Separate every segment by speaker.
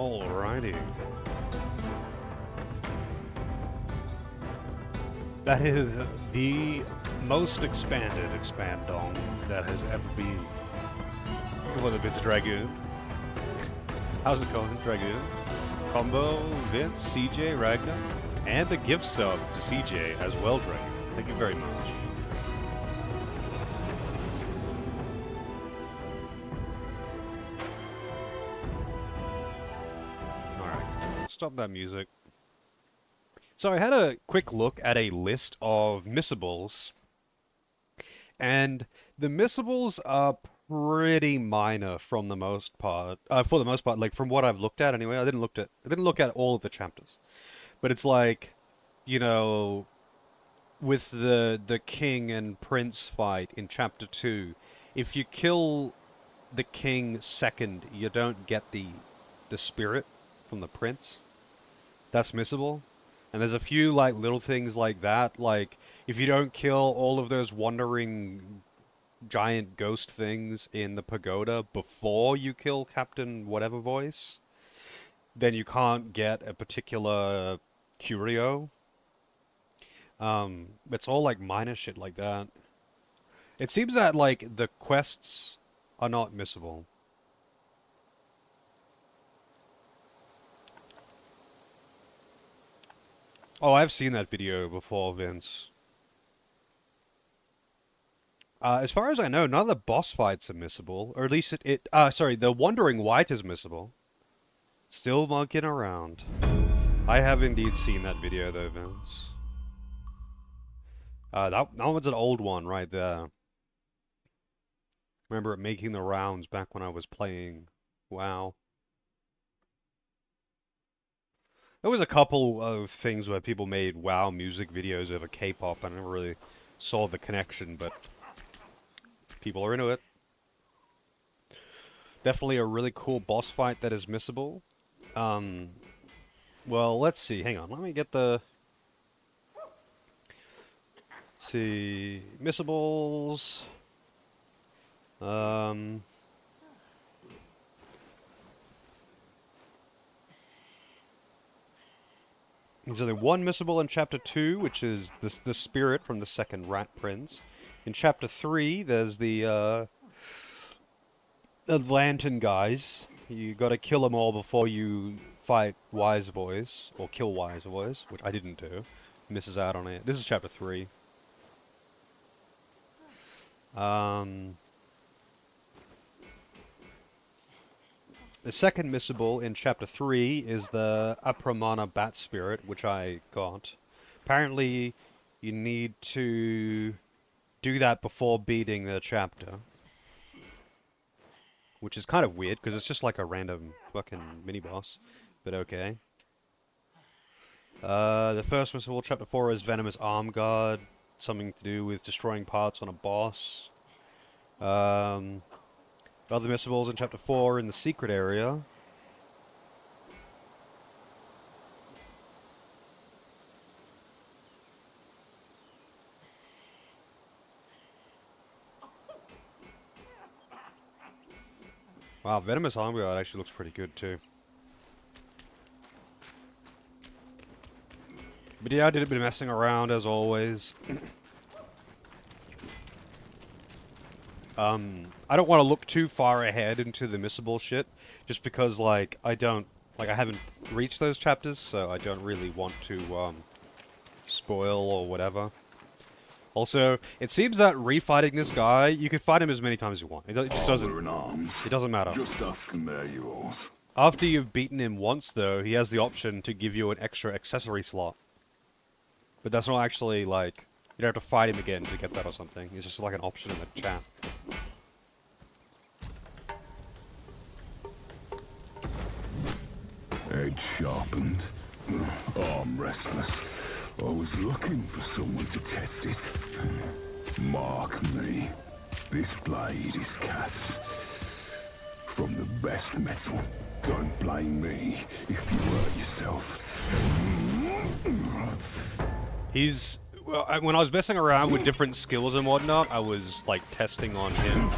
Speaker 1: Alrighty. That is the most expanded expandong that has ever been. What a bit of Dragoon. How's it going, Dragoon? Combo, Vince, CJ, Ragnar, and the gift sub to CJ as well, Dragoon. Thank you very much. Alright, stop that music. So I had a quick look at a list of missables, and the missables are pretty minor from the most part. For the most part, like from what I've looked at anyway. I didn't look at all of the chapters, but it's like, you know, with the king and prince fight in chapter 2, if you kill the king second, you don't get the spirit from the prince. That's missable. And there's a few like little things like that, like if you don't kill all of those wandering giant ghost things in the pagoda before you kill Captain whatever voice, then you can't get a particular curio. It's all like minor shit like that. It seems that like the quests are not missable. Oh, I've seen that video before, Vince. As far as I know, none of the boss fights are missable, or at least sorry, the Wandering White is missable. Still monkeying around. I have indeed seen that video though, Vince. That one's an old one right there. Remember it making the rounds back when I was playing WoW. There was a couple of things where people made WoW music videos over K-pop. I never really saw the connection, but people are into it. Definitely a really cool boss fight that is missable. Well, let's see. Hang on. Let me get the... Let's see. Missables. There's only one missable in Chapter 2, which is the spirit from the second Rat Prince. In Chapter 3, there's the lantern guys. You gotta kill them all before you fight Wise Voice, or kill Wise Voice, which I didn't do. Misses out on it. This is Chapter 3. The second missable in Chapter 3 is the Apramana Bat Spirit, which I got. Apparently, you need to do that before beating the chapter. Which is kind of weird, because it's just like a random fucking mini-boss. But okay. The first missable, Chapter 4, is Venomous Arm Guard. Something to do with destroying parts on a boss. Other missables in Chapter 4 in the secret area. Wow, Venomous Arm Guard actually looks pretty good too. But yeah, I did a bit of messing around as always. I don't want to look too far ahead into the missable shit, just because, like, I haven't reached those chapters, so I don't really want to, spoil or whatever. Also, it seems that refighting this guy, you can fight him as many times as you want. It just doesn't, it doesn't matter.
Speaker 2: Just ask and they're yours.
Speaker 1: After you've beaten him once, though, he has the option to give you an extra accessory slot. But that's not actually, like, you don't have to fight him again to get that or something. It's just like an option in the chat.
Speaker 2: Edge sharpened, arm restless. I was looking for someone to test it. Mark me. This blade is cast from the best metal. Don't blame me if you hurt yourself.
Speaker 1: He's... Well, when I was messing around with different skills and whatnot, I was, like, testing on him.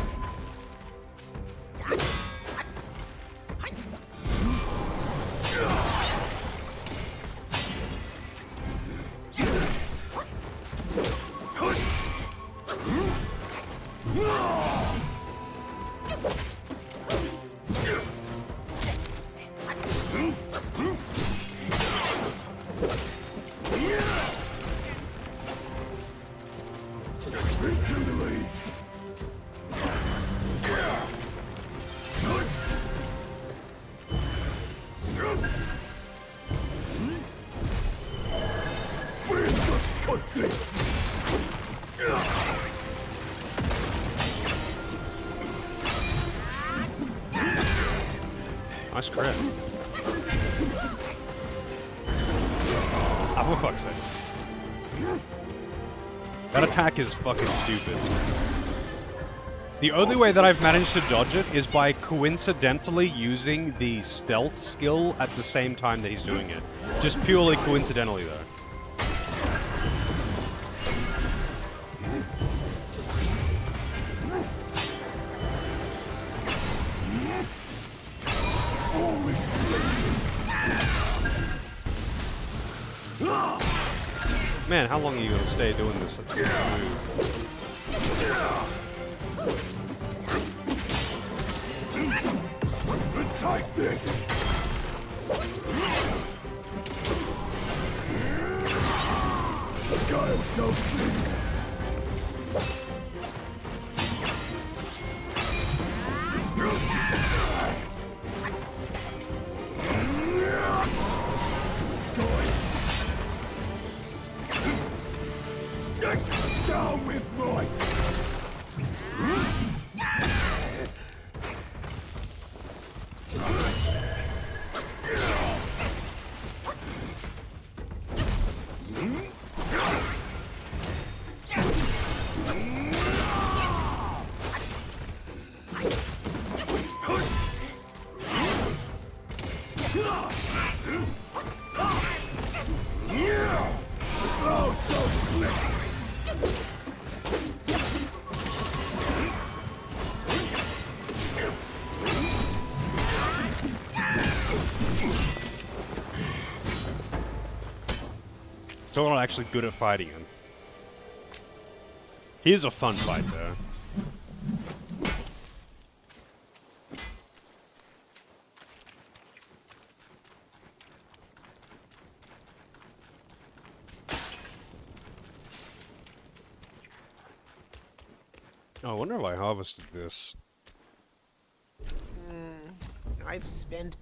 Speaker 2: Into the leaves. Freeze this country.
Speaker 1: Nice crit. Ah, for fuck's sake. That attack is fucking stupid. The only way that I've managed to dodge it is by coincidentally using the stealth skill at the same time that he's doing it. Just purely coincidentally, though. Man, how long are you gonna stay doing this move?
Speaker 2: Take this. Guile shall see. Down with might!
Speaker 1: So I'm not actually good at fighting him. He is a fun fight, though. Oh, I wonder if I harvested this.
Speaker 3: I've spent...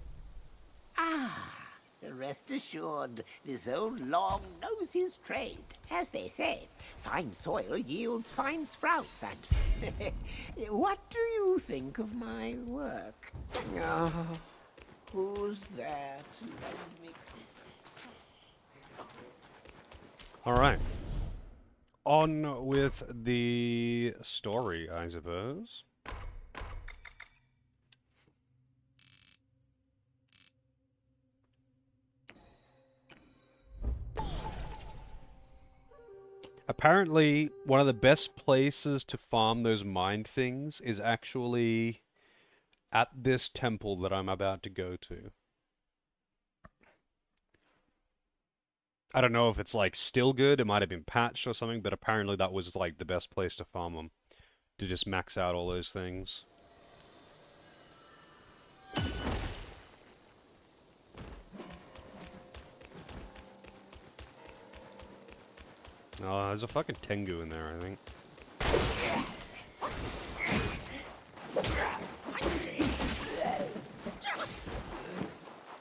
Speaker 3: Rest assured, this old log knows his trade. As they say, fine soil yields fine sprouts, and... What do you think of my work? Oh, who's that?
Speaker 1: Alright. On with the story, I suppose. Apparently, one of the best places to farm those mind things is actually at this temple that I'm about to go to. I don't know if it's, like, still good, it might have been patched or something, but apparently that was, like, the best place to farm them. To just max out all those things. Oh, there's a fucking Tengu in there, I think.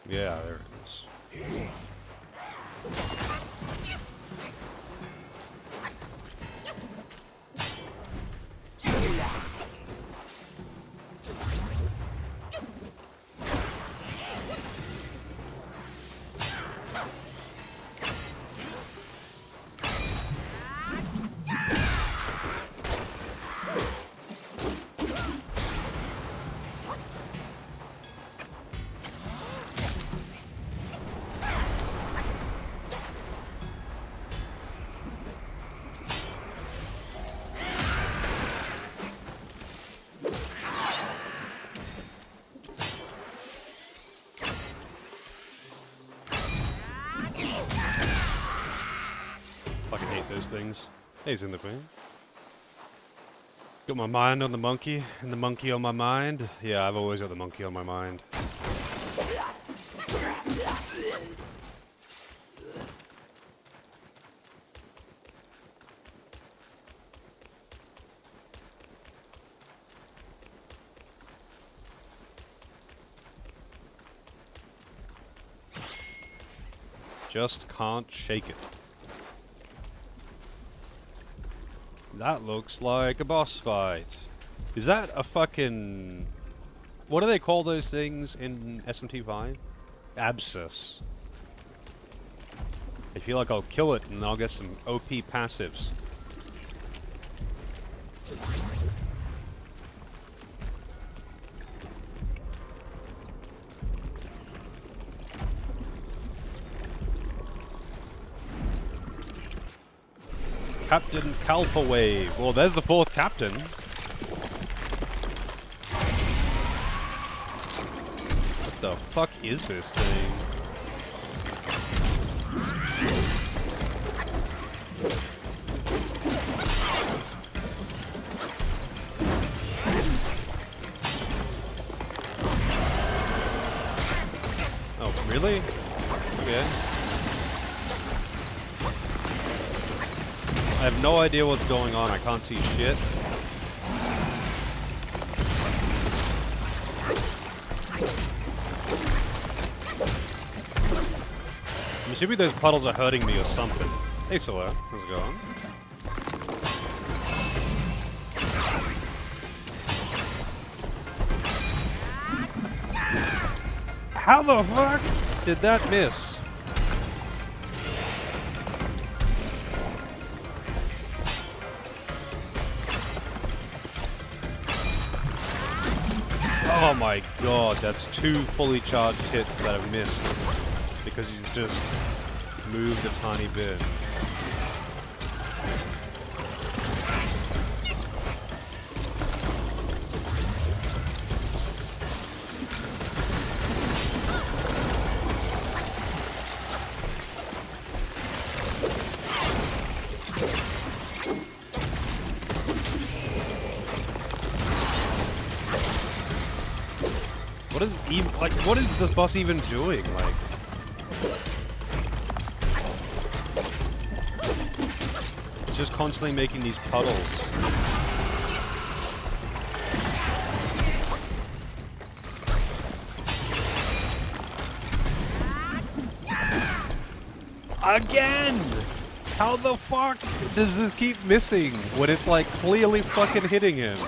Speaker 1: Yeah, there it is. Fucking hate those things. Hey, he's in the queen. Got my mind on the monkey, and the monkey on my mind. Yeah, I've always got the monkey on my mind. Just can't shake it. That looks like a boss fight. Is that a fucking... What do they call those things in SMT5? Abscess. I feel like I'll kill it and I'll get some OP passives. Captain Calpawave. Well, there's the 4th captain. What the fuck is this thing? Oh, really? Okay. I have no idea what's going on. I can't see shit. I'm assuming those puddles are hurting me or something. Hey, Solar. How's it going? How the fuck did that miss? Oh my god, that's 2 fully charged hits that have missed because he's just moved a tiny bit. What is even, like, what is this boss even doing? Like, it's just constantly making these puddles. Again! How the fuck does this keep missing when it's like clearly fucking hitting him?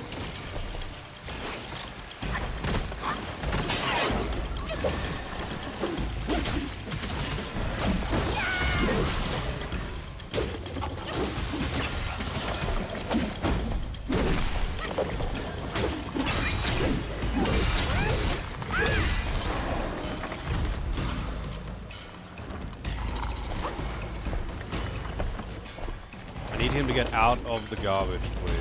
Speaker 1: I need him to get out of the garbage, please.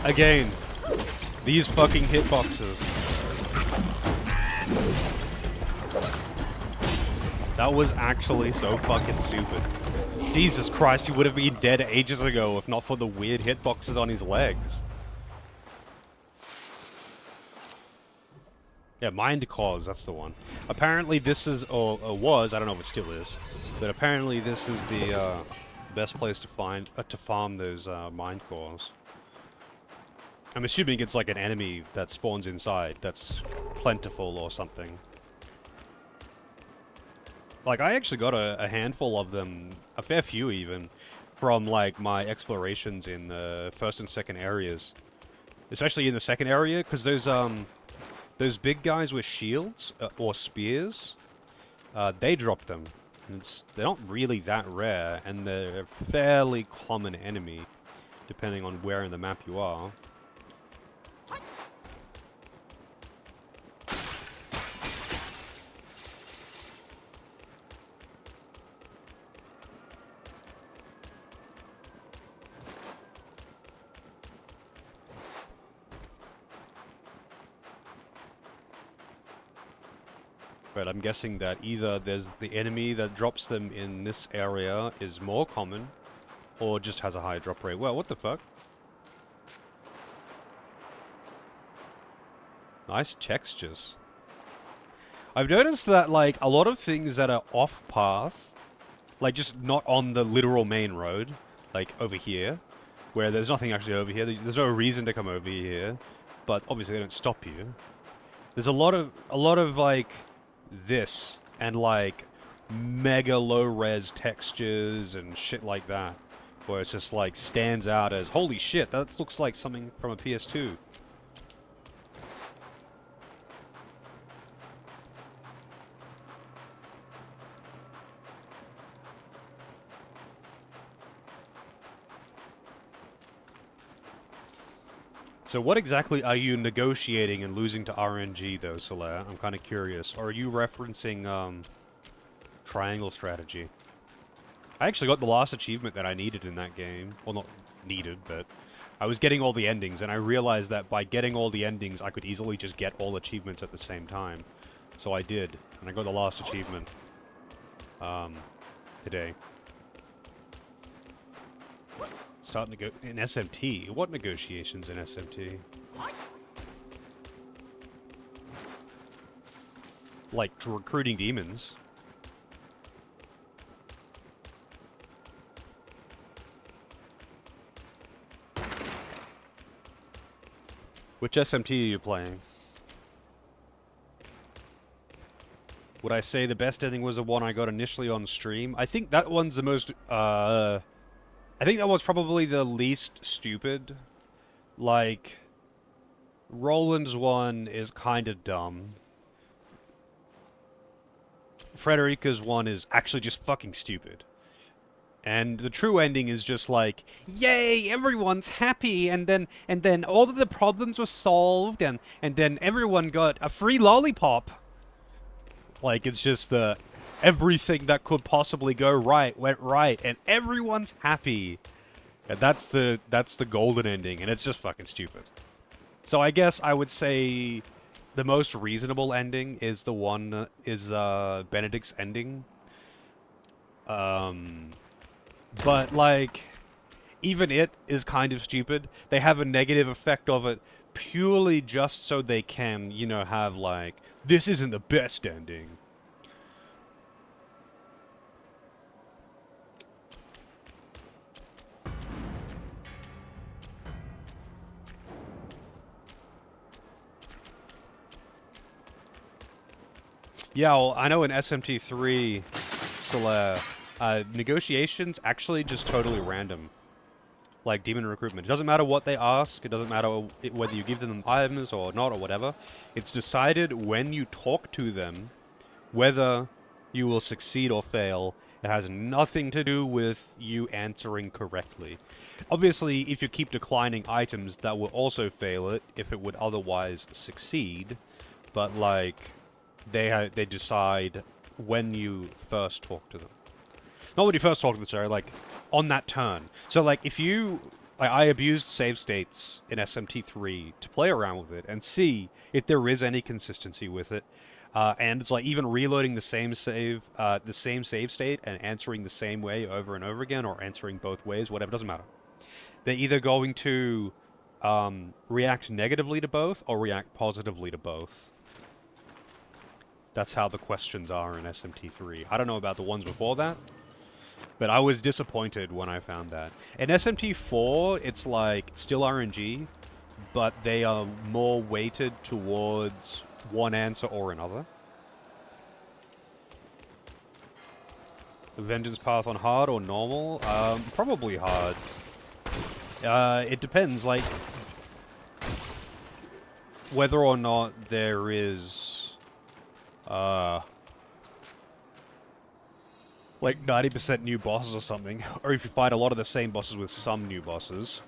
Speaker 1: Again, these fucking hitboxes. That was actually so fucking stupid. Jesus Christ, he would have been dead ages ago if not for the weird hitboxes on his legs. Yeah, Mind Cause, that's the one. Apparently this is, or was, I don't know if it still is, but apparently this is the best place to find, to farm those Mind Cores. I'm assuming it's like an enemy that spawns inside that's plentiful or something. Like, I actually got a handful of them, a fair few even, from like my explorations in the 1st and 2nd areas. Especially in the 2nd area, because those big guys with shields, or spears, they drop them. They're not really that rare, and they're a fairly common enemy, depending on where in the map you are. But I'm guessing that either there's the enemy that drops them in this area is more common, or just has a higher drop rate. Well, what the fuck? Nice textures. I've noticed that, like, a lot of things that are off-path, like, just not on the literal main road, like, over here, where there's nothing actually over here, there's no reason to come over here, but obviously they don't stop you. There's a lot of, like, this, and, like, mega low-res textures and shit like that, where it's just, like, stands out as, holy shit, that looks like something from a PS2. So what exactly are you negotiating and losing to RNG, though, Solaire? I'm kind of curious. Or are you referencing, triangle strategy? I actually got the last achievement that I needed in that game. Well, not needed, but I was getting all the endings, and I realized that by getting all the endings, I could easily just get all achievements at the same time. So I did, and I got the last achievement, today. Start in SMT? What negotiations in SMT? Like, recruiting demons. Which SMT are you playing? Would I say the best ending was the one I got initially on stream? I think that one's the most, I think that was probably the least stupid. Like, Roland's one is kind of dumb. Frederica's one is actually just fucking stupid. And the true ending is just like, yay, everyone's happy, and then all of the problems were solved, and then everyone got a free lollipop. Like, it's just the everything that could possibly go right went right, and everyone's happy. And that's the golden ending, and it's just fucking stupid. So I guess I would say the most reasonable ending is the one is Benedict's ending. But like, even it is kind of stupid. They have a negative effect of it purely just so they can, you know, have like, this isn't the best ending. Yeah, well, I know in SMT3, negotiations actually just totally random. Like demon recruitment. It doesn't matter what they ask, it doesn't matter whether you give them items or not or whatever. It's decided when you talk to them whether you will succeed or fail. It has nothing to do with you answering correctly. Obviously, if you keep declining items, that will also fail it if it would otherwise succeed. But like, they decide when you first talk to them. Not when you first talk to them, sorry, like, on that turn. So, like, if you... Like, I abused save states in SMT3 to play around with it and see if there is any consistency with it. And it's like even reloading the same save state and answering the same way over and over again, or answering both ways, whatever, doesn't matter. They're either going to react negatively to both or react positively to both. That's how the questions are in SMT3. I don't know about the ones before that, but I was disappointed when I found that. In SMT4, it's like still RNG, but they are more weighted towards one answer or another. Vengeance path on hard or normal? Probably hard. It depends, like, whether or not there is... like 90% new bosses or something, or if you fight a lot of the same bosses with some new bosses.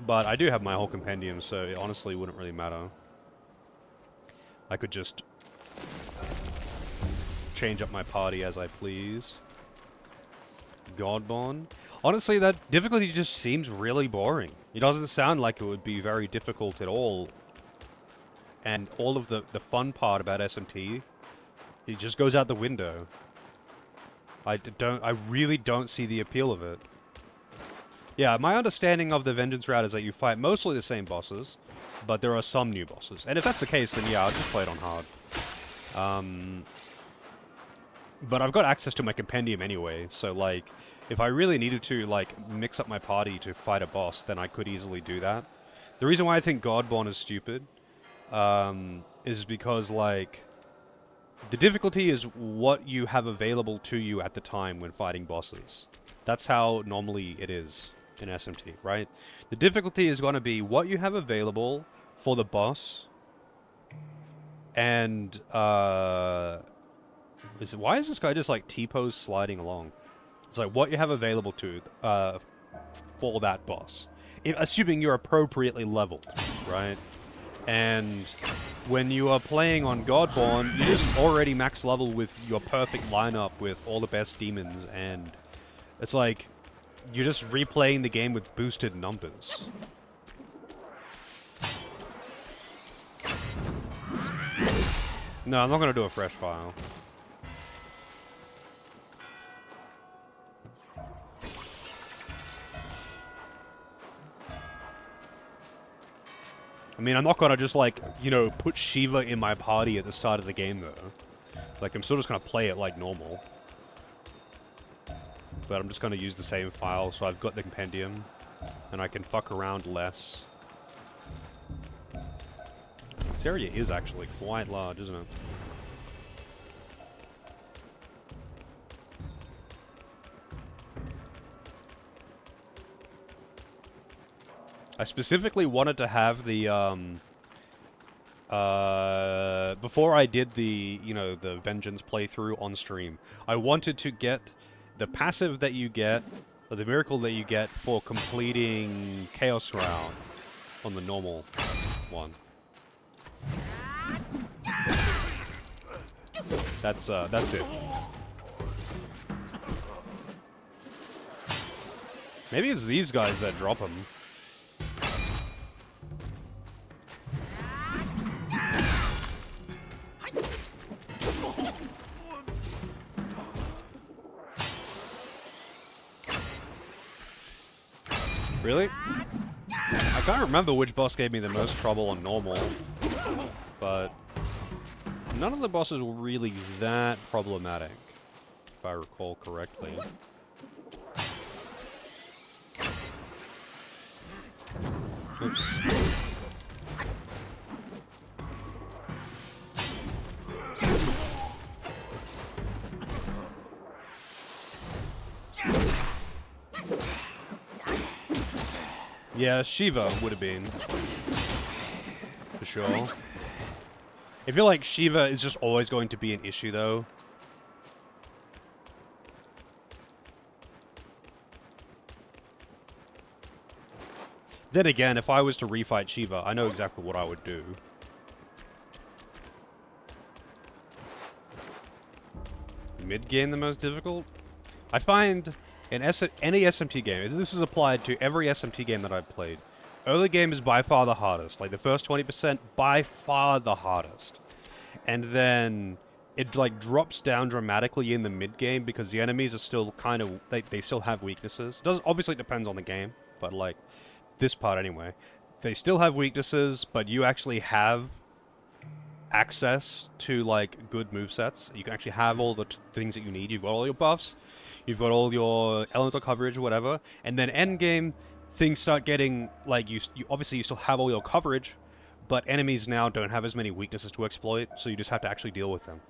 Speaker 1: But I do have my whole compendium, so it honestly wouldn't really matter. I could just change up my party as I please. Godborn. Honestly, that difficulty just seems really boring. It doesn't sound like it would be very difficult at all. And all of the fun part about SMT It just goes out the window. I really don't see the appeal of it. Yeah, my understanding of the Vengeance route is that you fight mostly the same bosses, but there are some new bosses. And if that's the case, then yeah, I'll just play it on hard. But I've got access to my compendium anyway, so like, if I really needed to like mix up my party to fight a boss, then I could easily do that. The reason why I think Godborn is stupid, is because like, the difficulty is what you have available to you at the time when fighting bosses. That's how normally it is in SMT, right? The difficulty is going to be what you have available for the boss, and why is this guy just like T-pose sliding along? It's like what you have available to for that boss, assuming you're appropriately leveled, right? And when you are playing on Godborn, you're just already max level with your perfect lineup with all the best demons, and it's like you're just replaying the game with boosted numbers. No, I'm not gonna do a fresh file. I mean, I'm not gonna just like, you know, put Shiva in my party at the start of the game though. Like, I'm still just gonna play it like normal. But I'm just gonna use the same file, so I've got the compendium, and I can fuck around less. This area is actually quite large, isn't it? I specifically wanted to have the, before I did the, you know, the Vengeance playthrough on stream, I wanted to get the passive that you get, or the miracle that you get for completing Chaos Round on the normal one. That's it. Maybe it's these guys that drop them. Really? I can't remember which boss gave me the most trouble on normal, but none of the bosses were really that problematic, if I recall correctly. Oops. Yeah, Shiva would have been. For sure. I feel like Shiva is just always going to be an issue, though. Then again, if I was to refight Shiva, I know exactly what I would do. Mid-game the most difficult? I find in any SMT game, this is applied to every SMT game that I've played, early game is by far the hardest. Like, the first 20%, by far the hardest. And then it, like, drops down dramatically in the mid-game because the enemies are still kind of, they still have weaknesses. Obviously, it depends on the game, but, like, this part anyway. They still have weaknesses, but you actually have access to, like, good movesets. You can actually have all the things that you need. You've got all your buffs, you've got all your elemental coverage or whatever, and then endgame, things start getting, like, you obviously you still have all your coverage, but enemies now don't have as many weaknesses to exploit, so you just have to actually deal with them.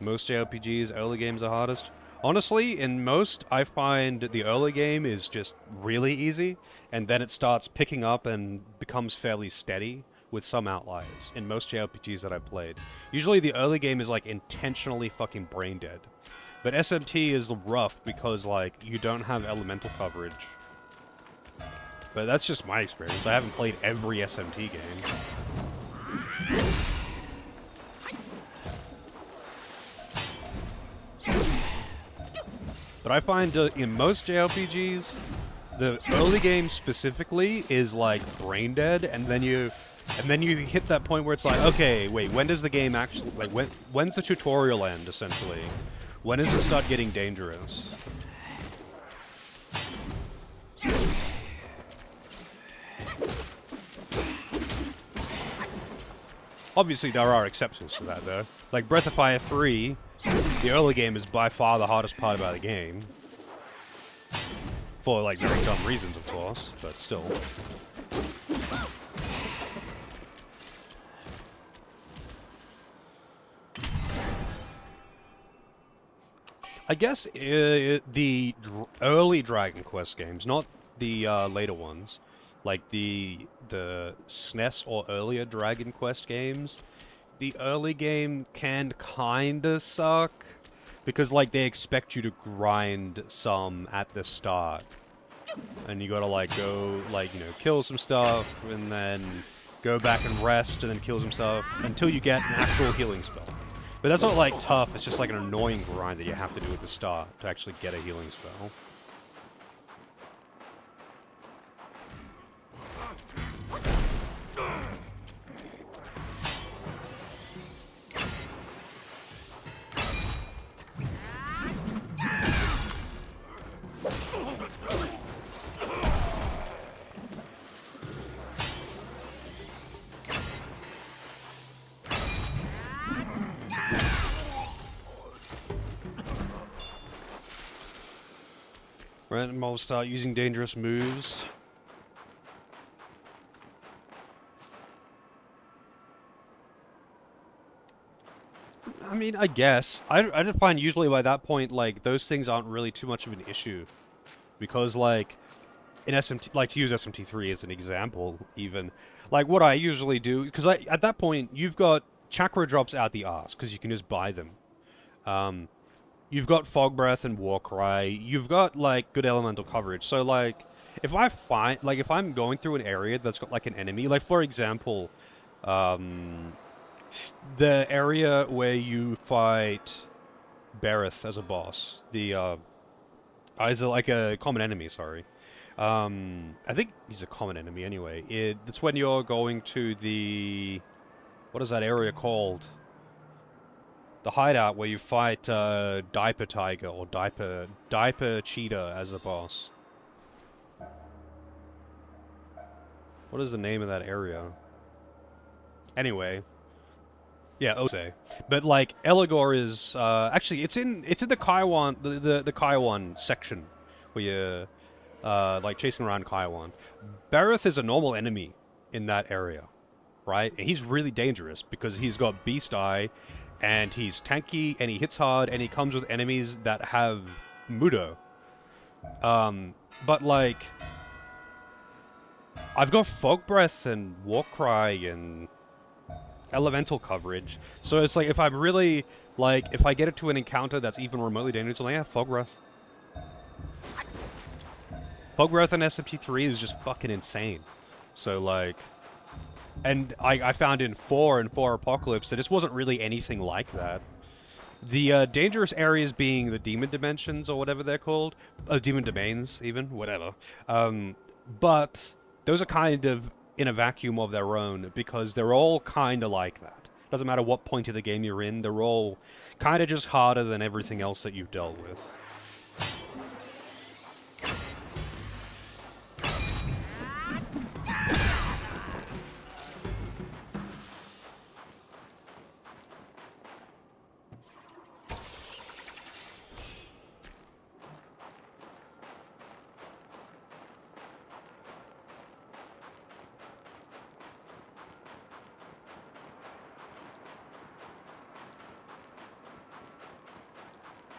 Speaker 1: Most JRPGs, early games are hardest. Honestly, in most, I find the early game is just really easy, and then it starts picking up and becomes fairly steady, with some outliers, in most JRPGs that I've played. Usually the early game is, like, intentionally fucking brain dead. But SMT is rough because, like, you don't have elemental coverage. But that's just my experience. I haven't played every SMT game. But I find in most JRPGs, the early game specifically is, like, brain dead, and then you And then you hit that point where it's like, okay, wait, when does the game actually, like, when's the tutorial end, essentially? When does it start getting dangerous? Obviously, there are exceptions to that, though. Like, Breath of Fire 3, the early game is by far the hardest part about the game. For, like, very dumb reasons, of course, but still. I guess the early Dragon Quest games, not the later ones, like the SNES or earlier Dragon Quest games, the early game can kinda suck because like they expect you to grind some at the start, and you gotta like go like kill some stuff and then go back and rest and then kill some stuff until you get an actual healing spell. But that's not like tough, it's just like an annoying grind that you have to do at the start to actually get a healing spell. Random mobs start using dangerous moves. I mean, I guess. I just find usually by that point, like, those things aren't really too much of an issue. Because, like, in SMT, like, to use SMT3 as an example, even, like, what I usually do, because at that point, you've got chakra drops out the arse, because you can just buy them. You've got Fog Breath and Warcry. You've got, like, good elemental coverage. So, like, if I'm going through an area that's got, like, an enemy, like, for example, the area where you fight Bareth as a boss, is like a common enemy, sorry. I think he's a common enemy anyway. That's when you're going to what is that area called? The hideout where you fight Diaper Tiger or Diaper Cheetah as a boss. What is the name of that area? Anyway, yeah, Ose. But like Eligor is actually it's in the Kaiwan the Kaiwan section where you're like chasing around Kaiwan. Bareth is a normal enemy in that area, right? And he's really dangerous because he's got Beast Eye. And he's tanky, and he hits hard, and he comes with enemies that have Mudo. But, like, I've got Fog Breath and Warcry and elemental coverage. So it's like, if I'm really, like, if I get it to an encounter that's even remotely dangerous, I'm like, yeah, Fog Breath. Fog Breath in SMT3 is just fucking insane. So, like... And I found in 4 and 4 Apocalypse that this wasn't really anything like that. The dangerous areas being the demon dimensions, or whatever they're called. Demon domains, even. Whatever. But those are kind of in a vacuum of their own, because they're all kind of like that. Doesn't matter what point of the game you're in, they're all kind of just harder than everything else that you've dealt with.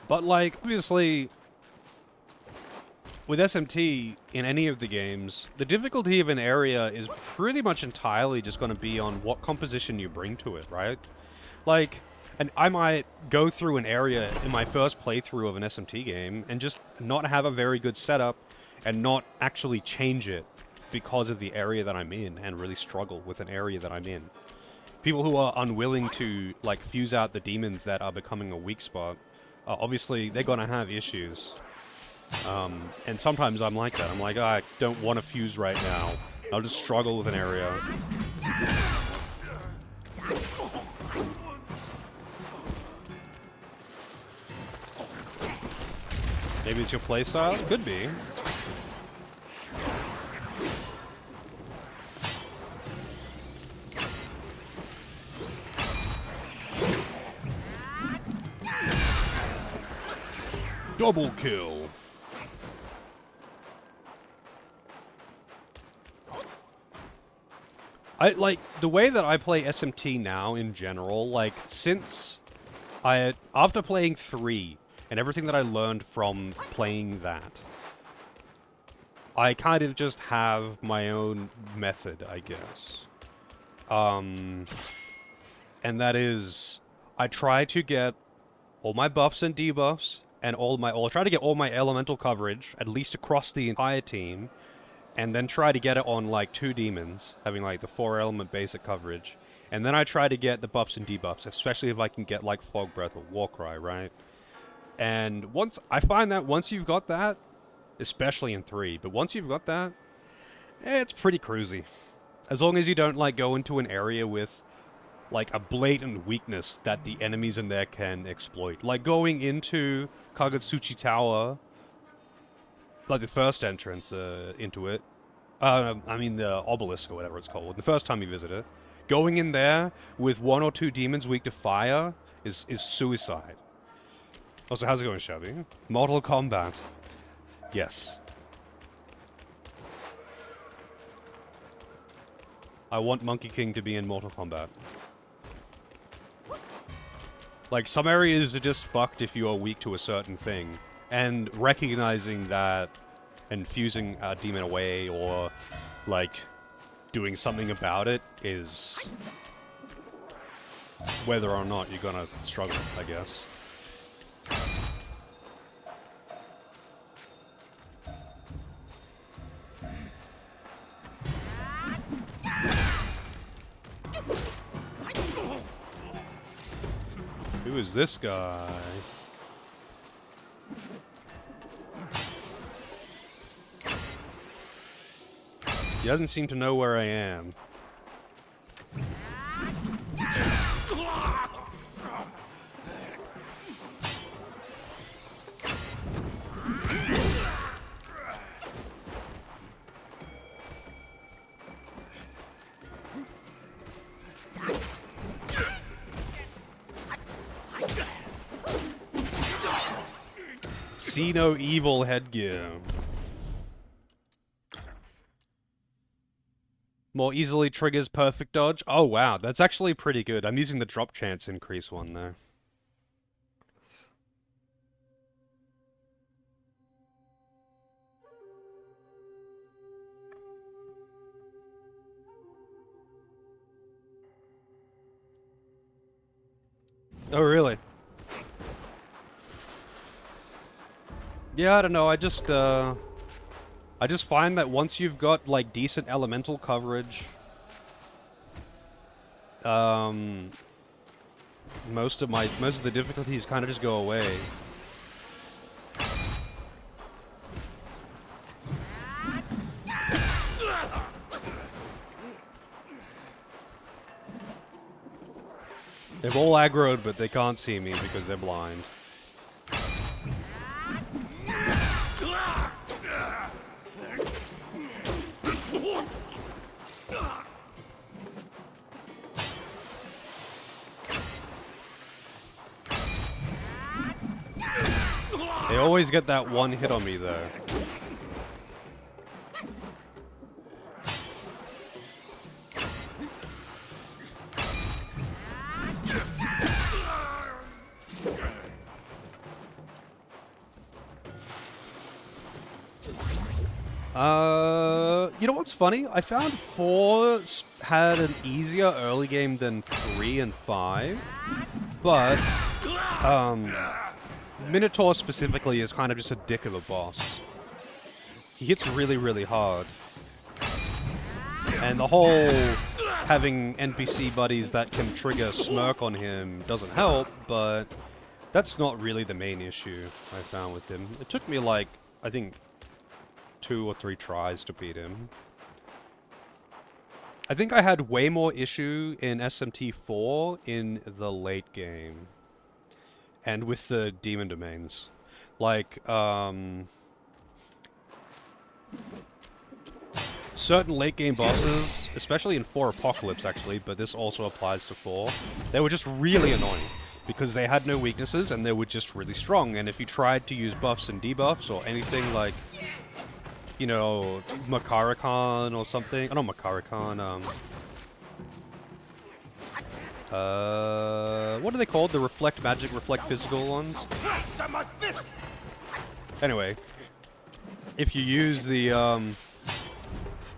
Speaker 1: But, like, obviously, with SMT, in any of the games, the difficulty of an area is pretty much entirely just going to be on what composition you bring to it, right? Like, and I might go through an area in my first playthrough of an SMT game and just not have a very good setup and not actually change it because of the area that I'm in and really struggle with an area that I'm in. People who are unwilling to, like, fuse out the demons that are becoming a weak spot, obviously, they're gonna have issues. And sometimes I'm like that. I'm like, I don't want to fuse right now. I'll just struggle with an area. Maybe it's your playstyle? Could be. Double kill. I like the way that I play SMT now in general, like since after playing 3 and everything that I learned from playing that, I kind of just have my own method, I guess. And that is I try to get all my buffs and debuffs and I'll try to get all my elemental coverage, at least across the entire team, and then try to get it on like 2 demons, having like the 4 element basic coverage. And then I try to get the buffs and debuffs, especially if I can get like Fog Breath or Warcry, right? And I find that once you've got that, especially in 3, but once you've got that, it's pretty cruisy. As long as you don't like go into an area with like a blatant weakness that the enemies in there can exploit. Like going into Kagutsuchi Tower, like the first entrance into it. I mean the obelisk or whatever it's called. The first time you visit it, going in there with 1 or 2 demons weak to fire is suicide. Also, how's it going, Shabby? Mortal Kombat. Yes. I want Monkey King to be in Mortal Kombat. Like, some areas are just fucked if you are weak to a certain thing. And recognizing that and fusing a demon away or, like, doing something about it is whether or not you're gonna struggle, I guess. Who is this guy? He doesn't seem to know where I am. See no evil headgear. More easily triggers perfect dodge. Oh wow, that's actually pretty good. I'm using the drop chance increase one though. Oh really? Yeah, I don't know. I just find that once you've got like decent elemental coverage, most of the difficulties kind of just go away. They've all aggroed, but they can't see me because they're blind. They always get that one hit on me, though. You know what's funny? I found 4 had an easier early game than 3 and 5, but, Minotaur specifically is kind of just a dick of a boss. He hits really, really hard. And the whole having NPC buddies that can trigger smirk on him doesn't help, but that's not really the main issue I found with him. It took me like, I think, 2 or 3 tries to beat him. I think I had way more issue in SMT4 in the late game. And with the demon domains. Like, certain late game bosses, especially in 4 Apocalypse actually, but this also applies to 4, they were just really annoying. Because they had no weaknesses and they were just really strong. And if you tried to use buffs and debuffs or anything like, you know, Makarakan or something. Oh, not Makarakan, what are they called? The reflect magic, reflect physical ones? Anyway, if you use the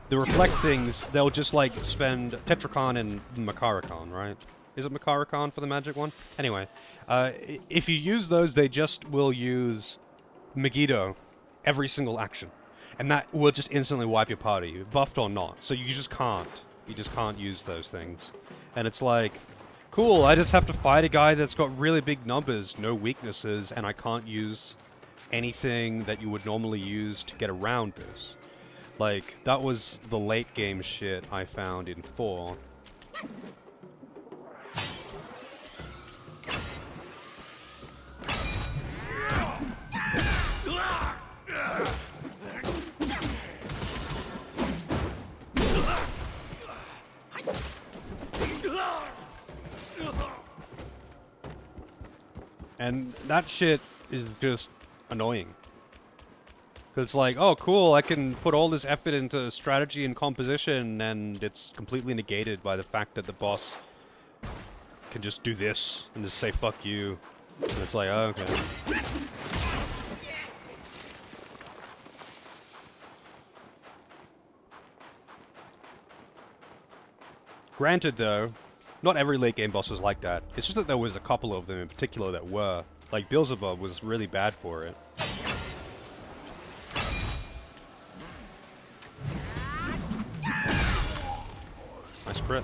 Speaker 1: reflect things, they'll just like spend Tetrakan and Makarakan, right? Is it Makarakan for the magic one? Anyway, if you use those, they just will use Megiddo every single action. And that will just instantly wipe your party, buffed or not. So you just can't. You just can't use those things. And it's like, cool, I just have to fight a guy that's got really big numbers, no weaknesses, and I can't use anything that you would normally use to get around this. Like, that was the late game shit I found in 4. And that shit is just annoying. Because it's like, oh cool, I can put all this effort into strategy and composition, and it's completely negated by the fact that the boss can just do this and just say fuck you. And it's like, oh, okay. Granted though, not every late game boss was like that. It's just that there was a couple of them in particular that were. Like, Beelzebub was really bad for it. Nice crit.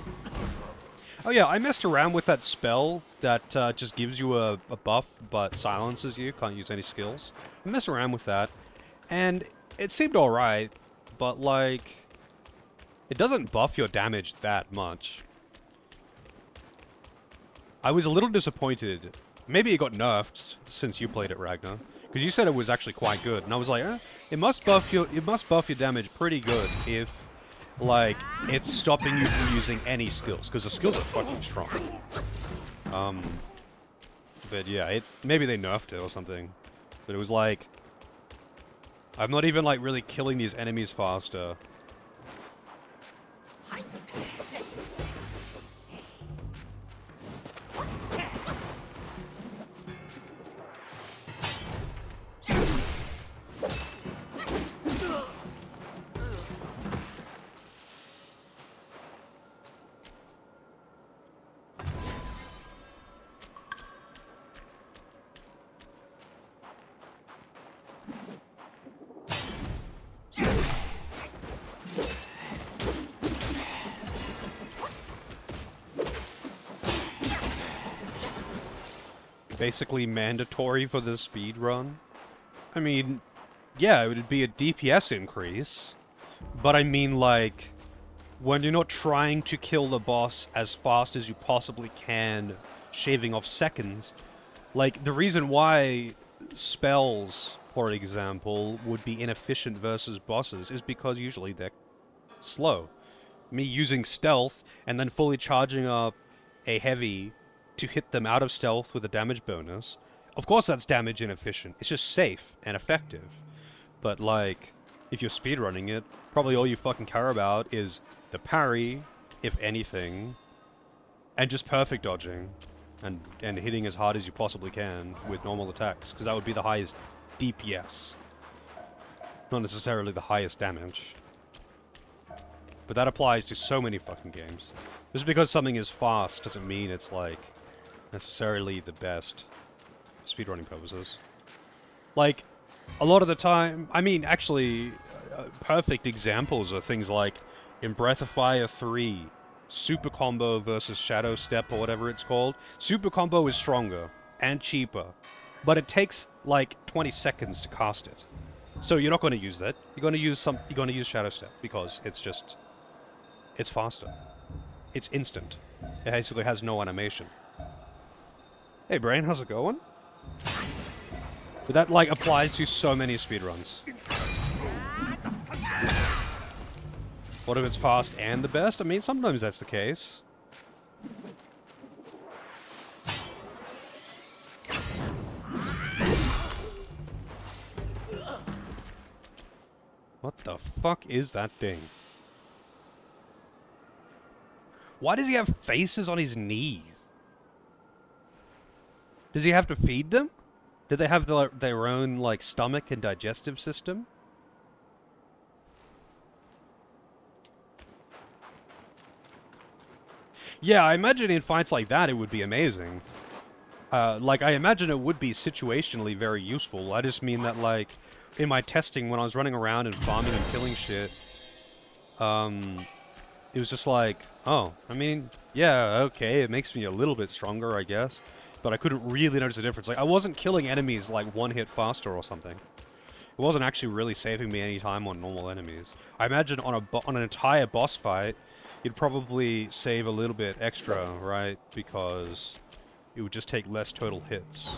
Speaker 1: Oh yeah, I messed around with that spell that just gives you a buff but silences you, can't use any skills. I messed around with that, and it seemed alright, but like, it doesn't buff your damage that much. I was a little disappointed. Maybe it got nerfed since you played it, Ragnar, because you said it was actually quite good, and I was like, it must buff your damage pretty good if, like, it's stopping you from using any skills, because the skills are fucking strong. But yeah, maybe they nerfed it or something, but it was like, I'm not even like really killing these enemies faster. Basically mandatory for the speed run. I mean, yeah, it would be a DPS increase, but I mean, like, when you're not trying to kill the boss as fast as you possibly can, shaving off seconds, like, the reason why spells, for example, would be inefficient versus bosses is because usually they're slow. Me using stealth and then fully charging up a heavy to hit them out of stealth with a damage bonus. Of course that's damage inefficient. It's just safe and effective. But like, if you're speedrunning it, probably all you fucking care about is the parry, if anything, and just perfect dodging, and hitting as hard as you possibly can with normal attacks, because that would be the highest DPS. Not necessarily the highest damage. But that applies to so many fucking games. Just because something is fast doesn't mean it's like necessarily the best for speedrunning purposes. Like, a lot of the time, I mean, actually, perfect examples are things like in Breath of Fire 3, Super Combo versus Shadow Step or whatever it's called. Super Combo is stronger and cheaper, but it takes like 20 seconds to cast it. So you're not going to use that. You're going to use Shadow Step because it's it's faster. It's instant. It basically has no animation. Hey, Brain, how's it going? But that, like, applies to so many speedruns. What if it's fast and the best? I mean, sometimes that's the case. What the fuck is that thing? Why does he have faces on his knees? Does he have to feed them? Do they have their own, like, stomach and digestive system? Yeah, I imagine in fights like that it would be amazing. Like, I imagine it would be situationally very useful. I just mean that, like, in my testing when I was running around and farming and killing shit, it was just like, oh, I mean, yeah, okay, it makes me a little bit stronger, I guess. But I couldn't really notice a difference. Like, I wasn't killing enemies, like, one hit faster or something. It wasn't actually really saving me any time on normal enemies. I imagine on an entire boss fight, you'd probably save a little bit extra, right? Because it would just take less total hits.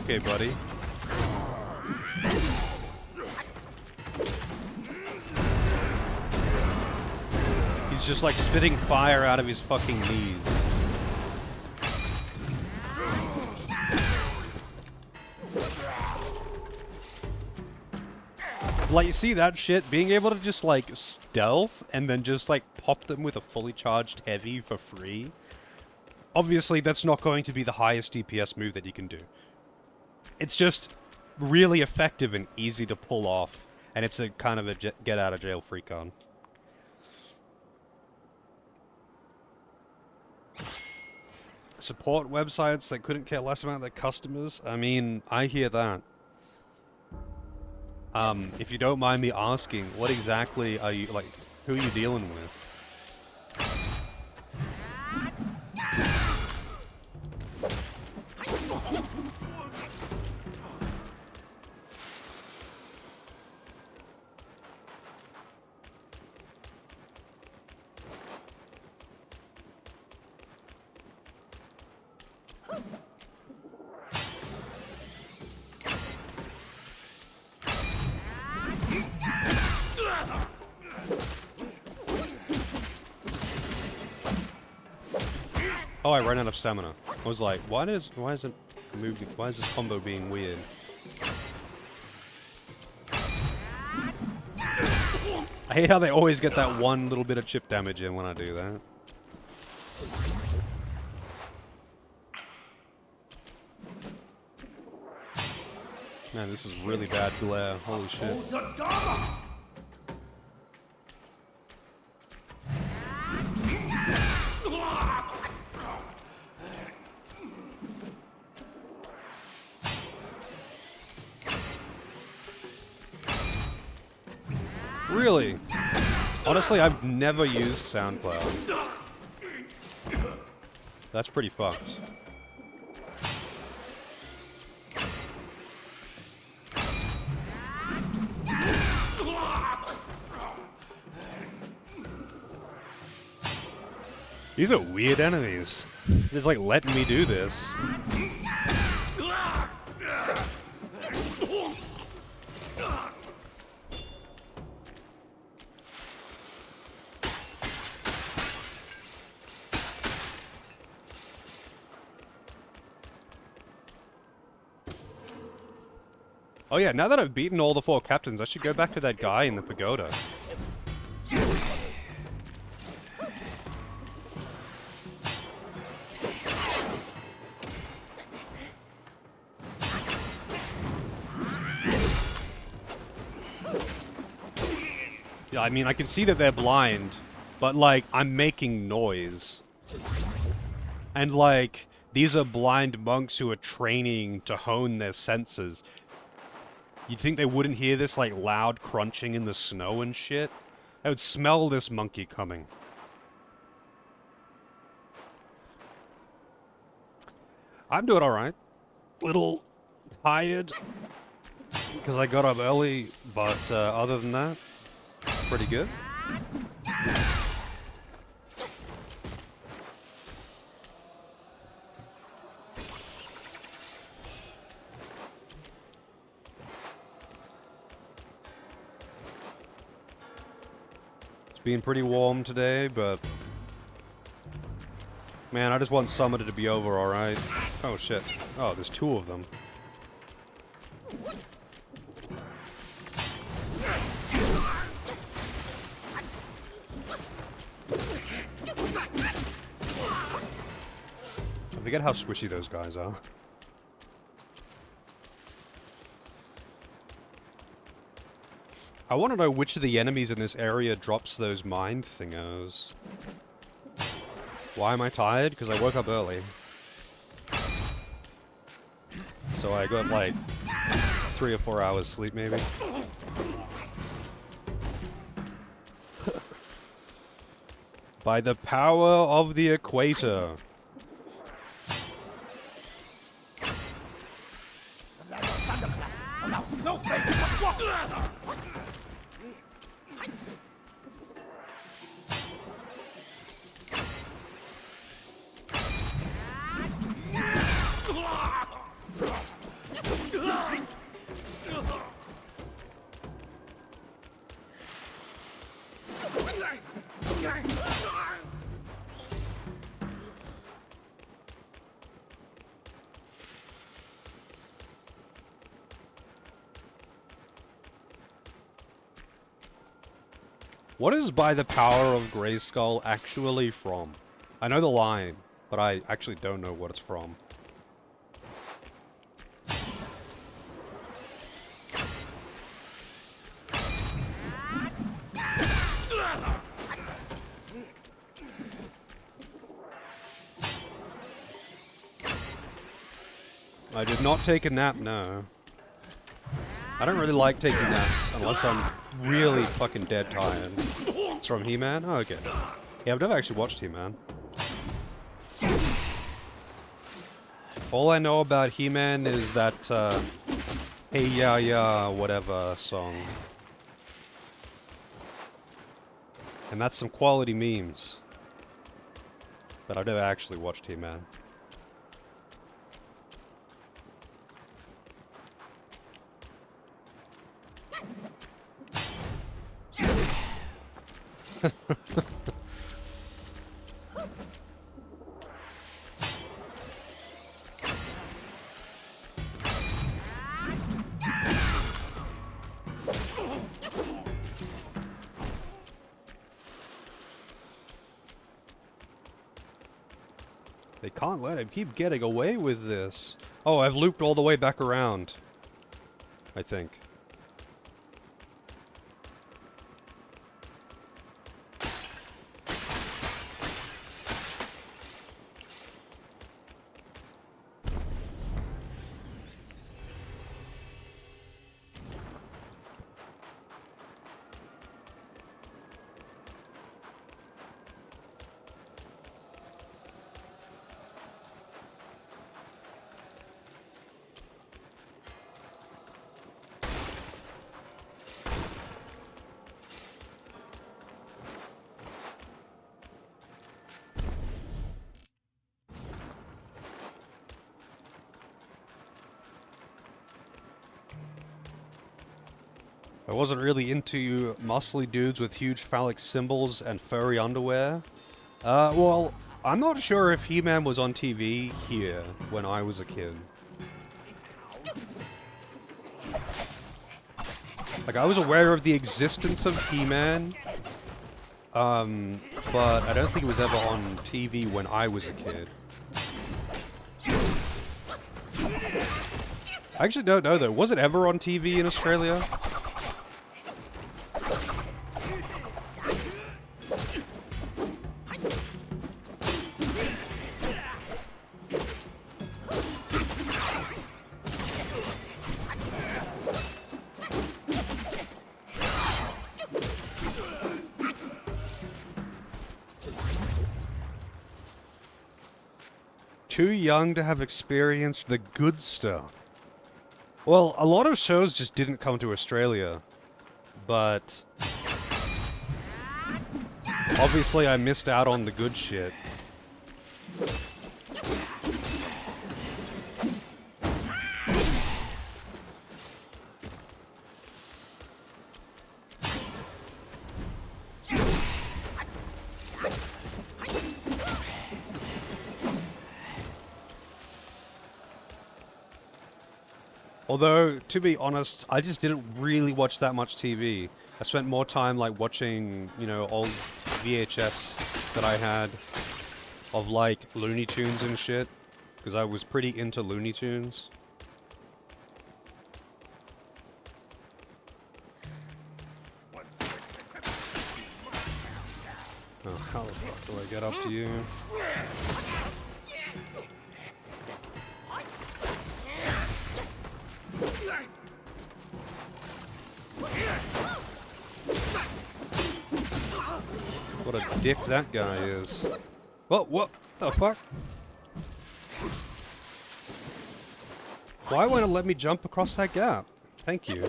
Speaker 1: Okay, buddy. He's just like spitting fire out of his fucking knees. Like, you see that shit? Being able to just, like, stealth and then just, like, pop them with a fully charged heavy for free? Obviously, that's not going to be the highest DPS move that you can do. It's just really effective and easy to pull off, and it's a kind of a get-out-of-jail-free card. Support websites that couldn't care less about their customers? I mean, I hear that. If you don't mind me asking, what exactly are you, like, who are you dealing with? Oh, I ran out of stamina. I was like, why is this combo being weird? I hate how they always get that one little bit of chip damage in when I do that. Man, this is really bad glare. Holy shit. Really? Honestly, I've never used SoundCloud. That's pretty fucked. These are weird enemies. Just like letting me do this. Oh yeah, now that I've beaten all the 4 captains, I should go back to that guy in the pagoda. Yeah, I mean, I can see that they're blind, but like, I'm making noise. And, like, these are blind monks who are training to hone their senses. You'd think they wouldn't hear this, like, loud crunching in the snow and shit? I would smell this monkey coming. I'm doing alright. Little tired because I got up early, but other than that, pretty good. It's been pretty warm today, but man, I just want summer to be over, alright? Oh shit. Oh, there's two of them. I forget how squishy those guys are. I want to know which of the enemies in this area drops those mind thingos. Why am I tired? Because I woke up early. So I got like 3 or 4 hours sleep maybe. By the power of the equator. What is by the power of Grayskull actually from? I know the line, but I actually don't know what it's from. I did not take a nap, no. I don't really like taking naps unless I'm really fucking dead tired. It's from He-Man? Oh, okay. Yeah, I've never actually watched He-Man. All I know about He-Man is that, Hey Ya Ya whatever song. And that's some quality memes. But I've never actually watched He-Man. They can't let him keep getting away with this. Oh, I've looped all the way back around. I think. I wasn't really into muscly dudes with huge phallic symbols and furry underwear. Well, I'm not sure if He-Man was on TV here when I was a kid. Like, I was aware of the existence of He-Man, but I don't think it was ever on TV when I was a kid. I actually don't know though. Was it ever on TV in Australia? Too young to have experienced the good stuff. Well, a lot of shows just didn't come to Australia, but obviously I missed out on the good shit. Although, to be honest, I just didn't really watch that much TV. I spent more time like watching, you know, old VHS that I had of like Looney Tunes and shit, because I was pretty into Looney Tunes. Oh, how the fuck do I get up to you? What a dick that guy is. What the fuck? Why won't it let me jump across that gap? Thank you.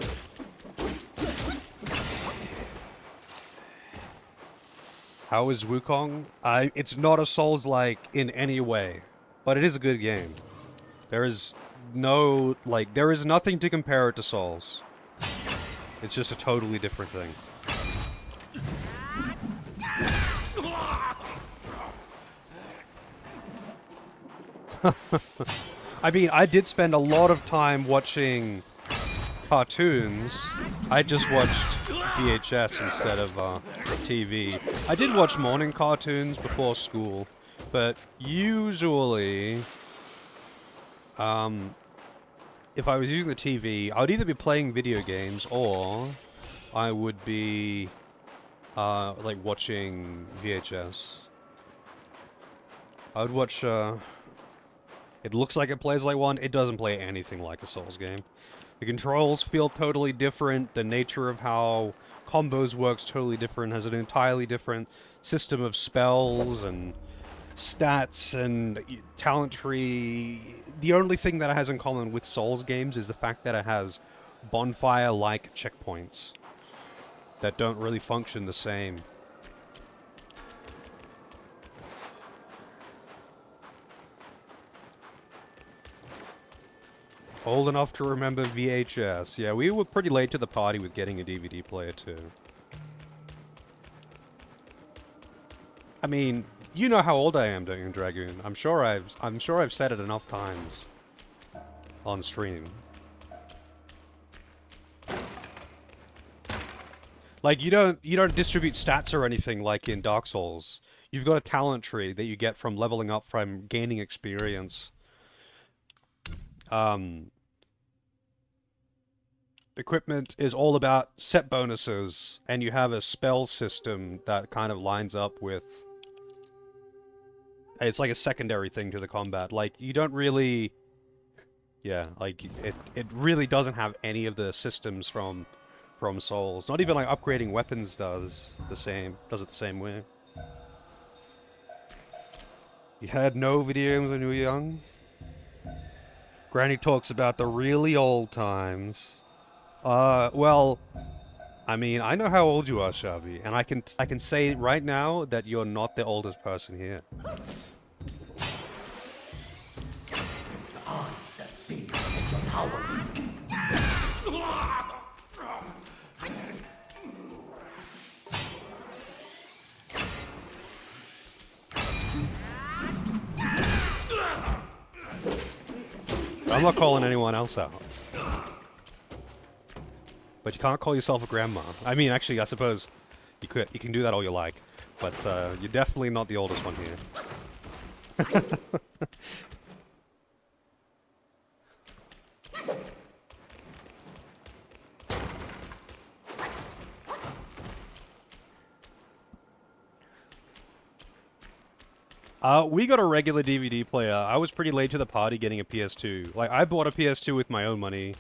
Speaker 1: How is Wukong? It's not a Souls-like in any way, but it is a good game. There is nothing to compare it to Souls. It's just a totally different thing. I mean, I did spend a lot of time watching cartoons. I just watched VHS instead of TV. I did watch morning cartoons before school, but usually, if I was using the TV, I would either be playing video games or I would be like watching VHS. I would watch it looks like it plays like one. It doesn't play anything like a Souls game. The controls feel totally different. The nature of how combos works totally different. Has an entirely different system of spells and stats and talent tree. The only thing that it has in common with Souls games is the fact that it has bonfire-like checkpoints that don't really function the same. Old enough to remember VHS. Yeah, we were pretty late to the party with getting a DVD player too. I mean, you know how old I am, don't you, Dragoon? I'm sure I've said it enough times on stream. Like you don't distribute stats or anything like in Dark Souls. You've got a talent tree that you get from leveling up, from gaining experience. Equipment is all about set bonuses, and you have a spell system that kind of lines up with... It's like a secondary thing to the combat. Like, you don't really... Yeah, like, it really doesn't have any of the systems from Souls. Not even, like, upgrading weapons does it the same way. You had no video games when you were young? Granny talks about the really old times. Well, I mean, I know how old you are, Shabby, and I can say right now that you're not the oldest person here.
Speaker 3: It's the eyes that see your power.
Speaker 1: I'm not calling anyone else out. But you can't call yourself a grandma. I mean, actually, I suppose you can do that all you like. But you're definitely not the oldest one here. We got a regular DVD player. I was pretty late to the party getting a PS2. Like, I bought a PS2 with my own money.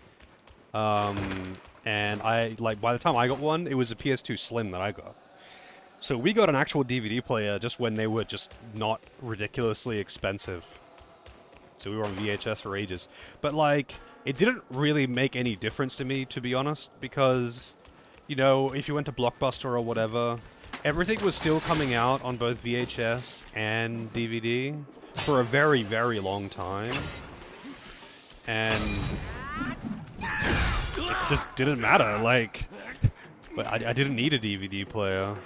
Speaker 1: And by the time I got one, it was a PS2 Slim that I got. So we got an actual DVD player just when they were just not ridiculously expensive. So we were on VHS for ages. But, like, it didn't really make any difference to me, to be honest, because, you know, if you went to Blockbuster or whatever, everything was still coming out on both VHS and DVD for a very, very long time. And it just didn't matter, like, but I didn't need a DVD player.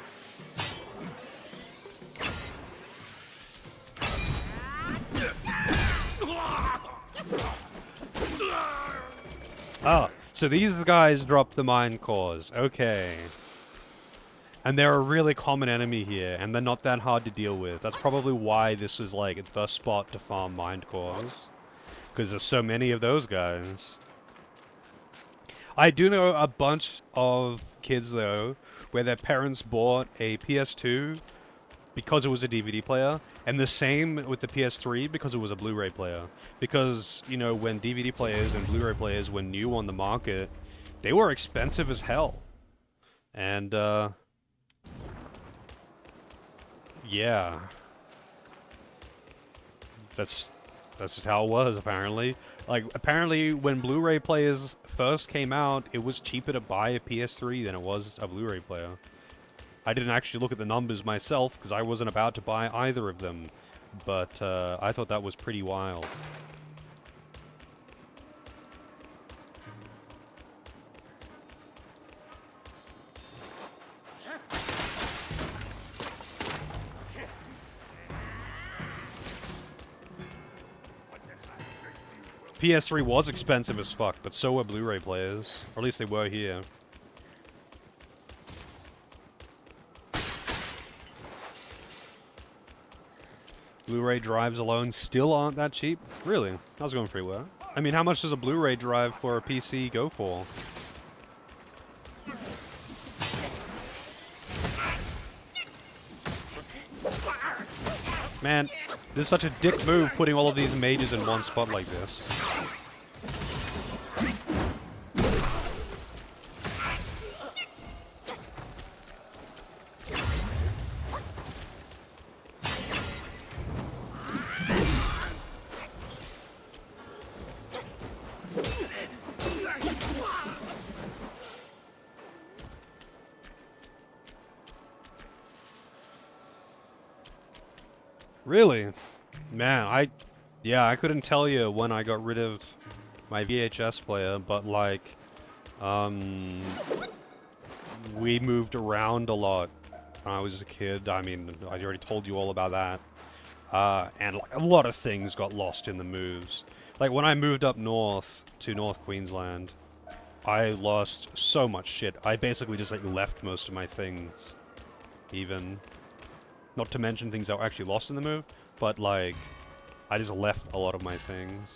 Speaker 1: Oh, so these guys drop the mine cores. Okay. And they're a really common enemy here, and they're not that hard to deal with. That's probably why this is, like, the spot to farm mine cores. Because there's so many of those guys. I do know a bunch of kids, though, where their parents bought a PS2 because it was a DVD player, and the same with the PS3 because it was a Blu-ray player. Because, you know, when DVD players and Blu-ray players were new on the market, they were expensive as hell. And, yeah. That's just how it was, apparently. Like, apparently, when Blu-ray players first came out, it was cheaper to buy a PS3 than it was a Blu-ray player. I didn't actually look at the numbers myself, because I wasn't about to buy either of them. But, I thought that was pretty wild. PS3 was expensive as fuck, but so were Blu-ray players. Or at least they were here. Blu-ray drives alone still aren't that cheap? Really? I was going pretty well. I mean, how much does a Blu-ray drive for a PC go for? Man, this is such a dick move putting all of these mages in one spot like this. Really? Man, I couldn't tell you when I got rid of my VHS player, but like, we moved around a lot when I was a kid. I mean, I already told you all about that. And like, a lot of things got lost in the moves. Like, when I moved up north to North Queensland, I lost so much shit. I basically just, like, left most of my things, even. Not to mention things that were actually lost in the move, but, like, I just left a lot of my things.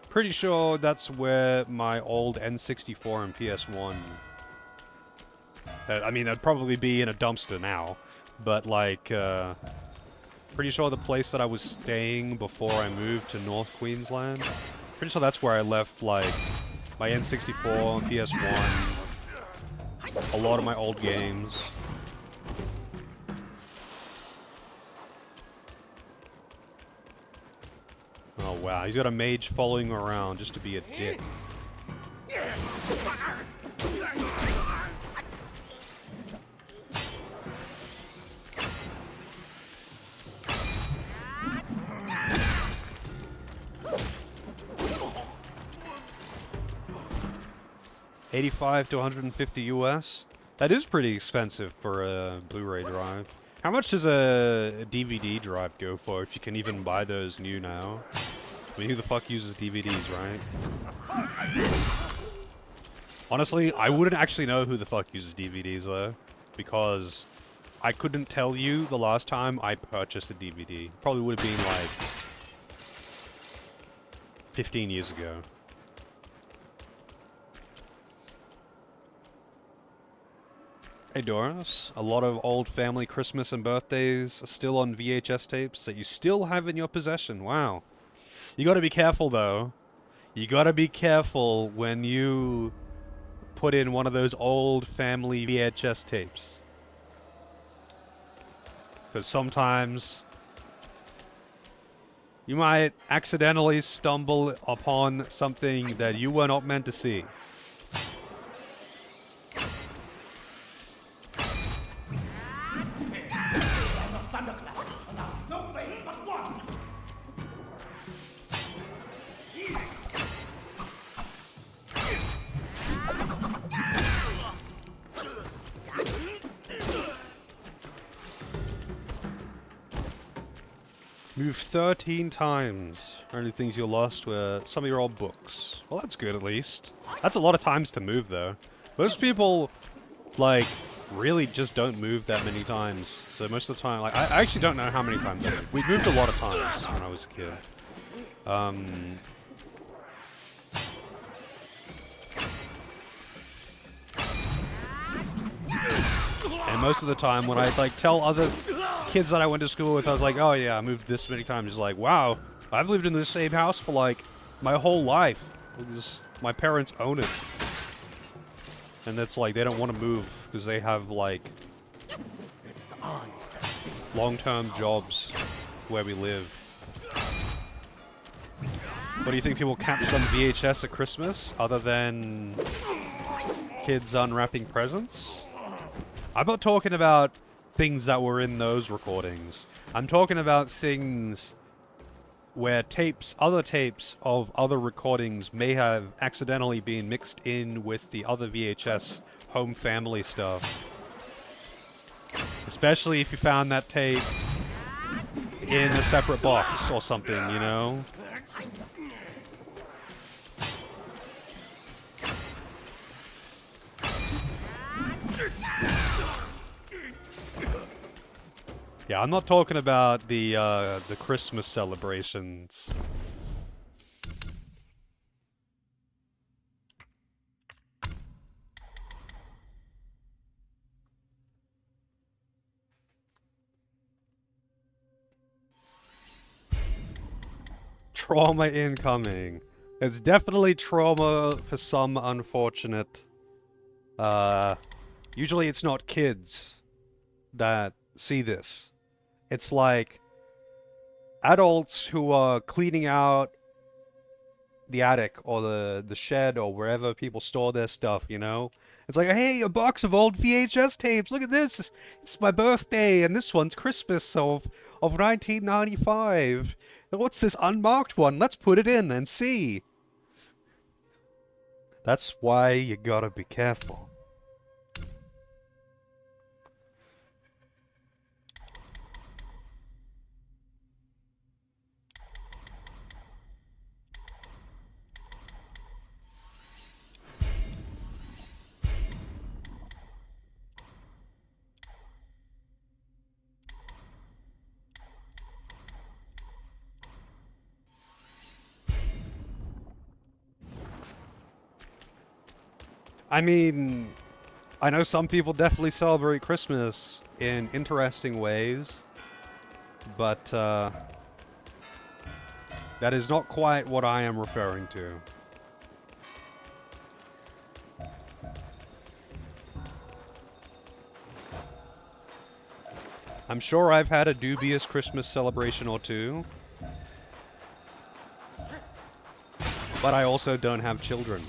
Speaker 1: Pretty sure that's where my old N64 and PS1... I mean, that'd probably be in a dumpster now, but, like, pretty sure the place that I was staying before I moved to North Queensland, pretty sure that's where I left, like, my N64 and PS1, a lot of my old games. Oh wow, he's got a mage following him around just to be a dick. $85 to $150 US? That is pretty expensive for a Blu-ray drive. How much does a DVD drive go for, if you can even buy those new now? I mean, who the fuck uses DVDs, right? Honestly, I wouldn't actually know who the fuck uses DVDs, though. Because I couldn't tell you the last time I purchased a DVD. Probably would have been, like, 15 years ago. Hey Doris, a lot of old family Christmas and birthdays are still on VHS tapes that you still have in your possession. Wow. You gotta be careful though. You gotta be careful when you put in one of those old family VHS tapes. Because sometimes You might accidentally stumble upon something that you were not meant to see. Move 13 times. Only things you lost were some of your old books. Well, that's good at least. That's a lot of times to move, though. Most people, like, really just don't move that many times. So most of the time, like, I actually don't know how many times I moved. We moved a lot of times when I was a kid. And most of the time when I, like, tell other kids that I went to school with, I was like, oh yeah, I moved this many times. It's like, wow, I've lived in the same house for, like, my whole life. My parents own it. And it's like, they don't want to move because they have, like, long-term jobs where we live. What do you think people captured on VHS at Christmas, other than kids unwrapping presents? I'm not talking about things that were in those recordings. I'm talking about things where other tapes of other recordings may have accidentally been mixed in with the other VHS home family stuff. Especially if you found that tape in a separate box or something, you know? Yeah, I'm not talking about the Christmas celebrations. Trauma incoming. It's definitely trauma for some unfortunate. Usually it's not kids that see this. It's like adults who are cleaning out the attic or the shed or wherever people store their stuff, you know? It's like, hey, a box of old VHS tapes. Look at this. It's my birthday, and this one's Christmas of 1995. What's this unmarked one? Let's put it in and see. That's why you gotta be careful. I mean, I know some people definitely celebrate Christmas in interesting ways, but that is not quite what I am referring to. I'm sure I've had a dubious Christmas celebration or two, but I also don't have children.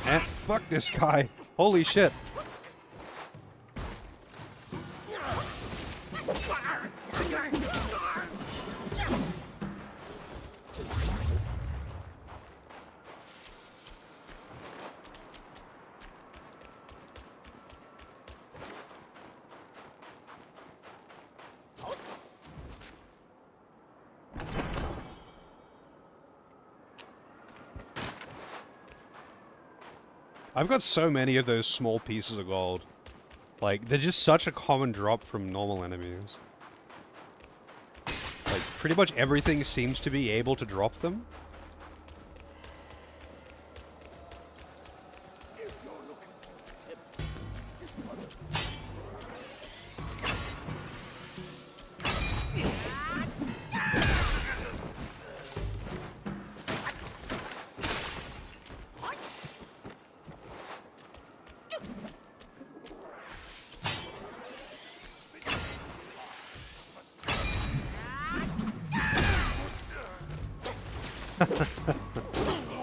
Speaker 1: And fuck this guy. Holy shit. I've got so many of those small pieces of gold. Like, they're just such a common drop from normal enemies. Like, pretty much everything seems to be able to drop them.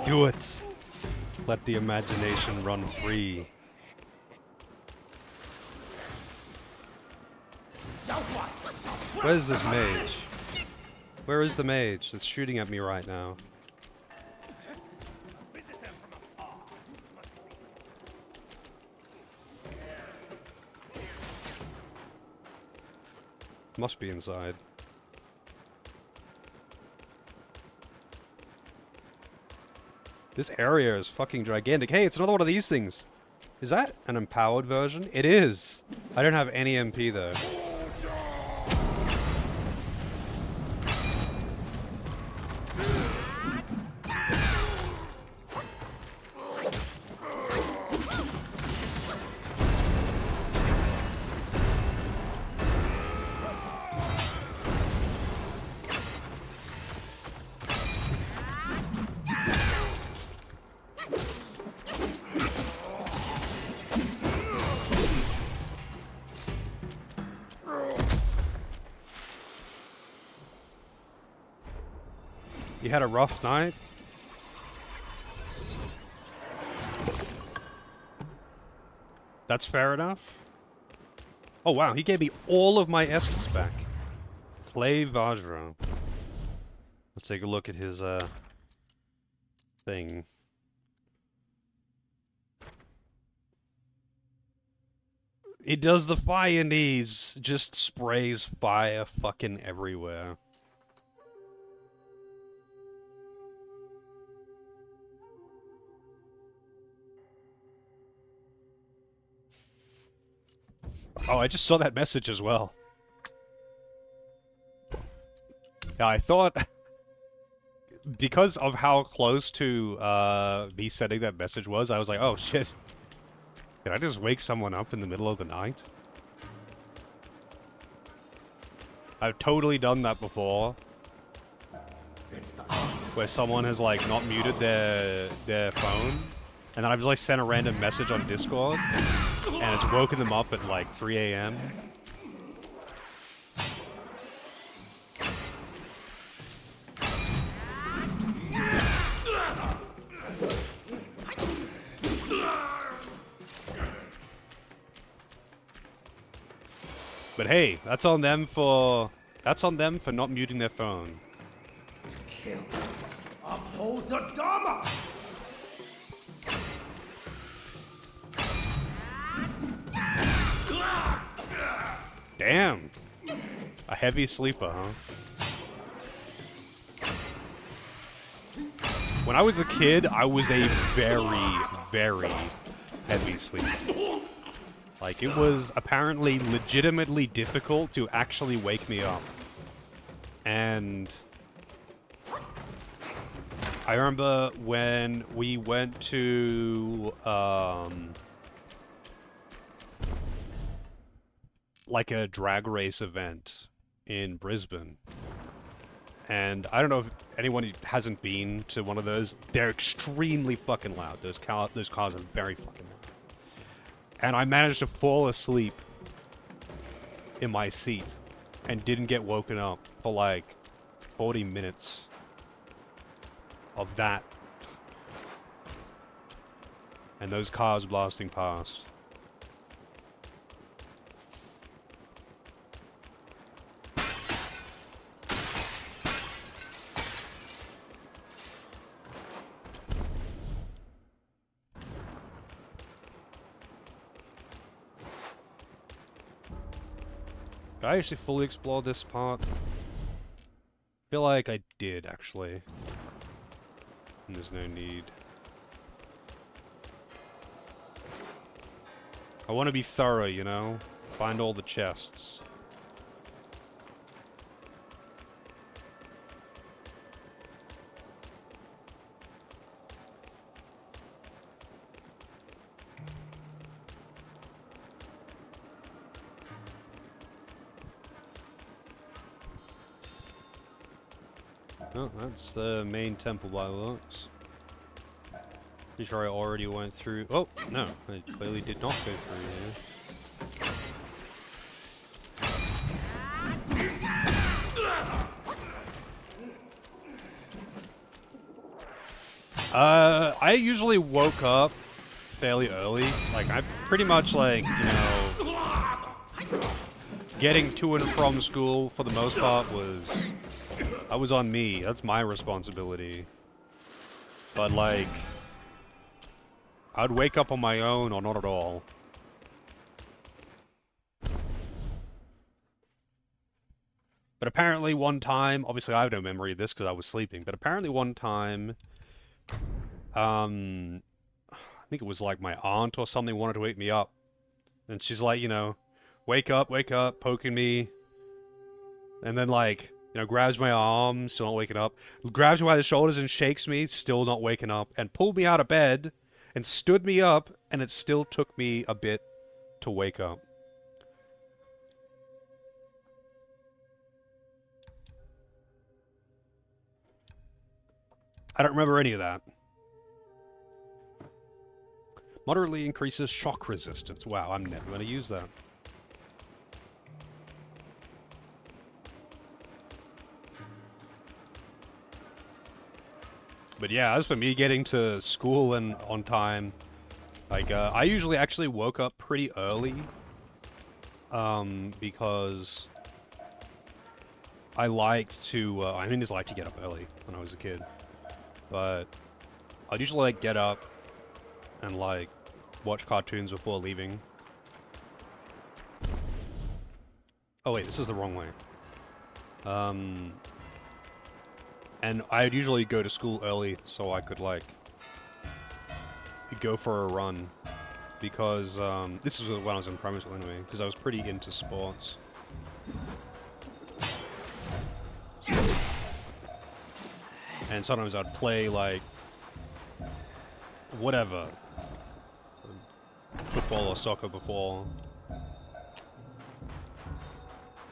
Speaker 1: Do it. Let the imagination run free. Where's this mage? Where is the mage that's shooting at me right now? Must be inside. This area is fucking gigantic. Hey, it's another one of these things. Is that an empowered version? It is. I don't have any MP though. You had a rough night? That's fair enough. Oh wow, he gave me all of my Estus back. Clay Vajra. Let's take a look at his, thing. He does the fire knees, just sprays fire fucking everywhere. Oh, I just saw that message as well. Yeah, I thought... because of how close to, me sending that message was, I was like, oh shit. Did I just wake someone up in the middle of the night? I've totally done that before. Where someone has, like, not muted their phone. And then I've just, like, sent a random message on Discord. And it's woken them up at like 3 a.m. But hey, that's on them for not muting their phone.
Speaker 4: Kill must uphold the Dharma!
Speaker 1: Damn. A heavy sleeper, huh? When I was a kid, I was a very, very heavy sleeper. Like, it was apparently legitimately difficult to actually wake me up. And I remember when we went to, like a drag race event in Brisbane. And I don't know if anyone hasn't been to one of those. They're extremely fucking loud. Those cars are very fucking loud. And I managed to fall asleep in my seat and didn't get woken up for like 40 minutes of that. And those cars blasting past. Did I actually fully explore this part? I feel like I did, actually. And there's no need. I want to be thorough, you know? Find all the chests. Oh, that's the main temple by the looks. Pretty sure I already went through... Oh, no. I clearly did not go through here. I usually woke up fairly early. Like, I pretty much, like, you know, getting to and from school for the most part was on me. That's my responsibility. But, like, I'd wake up on my own or not at all. But apparently one time, obviously I have no memory of this because I was sleeping, but apparently one time, I think it was like my aunt or something wanted to wake me up. And she's like, you know, wake up, poking me. And then like, you know, grabs my arm, still not waking up. Grabs me by the shoulders and shakes me, still not waking up. And pulled me out of bed and stood me up, and it still took me a bit to wake up. I don't remember any of that. Moderately increases shock resistance. Wow, I'm never going to use that. But yeah, as for me getting to school and on time, like, I usually actually woke up pretty early. Because I liked to, I just liked to get up early when I was a kid. But I'd usually, like, get up and, like, watch cartoons before leaving. Oh wait, this is the wrong way. And I'd usually go to school early so I could, like, go for a run. Because, this was when I was in primary school anyway, because I was pretty into sports. And sometimes I'd play, like, whatever. Football or soccer before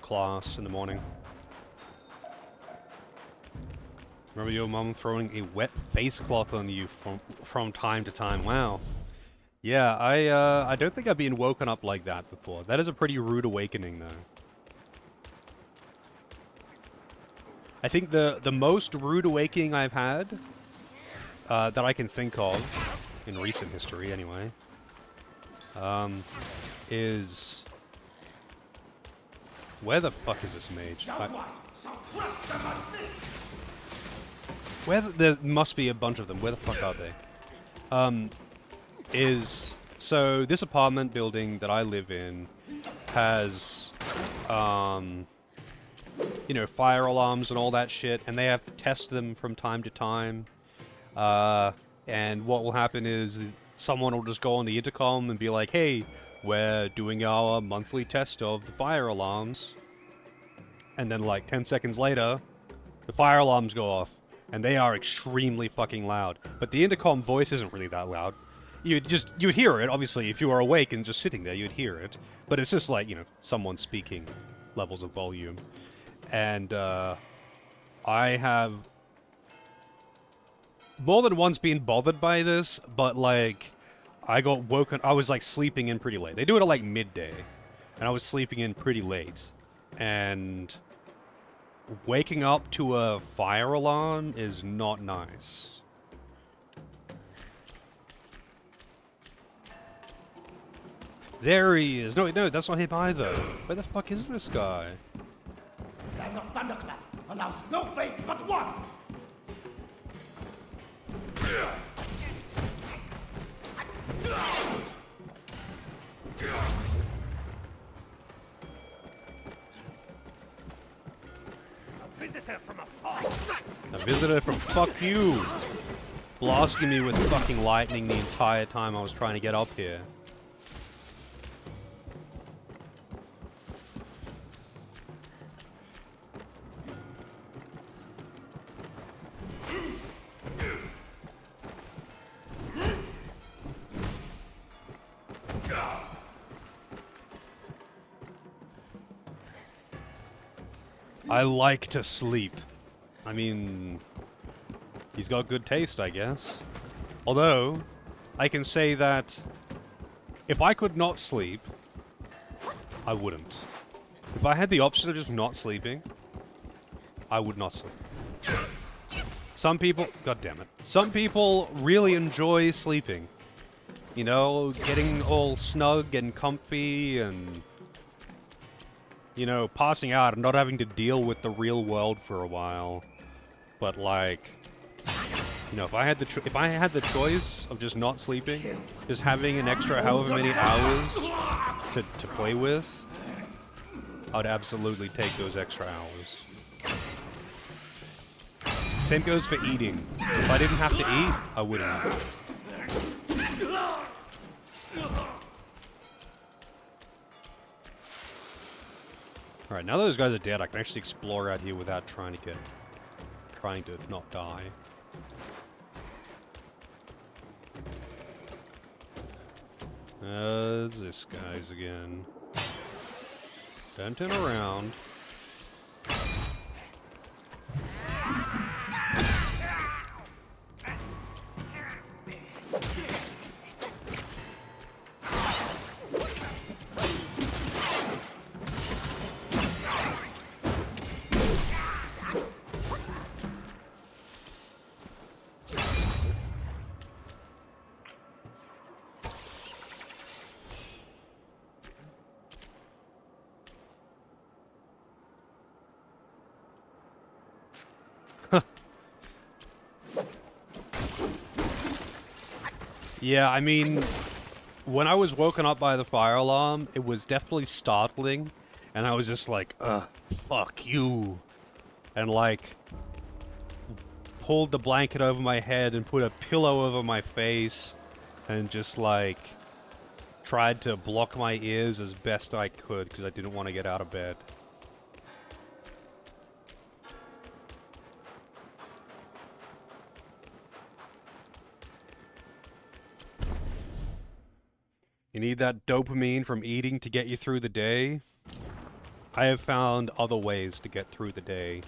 Speaker 1: class in the morning. Remember your mum throwing a wet face cloth on you from time to time? Wow. Yeah, I don't think I've been woken up like that before. That is a pretty rude awakening, though. I think the most rude awakening I've had, that I can think of, in recent history anyway, is... Where the fuck is this mage? There must be a bunch of them. Where the fuck are they? So this apartment building that I live in has, you know, fire alarms and all that shit, and they have to test them from time to time. And what will happen is someone will just go on the intercom and be like, hey, we're doing our monthly test of the fire alarms. And then, like, 10 seconds later, the fire alarms go off. And they are extremely fucking loud. But the intercom voice isn't really that loud. You'd hear it, obviously, if you were awake and just sitting there, you'd hear it. But it's just like, you know, someone speaking levels of volume. And, I have more than once been bothered by this, but, like, I got woken, I was, like, sleeping in pretty late. They do it at, like, midday. And I was sleeping in pretty late. And waking up to a fire alarm is not nice. There he is. No, that's not him either. Where the fuck is this guy?
Speaker 4: And the thunderclap allows no faith but one. A visitor from afar.
Speaker 1: A visitor from fuck you. Blasting me with fucking lightning the entire time I was trying to get up here. I like to sleep. I mean, he's got good taste, I guess. Although, I can say that if I could not sleep, I wouldn't. If I had the option of just not sleeping, I would not sleep. Some people, god damn it, some people really enjoy sleeping. You know, getting all snug and comfy and, you know, passing out and not having to deal with the real world for a while. But like, you know, if I had the choice of just not sleeping, just having an extra however many hours to play with, I'd absolutely take those extra hours. Same goes for eating. If I didn't have to eat, I wouldn't. Alright, now that those guys are dead, I can actually explore out here without trying to not die. This guy's again. Don't turn around. Yeah, I mean, when I was woken up by the fire alarm, it was definitely startling, and I was just like, fuck you. And like, pulled the blanket over my head and put a pillow over my face, and just like, tried to block my ears as best I could, because I didn't want to get out of bed. You need that dopamine from eating to get you through the day? I have found other ways to get through the day.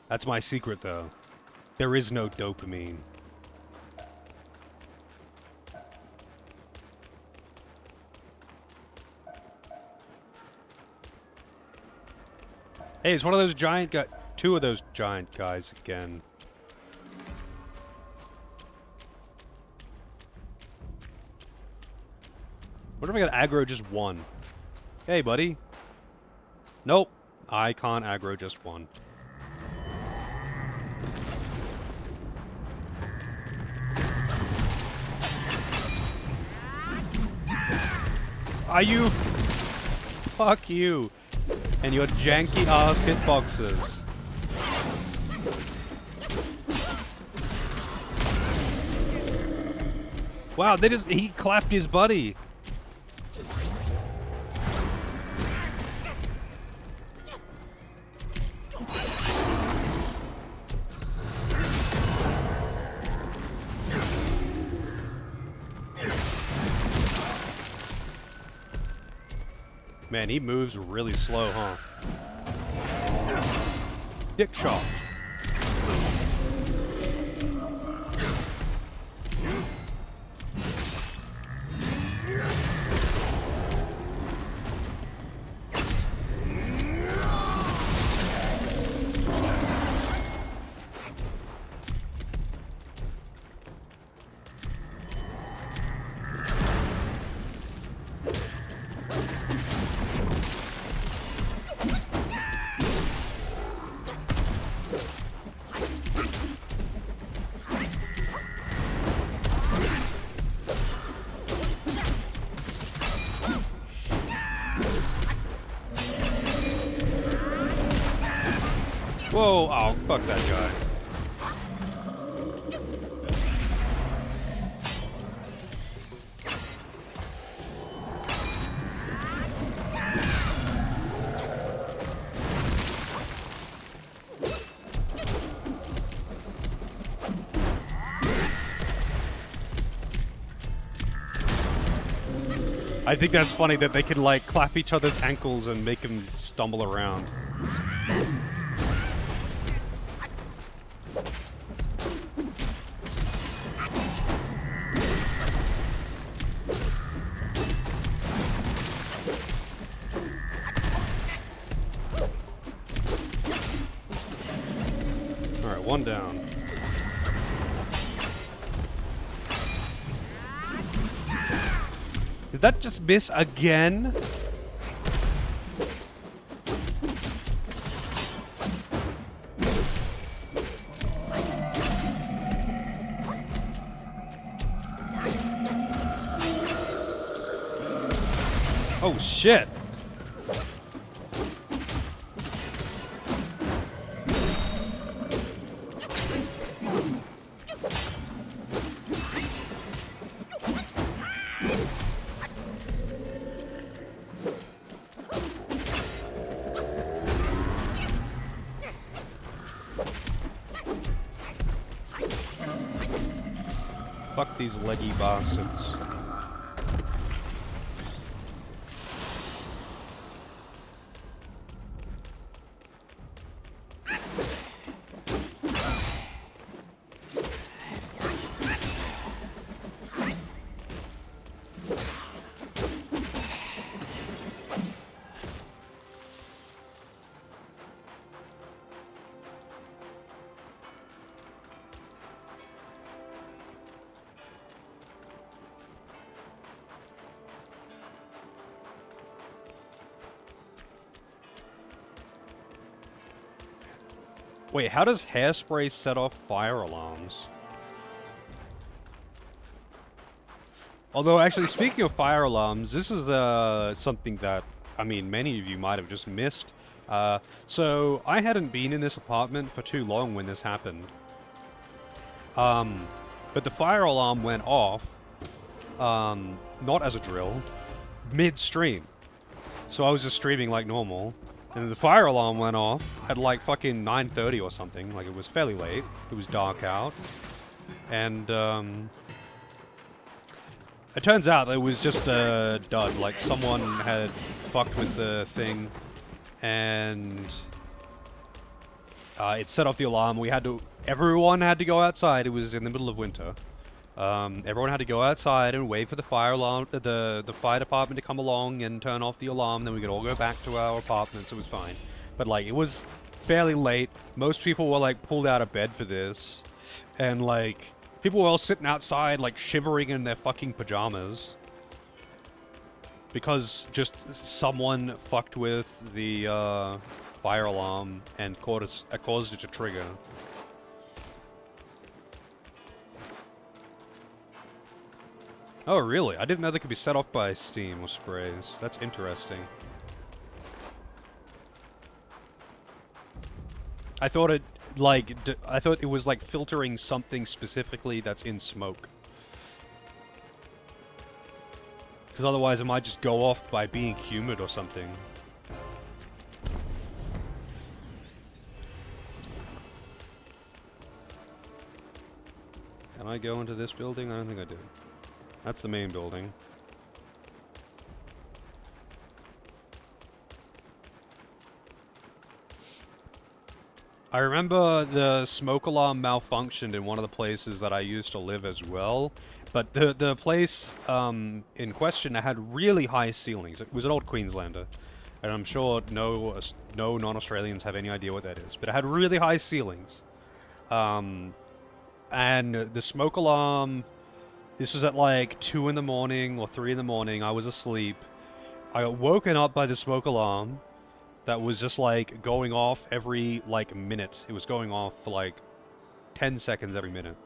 Speaker 1: That's my secret, though. There is no dopamine. Hey, it's one of those giant guys. Two of those giant guys again. What if I got aggro just one? Hey, buddy. Nope. I can't aggro just one. Are you? Fuck you. And your janky ass hitboxes. Wow, he clapped his buddy. Man, he moves really slow, huh? Dick shot. Whoa, oh, fuck that guy. I think that's funny that they can, like, clap each other's ankles and make them stumble around. one down. Did that just miss again? Oh shit! Fuck these leggy bastards. Wait, how does hairspray set off fire alarms? Although, actually, speaking of fire alarms, this is something that, I mean, many of you might have just missed. So, I hadn't been in this apartment for too long when this happened. But the fire alarm went off, not as a drill, mid-stream. So I was just streaming like normal. And the fire alarm went off at like fucking 9:30 or something. Like, it was fairly late. It was dark out. And, it turns out that it was just a dud. Like, someone had fucked with the thing. And, it set off the alarm. Everyone had to go outside. It was in the middle of winter. Everyone had to go outside and wait for the fire alarm, the fire department to come along and turn off the alarm. Then we could all go back to our apartments. It was fine. But like, it was fairly late. Most people were like pulled out of bed for this, and like, people were all sitting outside like shivering in their fucking pajamas because just someone fucked with the fire alarm and caused it to trigger. Oh, really? I didn't know they could be set off by steam or sprays. That's interesting. I thought it, like, I thought it was, like, filtering something specifically that's in smoke. Because otherwise it might just go off by being humid or something. Can I go into this building? I don't think I do. That's the main building. I remember the smoke alarm malfunctioned in one of the places that I used to live as well. But the place in question had really high ceilings. It was an old Queenslander. And I'm sure no non-Australians have any idea what that is. But it had really high ceilings. And the smoke alarm... This was at like 2 in the morning or 3 in the morning. I was asleep. I got woken up by the smoke alarm that was just like going off every like minute. It was going off for like 10 seconds every minute.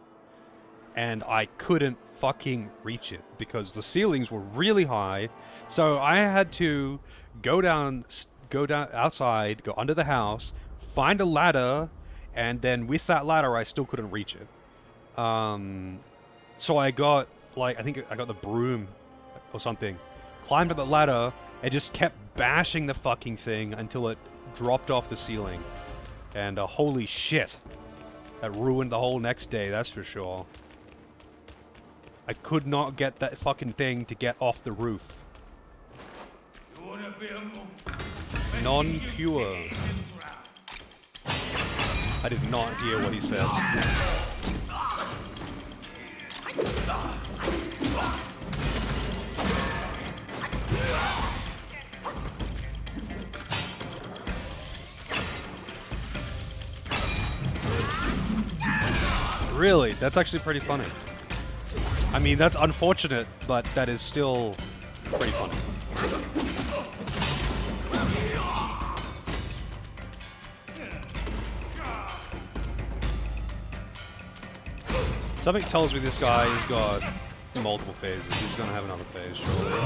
Speaker 1: And I couldn't fucking reach it because the ceilings were really high. So I had to go down outside, go under the house, find a ladder, and then with that ladder I still couldn't reach it. So I got, like, I think I got the broom or something, climbed up the ladder, and just kept bashing the fucking thing until it dropped off the ceiling. And holy shit, that ruined the whole next day, that's for sure. I could not get that fucking thing to get off the roof. Non-pure. I did not hear what he said. Really? That's actually pretty funny. I mean, that's unfortunate, but that is still pretty funny. Something tells me this guy has got multiple phases. He's gonna have another phase, surely.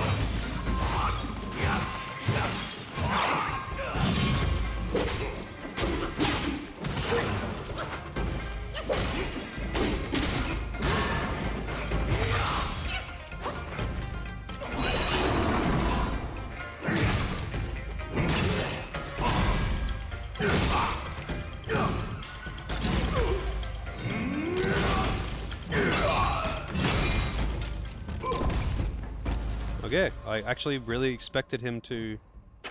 Speaker 1: Okay, I actually really expected him to... I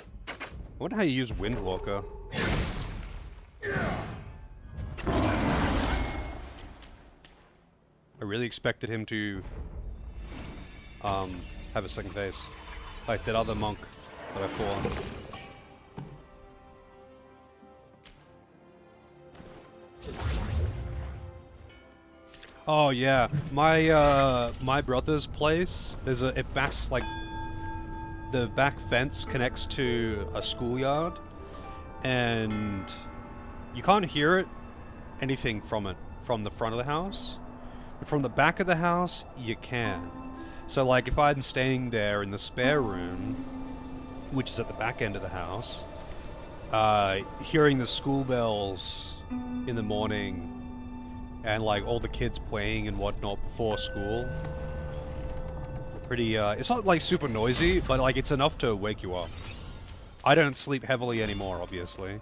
Speaker 1: wonder how you use Windwalker. I really expected him to have a second phase, like that other monk that I fought. Oh yeah, my brother's place, there's a, it backs, like, the back fence connects to a schoolyard, and you can't hear anything from it from the front of the house, but from the back of the house you can. So like if I'm staying there in the spare room, which is at the back end of the house, hearing the school bells in the morning and like all the kids playing and whatnot before school, pretty, it's not like super noisy, but like it's enough to wake you up. I don't sleep heavily anymore, obviously.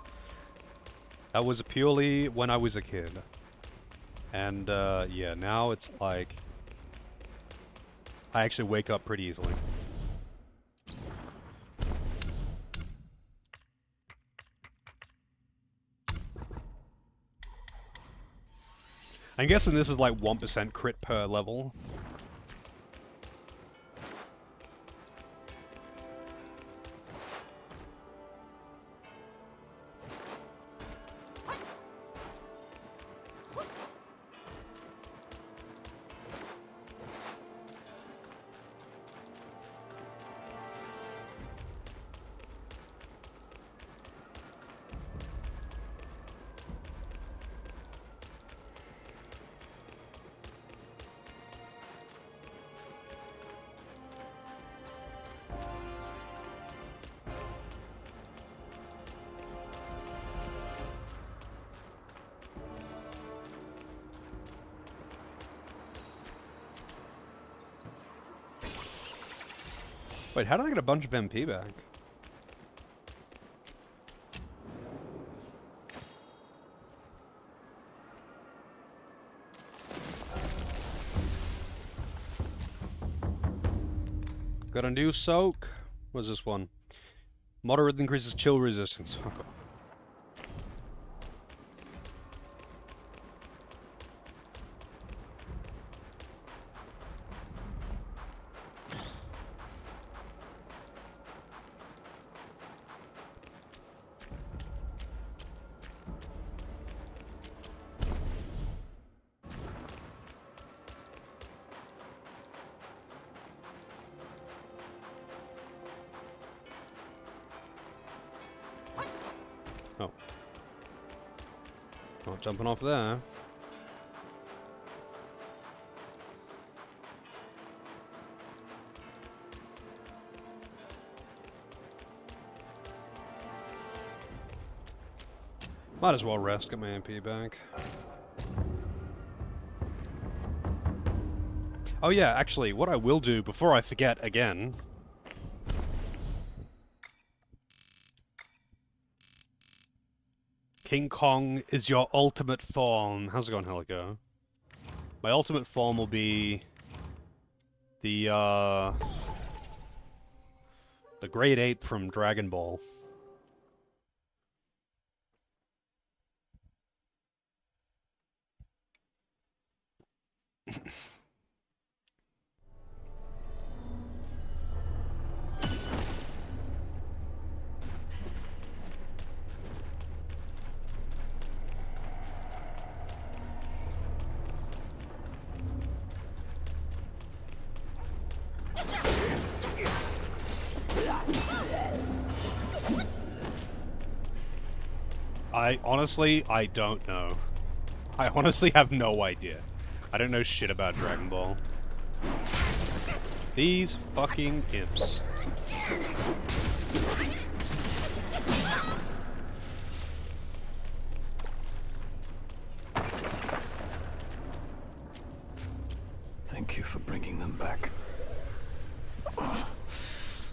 Speaker 1: That was purely when I was a kid. And yeah, now it's like I actually wake up pretty easily. I'm guessing this is like 1% crit per level. Wait, how did I get a bunch of MP back? Got a new soak. What's this one? Moderate increases chill resistance. Fuck off. Oh. Not jumping off there. Might as well rest, get my MP back. Oh yeah, actually, what I will do before I forget again... King Kong is your ultimate form. How's it going, Helico? My ultimate form will be... the Great Ape from Dragon Ball. I don't know. I honestly have no idea. I don't know shit about Dragon Ball. These fucking imps.
Speaker 5: Thank you for bringing them back.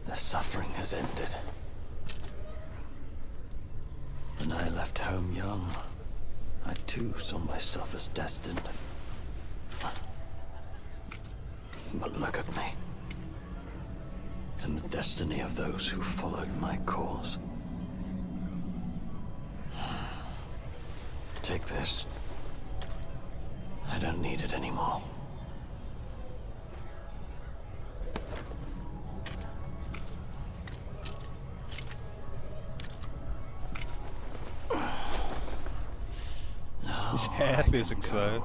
Speaker 5: Their suffering has ended. When I left home young, I too saw myself as destined. But look at me. And the destiny of those who followed my cause. Take this. I don't need it anymore.
Speaker 1: His hair physics though.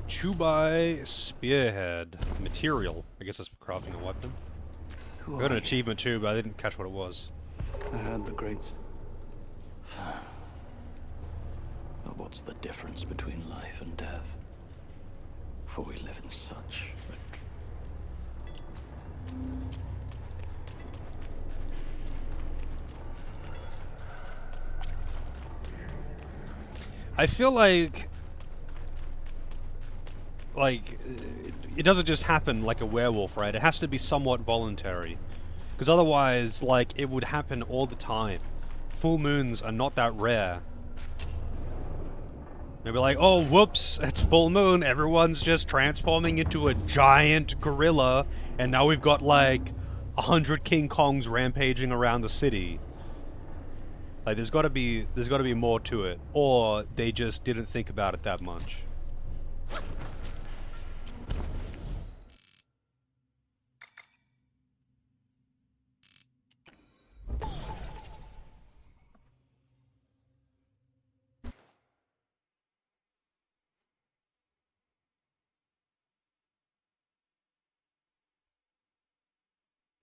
Speaker 1: Chubai Spearhead. Material. I guess that's for crafting a weapon. I got an achievement too, but I didn't catch what it was.
Speaker 5: I heard the greats. But what's the difference between life and death? For we live in such
Speaker 1: I feel like it doesn't just happen like a werewolf, right? It has to be somewhat voluntary. Because otherwise, like, it would happen all the time. Full moons are not that rare. They'd be like, oh, whoops, it's full moon, everyone's just transforming into a giant gorilla, and now we've got, like, 100 King Kongs rampaging around the city. Like, there's gotta be more to it. Or they just didn't think about it that much.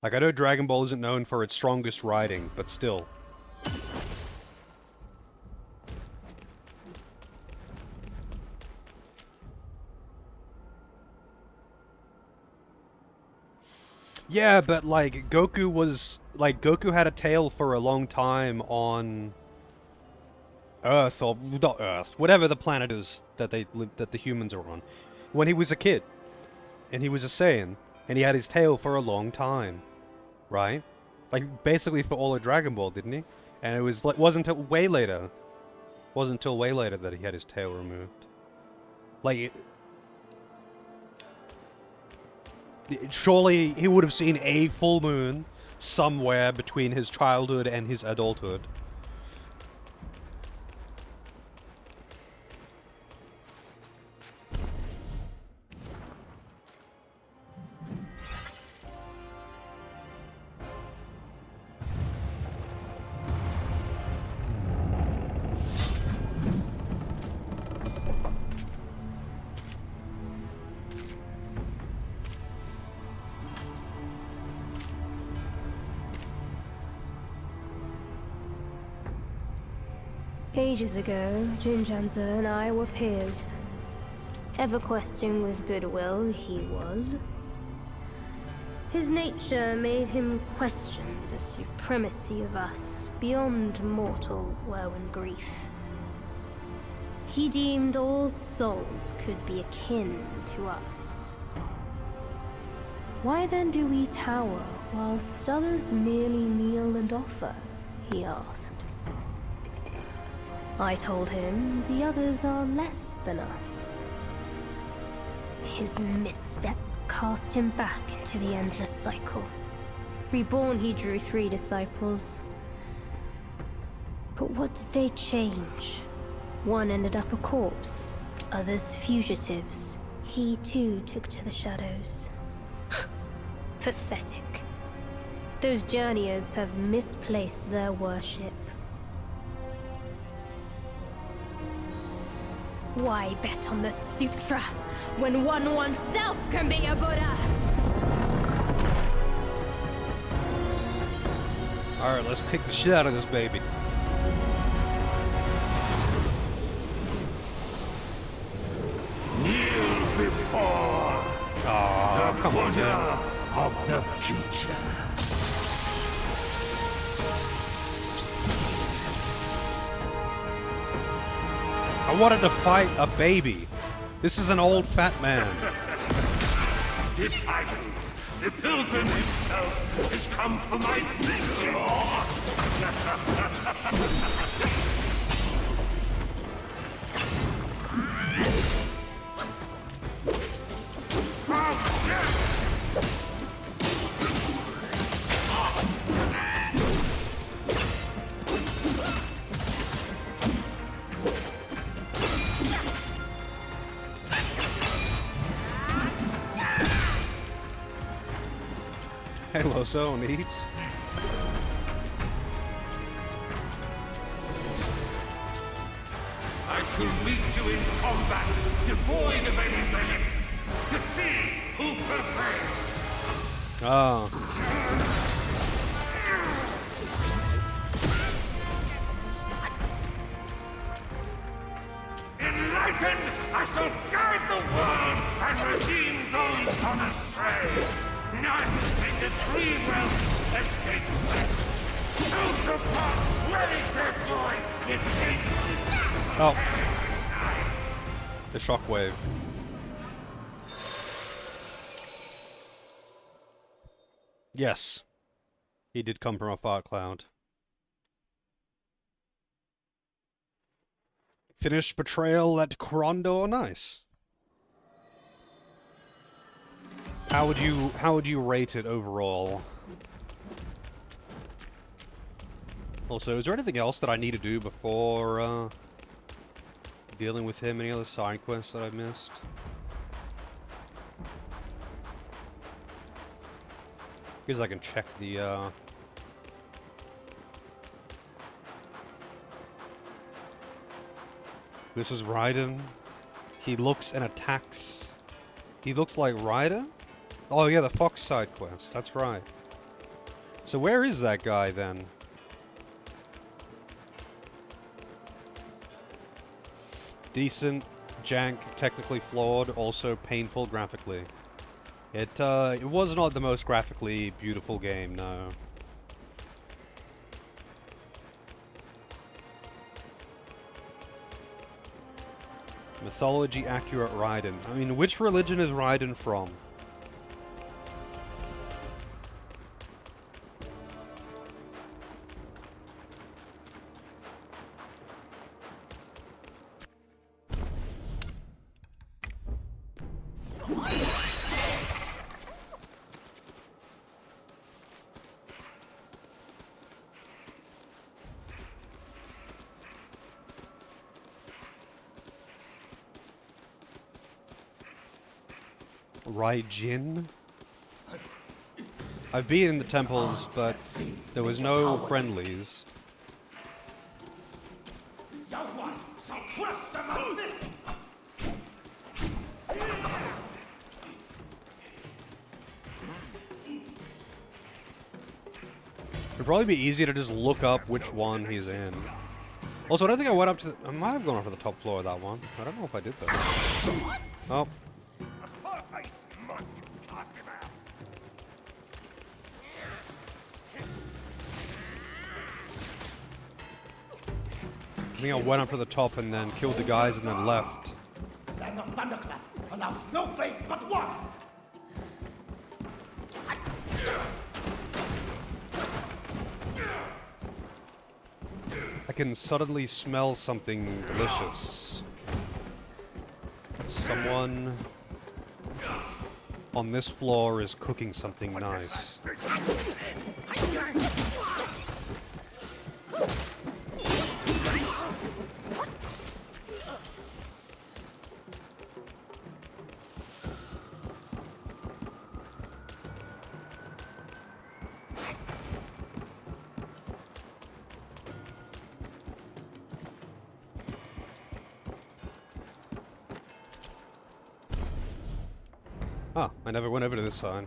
Speaker 1: Like, I know Dragon Ball isn't known for its strongest writing, but still. Yeah, but like Goku had a tail for a long time on Earth, or not Earth, whatever the planet is that the humans are on, when he was a kid, and he was a Saiyan, and he had his tail for a long time, right? Like basically for all of Dragon Ball, didn't he? And it was like wasn't until way later that he had his tail removed. Like. Surely he would have seen a full moon somewhere between his childhood and his adulthood.
Speaker 6: Ages ago, Jinjanza and I were peers. Ever questing with goodwill, he was. His nature made him question the supremacy of us beyond mortal woe and grief. He deemed all souls could be akin to us. Why then do we tower whilst others merely kneel and offer? He asked. I told him the others are less than us. His misstep cast him back into the endless cycle. Reborn, he drew 3 disciples. But what did they change? One ended up a corpse, others fugitives. He too took to the shadows. Pathetic. Those journeyers have misplaced their worship. Why bet on the sutra when one oneself can be a Buddha?
Speaker 1: Alright, let's kick the shit out of this baby.
Speaker 2: Kneel before
Speaker 1: Oh, come on,
Speaker 2: Buddha
Speaker 1: man.
Speaker 2: of the future.
Speaker 1: I wanted to fight a baby. This is an old fat man.
Speaker 2: Disciples, the pilgrim himself has come for my victory.
Speaker 1: Hello, so neat.
Speaker 2: I shall meet you in combat, devoid of any relics, to see who prevails.
Speaker 1: Oh.
Speaker 2: Enlightened, I shall guide the world and redeem those gone astray. None in the three realms escapes them. Those apart, where is their joy? It hates
Speaker 1: Oh. The shockwave. Yes. He did come from a fart cloud. Finished betrayal at Crondor, nice. How would you rate it overall? Also, is there anything else that I need to do before dealing with him? Any other side quests that I missed? Guess I can check the This is Raiden. He looks and attacks. He looks like Raiden? Oh yeah, the Fox side quest. That's right. So where is that guy then? Decent, jank, technically flawed, also painful graphically. It was not the most graphically beautiful game, no. Mythology accurate Raiden. I mean, which religion is Raiden from? Raijin? I've been in the temples, but there was no friendlies. It'd probably be easier to just look up which one he's in. Also, I don't think I went up to I might have gone up to the top floor of that one. I don't know if I did that. Oh. I think I went up to the top and then killed the guys and then left.
Speaker 4: Land of Thunderclap allows no faith but one.
Speaker 1: I can suddenly smell something delicious. Someone on this floor is cooking something nice. Ah, I never went over to this side.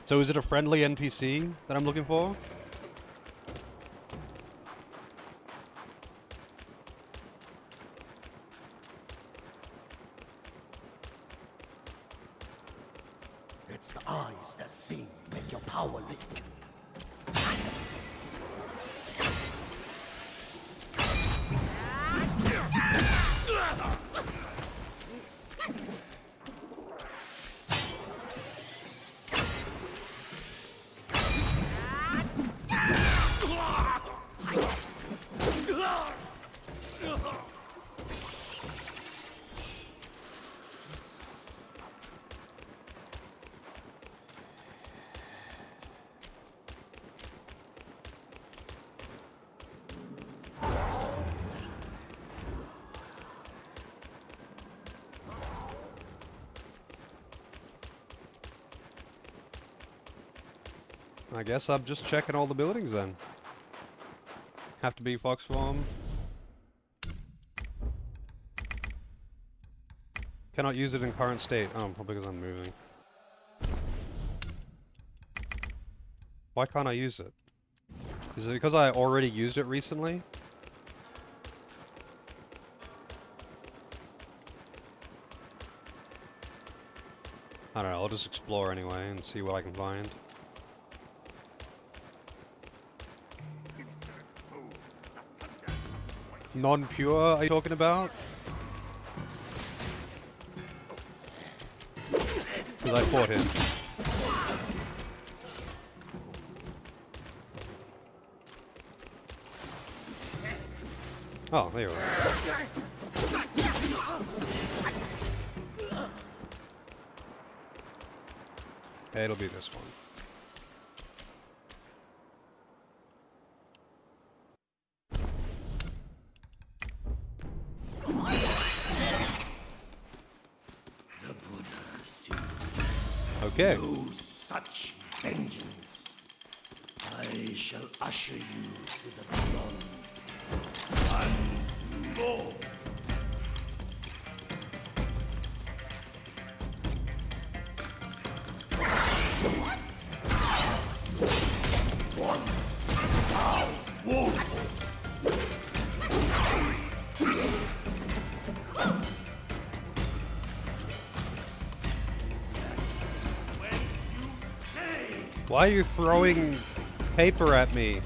Speaker 1: So is it a friendly NPC that I'm looking for?
Speaker 4: It's the eyes that see make your power leak.
Speaker 1: I guess I'm just checking all the buildings then. Have to be Fox Farm. Cannot use it in current state. Oh, probably because I'm moving. Why can't I use it? Is it because I already used it recently? I don't know, I'll just explore anyway and see what I can find. Non-pure, are you talking about? Because I fought him. Oh, there you are. It'll be this one. Okay.
Speaker 4: No such vengeance. I shall usher you to the beyond. And more.
Speaker 1: Why are you throwing paper at me?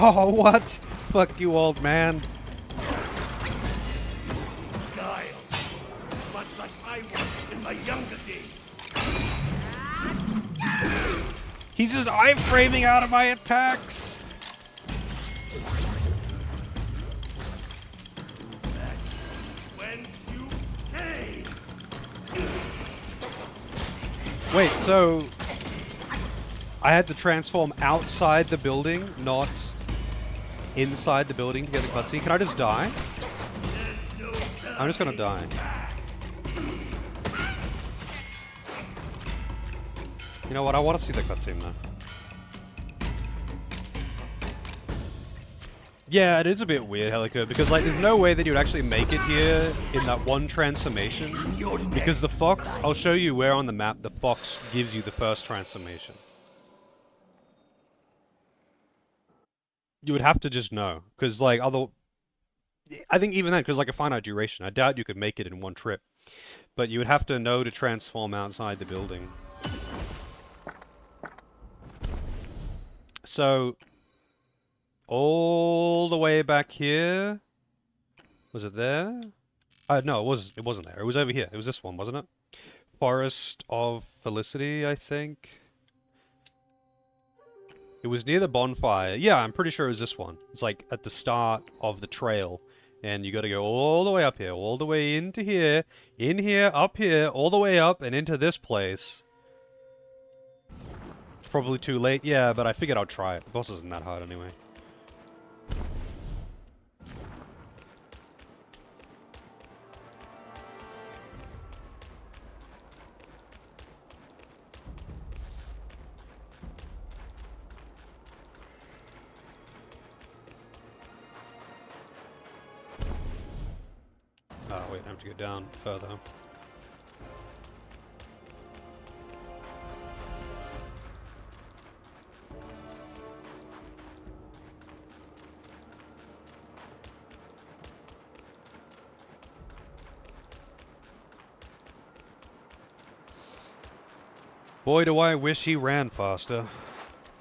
Speaker 1: Oh, what? Fuck you, old man.
Speaker 4: Guile. Much like I was in my younger days.
Speaker 1: He's just iframing out of my attacks.
Speaker 4: Whence you came.
Speaker 1: Wait, so I had to transform outside the building, not inside the building to get the cutscene. Can I just die? I'm just gonna die. You know what? I want to see the cutscene though. Yeah, it is a bit weird, Helica, because like there's no way that you'd actually make it here in that one transformation. Because the fox, I'll show you where on the map the fox gives you the first transformation. You would have to just know, because like other, I think even then, because like a finite duration, I doubt you could make it in one trip. But you would have to know to transform outside the building. So, all the way back here, was it there? No, it wasn't there. It was over here. It was this one, wasn't it? Forest of Felicity, I think. It was near the bonfire. Yeah, I'm pretty sure it was this one. It's like at the start of the trail. And you gotta go all the way up here, all the way into here, in here, up here, all the way up, and into this place. It's probably too late, yeah, but I figured I'd try it. The boss isn't that hard anyway. Oh, wait, I have to go down further. Boy, do I wish he ran faster.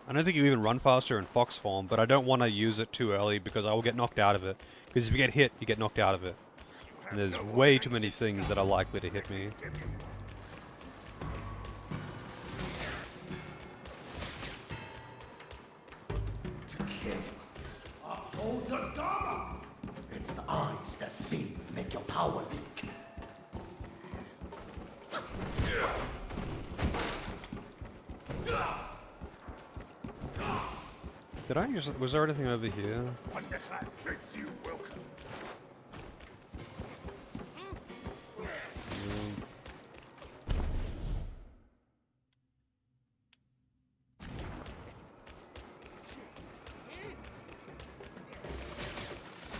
Speaker 1: I don't think you even run faster in fox form, but I don't want to use it too early because I will get knocked out of it. Because if you get hit, you get knocked out of it. And there's way too many things that are likely to hit me.
Speaker 4: Uphold the Dharma! It's the eyes that see make your power leak.
Speaker 1: Did I use... Was there anything over here?
Speaker 2: Bids you welcome.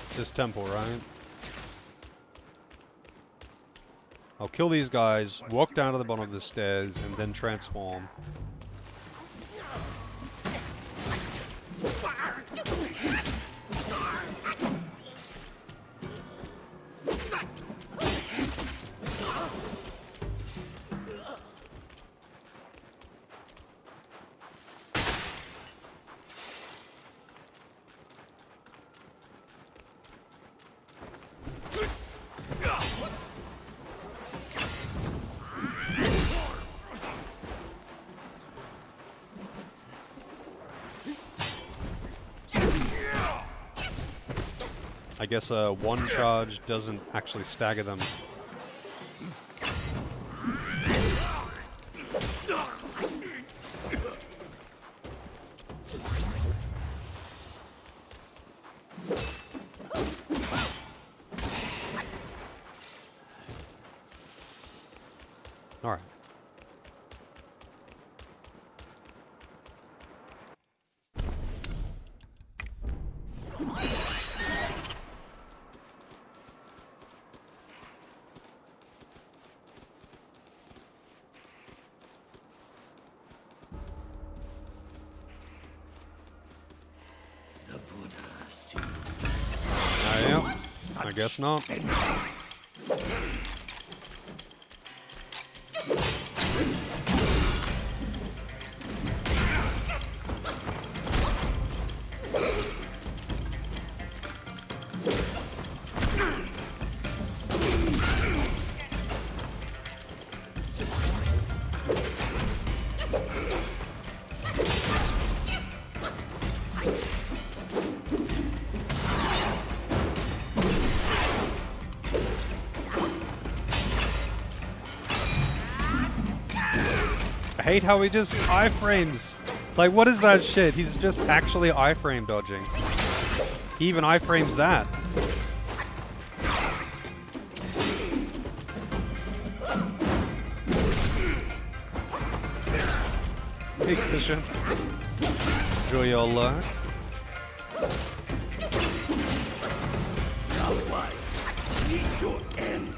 Speaker 1: It's this temple, right? I'll kill these guys, walk down to the bottom of the stairs, and then transform. I guess one charge doesn't actually stagger them. All right.
Speaker 4: The Buddha sees.
Speaker 1: Yeah, I guess not. I hate how he just iframes. Like, what is that shit? He's just actually iframe dodging. He even iframes that. Hey, Christian. Enjoy your luck.
Speaker 4: Now wife, meet your end.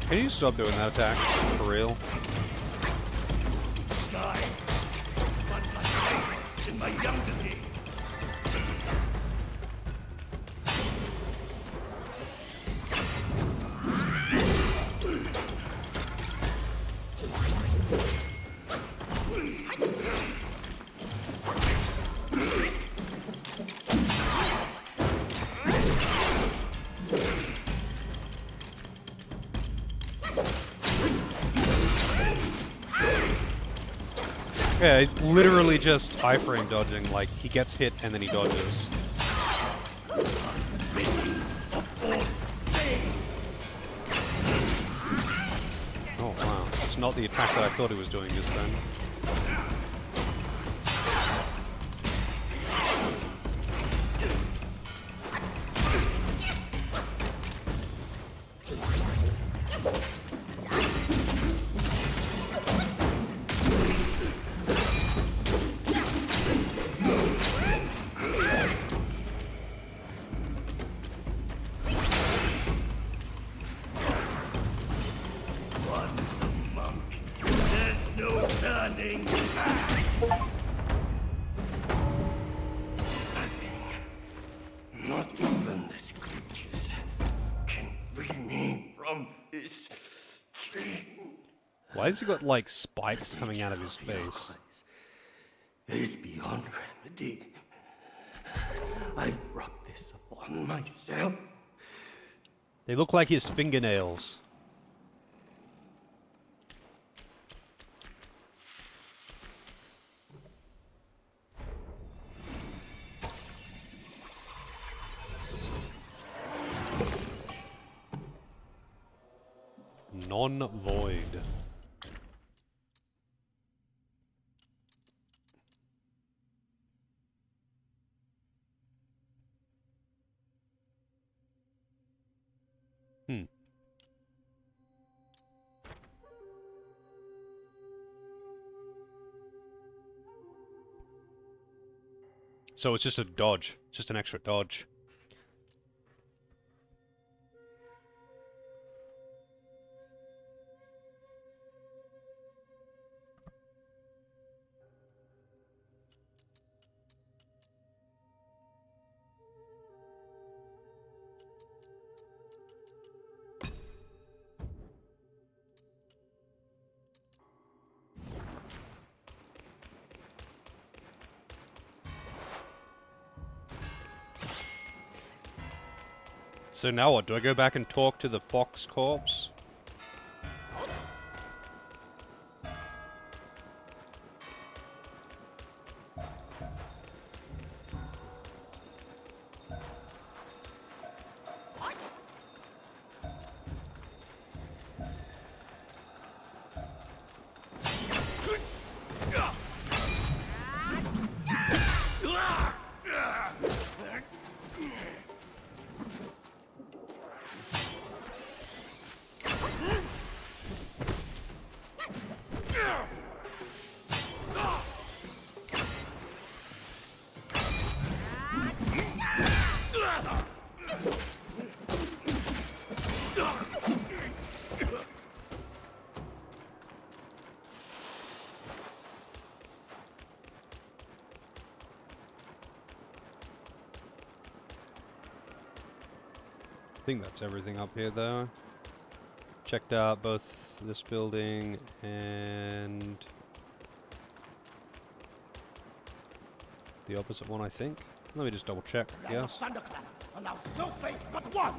Speaker 1: Can you stop doing that attack? For real?
Speaker 4: Die. But my favorites in my younger days.
Speaker 1: Yeah, he's literally just iframe dodging, like, he gets hit and then he dodges. Oh wow, it's not the attack that I thought he was doing just then. Not even the scriptures can free me from this chain. Why has he got, like, spikes coming out of his face?
Speaker 4: Is beyond remedy. I've brought this upon myself.
Speaker 1: They look like his fingernails. Non-void. So it's just a dodge. Just an extra dodge. So now what? Do I go back and talk to the fox corpse? I think that's everything up here though. Checked out both this building and the opposite one, I think. Let me just double check, yes.
Speaker 4: Thunderclap allows no fate but one.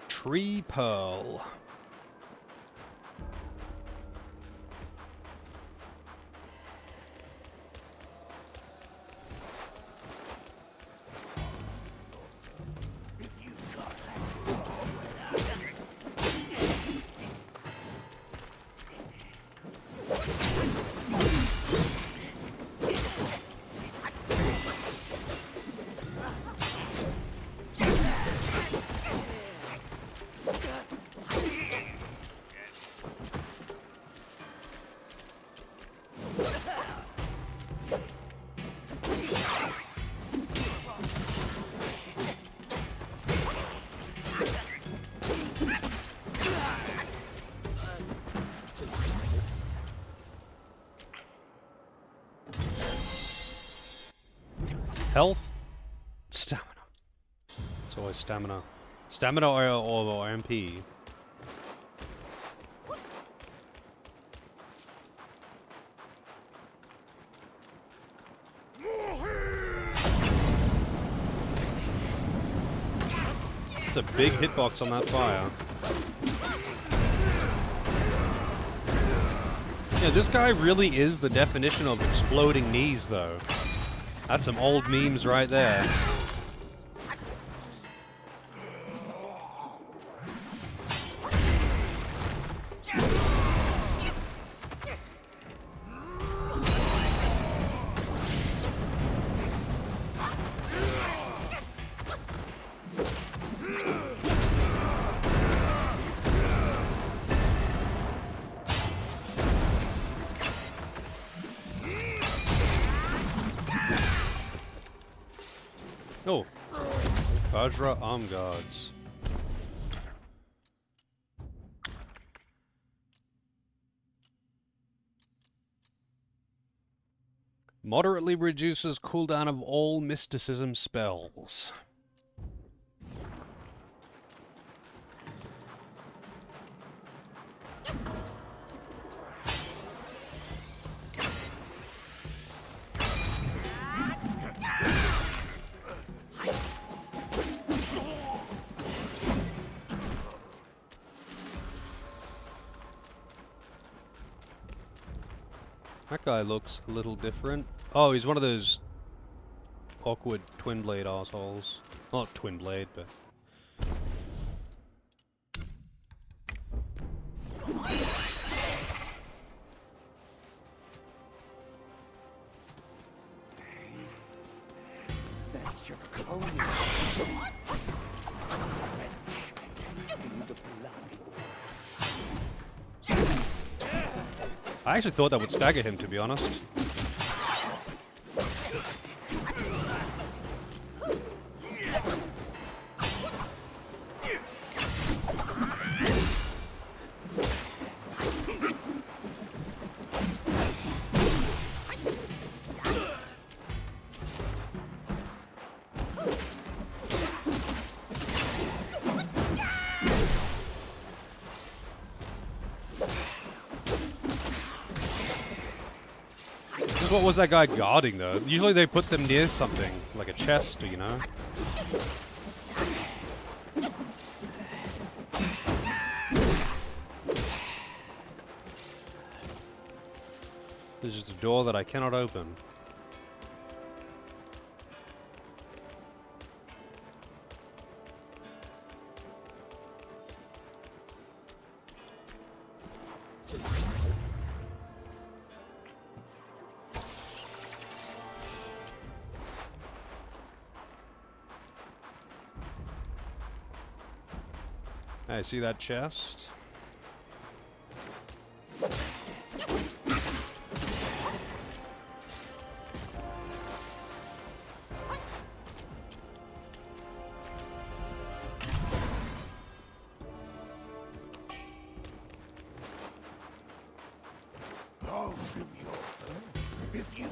Speaker 1: Tree Pearl. Health? Stamina. It's always stamina. Stamina or MP. It's a big hitbox on that fire. Yeah, this guy really is the definition of exploding knees, though. That's some old memes right there. Oh, Vajra arm guards. Moderately reduces cooldown of all mysticism spells. That guy looks a little different. Oh, he's one of those awkward twin blade assholes. Not twin blade, but...
Speaker 3: Such a cold the blood.
Speaker 1: I actually thought that would stagger him, to be honest. What was that guy guarding, though? Usually they put them near something, like a chest, you know? There's just a door that I cannot open. I see that chest.
Speaker 2: I'll trim your fur if you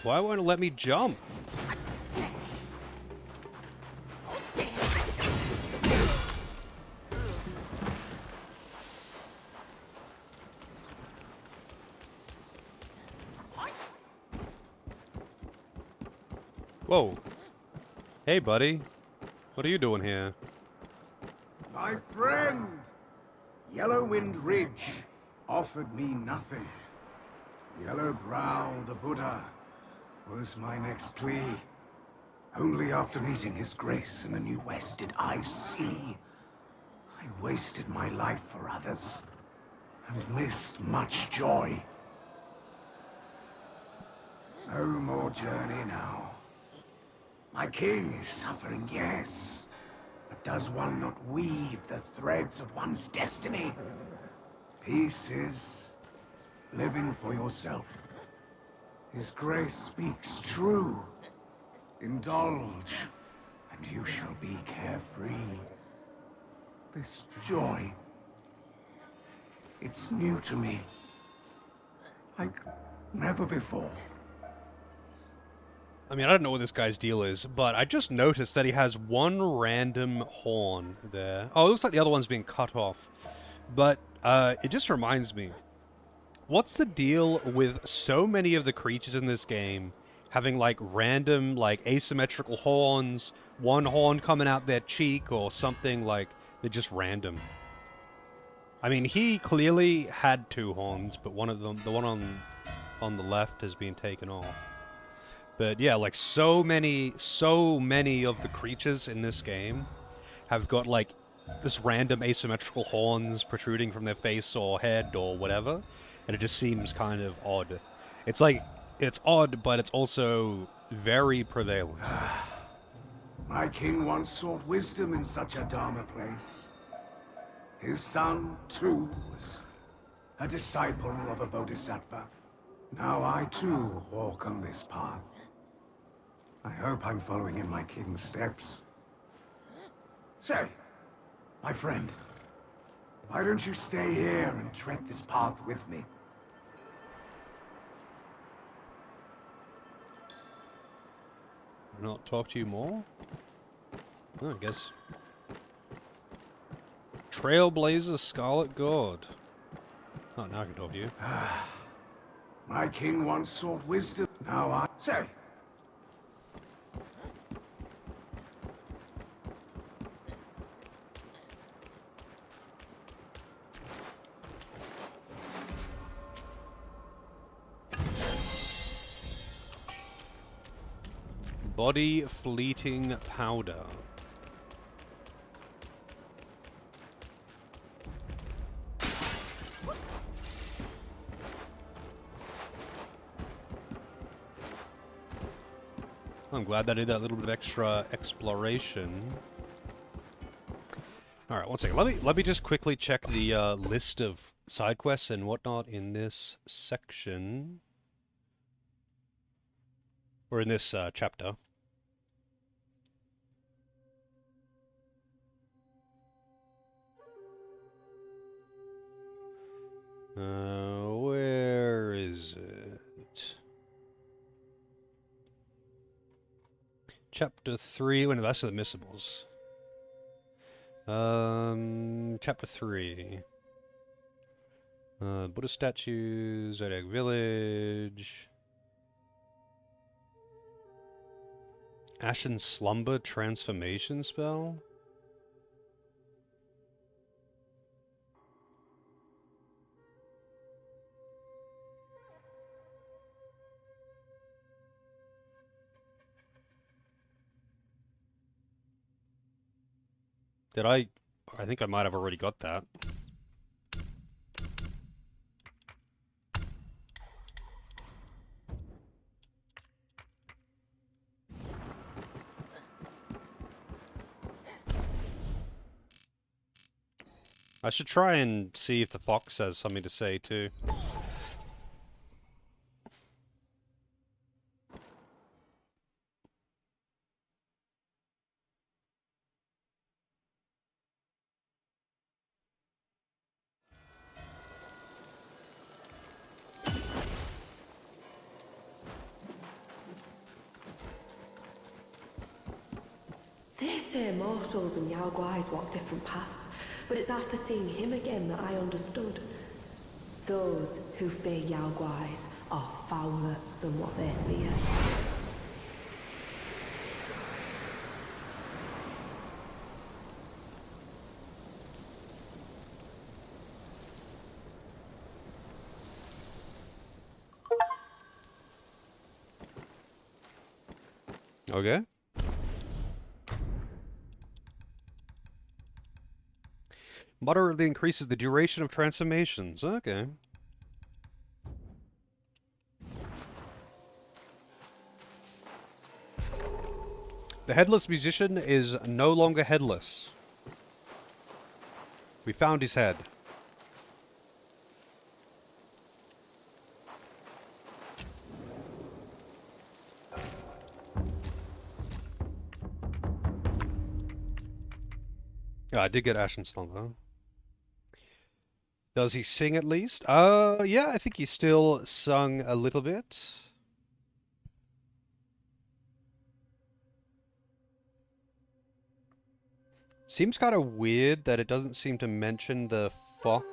Speaker 1: Why won't it let me jump? Whoa. Hey, buddy. What are you doing here?
Speaker 2: My friend, Yellowwind Ridge offered me nothing. Yellowbrow, the Buddha, was my next plea. Only after meeting His Grace in the New West did I see. I wasted my life for others, and missed much joy. No more journey now. My king is suffering, yes. But does one not weave the threads of one's destiny? Peace is living for yourself. His Grace speaks true. Indulge,
Speaker 7: and you shall be carefree. This joy, it's new to me. Like never before.
Speaker 1: I mean, I don't know what this guy's deal is, but I just noticed that he has one random horn there. Oh, it looks like the other one's being cut off. But it just reminds me, what's the deal with so many of the creatures in this game having, like, random, like, asymmetrical horns, one horn coming out their cheek or something, like, they're just random? I mean, he clearly had two horns, but one of them, the one on the left has been taken off. But yeah, like so many of the creatures in this game have got like this random asymmetrical horns protruding from their face or head or whatever, and it just seems kind of odd. It's like, it's odd, but it's also very prevalent.
Speaker 7: My king once sought wisdom in such a Dharma place. His son, too, was a disciple of a bodhisattva. Now I, too, walk on this path. I hope I'm following in my king's steps. Say, my friend, why don't you stay here and tread this path with me?
Speaker 1: Not talk to you more? Oh, I guess. Trailblazer Scarlet God. Oh, now I can talk to you.
Speaker 7: My king once sought wisdom. Now I... Say,
Speaker 1: Body Fleeting Powder. I'm glad that I did that little bit of extra exploration. All right, one second. Let me just quickly check the list of side quests and whatnot in this section, or in this chapter. Where is it? Chapter 3. Wait, no, that's the missables. Chapter 3. Buddha statue, Zodiac Village. Ashen Slumber transformation spell? Did I think I might have already got that. I should try and see if the fox has something to say too.
Speaker 8: They say mortals and Yao Guais walk different paths, but it's after seeing him again that I understood. Those who fear Yao Guais are fouler than what they fear.
Speaker 1: Okay. Moderately increases the duration of transformations. Okay. The headless musician is no longer headless. We found his head. Yeah, I did get Ashen Slumber. Does he sing at least? Yeah, I think he still sung a little bit. Seems kind of weird that it doesn't seem to mention the fox.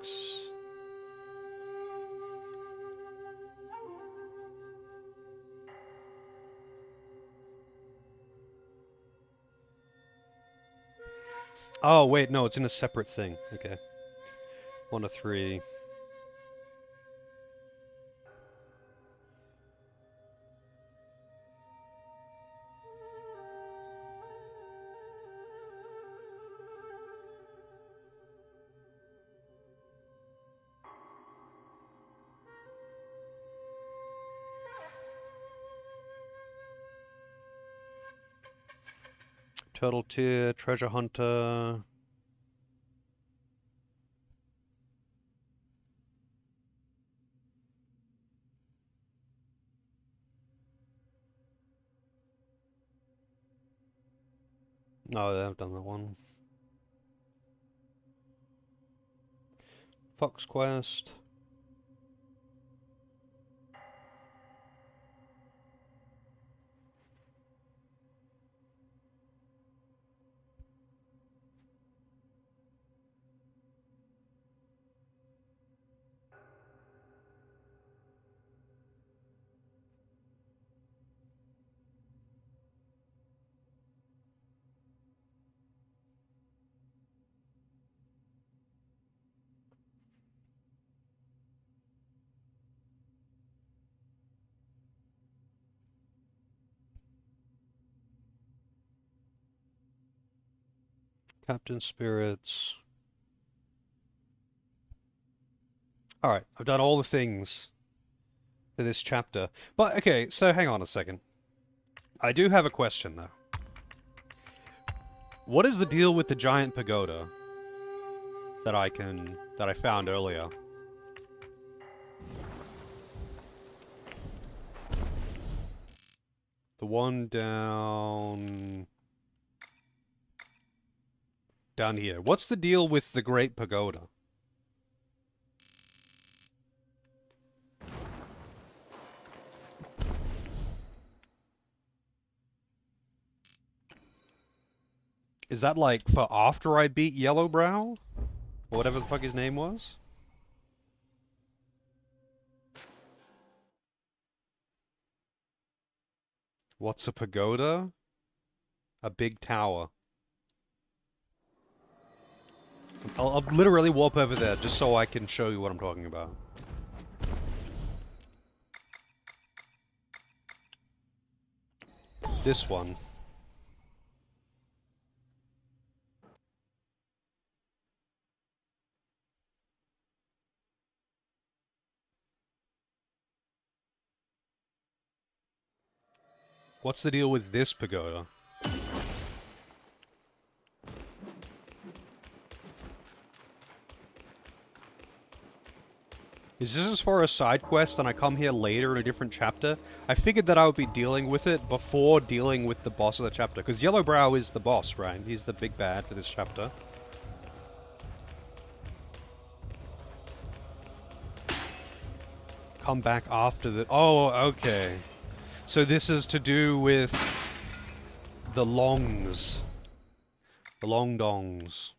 Speaker 1: Oh, wait, no, it's in a separate thing. Okay. 1 to 3. Turtle Tear, Treasure Hunter. No, I've done that one. Fox Quest. Captain Spirits. Alright, I've done all the things for this chapter. But, okay, so hang on a second. I do have a question, though. What is the deal with the giant pagoda that I found earlier? The one down here. What's the deal with the Great Pagoda? Is that like for after I beat Yellowbrow? Or whatever the fuck his name was? What's a pagoda? A big tower. I'll literally warp over there just so I can show you what I'm talking about. This one. What's the deal with this pagoda? Is this as far as side quest and I come here later in a different chapter? I figured that I would be dealing with it before dealing with the boss of the chapter. Because Yellowbrow is the boss, right? He's the big bad for this chapter. Come back after the... Oh, okay. So this is to do with the longs. The long dongs.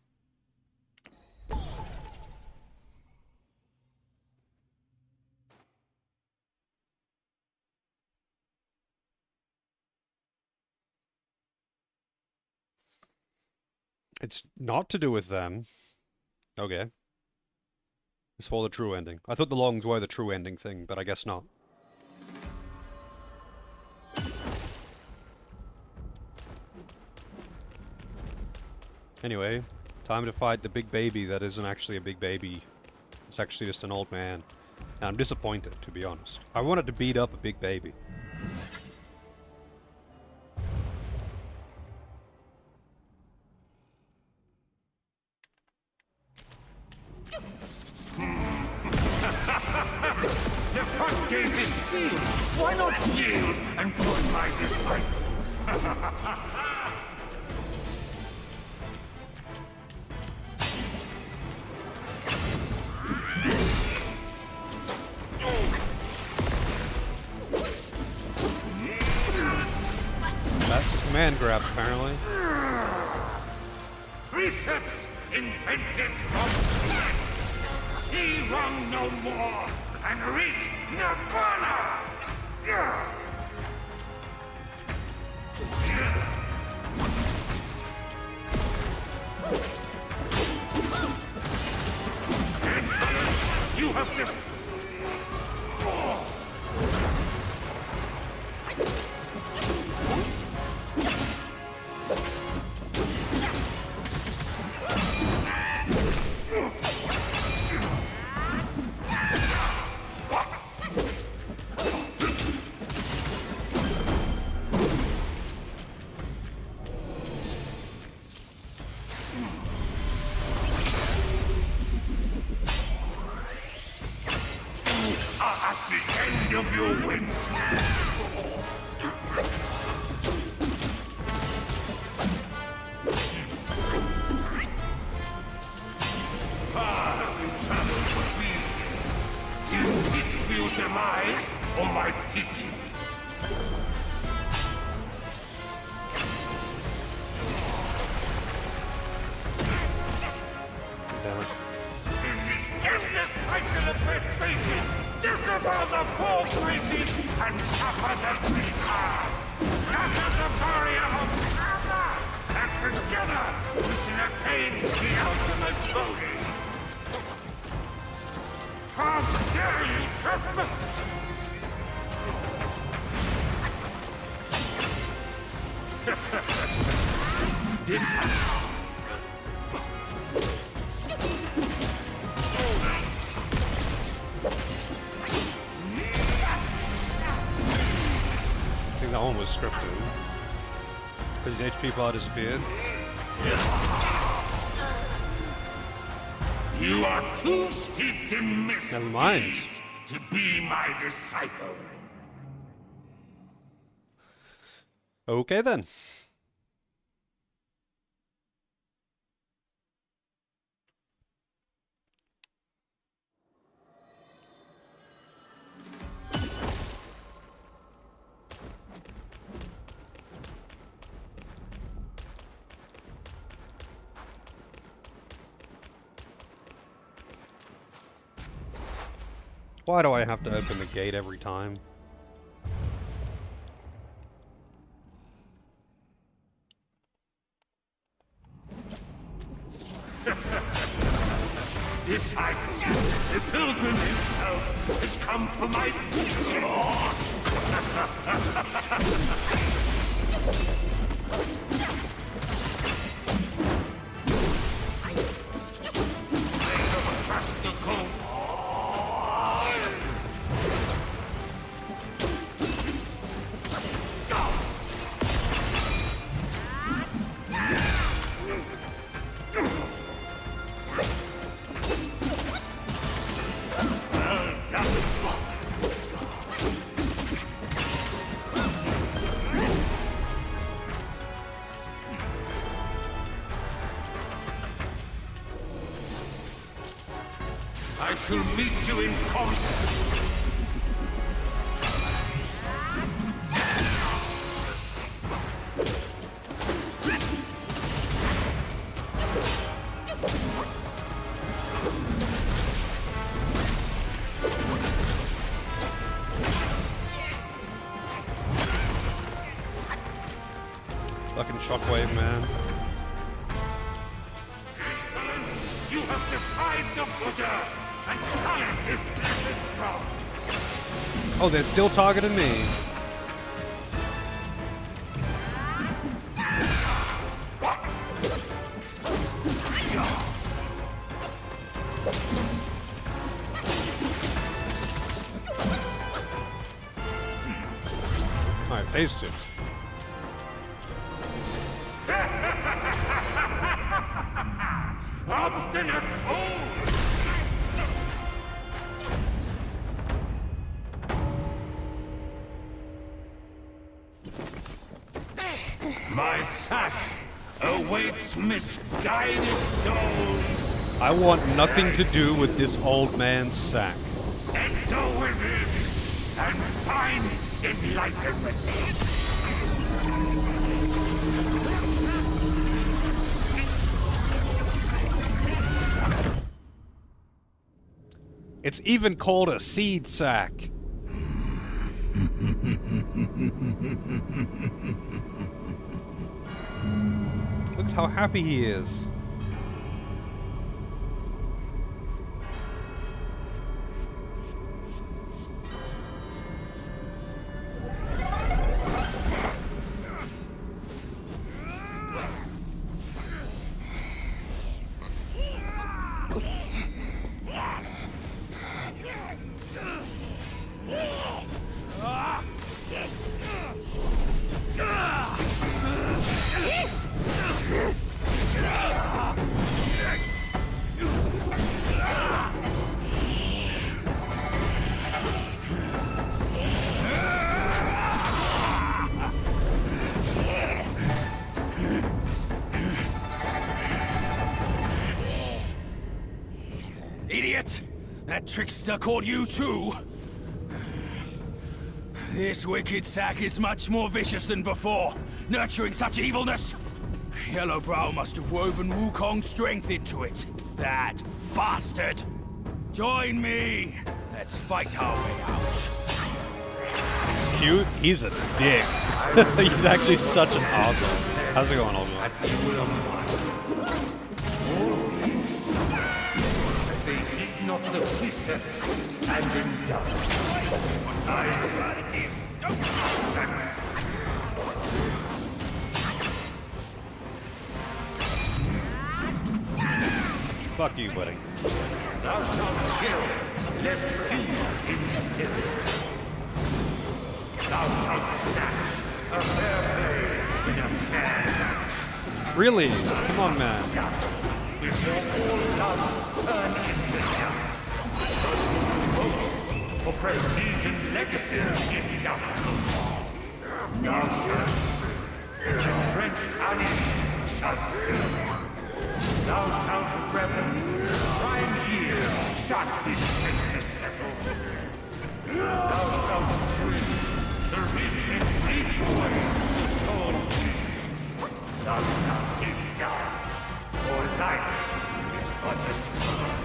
Speaker 1: It's not to do with them. Okay. It's for the true ending. I thought the longs were the true ending thing, but I guess not. Anyway, time to fight the big baby that isn't actually a big baby. It's actually just an old man. And I'm disappointed, to be honest. I wanted to beat up a big baby.
Speaker 2: The front gate is sealed. Why not yield and join my disciples?
Speaker 1: command grab, apparently.
Speaker 2: Precepts invented from see wrong no more and reach nirvana! Insolent! You have this. At the end of your wits. Far have you traveled for me? Do you seek your demise or my teachings?
Speaker 1: Damn it.
Speaker 2: End this cycle of vexation! Disavow the four places and suffer the three paths! Shatter the barrier of karma! And together we shall attain the ultimate bogey! How dare you trespass! This...
Speaker 1: I think that one was scripted. Because the HP bar disappeared.
Speaker 2: You are too steeped in
Speaker 1: Never mind.
Speaker 2: misdeeds to be my disciple.
Speaker 1: Okay then. Why do I have to open the gate every time?
Speaker 2: Disciple, the pilgrim himself has come for my teaching. I shall meet you in combat.
Speaker 1: Fucking shockwave, man.
Speaker 2: Excellent! You have defied the Buddha and silenced his blessed throne.
Speaker 1: Oh, they're still targeting me. Alright, phase two.
Speaker 2: Obstinate fool! My sack awaits misguided souls.
Speaker 1: I want nothing to do with this old man's sack.
Speaker 2: Enter within and find enlightenment.
Speaker 1: It's even called a seed sack. Look at how happy he is.
Speaker 2: Idiot! That trickster called you too! This wicked sack is much more vicious than before, nurturing such evilness! Yellowbrow must have woven Wukong's strength into it. That bastard! Join me! Let's fight our way out.
Speaker 1: Cute? He's a dick. He's actually such an asshole. How's it going, old man?
Speaker 4: They did not the precepts and indulged. I said,
Speaker 1: Fuck you, buddy.
Speaker 4: thou shalt kill, lest fiends instill. Thou shalt snatch a fair blade in a fair match.
Speaker 1: Really? Come on, man.
Speaker 4: Before all loves turn into dust. Boast for prestige and legacy in doubt. Thou shalt, entrenched unease shall see. Thou shalt revel, prime year shalt be sent to settle. Thou shalt dream to reach in deep way the soul. Thou shalt be die, for life is but a scroll.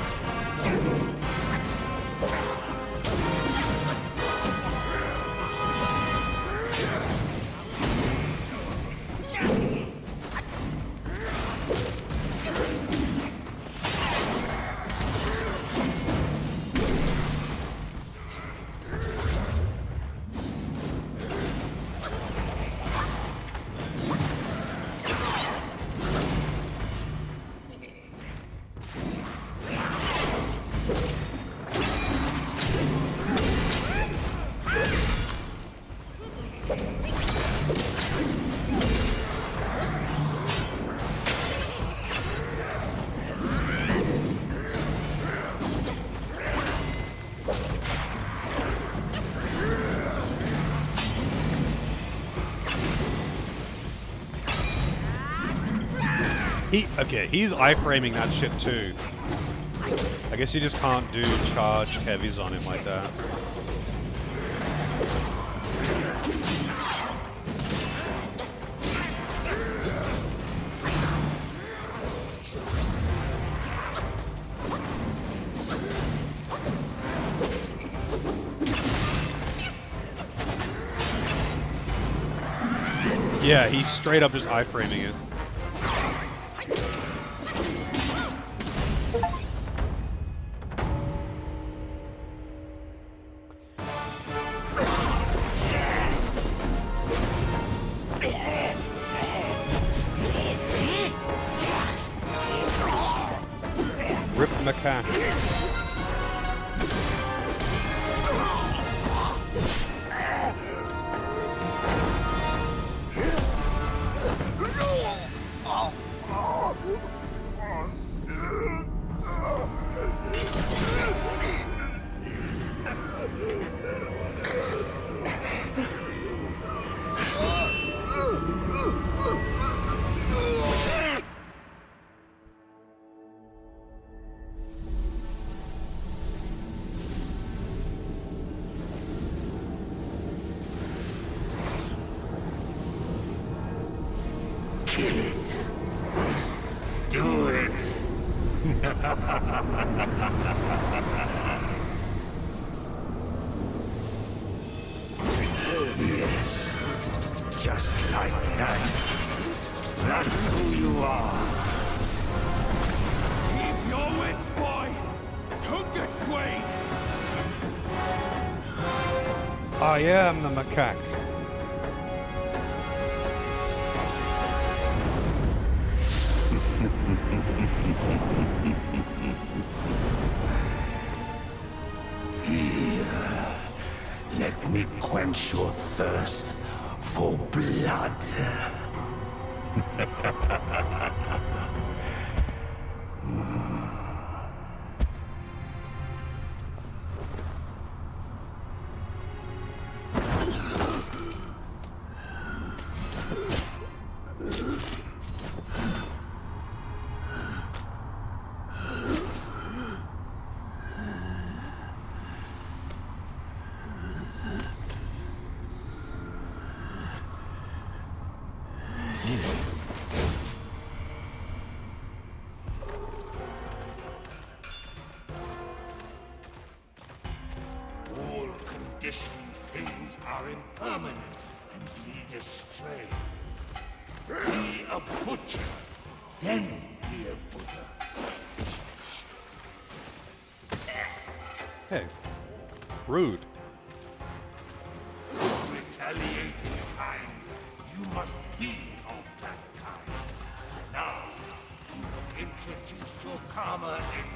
Speaker 1: Okay, he's iframing that shit too. I guess you just can't do charge heavies on him like that. Yeah, he's straight up just iframing it. Rip macaque.
Speaker 4: Kill it. Do it. Yes. Just like that. That's who you are. Keep your wits, boy. Don't get swayed.
Speaker 1: I am the macaque.
Speaker 4: Here, let me quench your thirst for blood. All conditioned things are impermanent and lead astray. Be a butcher, then be a Buddha.
Speaker 1: Hey. Rude.
Speaker 4: Retaliate in kind. You must be of that kind. Now, you have introduced your karma in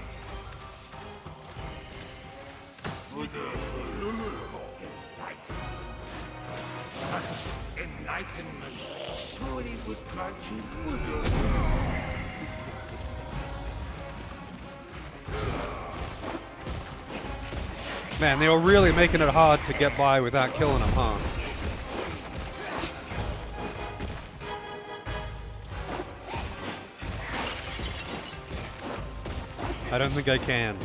Speaker 4: enlightenment. Such enlightenment surely would grant you Buddha.
Speaker 1: Man, they were really making it hard to get by without killing him, huh? I don't think I can.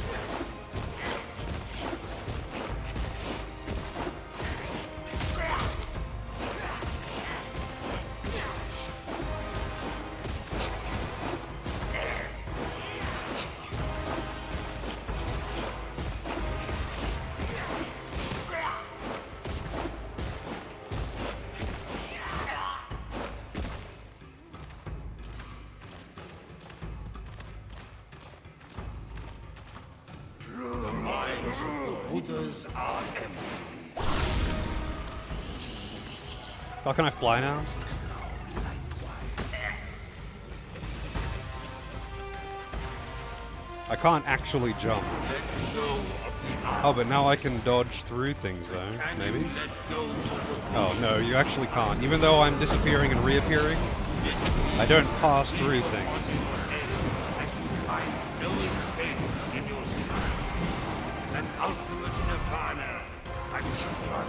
Speaker 4: Buddhas are empty.
Speaker 1: Oh, can I fly now? I can't actually jump. Oh, but now I can dodge through things, though. Maybe? Oh, no, you actually can't. Even though I'm disappearing and reappearing, I don't pass through things.
Speaker 4: An ultimate nirvana. I shall run.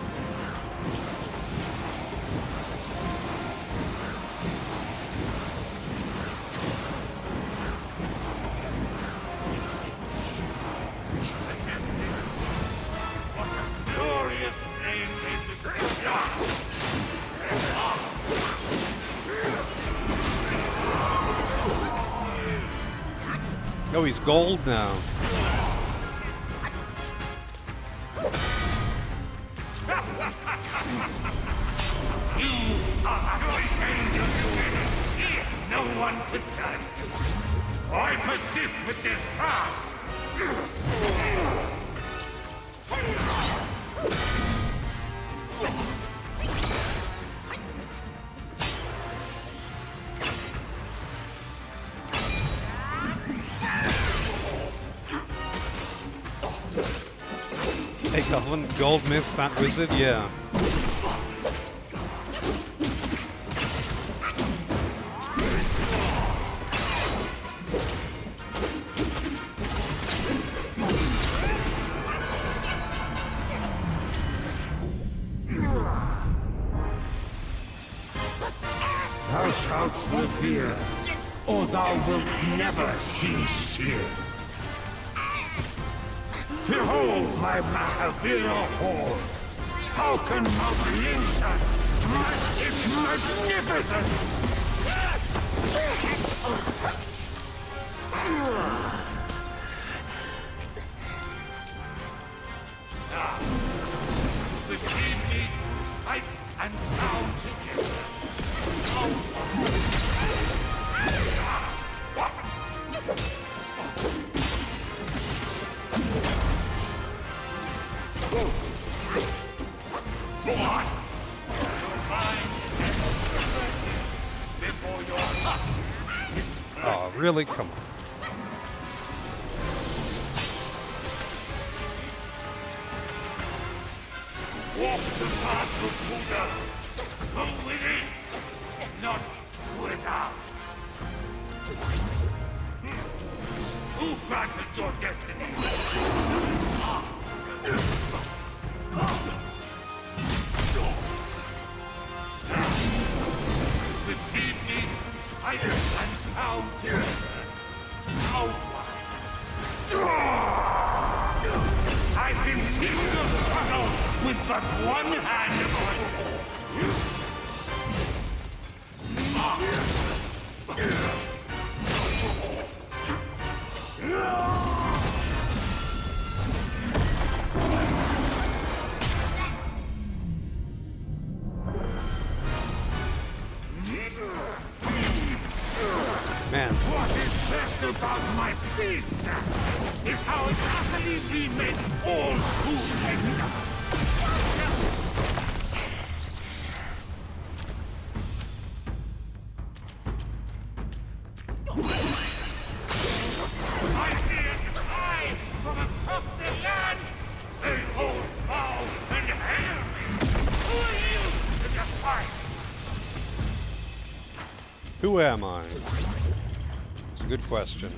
Speaker 4: What a glorious name is this.
Speaker 1: Oh, he's gold now.
Speaker 4: No one to turn to. I persist with this pass.
Speaker 1: Hey, Goblin, Gold Myth, Fat Wizard, yeah.
Speaker 4: Thou shalt revere, or thou wilt never cease here. Behold my Mahavira hall. How can Mount Linsa match its magnificence? Receive me through sight Go on! Your mind and mercy before your heart is
Speaker 1: Oh, really? Come on.
Speaker 4: walk the path of Buddha. Go with it, not without. Who granted your destiny? Receive me, sight and sound together. I can cease your struggle with but one hand.
Speaker 1: Man.
Speaker 4: What is best about my seeds is how it utterly remakes all humans. I hear cry from across the land. They hold bow and hail me. Who are you to defy?
Speaker 1: Who am I? It's a good question.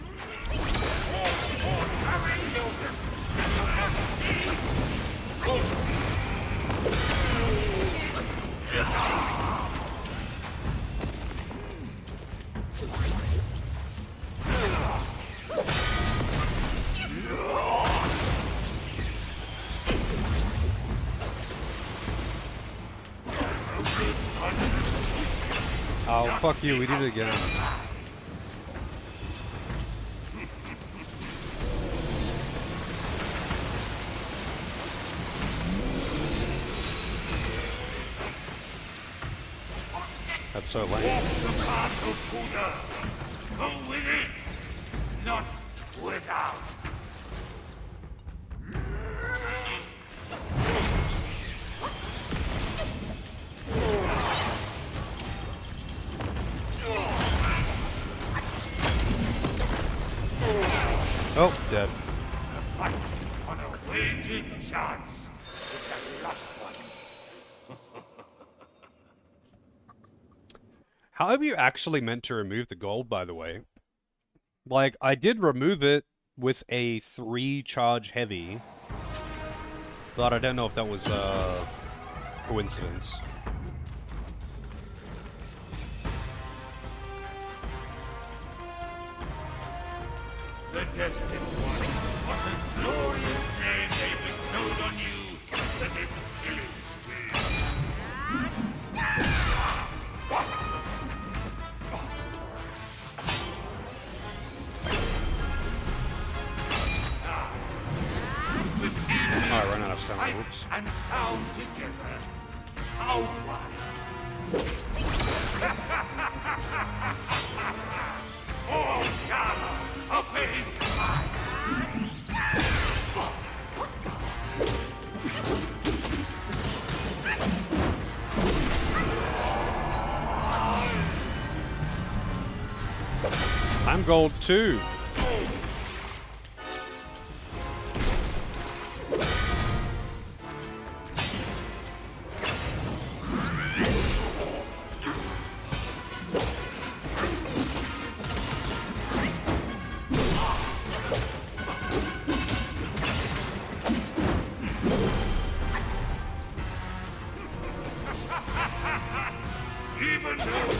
Speaker 1: Oh, fuck you, we did it again. That's so lame.
Speaker 4: Walk the path of Buddha. Go with it, not without.
Speaker 1: Oh, dead.
Speaker 4: Fight on a waging chance is the last one.
Speaker 1: How have you actually meant to remove the gold, by the way? Like, I did remove it with a 3-charge heavy, but I don't know if that was a coincidence.
Speaker 4: The Destined One, what a glorious name they bestowed on you for this killing spree.
Speaker 1: Oh, I ran out of stamina.
Speaker 4: Sight
Speaker 1: Oops.
Speaker 4: and sound together. Outline. All Dharma obeys mine.
Speaker 1: I'm gold too.
Speaker 4: Even though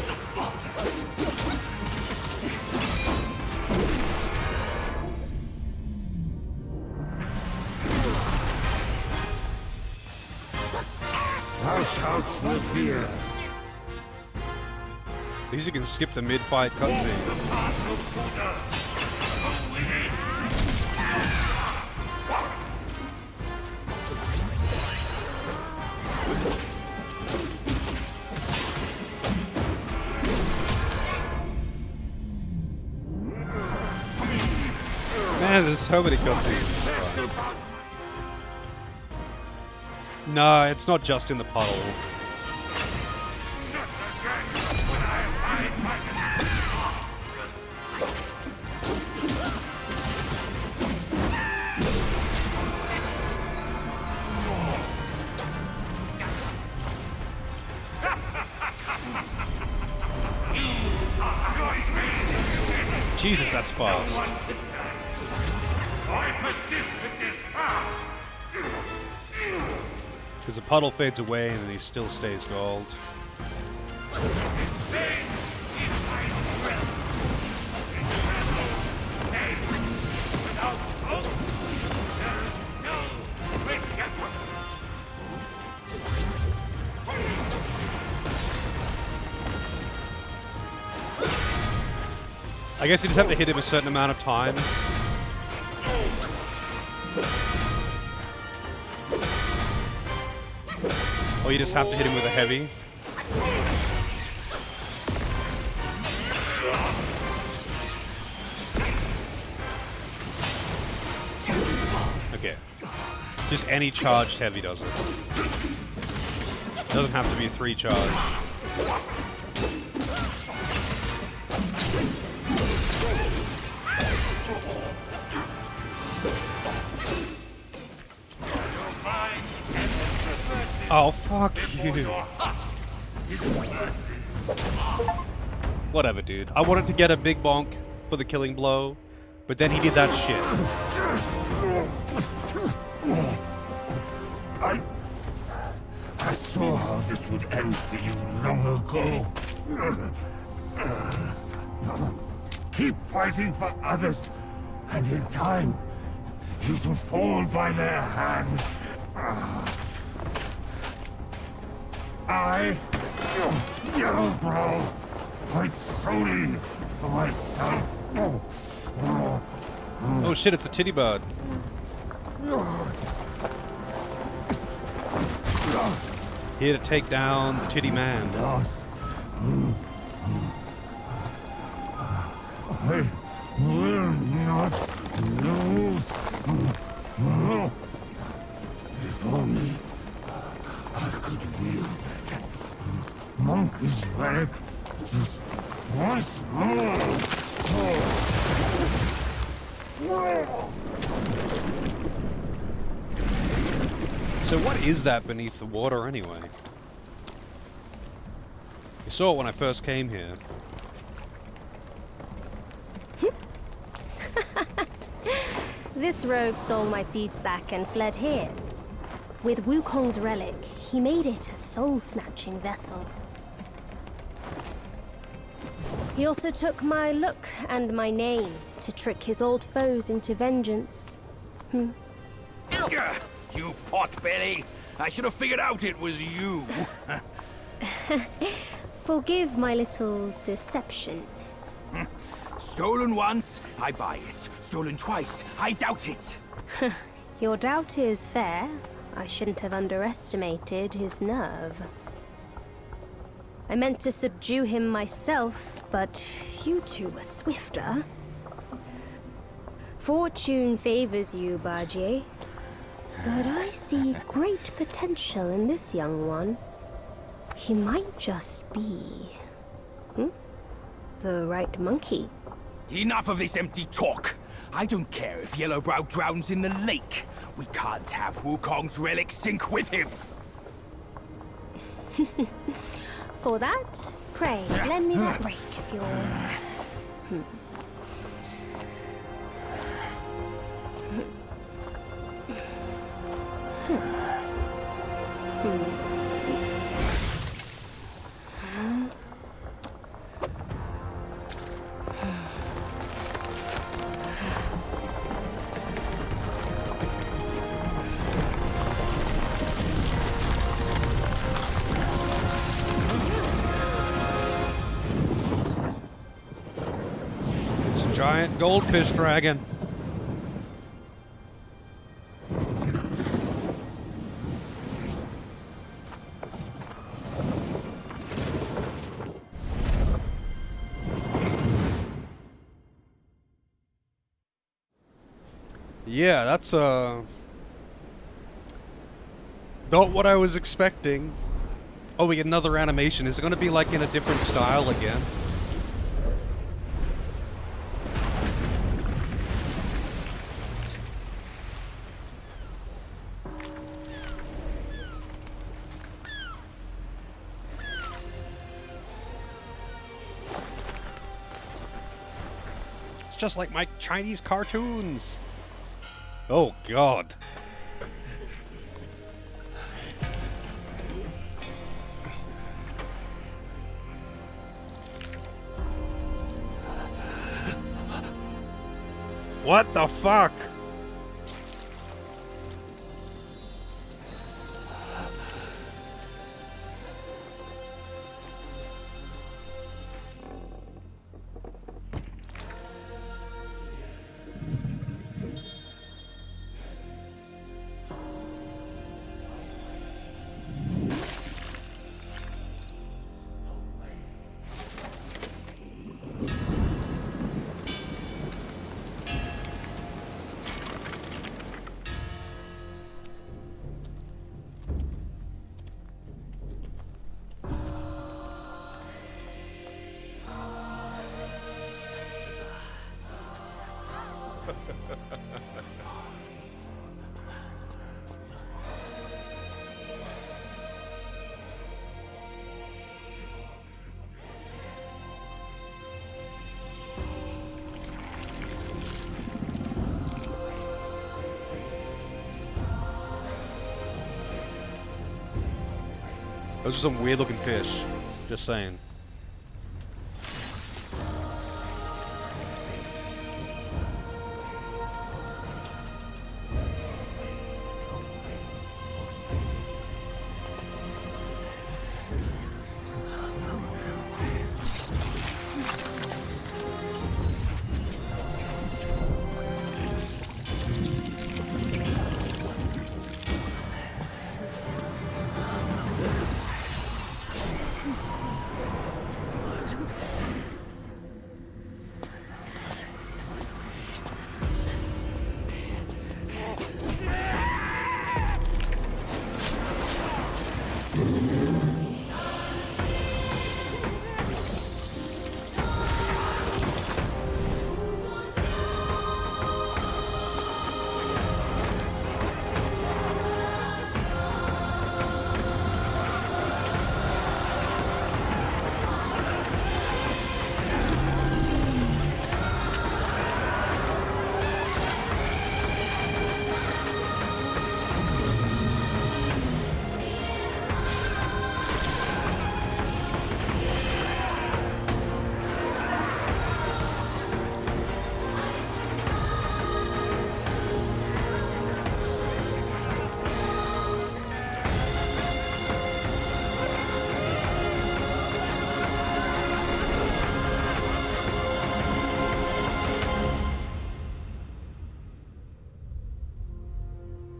Speaker 7: Thou shalt revere.
Speaker 1: At least you can skip the mid-fight cutscene.
Speaker 4: the path of Buddha, go with it.
Speaker 1: Man, there's so many cutscenes. No, it's not just in the puddle. Jesus, that's fast.
Speaker 4: I persist with this fast.
Speaker 1: Because the puddle fades away and then he still stays gold. I guess you just have to hit him a certain amount of times. Or you just have to hit him with a heavy. Okay. Just any charged heavy does it. Doesn't have to be 3 charge. Oh, fuck you. Whatever, dude. I wanted to get a big bonk for the killing blow, but then he did that shit.
Speaker 4: I saw how this would end for you long ago. Keep fighting for others, and in time, you shall fall by their hands. I, Yellowbrow, fight solely for myself.
Speaker 1: Oh shit, it's a titty bird. Here to take down the titty man.
Speaker 4: I will not lose. If only I could wield that monkey's relic just once more.
Speaker 1: So what is that beneath the water anyway? I saw it when I first came here.
Speaker 6: This rogue stole my seed sack and fled here. With Wukong's relic, he made it a soul-snatching vessel. He also took my look and my name to trick his old foes into vengeance.
Speaker 9: Gah, you potbelly! I should have figured out it was you.
Speaker 6: Forgive my little deception.
Speaker 9: Stolen once, I buy it. Stolen twice, I doubt it.
Speaker 6: Your doubt is fair. I shouldn't have underestimated his nerve. I meant to subdue him myself, but you two were swifter. Fortune favors you, Bajie. But I see great potential in this young one. He might just be... the right monkey.
Speaker 9: Enough of this empty talk. I don't care if Yellowbrow drowns in the lake. We can't have Wukong's relic sink with him.
Speaker 6: For that, pray, lend me that rake of yours.
Speaker 1: It's a giant goldfish dragon. Yeah, that's the Not what I was expecting. Oh, we get another animation. Is it going to be like in a different style again? It's just like my Chinese cartoons. Oh, God. What the fuck? Those are some weird looking fish. Just saying.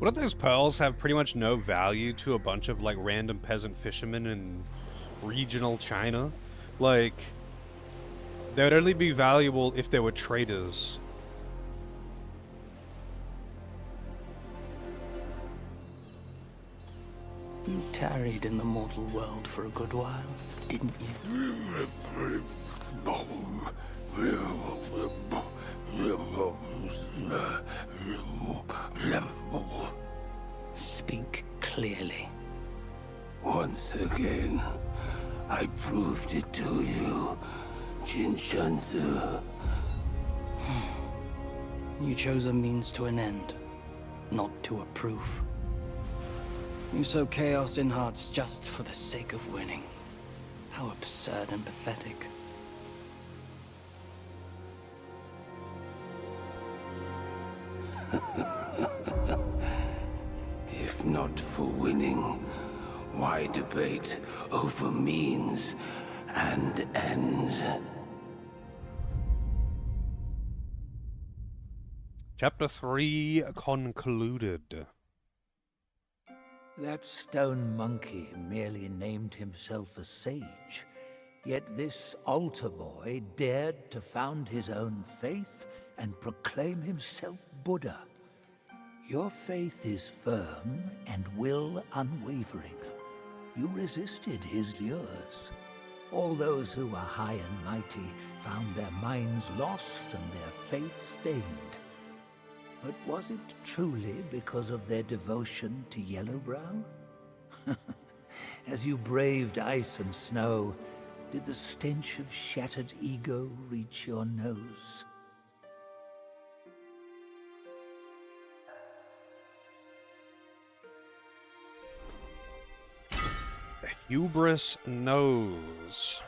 Speaker 1: Wouldn't those pearls have pretty much no value to a bunch of, like, random peasant fishermen in regional China? Like, they would only be valuable if they were traders.
Speaker 5: You tarried in the mortal world for a good while, didn't you? Speak clearly.
Speaker 2: Once again, I proved it to you, Jin Shanzu.
Speaker 5: You chose a means to an end, not to a proof. You sow chaos in hearts just for the sake of winning. How absurd and pathetic.
Speaker 2: If not for winning, why debate over means and ends?
Speaker 1: Chapter 3 concluded.
Speaker 10: That stone monkey merely named himself a sage, yet this altar boy dared to found his own faith and proclaim himself Buddha. Your faith is firm and will unwavering. You resisted his lures. All those who were high and mighty found their minds lost and their faith stained. But was it truly because of their devotion to Yellowbrow? As you braved ice and snow, did the stench of shattered ego reach your nose?
Speaker 1: Hubris knows.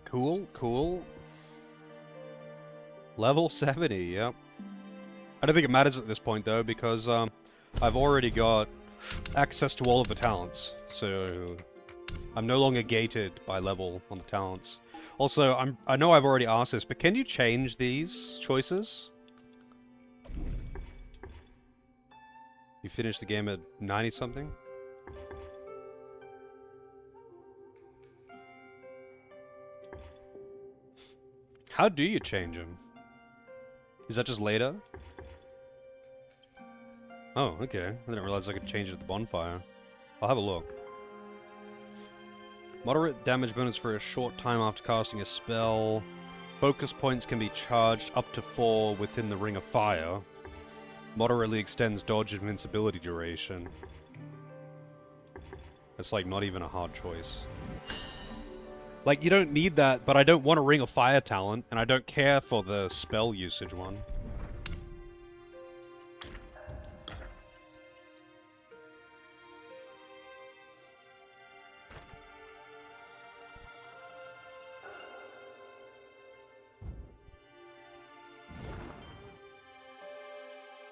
Speaker 1: Cool, cool. Level 70, yep. I don't think it matters at this point, though, because I've already got access to all of the talents, so I'm no longer gated by level on the talents. Also, I know I've already asked this, but can you change these choices? You finished the game at 90-something? How do you change them? Is that just later? Oh, okay. I didn't realize I could change it at the bonfire. I'll have a look. Moderate damage bonus for a short time after casting a spell. Focus points can be charged up to 4 within the ring of fire. Moderately extends dodge invincibility duration. It's like not even a hard choice. Like, you don't need that, but I don't want a ring of fire talent, and I don't care for the spell usage one.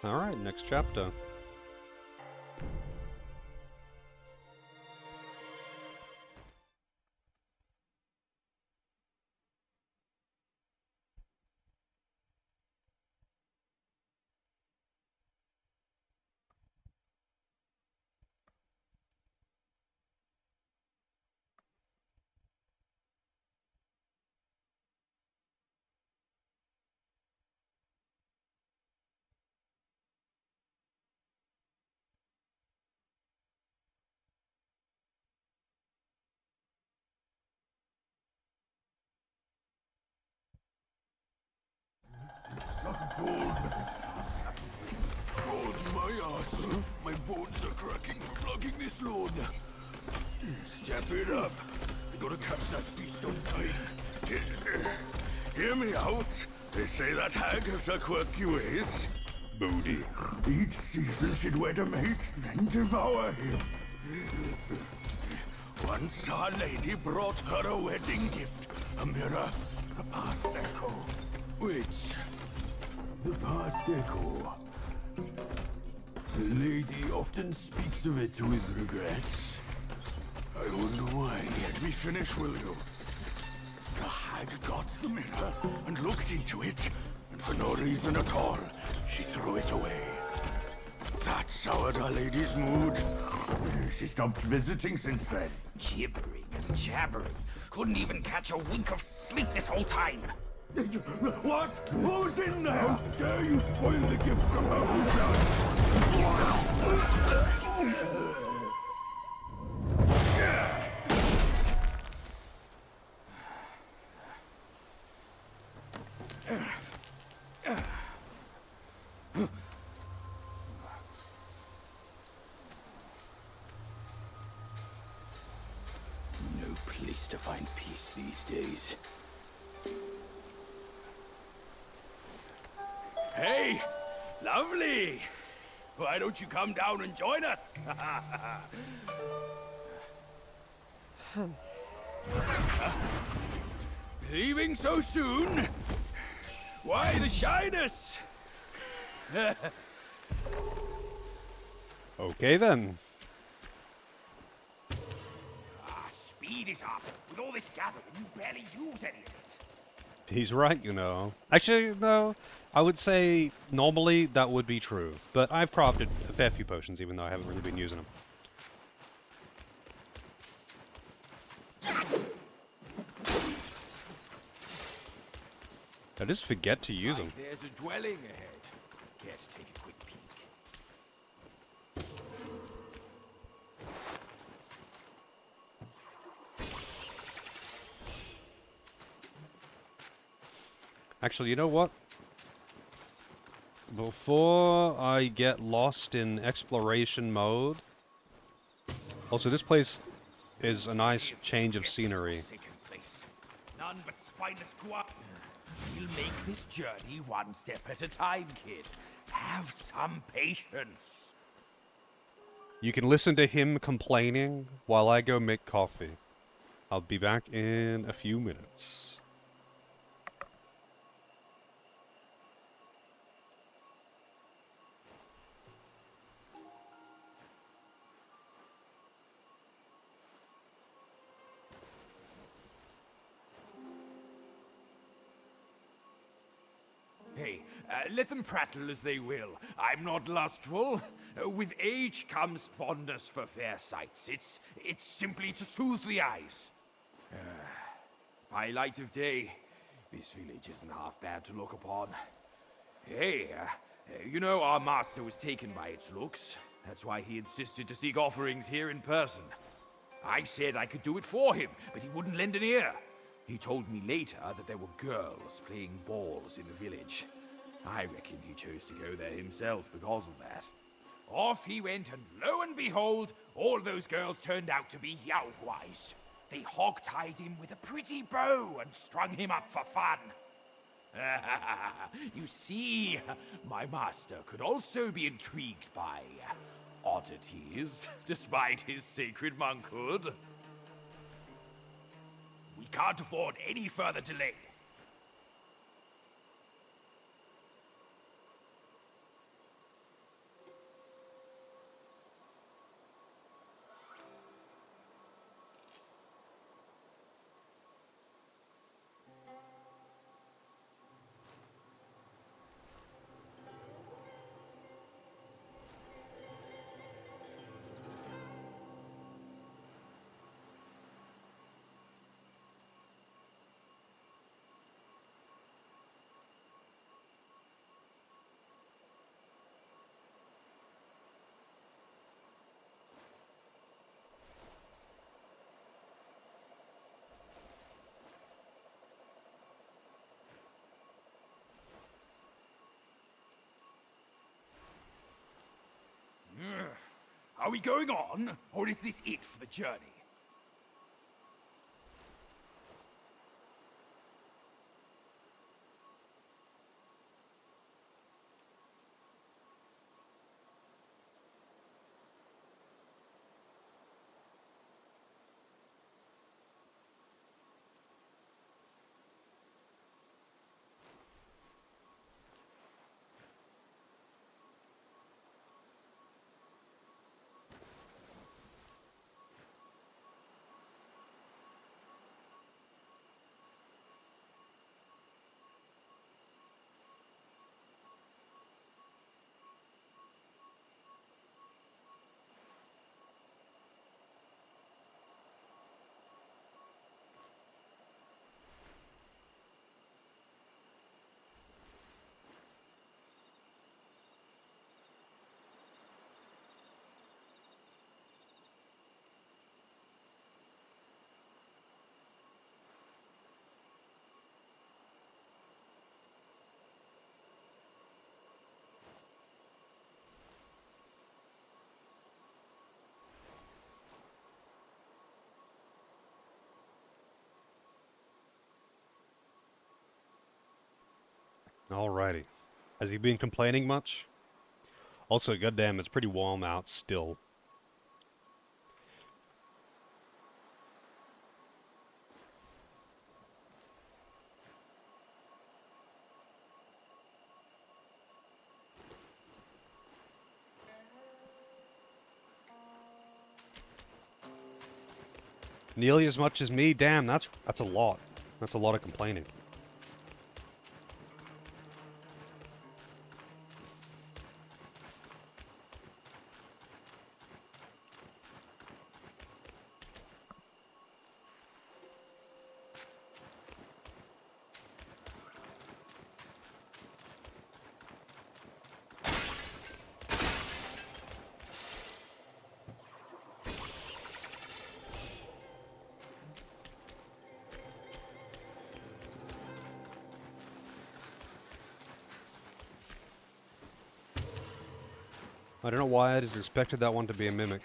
Speaker 1: Alright, next chapter.
Speaker 2: God, my ass. My bones are cracking from lugging this load. Step it up. We gotta catch that feast on time. Hear me out. They say that hag has her quirky ways. Bodhi. Each season she'd wed a mate and devour him. Once our lady brought her a wedding gift. A mirror. A past echo. Which? The past echo. The lady often speaks of it with regrets. I wonder why. Let me finish, will you? The hag got the mirror and looked into it, and for no reason at all, she threw it away. That soured our lady's mood. She stopped visiting since then.
Speaker 9: Gibbering and jabbering. Couldn't even catch a wink of sleep this whole time.
Speaker 2: What? Who's in there? How dare you spoil the gift from her who
Speaker 9: No place to find peace these days. Hey! Lovely! Why don't you come down and join us? Leaving so soon? Why the shyness?
Speaker 1: Okay then.
Speaker 9: Speed it up. With all this gathering, you barely use any of it.
Speaker 1: He's right, you know. Actually, no, I would say normally that would be true. But I've crafted a fair few potions, even though I haven't really been using them. I just forget to use them.
Speaker 9: There's a dwelling ahead. Care to take a quick peek?
Speaker 1: Actually, you know what? Before I get lost in exploration mode... Also, this place is a nice change of scenery.
Speaker 9: None but spineless We'll make this journey one step at a time, kid. Have some patience.
Speaker 1: You can listen to him complaining while I go make coffee. I'll be back in a few minutes.
Speaker 9: Hey, let them prattle as they will. I'm not lustful. With age comes fondness for fair sights. It's simply to soothe the eyes. By light of day, this village isn't half bad to look upon. Hey, you know our master was taken by its looks. That's why he insisted to seek offerings here in person. I said I could do it for him, but he wouldn't lend an ear. He told me later that there were girls playing balls in the village. I reckon he chose to go there himself because of that. Off he went, and lo and behold, all those girls turned out to be Yao Guais. They hog-tied him with a pretty bow and strung him up for fun. You see, my master could also be intrigued by oddities, despite his sacred monkhood. We can't afford any further delay. Are we going on, or is this it for the journey?
Speaker 1: Alrighty. Has he been complaining much? Also, goddamn, it's pretty warm out still. Nearly as much as me? Damn, that's a lot. That's a lot of complaining. I don't know why I just expected that one to be a mimic.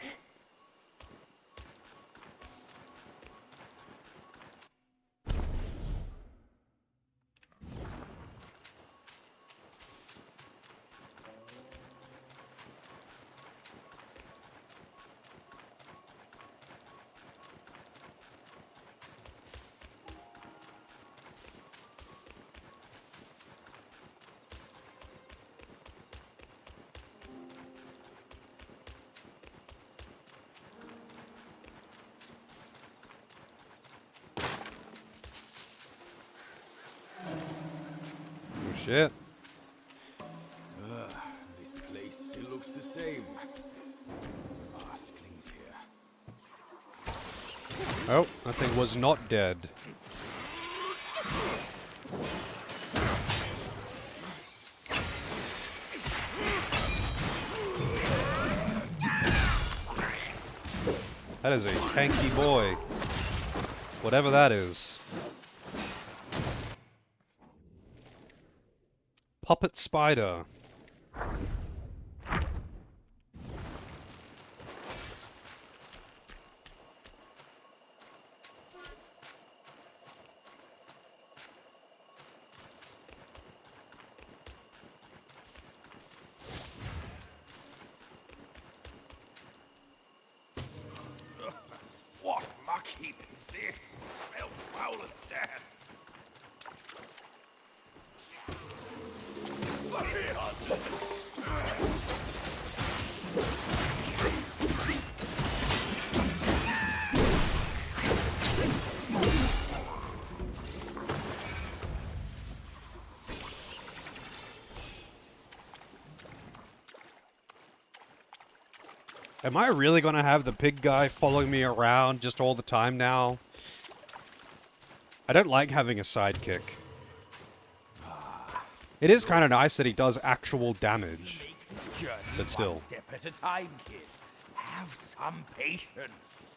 Speaker 1: Oh shit.
Speaker 9: This place still looks the same. The past clings here.
Speaker 1: Oh, that thing was not dead. That is a tanky boy. Whatever that is. Puppet spider.
Speaker 9: What muck heap is this? Smells foul as death.
Speaker 1: Am I really gonna have the pig guy following me around just all the time now? I don't like having a sidekick. It is kind of nice that he does actual damage.
Speaker 9: Make this journey
Speaker 1: But still.
Speaker 9: one step at a time, kid. Have some patience.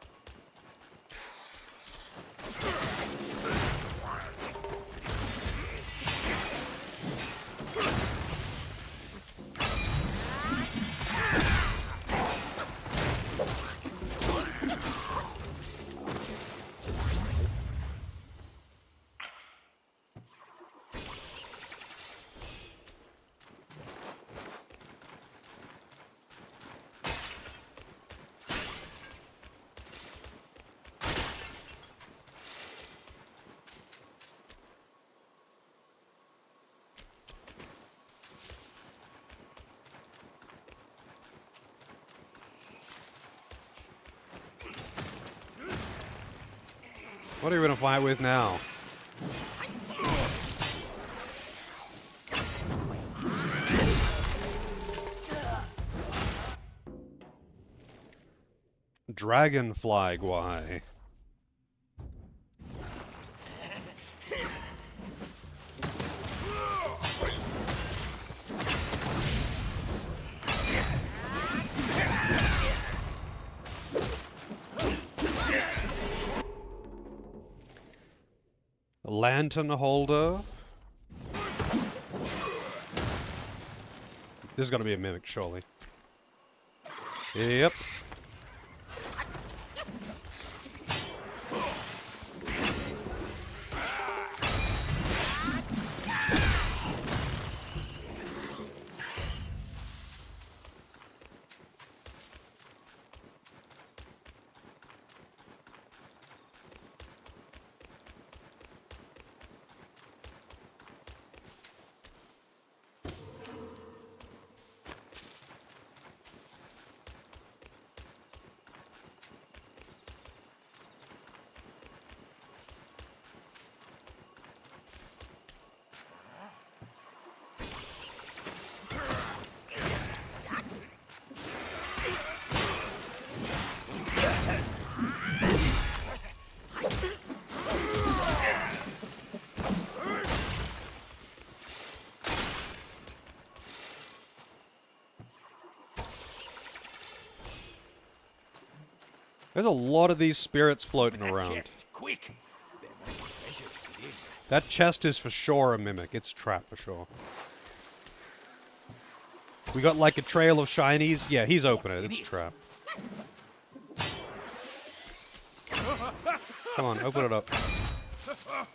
Speaker 1: What are you gonna fight with now? Dragonfly guy. Lantern holder. This is gonna be a mimic, surely. Yep. There's a lot of these spirits floating around.
Speaker 9: Chest, quick. There must be treasures within.
Speaker 1: That chest is for sure a mimic. It's a trap for sure. We got like a trail of shinies. Yeah, he's opening it. It's a trap. Come on, open it up.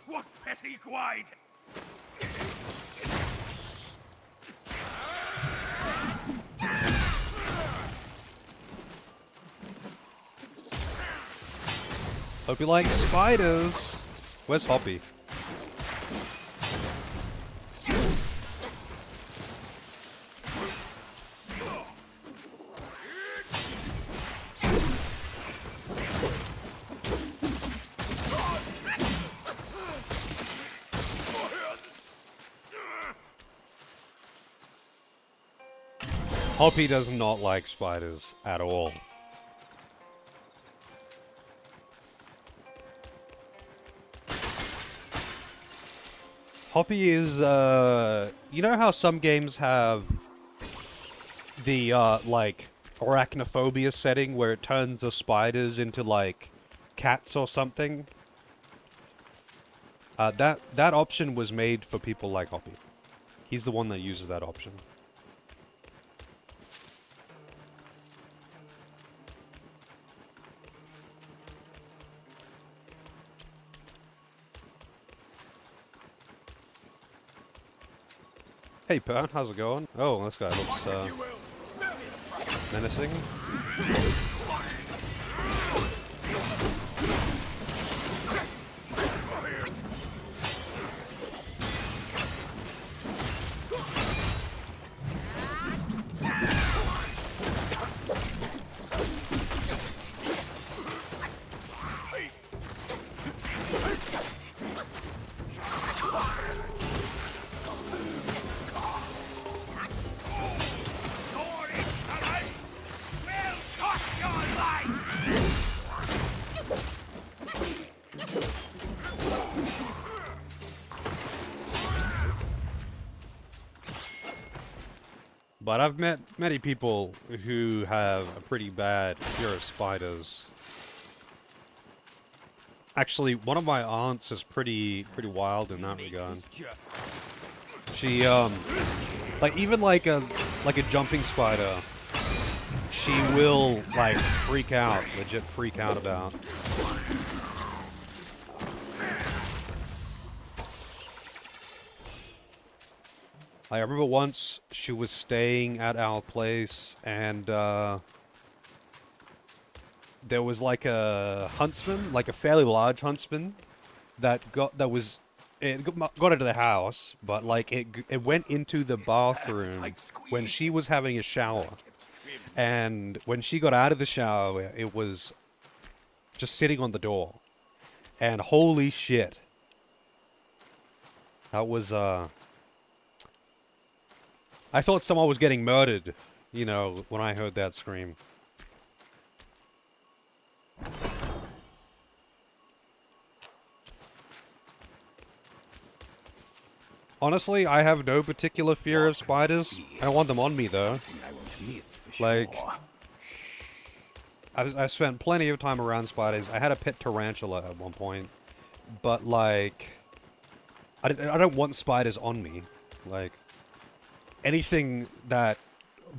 Speaker 9: What petty guide?
Speaker 1: Hope you like spiders. Where's Hoppy? Hoppy does not like spiders at all. Hoppy is, you know how some games have the, like, arachnophobia setting where it turns the spiders into, like, cats or something? That option was made for people like Hoppy. He's the one that uses that option. Hey, Pat, how's it going? Oh, this guy looks, menacing. But I've met many people who have a pretty bad fear of spiders. Actually, one of my aunts is pretty wild in that regard. She, like, even like a jumping spider, she will, like, freak out, legit freak out about. I remember once she was staying at our place and there was like a huntsman, like a fairly large huntsman that got into the house, but like it went into the bathroom when she was having a shower. And when she got out of the shower, it was just sitting on the door. And holy shit. That was I thought someone was getting murdered, you know, when I heard that scream. Honestly, I have no particular fear of spiders. I don't want them on me, though. Like, I've spent plenty of time around spiders. I had a pet tarantula at one point. But, like, I don't want spiders on me. Like, anything that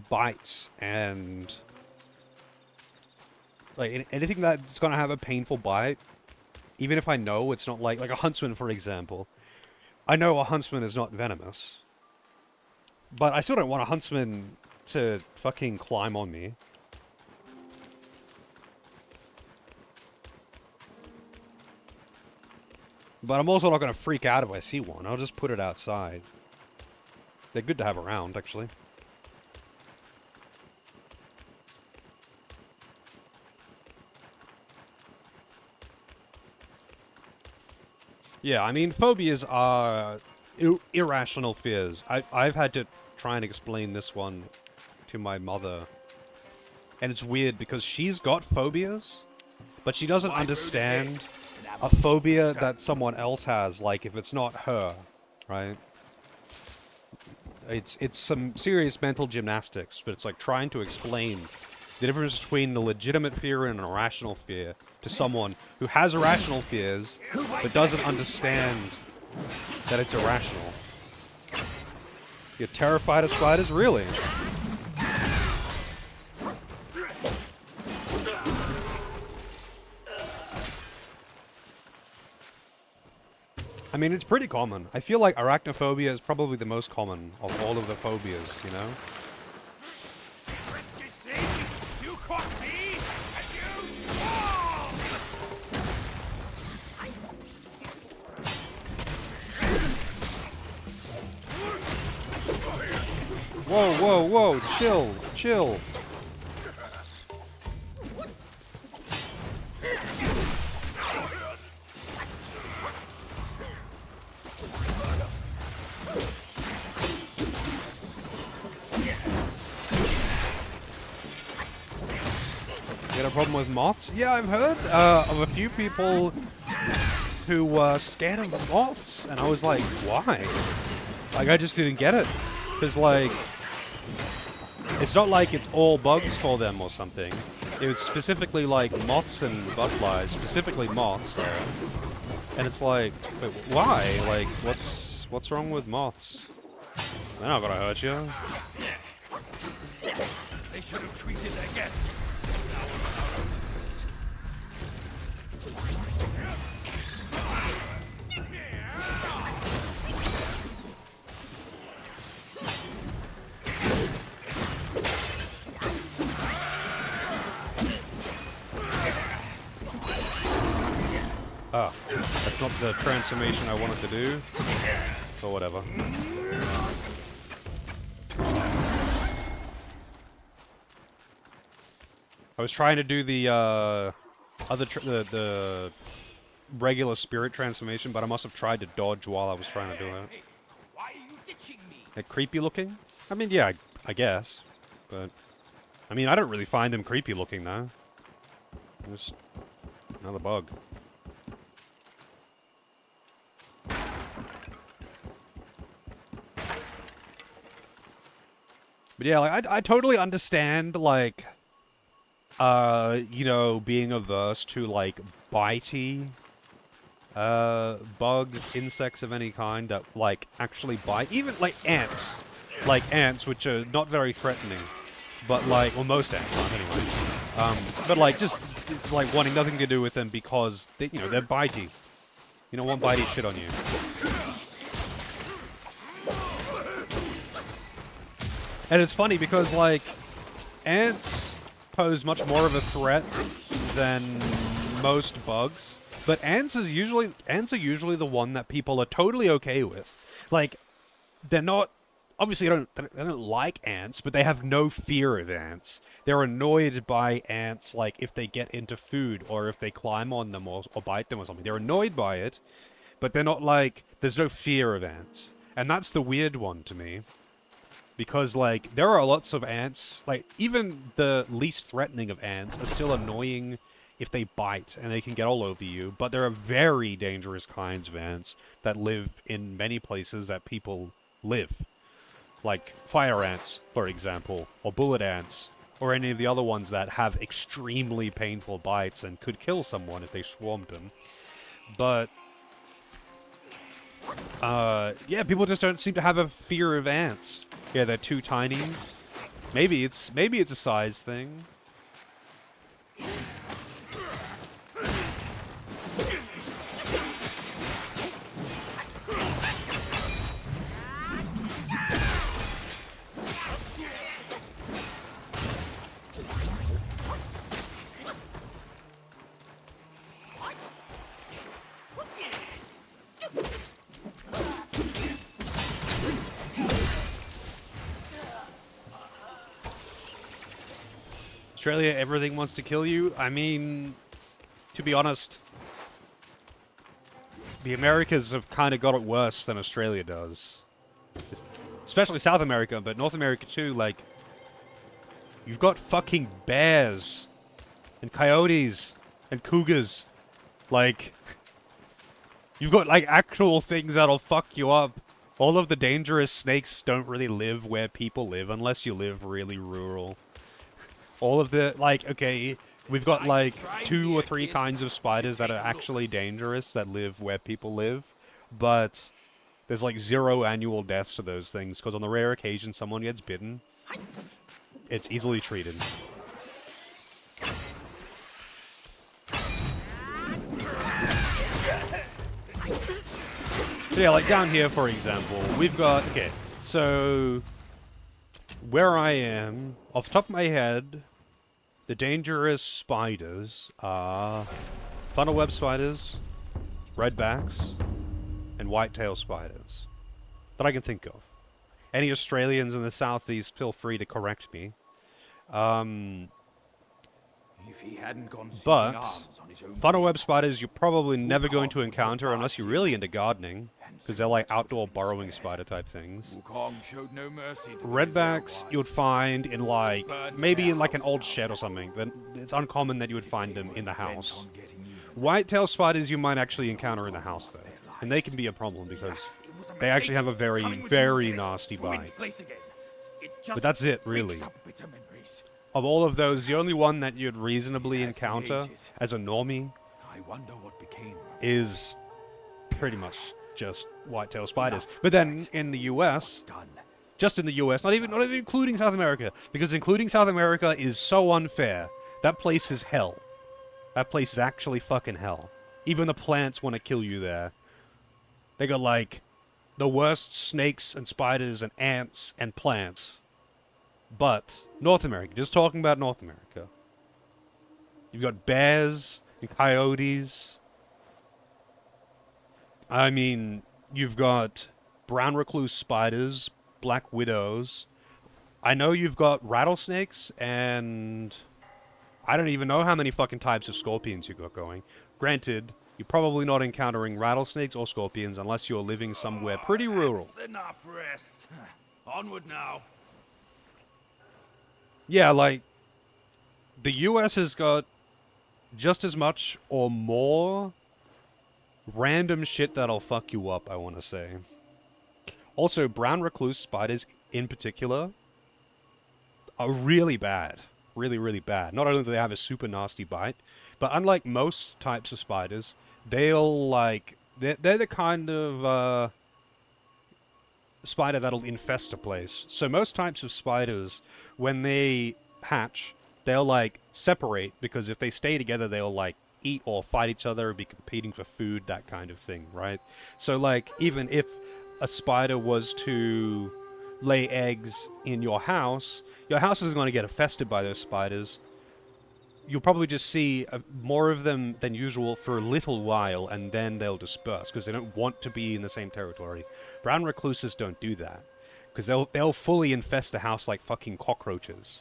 Speaker 1: bites and like anything that's gonna have a painful bite, even if I know it's not like a huntsman, for example. I know a huntsman is not venomous, but I still don't want a huntsman to fucking climb on me. But I'm also not gonna freak out if I see one. I'll just put it outside. They're good to have around, actually. Yeah, I mean, phobias are irrational fears. I've had to try and explain this one to my mother. And it's weird because she's got phobias, but she doesn't understand a phobia that someone else has, like if it's not her, right? It's some serious mental gymnastics, but it's like trying to explain the difference between the legitimate fear and an irrational fear to someone who has irrational fears, but doesn't understand that it's irrational. You're terrified of spiders? Really? I mean, it's pretty common. I feel like arachnophobia is probably the most common of all of the phobias, you know?
Speaker 9: You caught me, and you fall!
Speaker 1: Whoa, whoa, whoa! Chill, chill. You got a problem with moths? Yeah, I've heard of a few people who were scared of moths, and I was like, why? Like, I just didn't get it. Because, like, it's not like it's all bugs for them or something. It was specifically, like, moths and butterflies, specifically moths there. And it's like, wait, why? Like, what's wrong with moths? They're not gonna hurt you.
Speaker 9: They should have treated their guests.
Speaker 1: Ah, that's not the transformation I wanted to do. Or whatever. I was trying to do the the regular spirit transformation, but I must have tried to dodge while I was trying to do it.
Speaker 9: Why are you ditching me?
Speaker 1: Like creepy looking? I mean, yeah, I guess, but I mean, I don't really find them creepy looking though. Just another bug. But yeah, like I totally understand, like, you know, being averse to like bitey bugs, insects of any kind that like actually bite. Even like ants, which are not very threatening, but like, well, most ants aren't anyway. But like just like wanting nothing to do with them because they, you know, they're bitey. You don't want bitey shit on you. And it's funny because, like, ants pose much more of a threat than most bugs. But ants are usually the one that people are totally okay with. Like, they're not, obviously they don't like ants, but they have no fear of ants. They're annoyed by ants, like, if they get into food or if they climb on them or bite them or something. They're annoyed by it, but they're not like, there's no fear of ants. And that's the weird one to me. Because, like, there are lots of ants, like, even the least threatening of ants are still annoying if they bite, and they can get all over you, but there are very dangerous kinds of ants that live in many places that people live. Like, fire ants, for example, or bullet ants, or any of the other ones that have extremely painful bites and could kill someone if they swarmed them. But yeah, people just don't seem to have a fear of ants. Yeah, they're too tiny. Maybe it's a size thing. Australia, everything wants to kill you. I mean, to be honest, the Americas have kind of got it worse than Australia does. Especially South America, but North America too, like, you've got fucking bears and coyotes and cougars. Like, you've got, like, actual things that'll fuck you up. All of the dangerous snakes don't really live where people live unless you live really rural. All of the, like, okay, we've got, like, 2 or 3 kinds of spiders that are actually dangerous that live where people live, but there's, like, 0 annual deaths to those things, because on the rare occasion someone gets bitten, it's easily treated. But yeah, like down here, for example, we've got... Okay, so... Where I am, off the top of my head, the dangerous spiders are funnel web spiders, redbacks, and whitetail spiders that I can think of. Any Australians in the southeast, feel free to correct me.
Speaker 9: If he hadn't gone seeking
Speaker 1: But
Speaker 9: arms on his own
Speaker 1: funnel web
Speaker 9: behalf,
Speaker 1: spiders you're probably never going
Speaker 9: Wukong
Speaker 1: to
Speaker 9: would have
Speaker 1: encounter
Speaker 9: barred
Speaker 1: unless you're
Speaker 9: him.
Speaker 1: really into gardening,
Speaker 9: And
Speaker 1: because they're like
Speaker 9: Sayvince would have
Speaker 1: outdoor
Speaker 9: been
Speaker 1: burrowing
Speaker 9: spared.
Speaker 1: spider type things.
Speaker 9: Wukong showed no mercy to these
Speaker 1: Redbacks
Speaker 9: Yaoguais.
Speaker 1: you would find in like,
Speaker 9: Burnt
Speaker 1: maybe
Speaker 9: their
Speaker 1: in like an
Speaker 9: house
Speaker 1: old
Speaker 9: down.
Speaker 1: shed or something. Then it's uncommon that you would
Speaker 9: If
Speaker 1: find
Speaker 9: they
Speaker 1: them in the
Speaker 9: weren't bent
Speaker 1: house.
Speaker 9: on getting even,
Speaker 1: Whitetail spiders you might actually encounter in the house
Speaker 9: lost
Speaker 1: though.
Speaker 9: their
Speaker 1: And they
Speaker 9: lives.
Speaker 1: can be a problem because
Speaker 9: It was a
Speaker 1: they actually have a
Speaker 9: mistake
Speaker 1: very,
Speaker 9: coming with
Speaker 1: very
Speaker 9: you to this
Speaker 1: nasty
Speaker 9: ruined
Speaker 1: bite.
Speaker 9: place again. It
Speaker 1: But
Speaker 9: just
Speaker 1: that's it,
Speaker 9: brings
Speaker 1: really.
Speaker 9: up bitter memories.
Speaker 1: Of all of those, the only one that you'd reasonably
Speaker 9: It has been
Speaker 1: encounter
Speaker 9: ages.
Speaker 1: as a normie
Speaker 9: I wonder what became of
Speaker 1: is pretty much just whitetail spiders. But then in the US,
Speaker 9: done.
Speaker 1: just in the US, not even including South America, because including South America is so unfair. That place is hell. That place is actually fucking hell. Even the plants want to kill you there. They got like the worst snakes and spiders and ants and plants. But North America, just talking about North America. You've got bears and coyotes. I mean, you've got brown recluse spiders, black widows. I know you've got rattlesnakes, and I don't even know how many fucking types of scorpions you got going. Granted, you're probably not encountering rattlesnakes or scorpions unless you're living somewhere pretty rural.
Speaker 9: That's enough rest. Onward now.
Speaker 1: Yeah, like, the US has got just as much or more random shit that'll fuck you up, I want to say. Also, brown recluse spiders in particular are really bad. Really, really bad. Not only do they have a super nasty bite, but unlike most types of spiders, they'll like... They're the kind of spider that'll infest a place. So most types of spiders, when they hatch, they'll like separate, because if they stay together, they'll like eat or fight each other, be competing for food, that kind of thing, right? So like, even if a spider was to lay eggs in your house isn't going to get infested by those spiders. You'll probably just see more of them than usual for a little while, and then they'll disperse, because they don't want to be in the same territory. Brown recluses don't do that, because they'll fully infest a house like fucking cockroaches.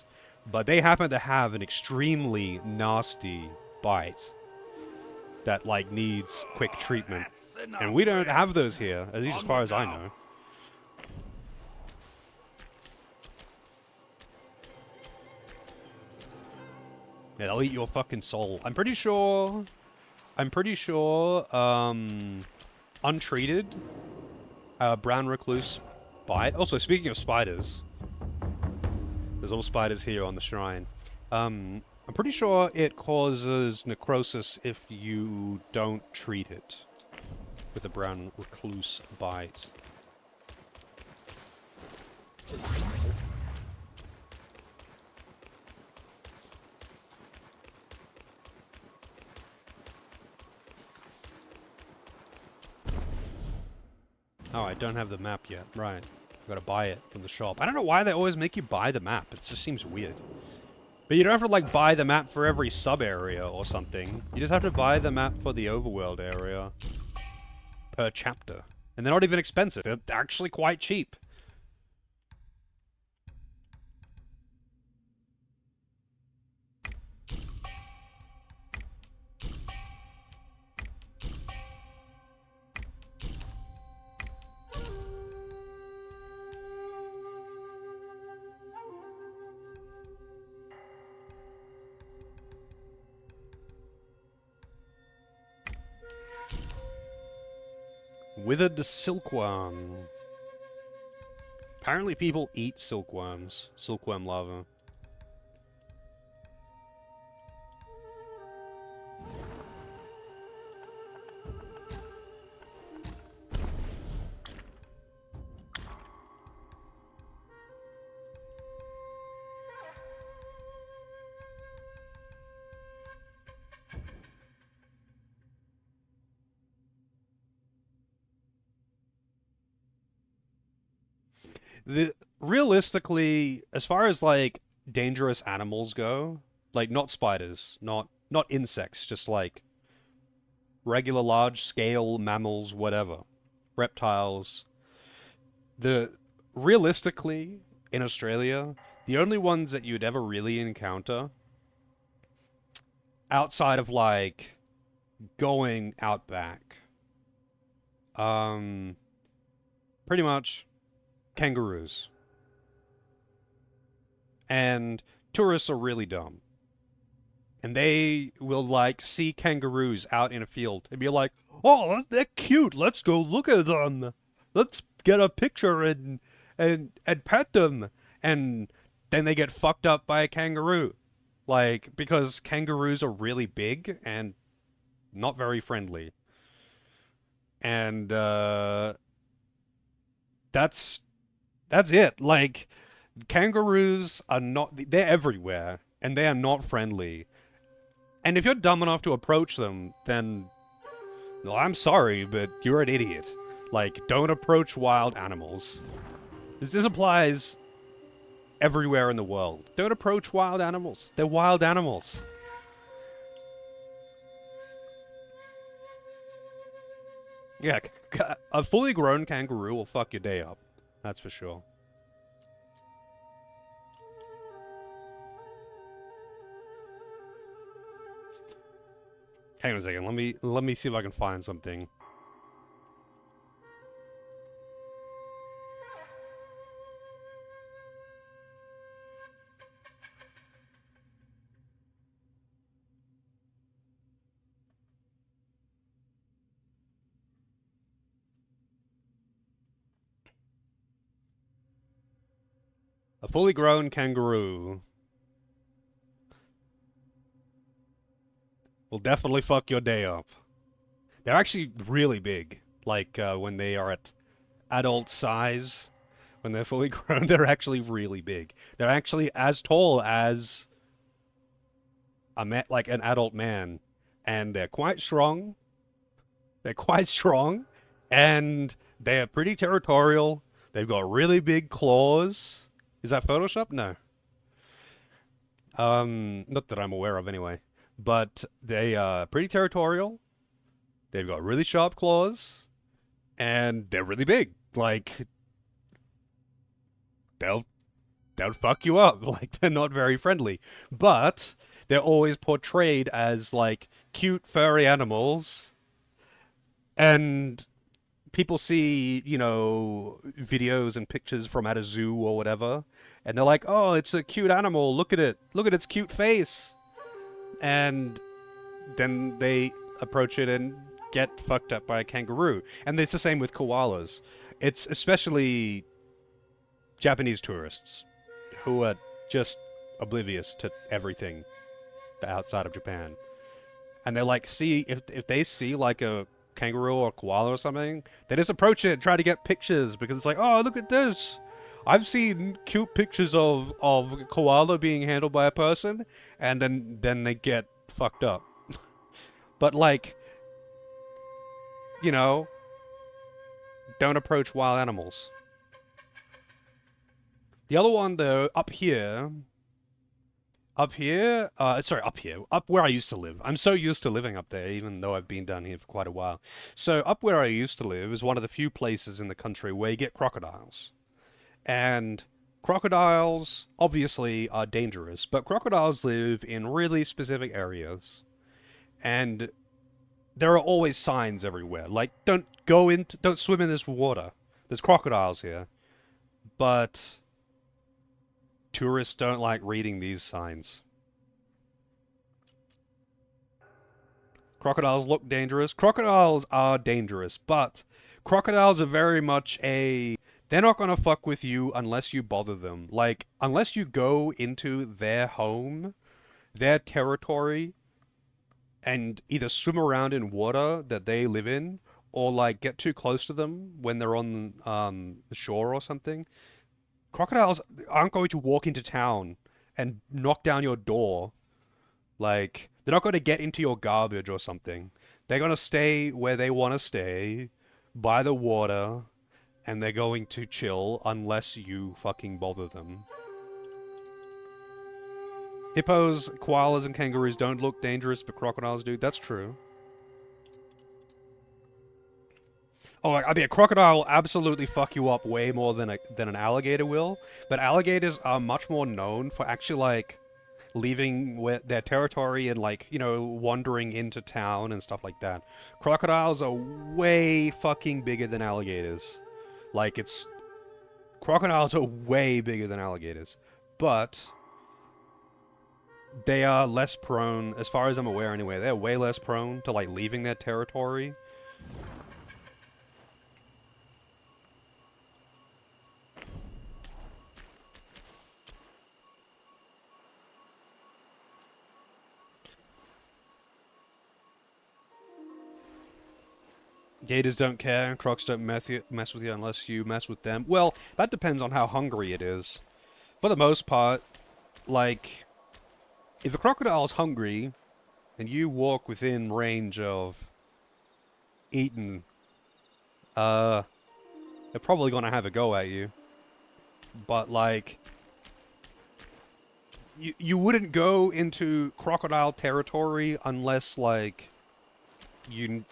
Speaker 1: But they happen to have an extremely nasty bite that like needs quick treatment, and we don't have those here, at least as far as I know. Yeah, they'll eat your fucking soul. I'm pretty sure, untreated, brown recluse bite. Also, speaking of spiders, there's all spiders here on the shrine. I'm pretty sure it causes necrosis if you don't treat it with a brown recluse bite. Oh, I don't have the map yet. Right. I've got to buy it from the shop. I don't know why they always make you buy the map. It just seems weird. But you don't have to, like, buy the map for every sub-area or something. You just have to buy the map for the overworld area per chapter. And they're not even expensive. They're actually quite cheap. Withered silkworm. Apparently people eat silkworms. Silkworm larvae. Realistically, as far as like dangerous animals go, like not spiders, not insects, just like regular large scale mammals, whatever, reptiles. The realistically in Australia, the only ones that you'd ever really encounter outside of like going out back, um, pretty much kangaroos. And tourists are really dumb. And they will like see kangaroos out in a field and be like, "Oh, they're cute. Let's go look at them. Let's get a picture and pet them." And then they get fucked up by a kangaroo, like because kangaroos are really big and not very friendly. And that's it. Like kangaroos are not. They're everywhere, and they are not friendly. And if you're dumb enough to approach them, then, well, I'm sorry, but you're an idiot. Like, don't approach wild animals. This applies everywhere in the world. Don't approach wild animals. They're wild animals. Yeah, a fully grown kangaroo will fuck your day up. That's for sure. Hang on a second. Let me see if I can find something. A fully grown kangaroo will definitely fuck your day up. They're actually really big. Like, when they are at adult size, when they're fully grown, they're actually really big. They're actually as tall as like an adult man. And they're quite strong. They're quite strong. And they're pretty territorial. They've got really big claws. Is that Photoshop? No. Not that I'm aware of anyway. But they are pretty territorial. They've got really sharp claws. And they're really big. Like, they'll fuck you up. Like, they're not very friendly. But they're always portrayed as, like, cute, furry animals. And people see, you know, videos and pictures from at a zoo or whatever. And they're like, oh, it's a cute animal. Look at it. Look at its cute face. And then they approach it and get fucked up by a kangaroo. And it's the same with koalas. It's especially Japanese tourists who are just oblivious to everything outside of Japan. And they're like, see, if they see like a kangaroo or koala or something, they just approach it and try to get pictures because it's like, oh, look at this. I've seen cute pictures of koala being handled by a person, and then they get fucked up. But like, you know, don't approach wild animals. The other one though, up where I used to live. I'm so used to living up there, even though I've been down here for quite a while. So up where I used to live is one of the few places in the country where you get crocodiles. And crocodiles, obviously, are dangerous, but crocodiles live in really specific areas. And there are always signs everywhere, like, don't swim in this water. There's crocodiles here. But tourists don't like reading these signs. Crocodiles look dangerous. Crocodiles are dangerous, but crocodiles are very much they're not gonna fuck with you unless you bother them. Like, unless you go into their home, their territory, and either swim around in water that they live in, or like get too close to them when they're on the shore or something. Crocodiles aren't going to walk into town and knock down your door. Like, they're not going to get into your garbage or something. They're going to stay where they want to stay, by the water, and they're going to chill unless you fucking bother them. Hippos, koalas, and kangaroos don't look dangerous, but crocodiles do. That's true. Oh, I mean, a crocodile will absolutely fuck you up way more than an alligator will, but alligators are much more known for actually, like, leaving their territory and, like, you know, wandering into town and stuff like that. Crocodiles are way fucking bigger than alligators. Like, crocodiles are way bigger than alligators. But they are less prone, as far as I'm aware anyway, they're way less prone to, like, leaving their territory. Gators don't care, crocs don't mess with you unless you mess with them. Well, that depends on how hungry it is. For the most part, like, if a crocodile's hungry, and you walk within range of eating, they're probably gonna have a go at you. But, like, you wouldn't go into crocodile territory unless, like, you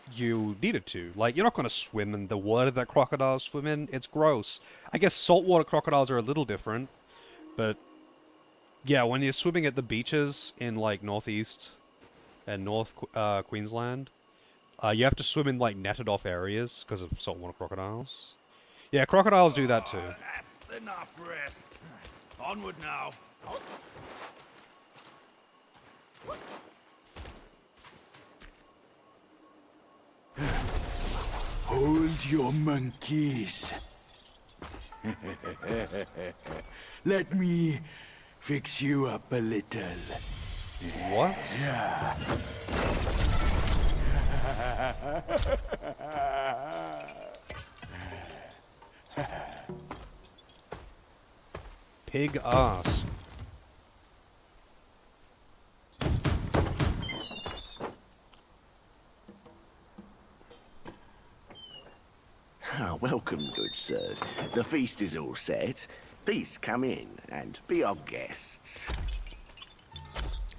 Speaker 1: needed to. Like, you're not going to swim in the water that crocodiles swim in. It's gross. I guess saltwater crocodiles are a little different, but yeah, when you're swimming at the beaches in, like, northeast and north Queensland, you have to swim in, like, netted off areas because of saltwater crocodiles. Yeah, crocodiles do that too.
Speaker 9: That's enough rest. Onward now.
Speaker 2: Hold your monkeys. Let me fix you up a little.
Speaker 1: What?
Speaker 2: Yeah.
Speaker 1: Pig ass.
Speaker 11: Ah, welcome, good sirs. The feast is all set. Please come in and be our guests.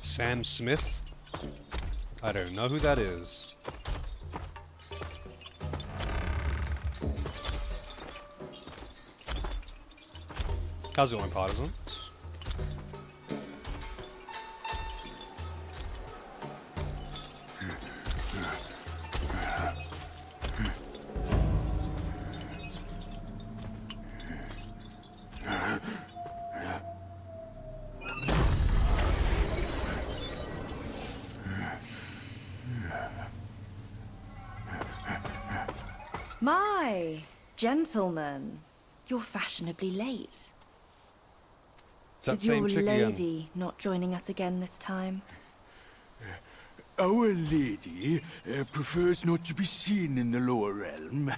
Speaker 1: Sam Smith? I don't know who that is. How's it going, partisans?
Speaker 12: My gentlemen, you're fashionably late.
Speaker 1: Is
Speaker 12: your lady not joining us again this time?
Speaker 2: Our lady prefers not to be seen in the lower realm,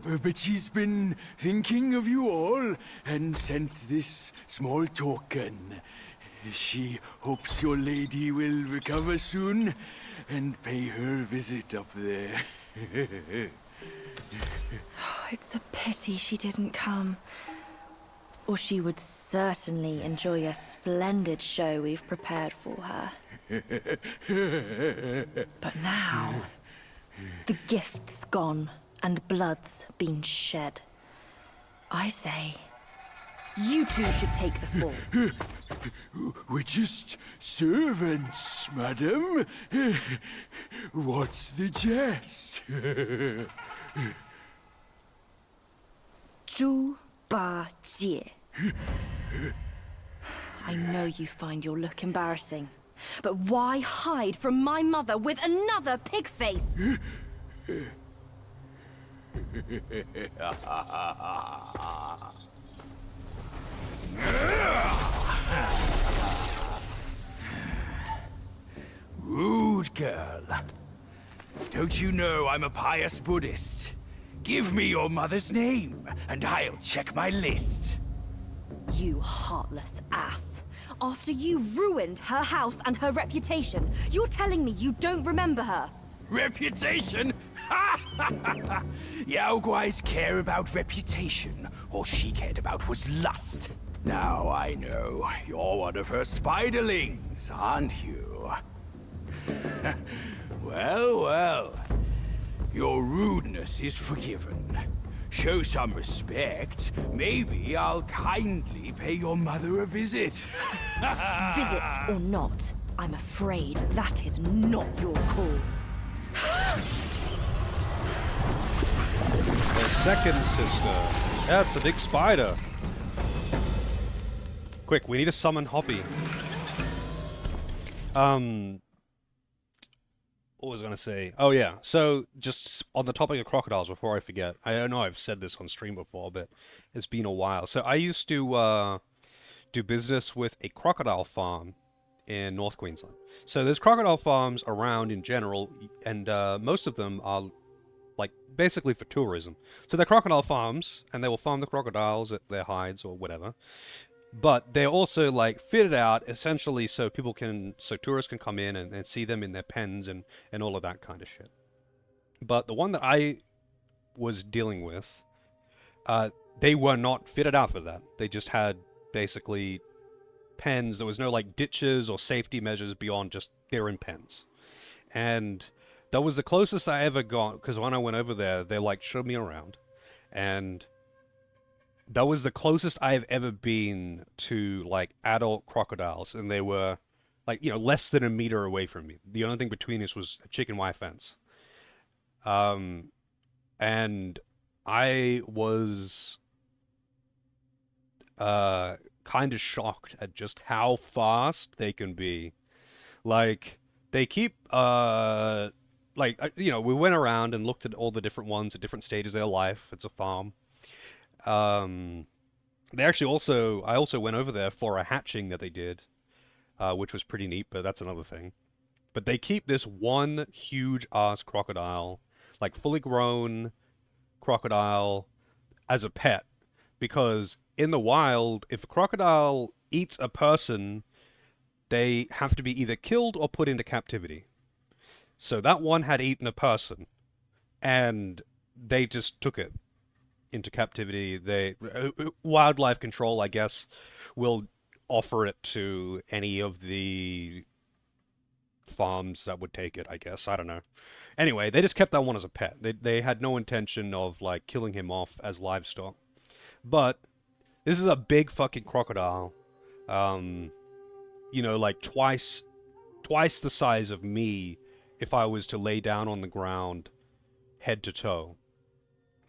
Speaker 2: but she's been thinking of you all and sent this small token. She hopes your lady will recover soon and pay her visit up there.
Speaker 12: It's a pity she didn't come. Or she would certainly enjoy a splendid show we've prepared for her. But now, the gift's gone and blood's been shed. I say, you two should take the fall.
Speaker 2: We're just servants, madam. What's the jest?
Speaker 12: Zhu Ba Jie. I know you find your look embarrassing, but why hide from my mother with another pig face?
Speaker 9: Rude girl. Don't you know I'm a pious Buddhist? Give me your mother's name, and I'll check my list.
Speaker 12: You heartless ass. After you ruined her house and her reputation, you're telling me you don't remember her?
Speaker 9: Reputation? Yaoguais care about reputation. All she cared about was lust. Now I know. You're one of her spiderlings, aren't you? Well, well. Your rudeness is forgiven. Show some respect. Maybe I'll kindly pay your mother a visit.
Speaker 12: Visit or not, I'm afraid that is not your call.
Speaker 1: The second sister. That's a big spider. Quick, we need to summon Hoppy. What was I going to say? Oh yeah, so just on the topic of crocodiles before I forget. I don't know I've said this on stream before, but it's been a while. So I used to do business with a crocodile farm in North Queensland. So there's crocodile farms around in general, and most of them are like basically for tourism. So they're crocodile farms, and they will farm the crocodiles at their hides or whatever. But they're also like fitted out essentially so tourists can come in and see them in their pens and all of that kind of shit. But the one that I was dealing with, they were not fitted out for that. They just had basically pens. There was no like ditches or safety measures beyond just they're in pens. And that was the closest I ever got, because when I went over there, they like showed me around, and that was the closest I've ever been to like adult crocodiles, and they were like, you know, less than a meter away from me. The only thing between us was a chicken wire fence. And I was kind of shocked at just how fast they can be. Like, they keep you know, we went around and looked at all the different ones at different stages of their life. It's a farm. They actually I also went over there for a hatching that they did, which was pretty neat, but that's another thing. But they keep this one huge ass crocodile, like fully grown crocodile, as a pet, because in the wild, if a crocodile eats a person, they have to be either killed or put into captivity. So that one had eaten a person, and they just took it into captivity. Wildlife control, I guess, will offer it to any of the farms that would take it, I guess. I don't know. Anyway, they just kept that one as a pet. They had no intention of like killing him off as livestock. But this is a big fucking crocodile. You know, like twice the size of me if I was to lay down on the ground head to toe.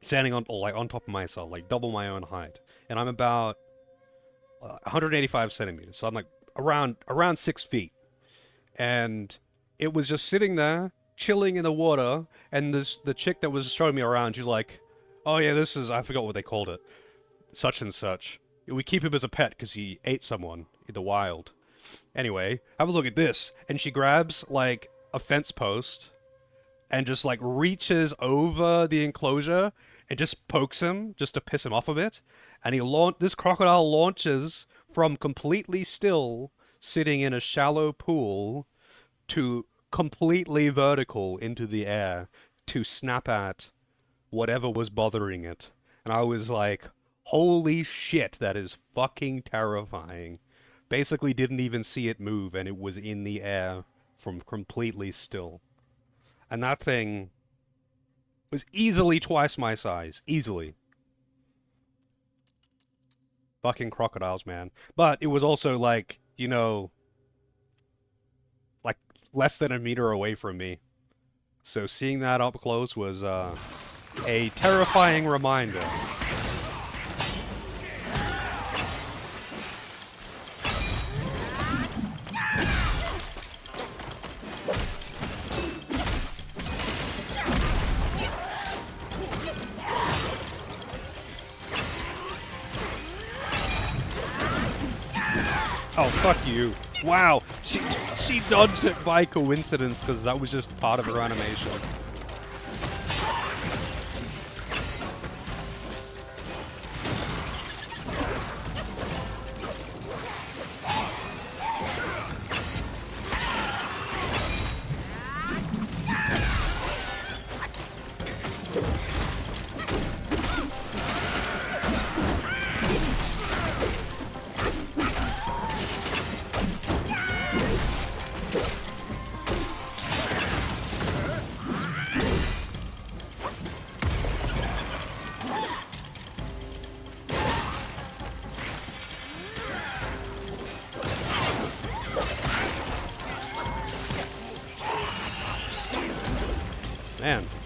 Speaker 1: Standing on top of myself, like double my own height. And I'm about 185 centimeters. So I'm like around 6 feet. And it was just sitting there, chilling in the water, and the chick that was showing me around, she's like, oh yeah, this is, I forgot what they called it, such and such. We keep him as a pet because he ate someone in the wild. Anyway, have a look at this. And she grabs like a fence post and just like reaches over the enclosure and just pokes him just to piss him off a bit. And this crocodile launches from completely still, sitting in a shallow pool, to completely vertical into the air to snap at whatever was bothering it. And I was like, holy shit, that is fucking terrifying. Basically didn't even see it move, and it was in the air from completely still. And that thing was easily twice my size. Easily. Fucking crocodiles, man. But it was also like, you know, like less than a meter away from me. So seeing that up close was a terrifying reminder. Oh, fuck you. Wow. She dodged it by coincidence because that was just part of her animation.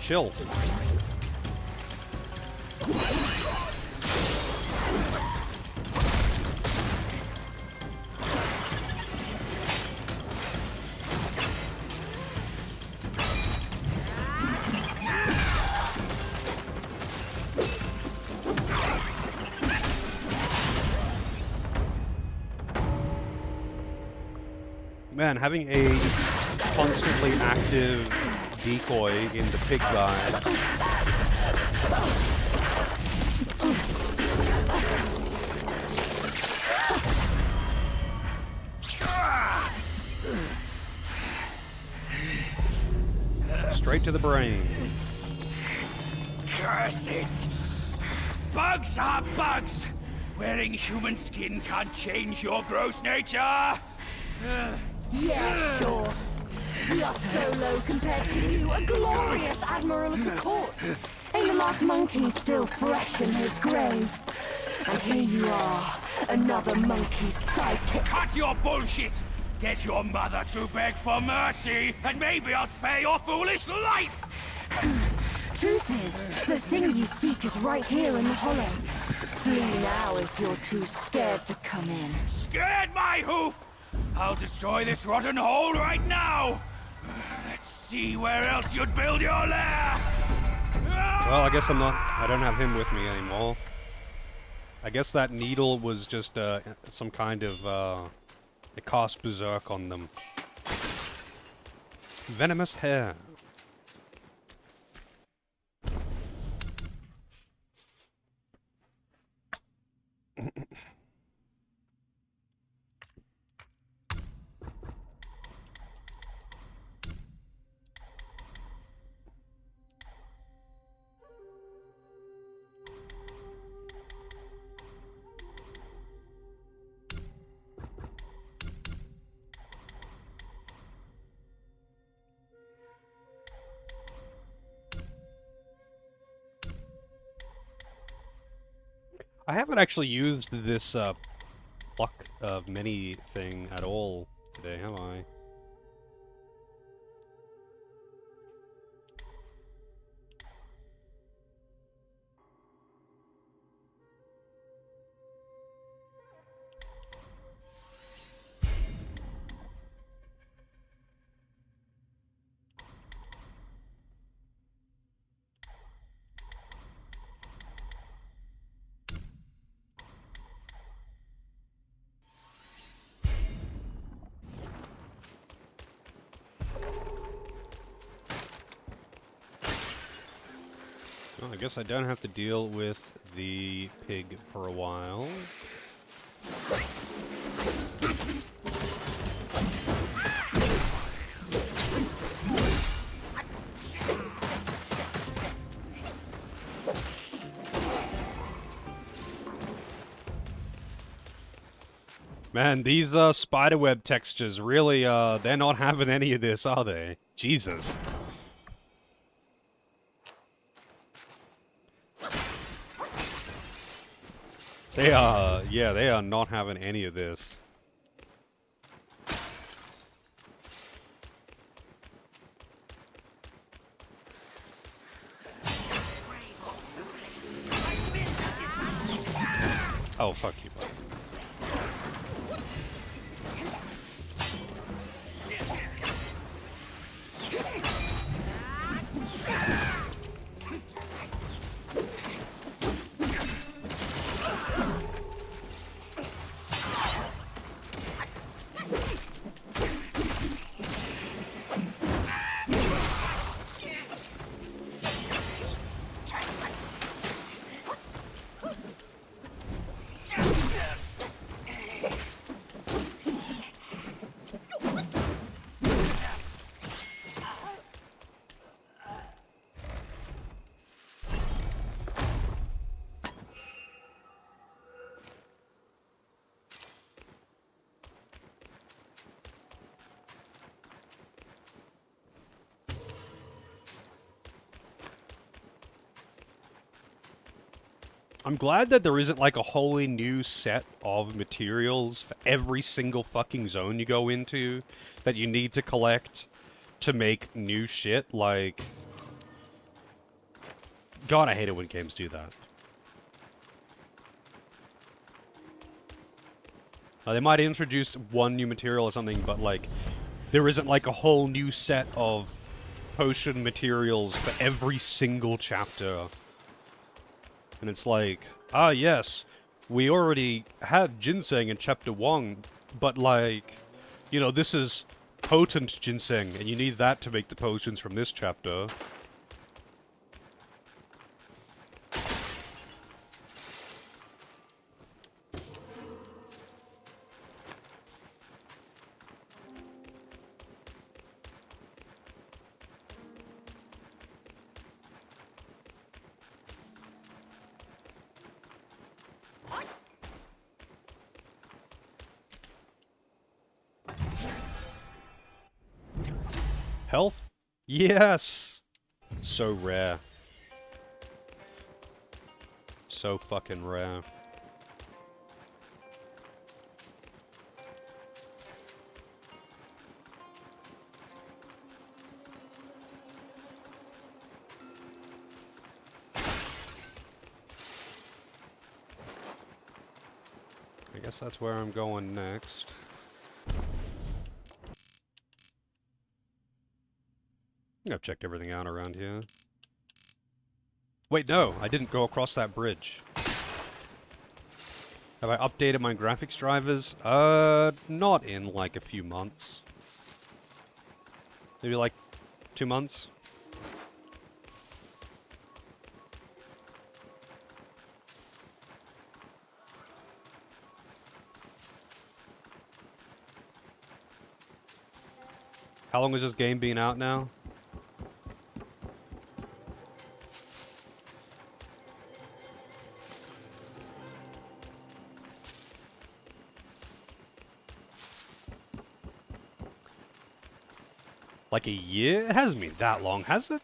Speaker 1: chill. Man, having a constantly active decoy in the pig guide. Straight to the brain.
Speaker 9: Curse it! Bugs are bugs! Wearing human skin can't change your gross nature!
Speaker 8: Yeah, sure. We are so low compared to you, a glorious admiral of the court. Ain't the last monkey still fresh in his grave? And here you are, another monkey's sidekick.
Speaker 9: Cut your bullshit! Get your mother to beg for mercy, and maybe I'll spare your foolish life!
Speaker 8: Truth is, the thing you seek is right here in the hollow. Flee now if you're too scared to come in.
Speaker 9: Scared my hoof! I'll destroy this rotten hole right now! Let's see where else you'd build your lair!
Speaker 1: Well, I guess I don't have him with me anymore. I guess that needle was just some kind of, it cast berserk on them. Venomous hair. I haven't actually used this pluck of many thing at all today, have I? Well, I guess I don't have to deal with the pig for a while. Man, these spiderweb textures really, they're not having any of this, are they? Jesus. They are, yeah, they are not having any of this. Oh, fuck you, bud. I'm glad that there isn't like a wholly new set of materials for every single fucking zone you go into that you need to collect to make new shit. Like, God, I hate it when games do that. They might introduce one new material or something, but like, there isn't like a whole new set of potion materials for every single chapter. And it's like, ah yes, we already had ginseng in chapter 1, but like, you know, this is potent ginseng, and you need that to make the potions from this chapter. Health? Yes! So rare. So fucking rare. I guess that's where I'm going next. I think I've checked everything out around here. Wait, no, I didn't go across that bridge. Have I updated my graphics drivers? Not in like a few months. Maybe like 2 months? How long has this game been out now? Like a year? It hasn't been that long, has it?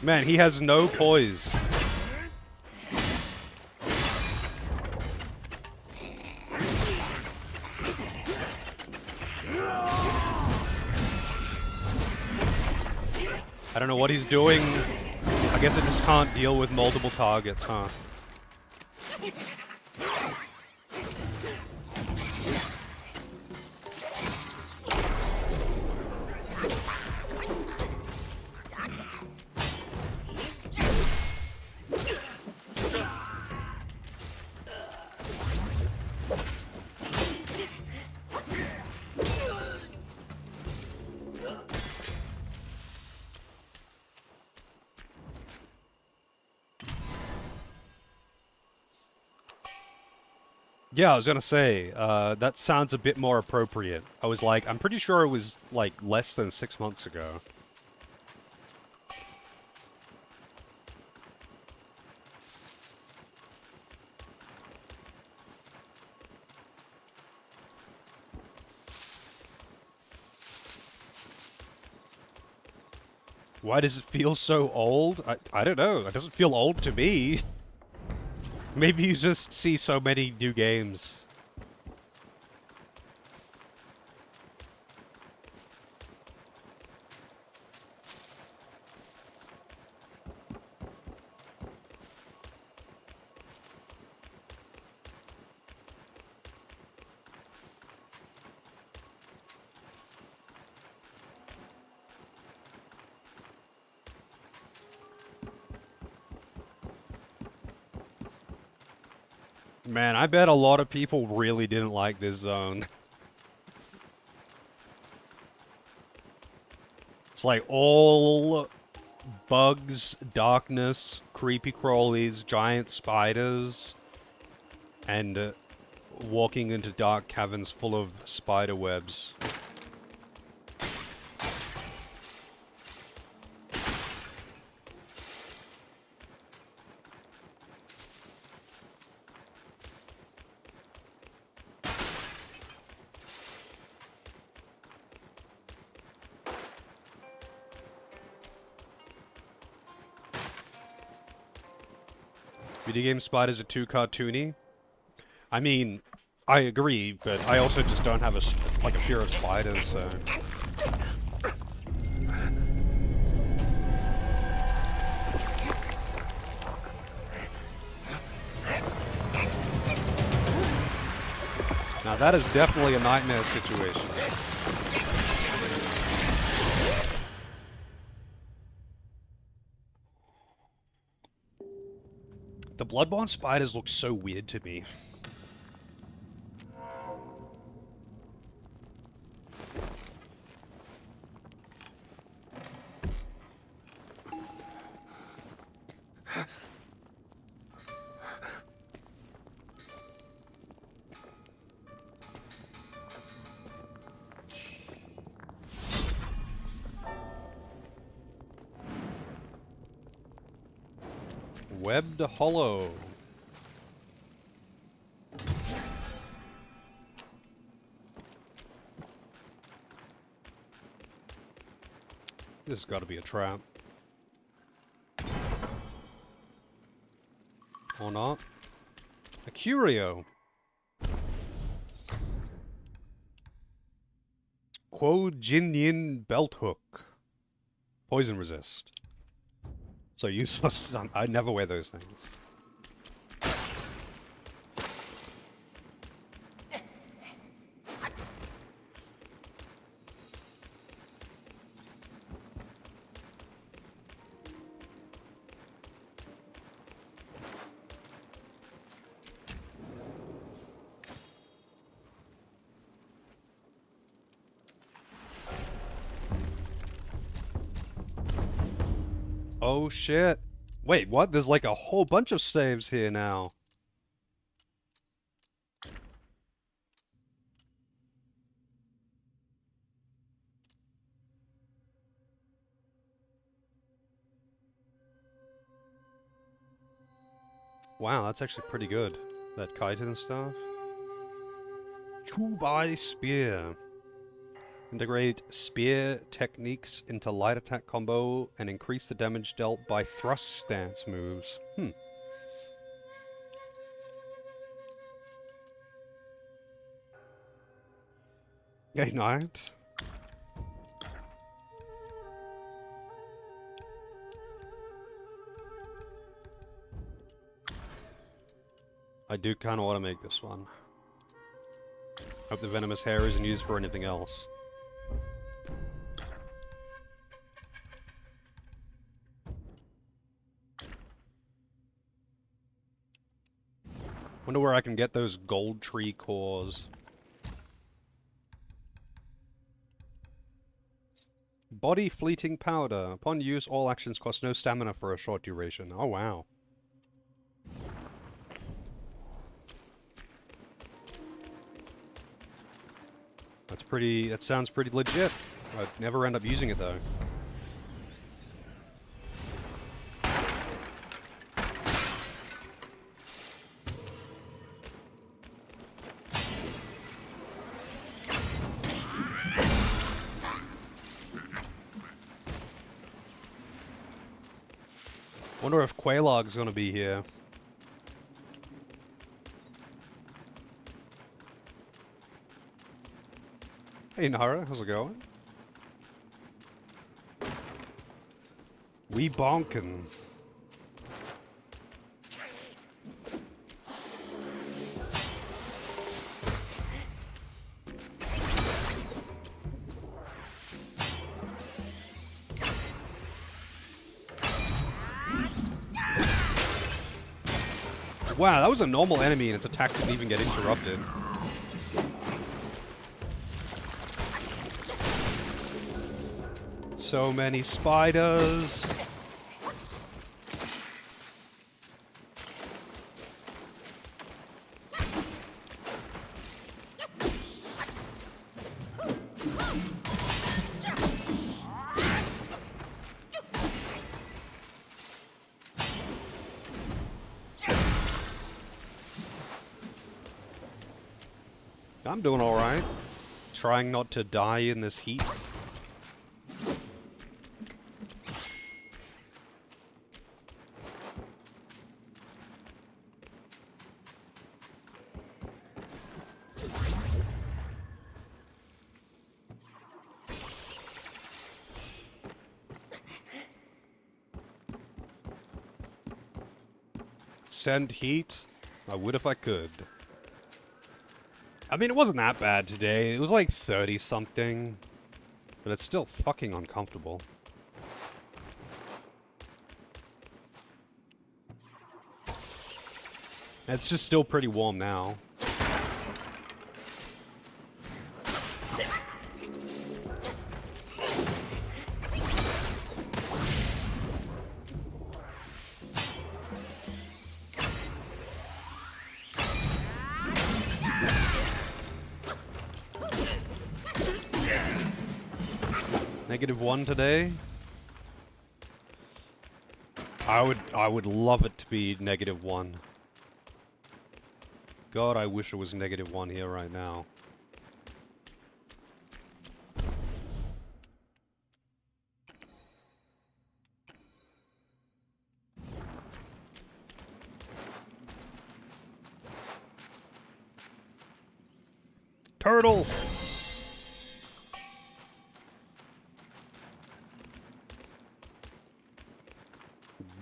Speaker 1: Man, he has no poise. I don't know what he's doing. I guess it just can't deal with multiple targets, huh? Yeah, I was gonna say, that sounds a bit more appropriate. I was like, I'm pretty sure it was, like, less than 6 months ago. Why does it feel so old? I don't know. It doesn't feel old to me. Maybe you just see so many new games. Man, I bet a lot of people really didn't like this zone. It's like all bugs, darkness, creepy crawlies, giant spiders, and walking into dark caverns full of spider webs. Video game spiders are too cartoony. I mean, I agree, but I also just don't have a fear of spiders, so... Now that is definitely a nightmare situation. The Bloodborne spiders look so weird to me. Webbed Hollow. This has got to be a trap. Or not. A curio. Quo Jin Yin Belt Hook. Poison resist. So useless. I never wear those things. Oh shit. Wait, what? There's like a whole bunch of saves here now. Wow, that's actually pretty good. That chitin stuff. Chubai Spear. Integrate spear techniques into light attack combo and increase the damage dealt by thrust stance moves. Ignite. I do kind of want to make this one. Hope the venomous hair isn't used for anything else. Wonder where I can get those gold tree cores. Body fleeting powder. Upon use, all actions cost no stamina for a short duration. Oh wow. That sounds pretty legit. I'd never end up using it though. Wonder if Quaylog's gonna be here. Hey Nara, how's it going? We bonkin'. Wow, that was a normal enemy and its attack didn't even get interrupted. So many spiders. I'm doing alright. Trying not to die in this heat. send heat? I would if I could. I mean, it wasn't that bad today. It was like 30 something. But it's still fucking uncomfortable. It's just still pretty warm now. -1 today. I would love it to be -1. God, I wish it was -1 here right now. Turtle!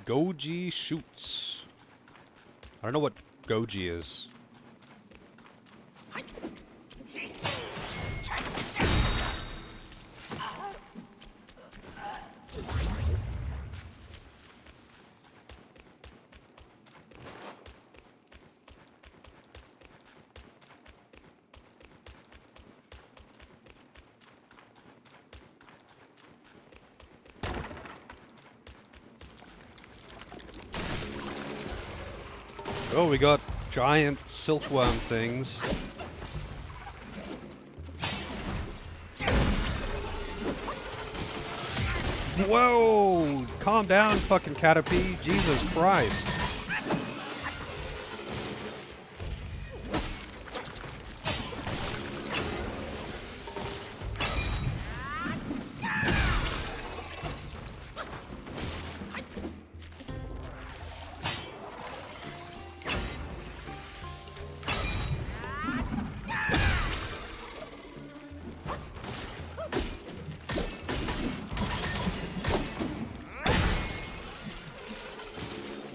Speaker 1: Goji shoots. I don't know what Goji is. Oh, we got giant silkworm things. Whoa! Calm down, fucking Caterpie. Jesus Christ.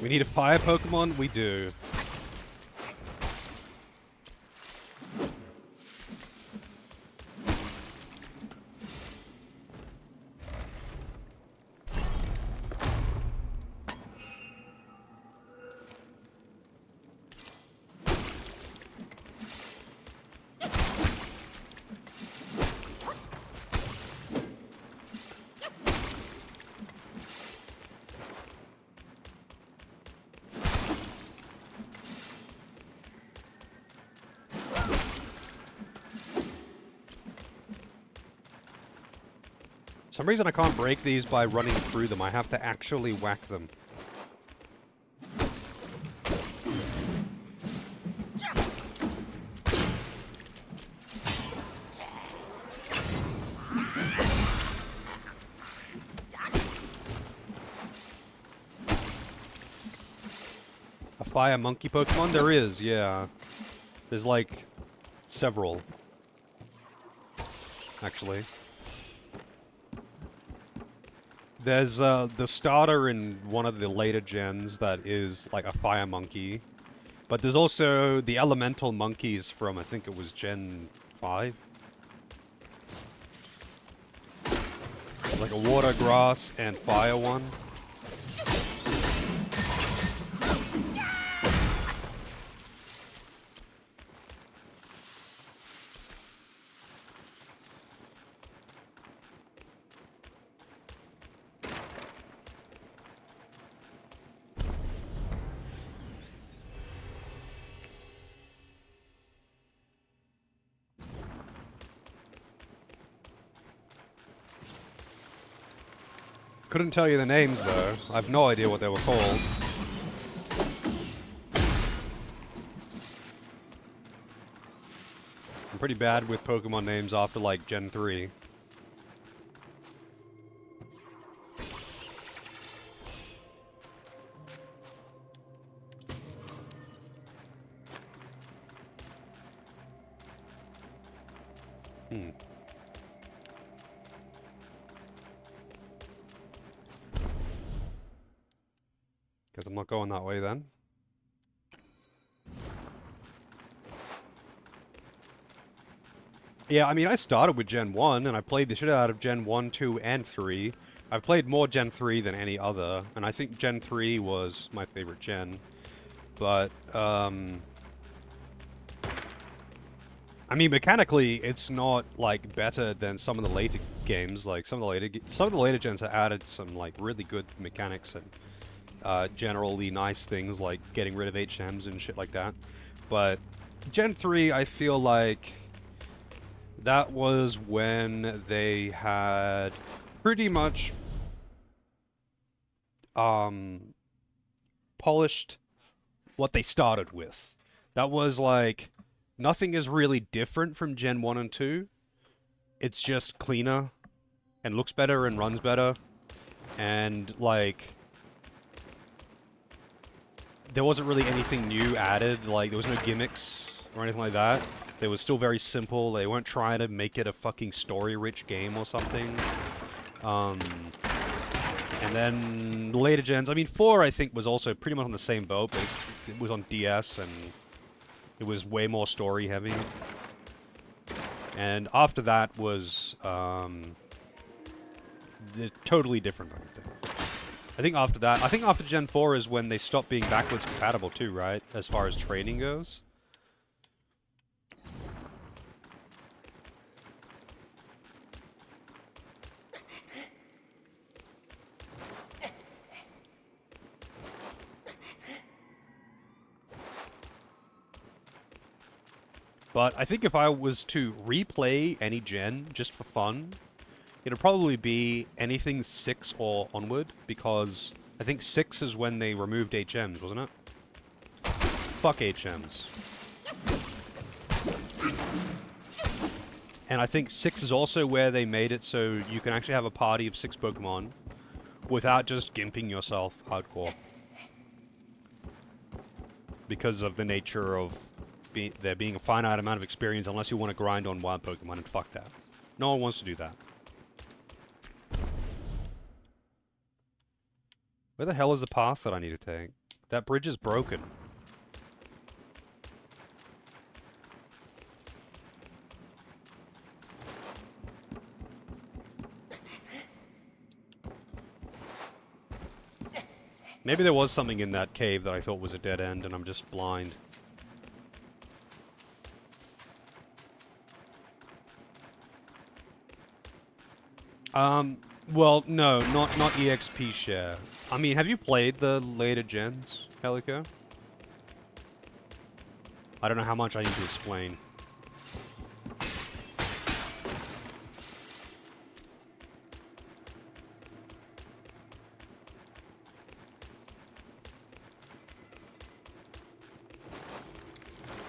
Speaker 1: We need a fire Pokemon? We do. For some reason I can't break these by running through them. I have to actually whack them. A fire monkey Pokemon? There is, yeah. There's like several. Actually. There's the starter in one of the later gens that is like a fire monkey. But there's also the elemental monkeys from, I think it was Gen 5. Like a water, grass, and fire one. Couldn't tell you the names, though. I have no idea what they were called. I'm pretty bad with Pokemon names after, like, Gen 3. Guess I'm not going that way then. Yeah, I mean, I started with Gen 1, and I played the shit out of Gen 1, 2, and 3. I've played more Gen 3 than any other, and I think Gen 3 was my favorite gen. But, I mean, mechanically, it's not, like, better than some of the later games. Like, some of the later gens have added some, like, really good mechanics and, generally nice things, like getting rid of HMs and shit like that. But Gen 3, I feel like that was when they had pretty much polished what they started with. That was like, nothing is really different from Gen 1 and 2. It's just cleaner and looks better and runs better. And like, there wasn't really anything new added. Like, there was no gimmicks or anything like that. They were still very simple. They weren't trying to make it a fucking story-rich game or something. And then later gens, I mean, 4 I think was also pretty much on the same boat, but it was on DS and it was way more story-heavy. And after that was totally different, I think. I think after Gen 4 is when they stopped being backwards compatible too, right? As far as training goes. But I think if I was to replay any gen just for fun, it'd probably be anything 6 or onward, because I think 6 is when they removed HMs, wasn't it? Fuck HMs. And I think 6 is also where they made it so you can actually have a party of 6 Pokemon without just gimping yourself hardcore. Because of the nature of there being a finite amount of experience unless you want to grind on wild Pokemon, and fuck that. No one wants to do that. Where the hell is the path that I need to take? That bridge is broken. Maybe there was something in that cave that I thought was a dead end and I'm just blind. Well, no, not EXP share. I mean, have you played the later gens, Helico? I don't know how much I need to explain.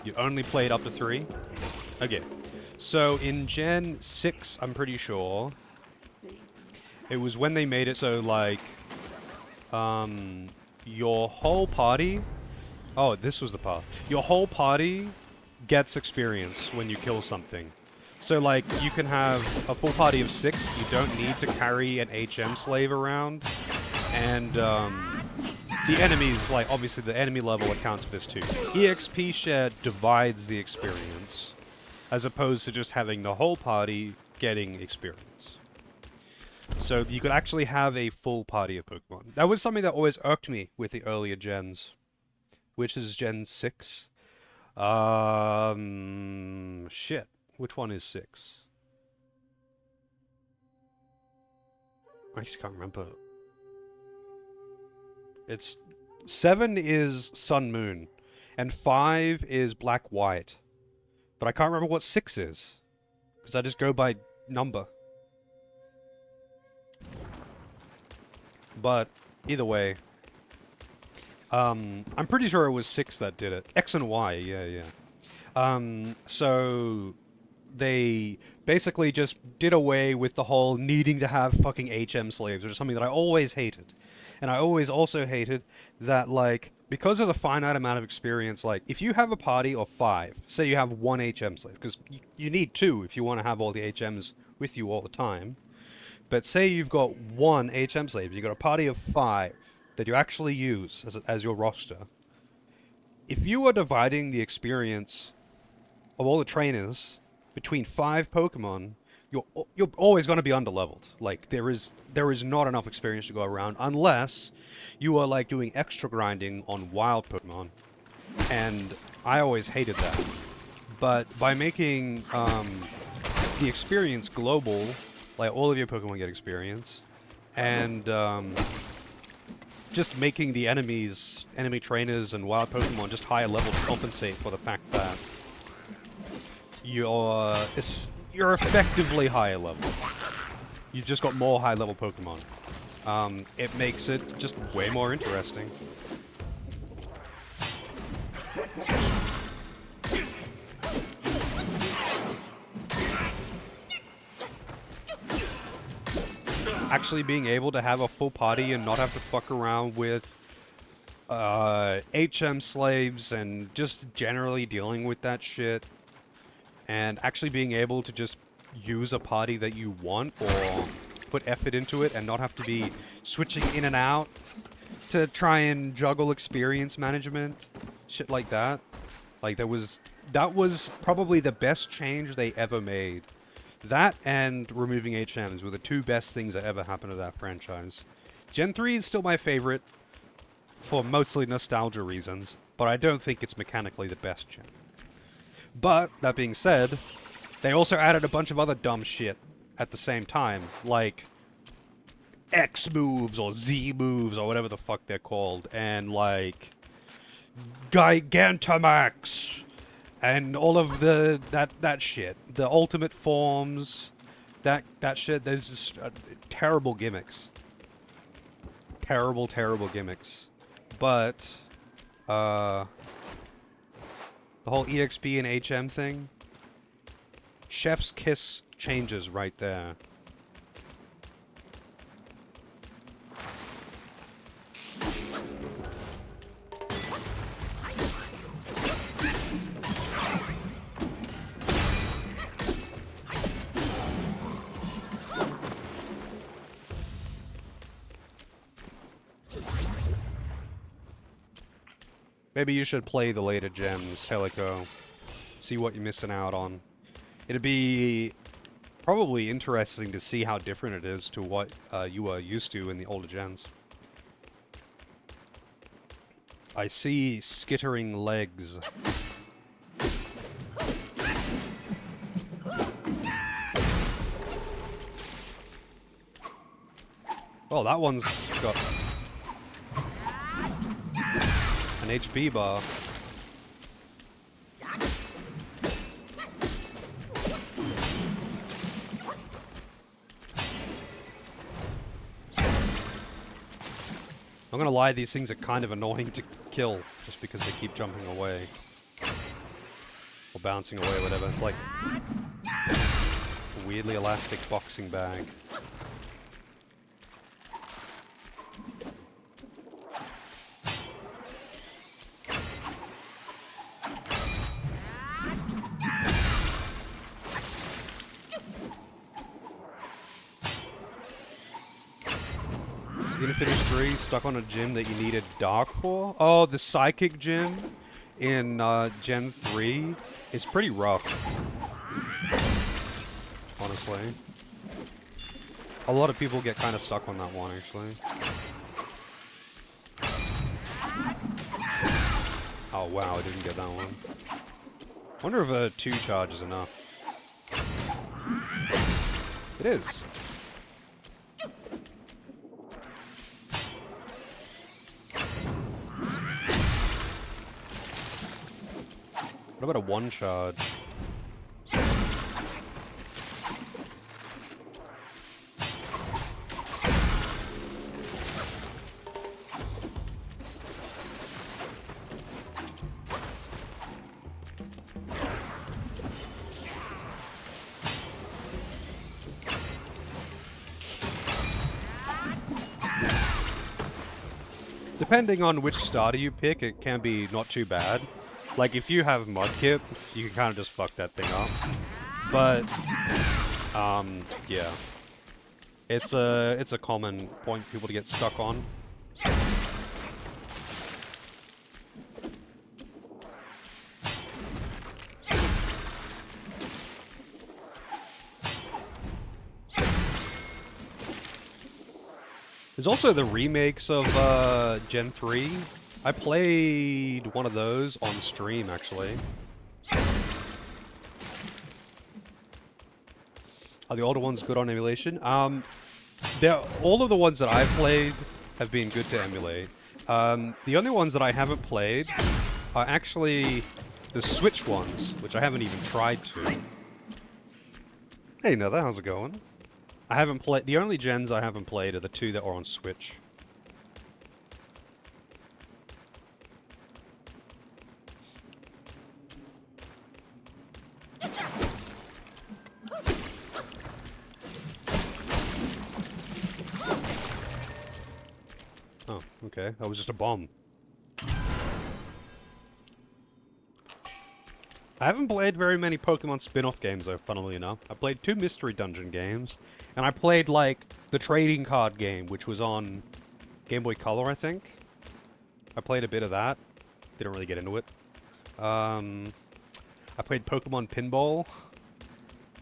Speaker 1: You only played up to 3? Okay. So in Gen 6, I'm pretty sure, it was when they made it so, like, your whole party... Oh, this was the path. Your whole party gets experience when you kill something. So, like, you can have a full party of 6, you don't need to carry an HM slave around, and, the enemies, like, obviously the enemy level accounts for this too. EXP share divides the experience, as opposed to just having the whole party getting experience. So you could actually have a full party of Pokemon. That was something that always irked me with the earlier gens. Which is Gen 6? Shit. Which one is 6? I just can't remember. It's 7 is Sun Moon, and 5 is Black White. But I can't remember what 6 is, because I just go by number. But either way, I'm pretty sure it was 6 that did it. X and Y, yeah. So they basically just did away with the whole needing to have fucking HM slaves, which is something that I always hated. And I always also hated that, like, because there's a finite amount of experience, like, if you have a party of 5, say you have 1 HM slave, because you need 2 if you want to have all the HMs with you all the time. But say you've got 1 HM slave, you've got a party of 5 that you actually use as your roster. If you are dividing the experience of all the trainers between 5 Pokemon, you're always going to be underleveled. Like there is not enough experience to go around unless you are like doing extra grinding on wild Pokemon, and I always hated that. But by making the experience global, like all of your Pokemon get experience, and just making the enemy trainers and wild Pokemon just higher level to compensate for the fact that you're effectively higher level. You've just got more high level Pokemon. It makes it just way more interesting. Actually being able to have a full party and not have to fuck around with HM slaves and just generally dealing with that shit, and actually being able to just use a party that you want or put effort into it and not have to be switching in and out to try and juggle experience management, shit like that. Like that was probably the best change they ever made. That and removing HMs were the 2 best things that ever happened to that franchise. Gen 3 is still my favorite for mostly nostalgia reasons, but I don't think it's mechanically the best gen. But, that being said, they also added a bunch of other dumb shit at the same time, like X moves or Z moves or whatever the fuck they're called, and like Gigantamax and all of that shit, the ultimate forms, that shit. There's just terrible gimmicks, terrible gimmicks. But the whole EXP and HM thing, chef's kiss changes right there. Maybe you should play the later gems, Helico. See what you're missing out on. It'd be probably interesting to see how different it is to what you are used to in the older gens. I see skittering legs. Well, that one's got an HP bar. I'm gonna lie, these things are kind of annoying to kill, just because they keep jumping away. Or bouncing away, or whatever. It's like a weirdly elastic boxing bag. You're gonna finish 3, stuck on a gym that you needed Dark for? Oh, the Psychic gym in Gen 3 is pretty rough. Honestly. A lot of people get kind of stuck on that one, actually. Oh wow, I didn't get that one. Wonder if a 2 charge is enough. It is. What about a 1 charge? Depending on which starter you pick, it can be not too bad. Like, if you have Mudkip, you can kind of just fuck that thing up. But, yeah. It's a common point for people to get stuck on. There's also the remakes of Gen 3. I played one of those on stream, actually. Are the older ones good on emulation? All of the ones that I've played have been good to emulate. The only ones that I haven't played are actually the Switch ones, which I haven't even tried to. Hey Nether, how's it going? I haven't played. The only gens I haven't played are the two that are on Switch. Oh, okay. That was just a bomb. I haven't played very many Pokemon spin-off games, though, funnily enough. I played 2 Mystery Dungeon games, and I played, like, the trading card game, which was on Game Boy Color, I think. I played a bit of that. Didn't really get into it. I played Pokemon Pinball.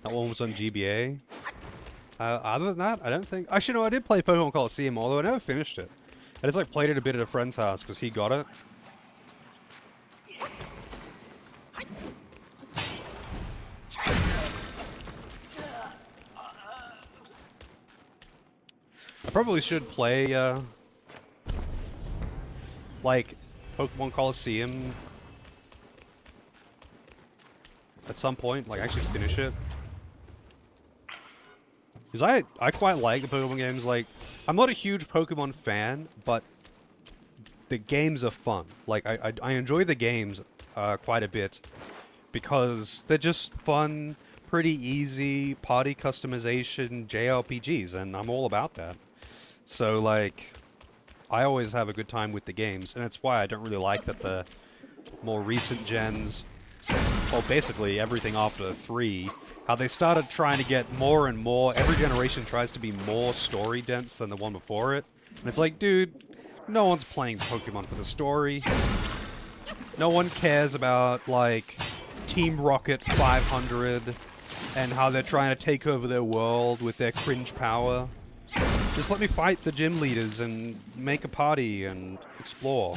Speaker 1: That one was on GBA. Other than that, I don't think... Actually, no, I did play Pokemon Coliseum, although I never finished it. I just, like, played it a bit at a friend's house, because he got it. I probably should play, like, Pokemon Coliseum at some point, like, actually finish it. Because I quite like the Pokemon games, like, I'm not a huge Pokemon fan, but the games are fun. Like, I enjoy the games, quite a bit, because they're just fun, pretty easy, party customization JRPGs, and I'm all about that. So, like, I always have a good time with the games, and that's why I don't really like that the more recent gens, well, basically everything after 3, how they started trying to get more and more, every generation tries to be more story dense than the one before it. And it's like, dude, no one's playing Pokemon for the story. No one cares about, like, Team Rocket 500 and how they're trying to take over their world with their cringe power. Just let me fight the gym leaders and make a party and explore.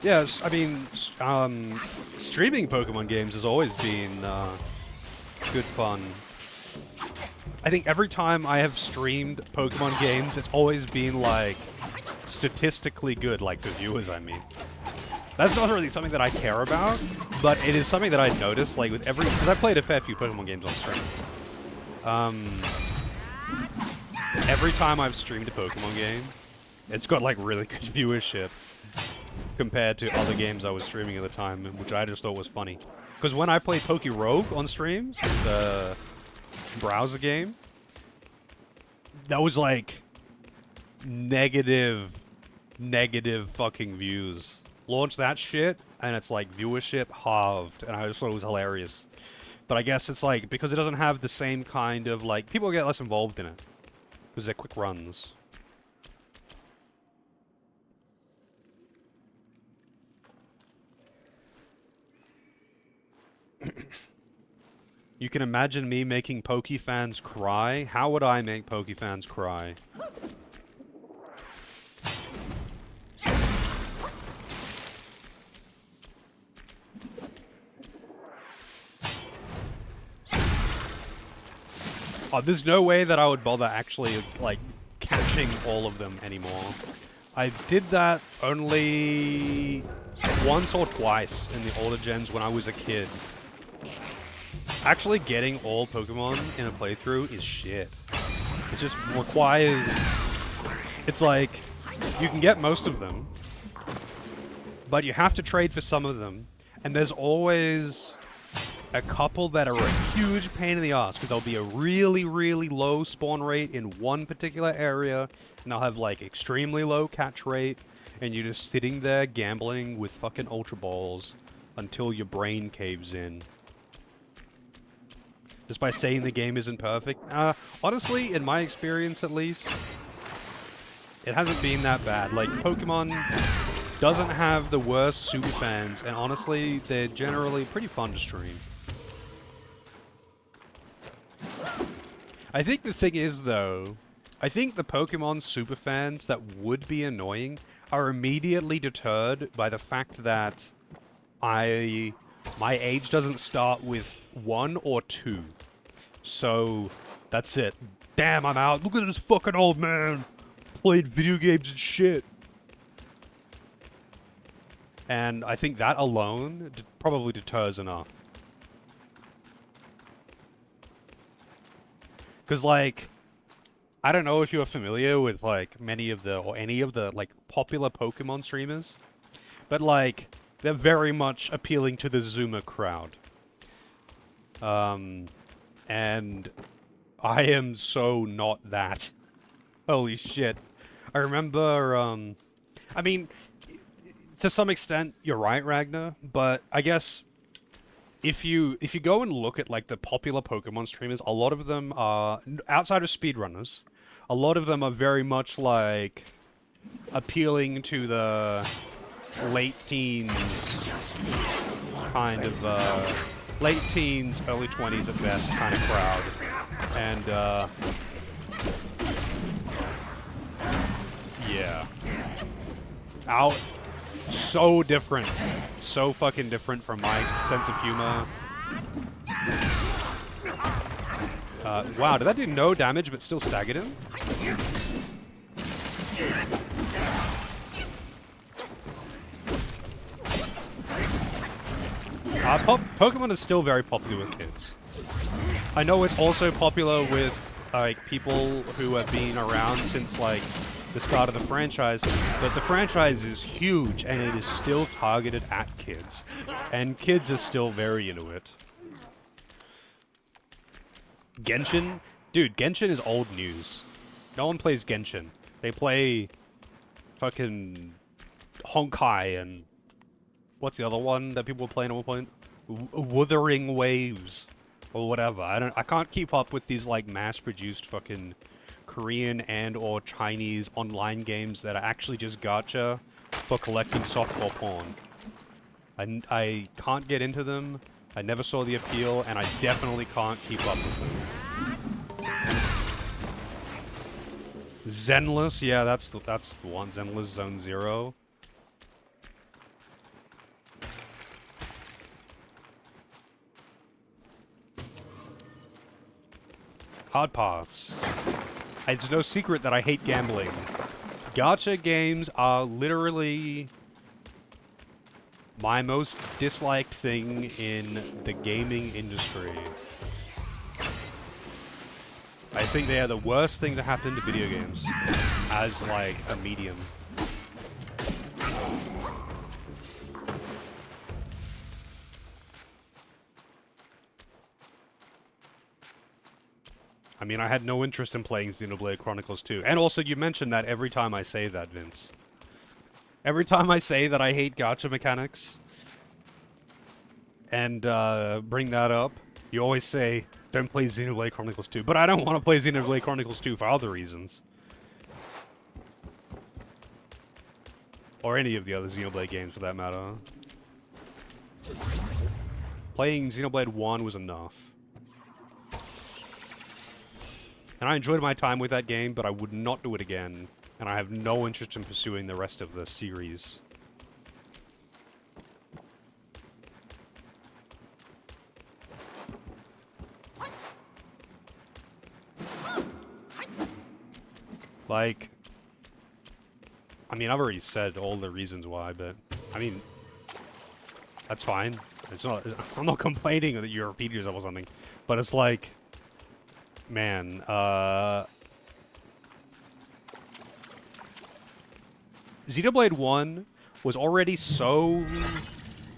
Speaker 1: Yes, I mean, streaming Pokemon games has always been good fun. I think every time I have streamed Pokemon games, it's always been, like, statistically good, like, for viewers, I mean. That's not really something that I care about, but it is something that I notice, like, with every... Because I played a fair few Pokemon games on stream. Every time I've streamed a Pokemon game, it's got, like, really good viewership compared to other games I was streaming at the time, which I just thought was funny. Because when I played Poke Rogue on streams, the browser game, that was, like, negative fucking views. Launch that shit, and it's like viewership halved, and I just thought it was hilarious. But I guess it's like, because it doesn't have the same kind of, like, people get less involved in it. Because they're quick runs. You can imagine me making Poke fans cry? How would I make Poke fans cry? Oh, there's no way that I would bother actually, like, catching all of them anymore. I did that only once or twice in the older gens when I was a kid. Actually getting all Pokemon in a playthrough is shit. It just requires... It's like, you can get most of them, but you have to trade for some of them, and there's always a couple that are a huge pain in the ass, because there'll be a really, really low spawn rate in one particular area, and they'll have, like, extremely low catch rate, and you're just sitting there gambling with fucking Ultra Balls until your brain caves in. Just by saying the game isn't perfect. Honestly, in my experience at least, it hasn't been that bad. Like, Pokemon doesn't have the worst super fans, and honestly, they're generally pretty fun to stream. I think the thing is, though, I think the Pokemon superfans that would be annoying are immediately deterred by the fact that my age doesn't start with 1 or 2. So, that's it. Damn, I'm out. Look at this fucking old man. Played video games and shit. And I think that alone probably deters enough. Because, like, I don't know if you're familiar with, like, many of the, or any of the, like, popular Pokemon streamers. But, like, they're very much appealing to the Zoomer crowd. And I am so not that. Holy shit. I remember, I mean, to some extent, you're right, Ragnar, but I guess if you go and look at, like, the popular Pokemon streamers, a lot of them are, outside of speedrunners, a lot of them are very much, like, appealing to the late teens kind of, late teens, early 20s at best kind of crowd. And, yeah. So different. So fucking different from my sense of humor. Wow, did that do no damage but still staggered him? Pokemon is still very popular with kids. I know it's also popular with, like, people who have been around since, like, the start of the franchise, but the franchise is huge, and it is still targeted at kids. And kids are still very into it. Genshin? Dude, Genshin is old news. No one plays Genshin. They play fucking Honkai and what's the other one that people were playing at one point? Wuthering Waves or whatever. I can't keep up with these, like, mass-produced fucking Korean and or Chinese online games that are actually just gacha for collecting softcore porn. I can't get into them. I never saw the appeal, and I definitely can't keep up with them. Zenless, yeah, that's the one. Zenless Zone Zero. Hard pass. It's no secret that I hate gambling. Gacha games are literally my most disliked thing in the gaming industry. I think they are the worst thing to happen to video games as, like, a medium. I mean, I had no interest in playing Xenoblade Chronicles 2. And also, you mentioned that every time I say that, Vince. Every time I say that I hate gacha mechanics and bring that up, you always say, don't play Xenoblade Chronicles 2. But I don't want to play Xenoblade Chronicles 2 for other reasons. Or any of the other Xenoblade games, for that matter. Playing Xenoblade 1 was enough. And I enjoyed my time with that game, but I would not do it again. And I have no interest in pursuing the rest of the series. Like, I mean, I've already said all the reasons why, but, I mean, that's fine. It's not, I'm not complaining that you repeat yourself or something, but it's like, man, Xenoblade 1 was already so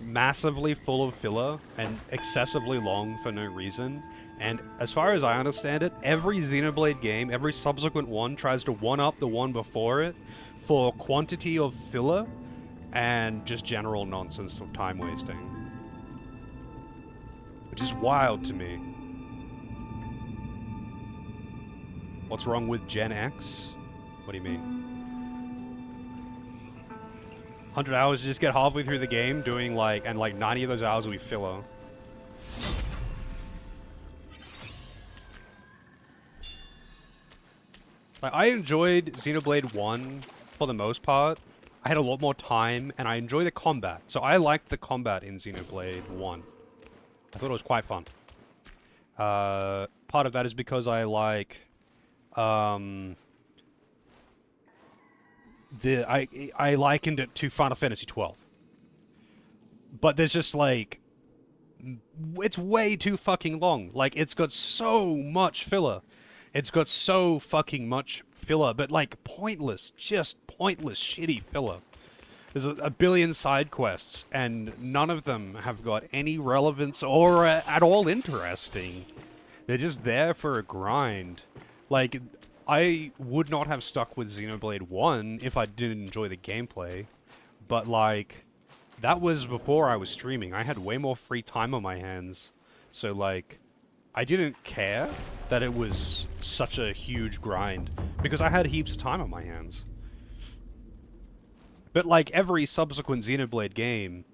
Speaker 1: massively full of filler and excessively long for no reason. And as far as I understand it, every Xenoblade game, every subsequent one, tries to one-up the one before it for quantity of filler and just general nonsense of time wasting. Which is wild to me. What's wrong with Gen X? What do you mean? 100 hours to just get halfway through the game doing, like, and like 90 of those hours will be filler. Like, I enjoyed Xenoblade 1 for the most part. I had a lot more time, and I enjoy the combat. So I liked the combat in Xenoblade 1. I thought it was quite fun. Part of that is because I like... I likened it to Final Fantasy 12. But there's just, like... It's way too fucking long. Like, it's got so much filler. It's got so fucking much filler, but, like, pointless. Just pointless, shitty filler. There's a billion side quests, and none of them have got any relevance or at all interesting. They're just there for a grind. Like, I would not have stuck with Xenoblade 1 if I didn't enjoy the gameplay. But, like, that was before I was streaming. I had way more free time on my hands. So, like, I didn't care that it was such a huge grind, because I had heaps of time on my hands. But, like, every subsequent Xenoblade game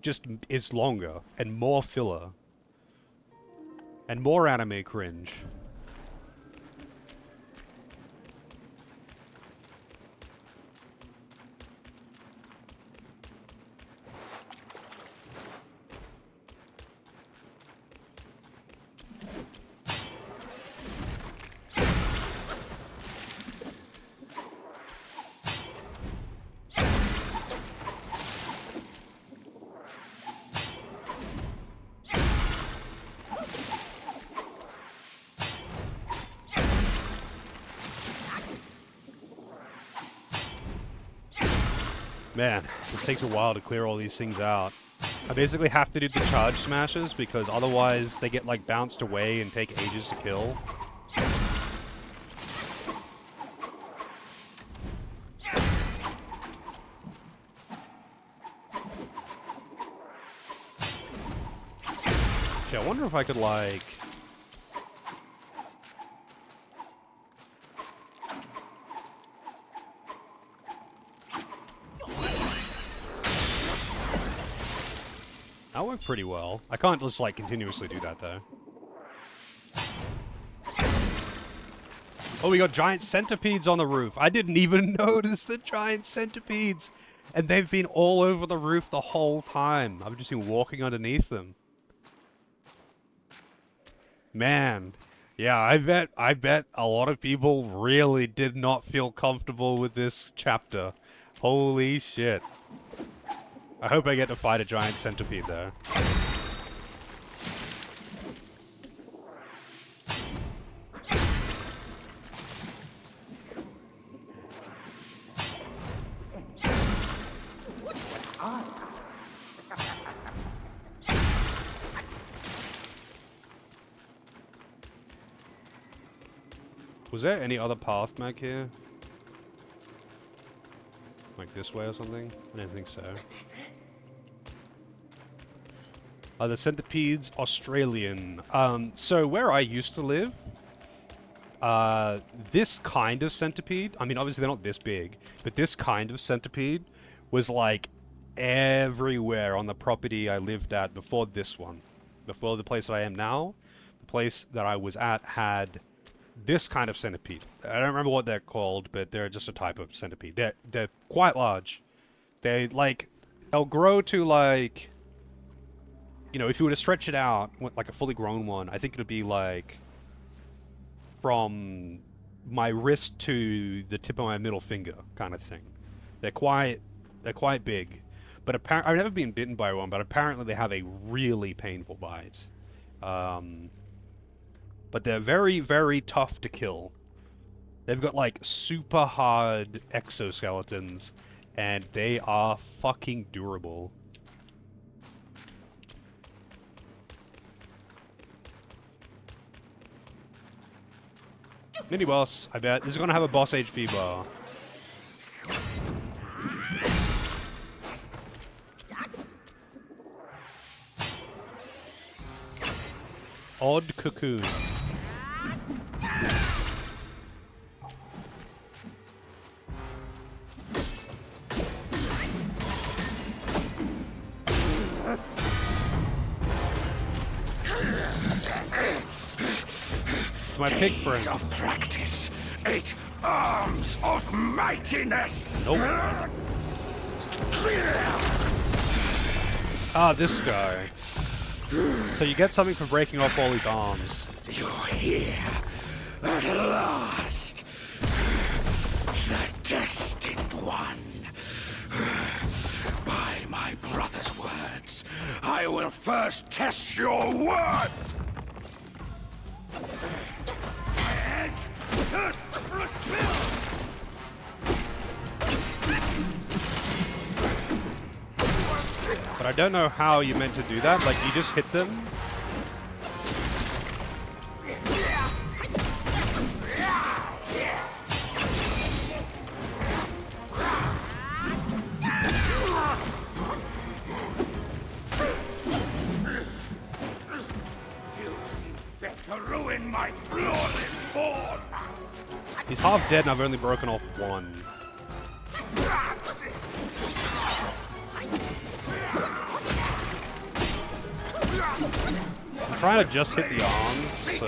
Speaker 1: just is longer, and more filler. And more anime cringe. Man, this takes a while to clear all these things out. I basically have to do the charge smashes because otherwise they get like bounced away and take ages to kill. Okay, I wonder if I could like... That worked pretty well. I can't just, like, continuously do that, though. Oh, we got giant centipedes on the roof. I didn't even notice the giant centipedes. And they've been all over the roof the whole time. I've just been walking underneath them. Man. Yeah, I bet a lot of people really did not feel comfortable with this chapter. Holy shit. I hope I get to fight a giant centipede, though. Was there any other path back here? Like this way or something? I don't think so. Are the centipedes Australian? So where I used to live, this kind of centipede, I mean obviously they're not this big, but this kind of centipede was like everywhere on the property I lived at before this one. Before the place that I am now, the place that I was at had this kind of centipede. I don't remember what they're called, but they're just a type of centipede. They're quite large. They'll grow to like, you know, if you were to stretch it out, like a fully grown one, I think it'd be like from my wrist to the tip of my middle finger kind of thing. They're quite big. But I've never been bitten by one, but apparently they have a really painful bite. But they're very, very tough to kill. They've got, like, super hard exoskeletons, and they are fucking durable. Mini-boss, I bet. This is gonna have a boss HP bar. Odd cocoon. It's my pig friend.
Speaker 11: Of practice,
Speaker 4: 8 arms of mightiness.
Speaker 1: Nope. Ah, this guy. So you get something for breaking off all his arms.
Speaker 4: You're here at last. The destined one. By my brother's words, I will first test your worth. And thirst for a spill.
Speaker 1: But I don't know how you meant to do that. Like, you just hit them.
Speaker 4: To ruin my flawless form.
Speaker 1: He's half dead and I've only broken off one. I'm trying to just hit the arms, so...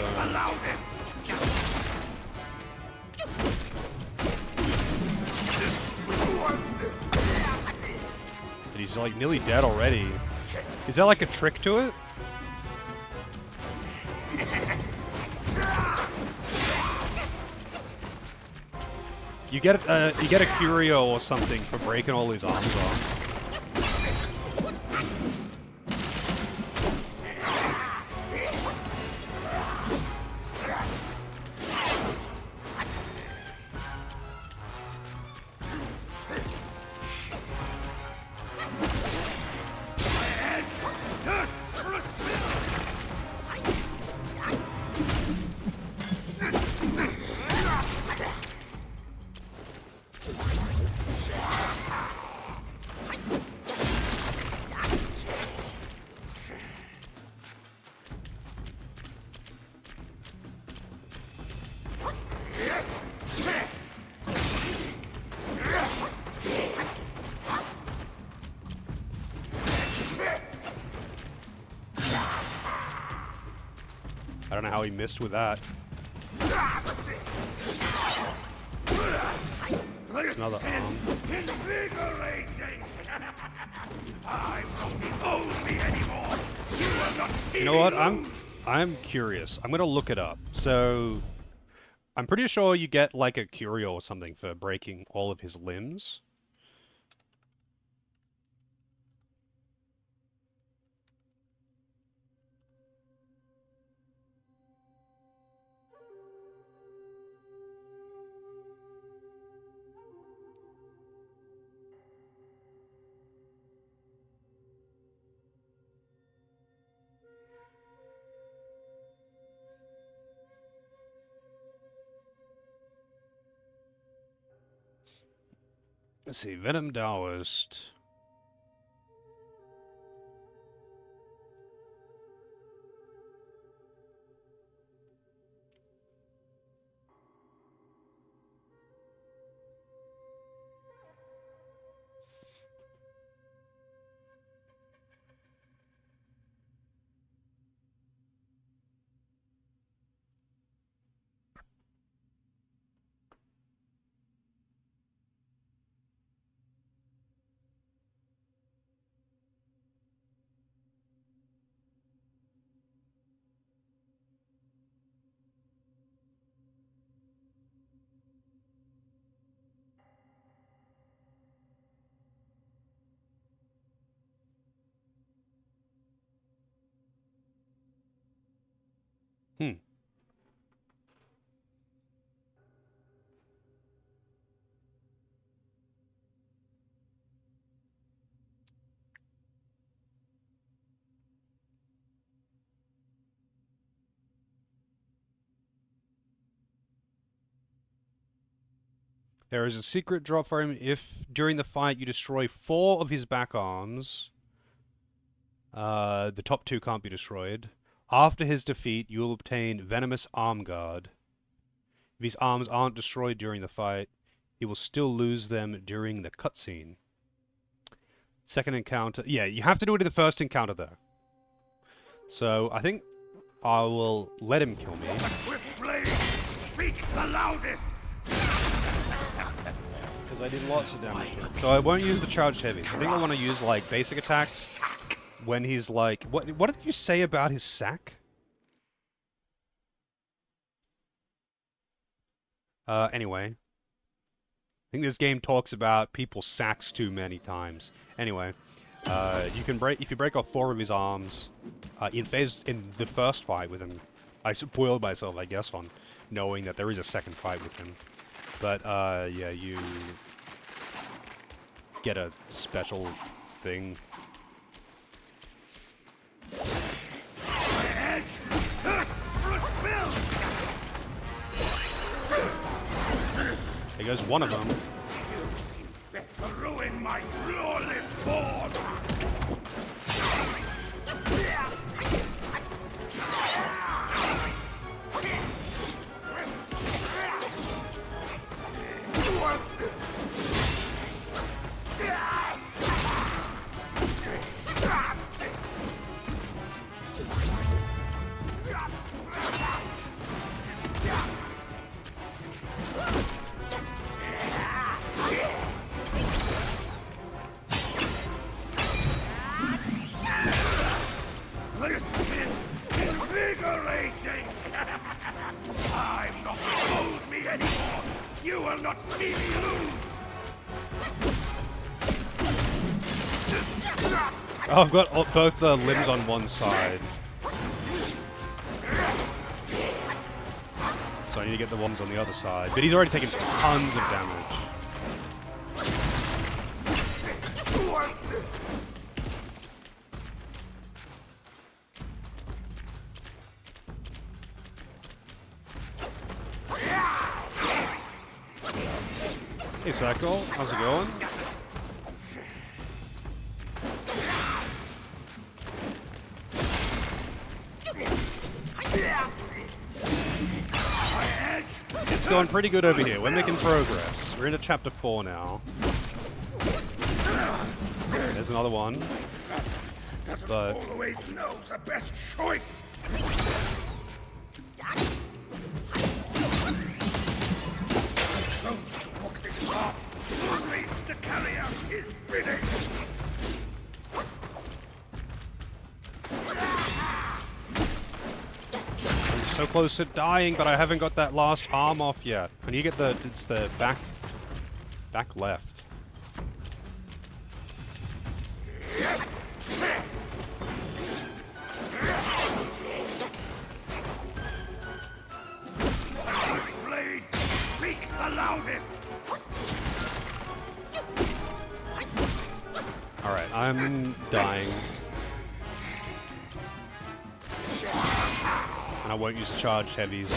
Speaker 1: But he's like nearly dead already. Is there like a trick to it? You get a curio or something for breaking all his arms off. I don't know how he missed with that. Another arm. You know what? I'm curious. I'm gonna look it up. So I'm pretty sure you get like a curio or something for breaking all of his limbs. Let's see, Venom Taoist. Hmm. There is a secret drop for him if, during the fight, you destroy 4 of his back arms. The top 2 can't be destroyed. After his defeat, you will obtain Venomous Arm Guard. If his arms aren't destroyed during the fight, he will still lose them during the cutscene. Second encounter... Yeah, you have to do it in the first encounter, though. So, I think I will let him kill me.
Speaker 4: The swift blade speaks the loudest.
Speaker 1: Because I did lots of damage. So I won't use the charged heavies. I think I want to use like basic attacks when he's like... What did you say about his sack? Anyway. I think this game talks about people's sacks too many times. Anyway, you can if you break off 4 of his arms, in the first fight with him, I spoiled myself, I guess, on knowing that there is a second fight with him. But, yeah, you get a special thing. There goes one of them.
Speaker 4: You seem fit to ruin my flawless board. This is invigorating! I'm not hold me anymore! You will not see me lose!
Speaker 1: Oh, I've got both limbs on one side. So I need to get the ones on the other side. But he's already taken tons of damage. Hey, Cycle. How's it going? It's going pretty good over here. We're making progress. We're into chapter 4 now. There's another one.
Speaker 4: Doesn't
Speaker 1: But
Speaker 4: always know the best choice! To carry out his bidding.
Speaker 1: I'm so close to dying, but I haven't got that last arm off yet. When you get it's the back left.
Speaker 4: His blade speaks the loudest.
Speaker 1: Alright, I'm dying. And I won't use charged heavies.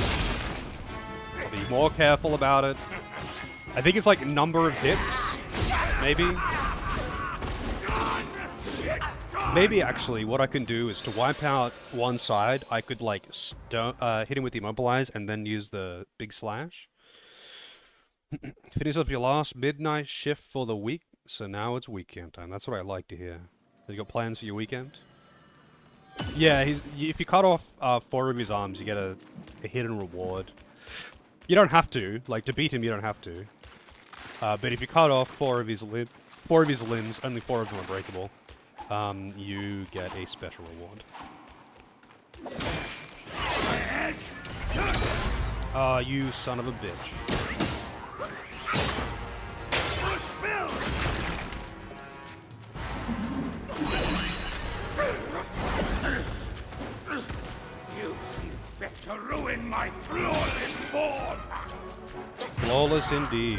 Speaker 1: I'll be more careful about it. I think it's like number of hits, maybe? Maybe actually what I can do is to wipe out one side, I could like hit him with the immobilize and then use the big slash. Finish off your last midnight shift for the week. So now it's weekend time. That's what I like to hear. Have you got plans for your weekend? Yeah, if you cut off 4 of his arms, you get a hidden reward. You don't have to. Like, to beat him, you don't have to. But if you cut off 4 of his limbs, only 4 of them are breakable, you get a special reward. Ah, you son of a bitch.
Speaker 4: You seem fit to ruin my flawless board.
Speaker 1: Flawless indeed.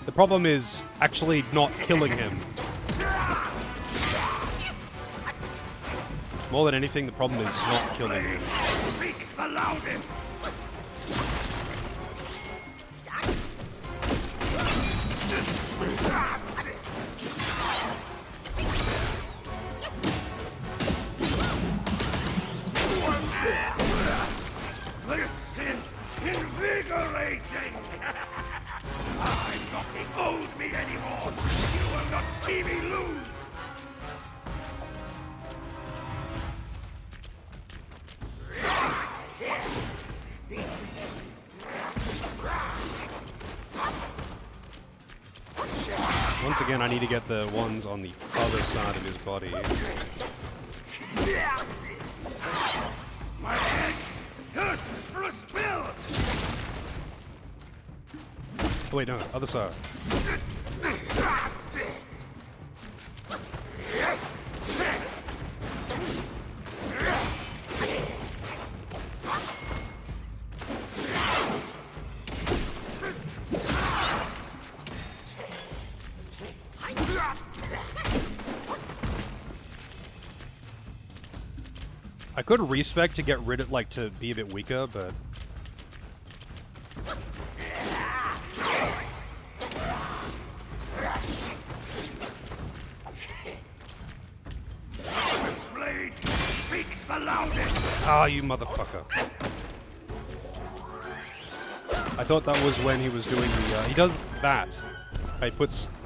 Speaker 1: The problem is actually not killing him. More than anything, the problem is not killing him.
Speaker 4: Speaks the loudest. This is Invigorating! I'm not the old me anymore! You will not see me lose!
Speaker 1: Once again, I need to get the ones on the other side of his body.
Speaker 4: My head thirsts for a spill!
Speaker 1: Oh wait, no, other side. I could respec to get rid of, like, to be a bit weaker, but...
Speaker 4: Blade speaks the loudest!
Speaker 1: Ah, you motherfucker. I thought that was when he was doing the, he does that.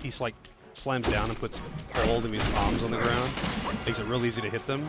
Speaker 1: He's like, slams down and puts all of his arms on the ground. Makes it real easy to hit them.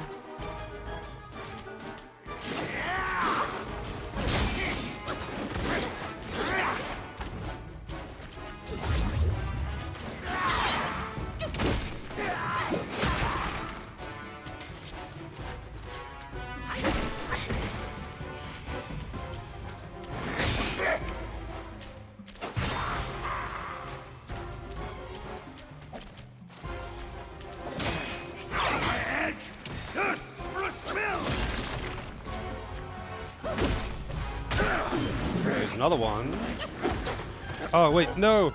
Speaker 1: There's another one. Oh, wait, no!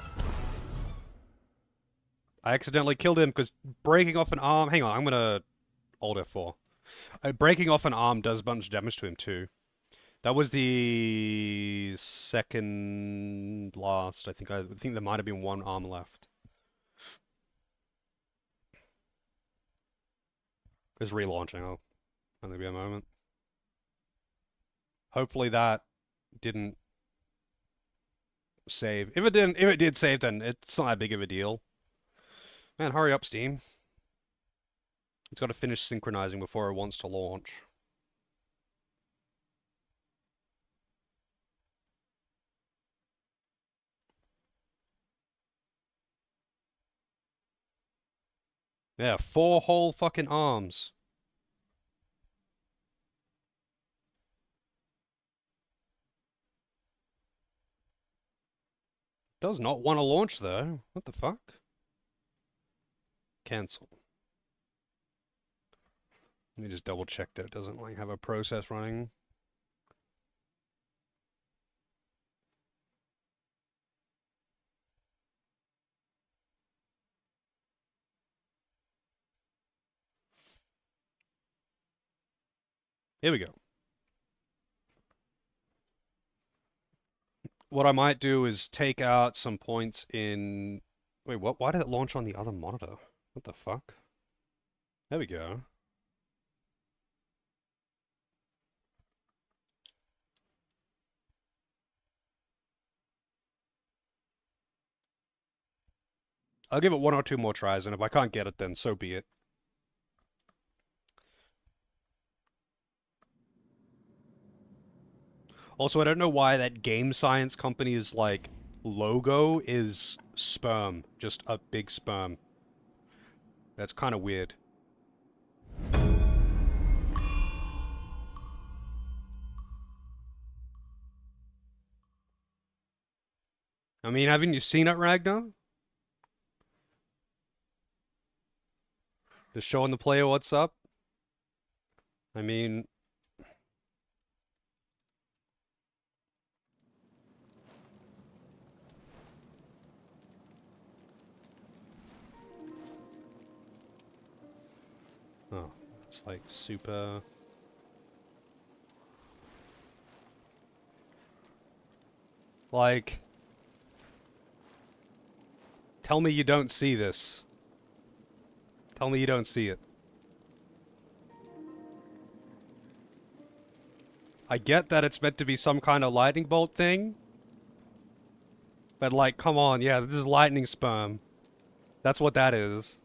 Speaker 1: I accidentally killed him because breaking off an arm... Hang on, I'm gonna... Alt F4. Breaking off an arm does a bunch of damage to him, too. That was the second last. I think there might have been one arm left. It's relaunching. I'll only be a moment. Hopefully that didn't save. If it did save, then it's not that big of a deal. Man, hurry up, Steam. It's got to finish synchronizing before it wants to launch. Yeah, 4 whole fucking arms. Does not want to launch though. What the fuck? Cancel. Let me just double check that it doesn't like have a process running. Here we go. What I might do is take out some points in... Wait, what? Why did it launch on the other monitor? What the fuck? There we go. I'll give it 1 or 2 more tries, and if I can't get it, then so be it. Also, I don't know why that game science company's, like, logo is sperm. Just a big sperm. That's kind of weird. I mean, haven't you seen it, Ragnar? Just showing the player what's up? I mean... Oh, it's like super... Like... Tell me you don't see this. Tell me you don't see it. I get that it's meant to be some kind of lightning bolt thing. But like, come on, yeah, this is lightning sperm. That's what that is.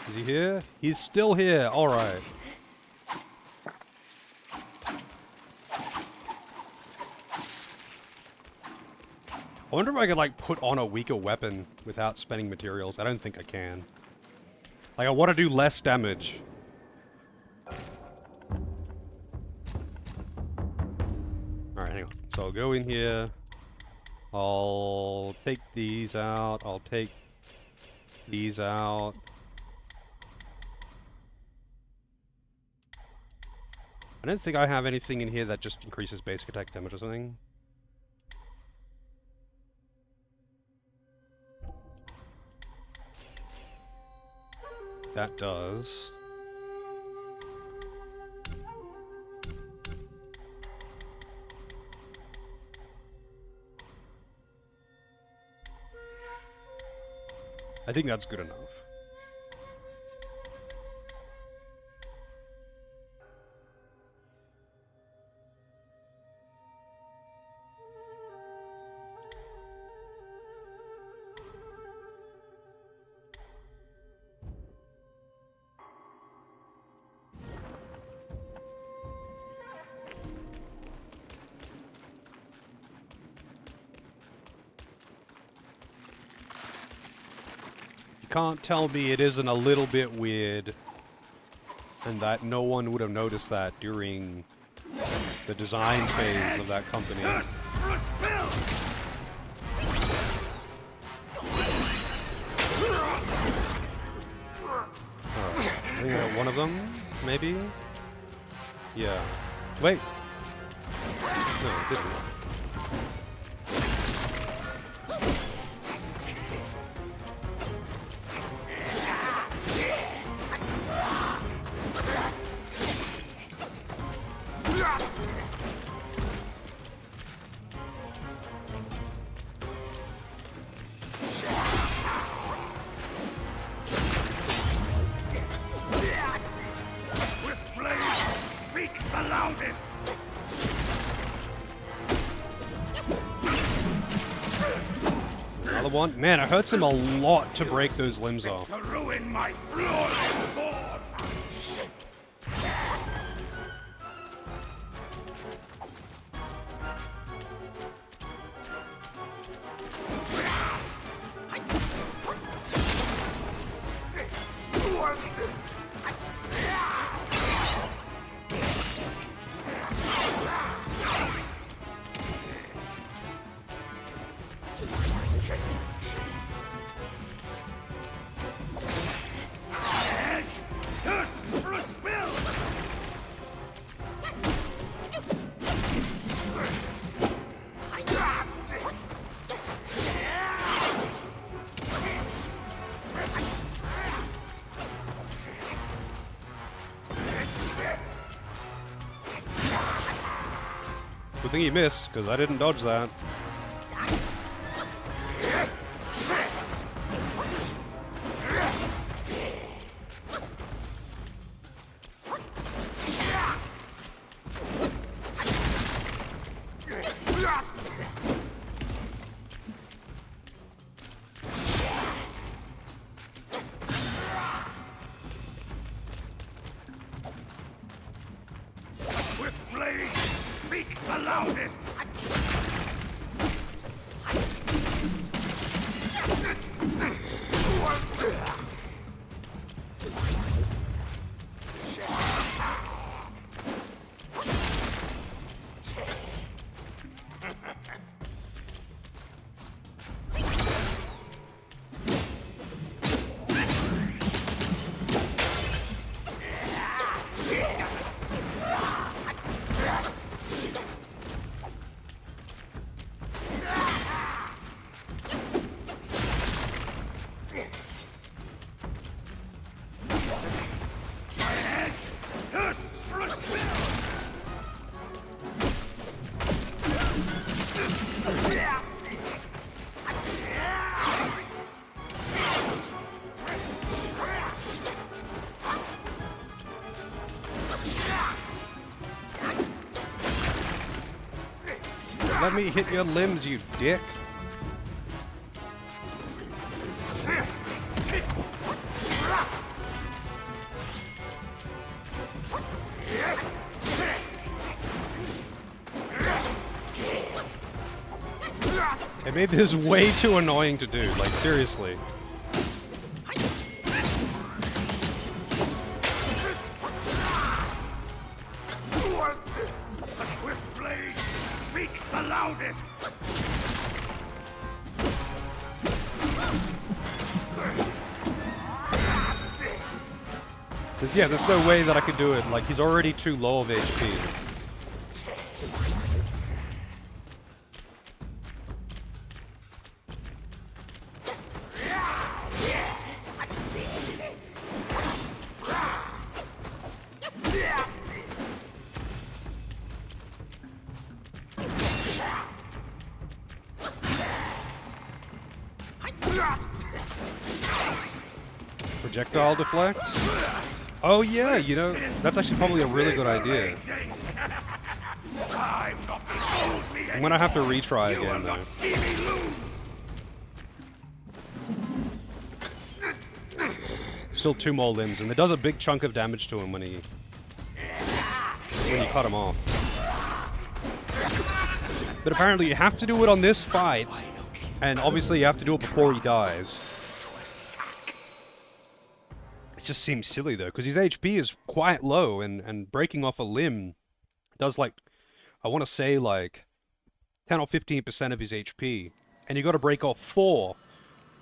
Speaker 1: Is he here? He's still here. Alright. I wonder if I could, like, put on a weaker weapon without spending materials. I don't think I can. Like, I want to do less damage. Alright, hang on. So I'll go in here. I'll take these out. I'll take these out. I don't think I have anything in here that just increases basic attack damage or something. That does. I think that's good enough. Can't tell me it isn't a little bit weird and that no one would have noticed that during the design phase of that company. Alright, I think I got one of them, maybe? Yeah. Wait! No, it didn't. Another one? Man, it hurts him a lot to break those limbs off.
Speaker 4: To ruin my flawless sword. Shit.
Speaker 1: Good thing he missed, because I didn't dodge that. Let me hit your limbs, you dick. It made this way too annoying to do, like, seriously.
Speaker 4: The swift blade speaks the loudest.
Speaker 1: Yeah, there's no way that I could do it. Like, he's already too low of HP. Projectile deflect? Oh yeah, you know, that's actually probably a really good idea. I'm gonna have to retry again though. Still 2 more limbs, and it does a big chunk of damage to him when you cut him off. But apparently you have to do it on this fight, and obviously you have to do it before he dies. It just seems silly though, because his HP is quite low, and breaking off a limb does, like, I want to say like 10 or 15% of his HP, and you got to break off 4,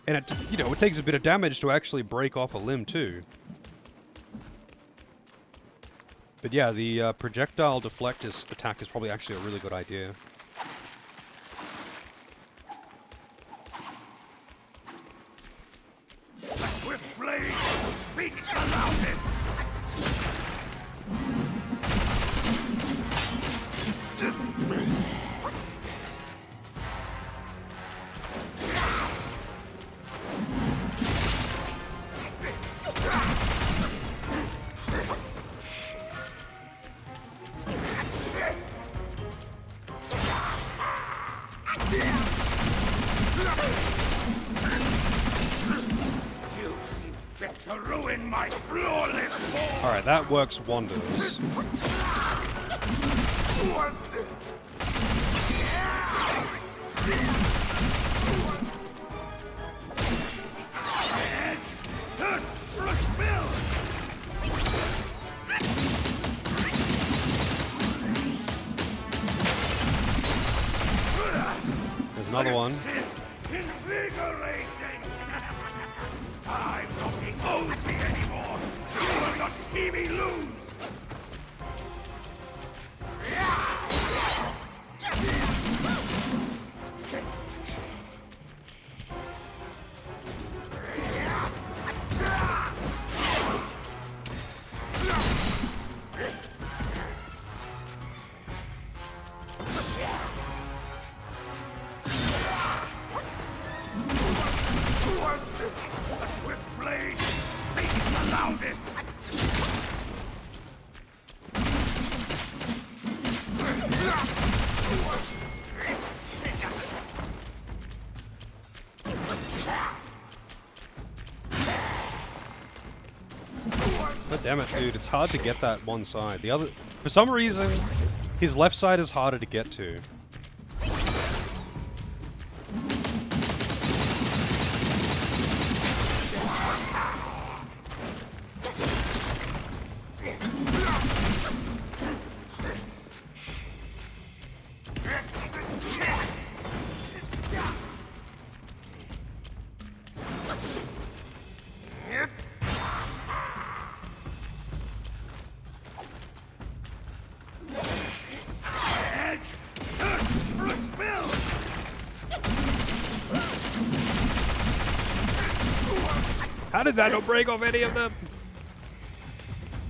Speaker 1: and it, you know, it takes a bit of damage to actually break off a limb too. But yeah, the projectile deflect attack is probably actually a really good idea.
Speaker 4: The swift blade speaks the loudest. To ruin my flawless form.
Speaker 1: Alright, that works wonders. There's another one.
Speaker 4: Invigorating. I'm not being owed me anymore. You will not see me lose. A swift blade speaks the loudest.
Speaker 1: God damn it, dude, it's hard to get that one side. The other, for some reason, his left side is harder to get to. How did that not break off any of them?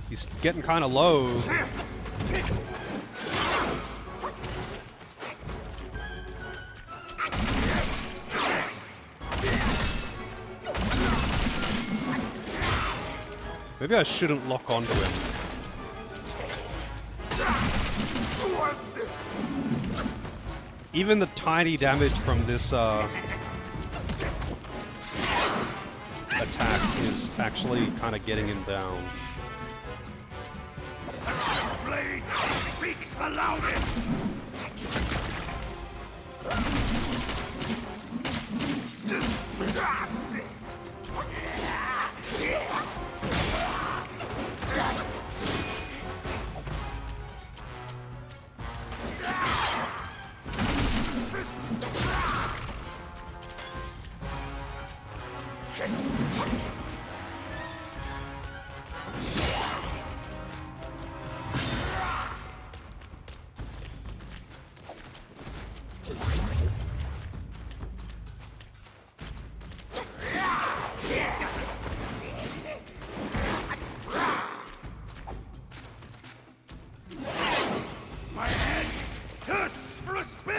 Speaker 1: He's getting kind of low. Maybe I shouldn't lock onto him. Even the tiny damage from this attack is actually kind of getting him down.
Speaker 4: Blade speaks the loudest! My head thirsts for a spill!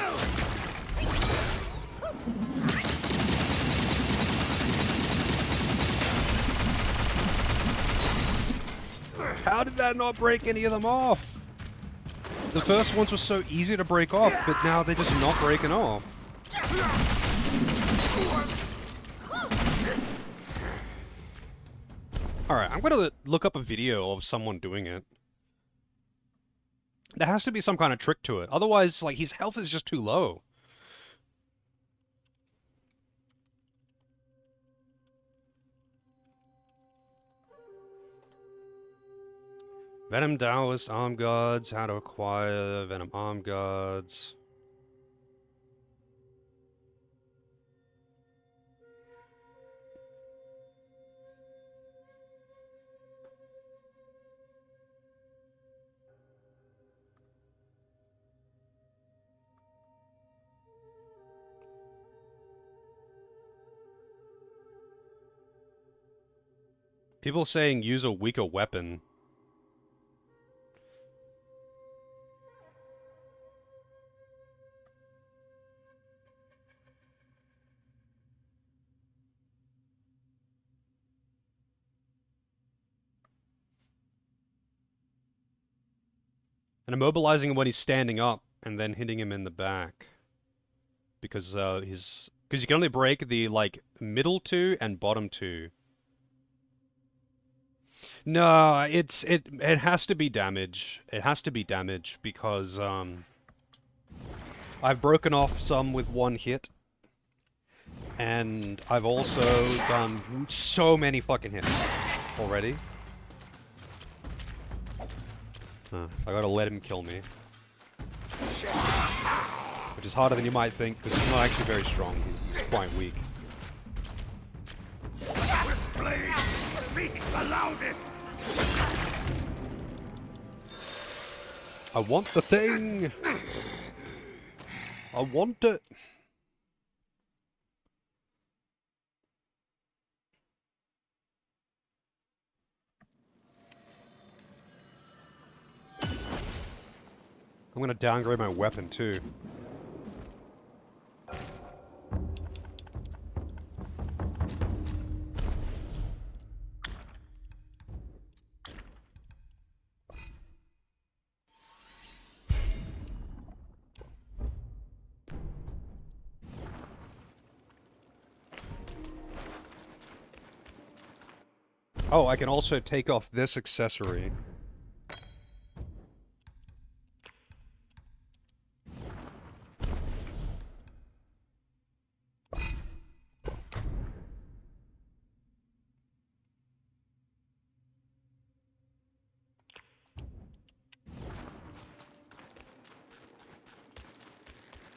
Speaker 1: How did that not break any of them off? The first ones were so easy to break off, but now they're just not breaking off. Alright, I'm gonna look up a video of someone doing it. There has to be some kind of trick to it. Otherwise, like, his health is just too low. Venom Taoist Arm Guards, how to acquire Venom Arm Guards. People saying use a weaker weapon. And immobilizing him when he's standing up, and then hitting him in the back. Because you can only break the, like, middle two and bottom two. No, it has to be damage. It has to be damage, because, I've broken off some with one hit. And I've also done so many fucking hits already. So I gotta let him kill me. Which is harder than you might think, because he's not actually very strong. He's quite weak.
Speaker 4: Blade speaks the loudest!
Speaker 1: I want the thing! I want it! I'm gonna downgrade my weapon too. Oh, I can also take off this accessory.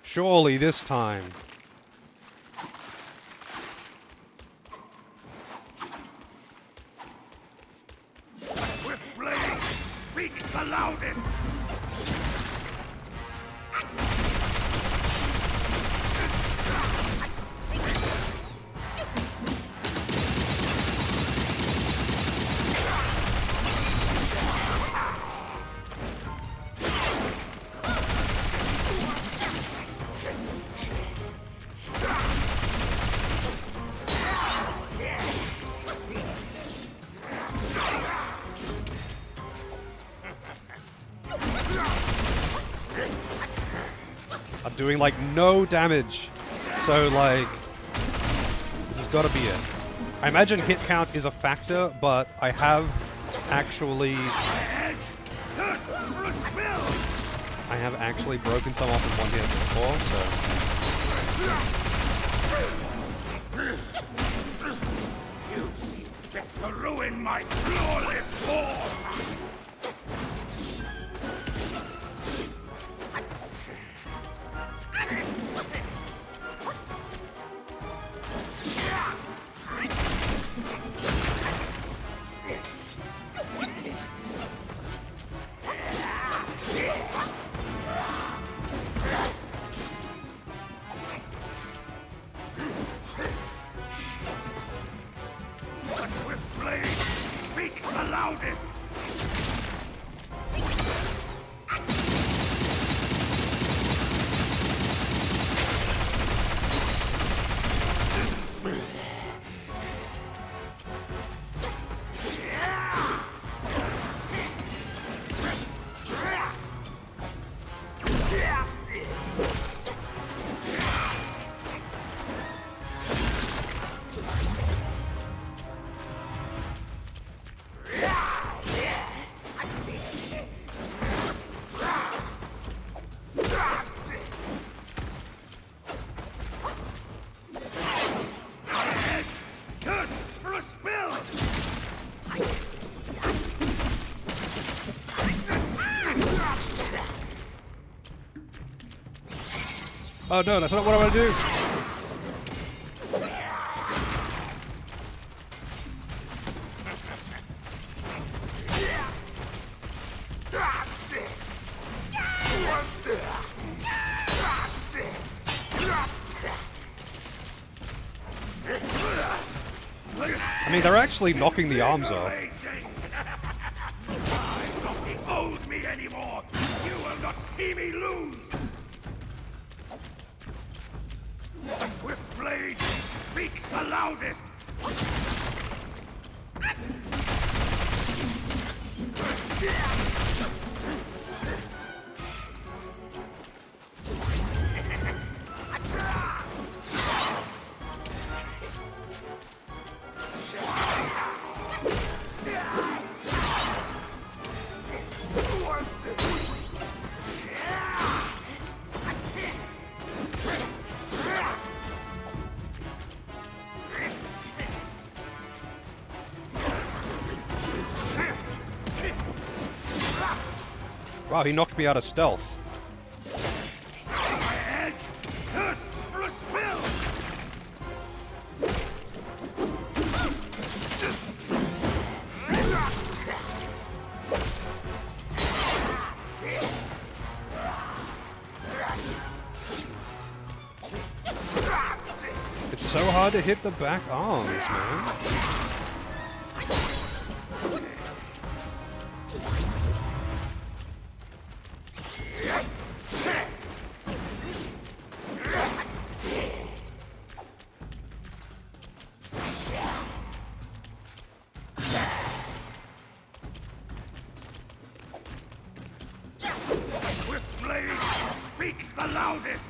Speaker 1: Surely this time.
Speaker 4: Swift blade speaks the loudest!
Speaker 1: are doing like no damage. So like, this has got to be it. I imagine hit count is a factor, but I have actually broken some off in one hit before, so.
Speaker 4: You seem fit to ruin my flawless form! The swift blade speaks the loudest! Thirsts for a spill!
Speaker 1: Oh no, that's not what I want to do! I mean, they're actually knocking the arms off.
Speaker 4: I'm not the old me anymore! You will not see me lose! The swift blade speaks the loudest!
Speaker 1: Wow, he knocked me out of stealth.
Speaker 4: Edge thirsts for a spill!
Speaker 1: It's so hard to hit the back arms, man.
Speaker 4: Swift blade speaks the loudest!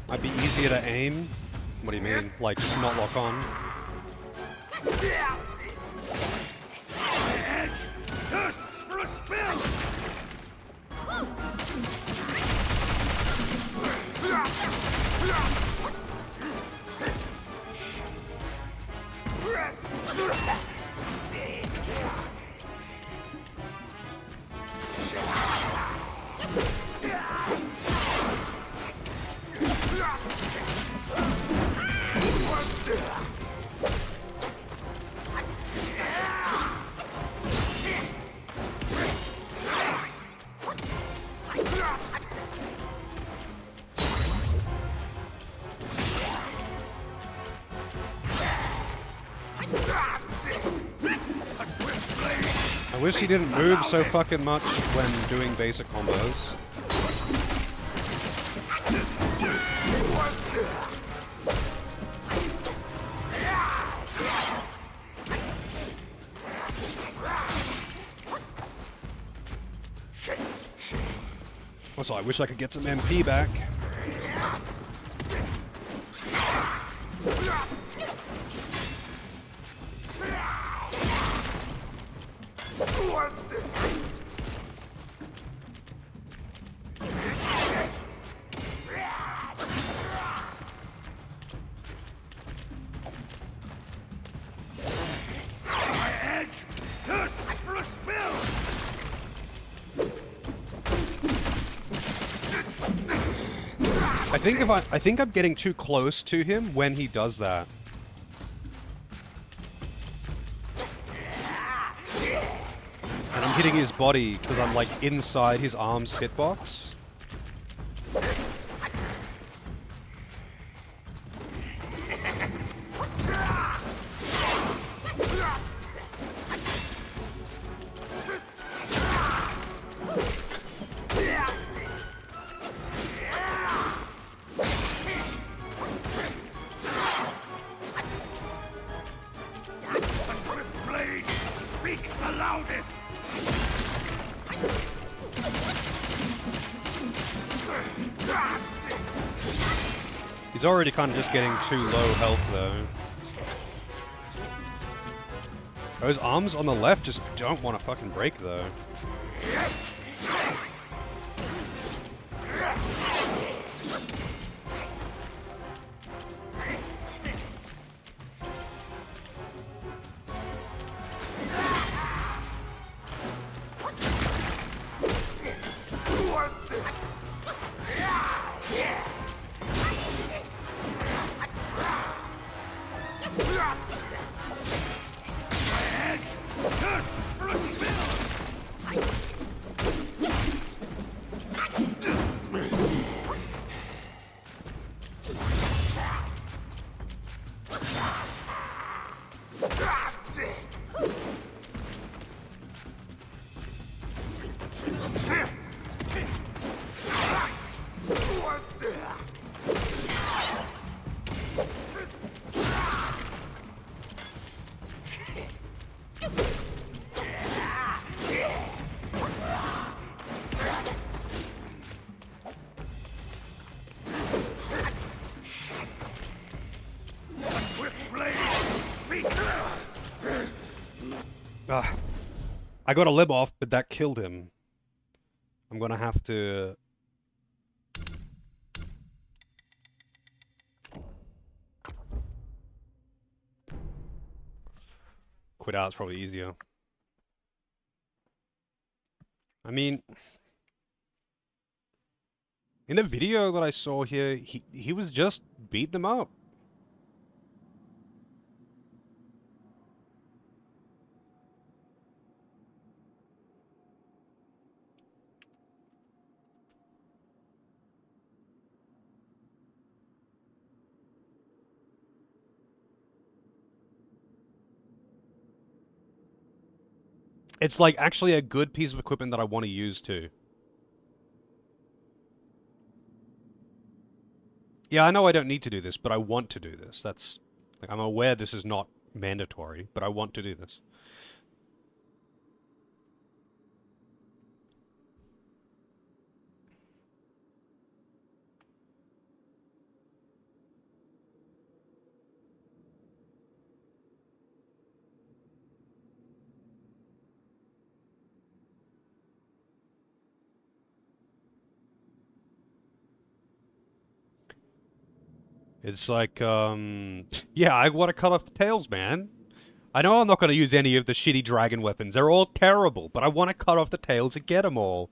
Speaker 1: Might be easier to aim. What do you mean? Like, just not lock on?
Speaker 4: Edge thirsts for a spill!
Speaker 1: I wish he didn't move so fucking much when doing basic combos. Also, I wish I could get some MP back. I think I'm getting too close to him when he does that. And I'm hitting his body because I'm like inside his arm's hitbox. He's already kind of just getting too low health, though. Those arms on the left just don't want to fucking break, though. I got a lib off, but that killed him. I'm gonna have to... quit out, it's probably easier. I mean... in the video that I saw here, he was just beating them up. It's like actually a good piece of equipment that I want to use too. Yeah, I know I don't need to do this, but I want to do this. That's... like, I'm aware this is not mandatory, but I want to do this. It's like, yeah, I want to cut off the tails, man. I know I'm not going to use any of the shitty dragon weapons. They're all terrible, but I want to cut off the tails and get them all.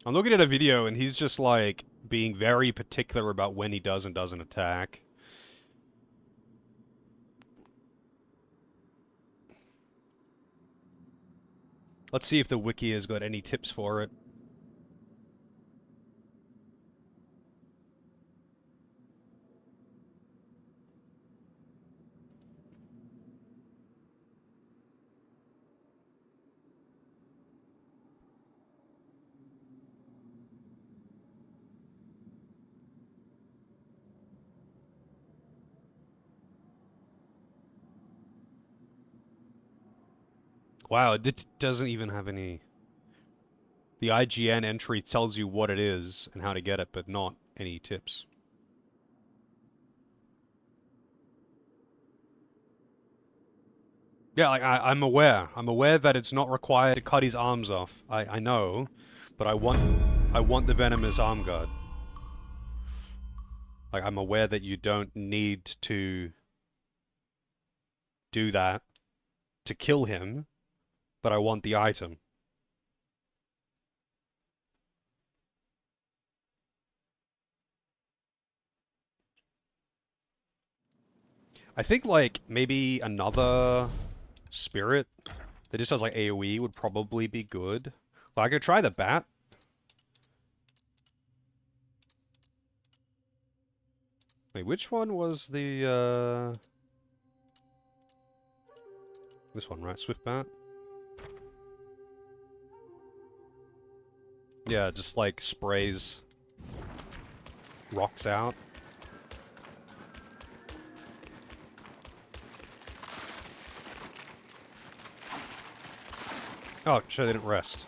Speaker 1: I'm looking at a video and he's just like being very particular about when he does and doesn't attack. Let's see if the wiki has got any tips for it. Wow, it doesn't even have any... The IGN entry tells you what it is and how to get it, but not any tips. Yeah, I'm aware. I'm aware that it's not required to cut his arms off. I know, but I want the venomous arm guard. Like, I'm aware that you don't need to do that to kill him, but I want the item. I think, like, maybe another spirit that just has, like, AoE would probably be good. Like, I could try the bat. Wait, which one was the, This one, right? Swift bat? Yeah, just, like, sprays rocks out. Oh, shit, they didn't rest.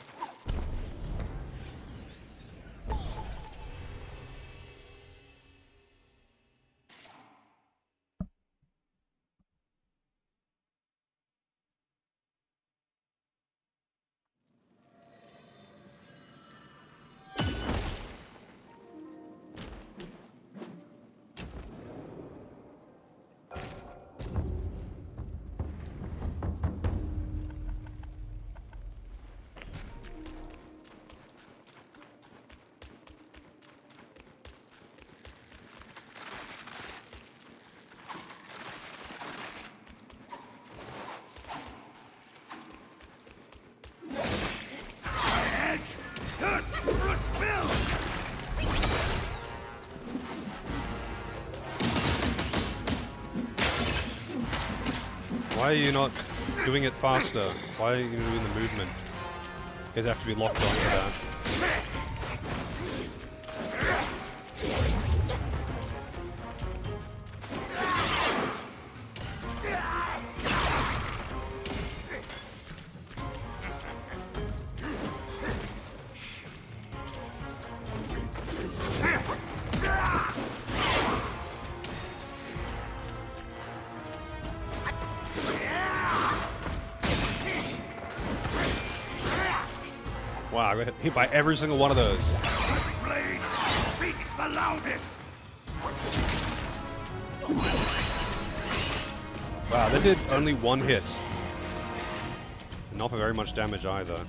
Speaker 1: Why are you not doing it faster? Why are you doing the movement? You guys have to be locked onto that. Wow, I got hit by every single one of those.
Speaker 4: Blade speaks the loudest.
Speaker 1: Wow, that did only one hit. Not for very much damage either.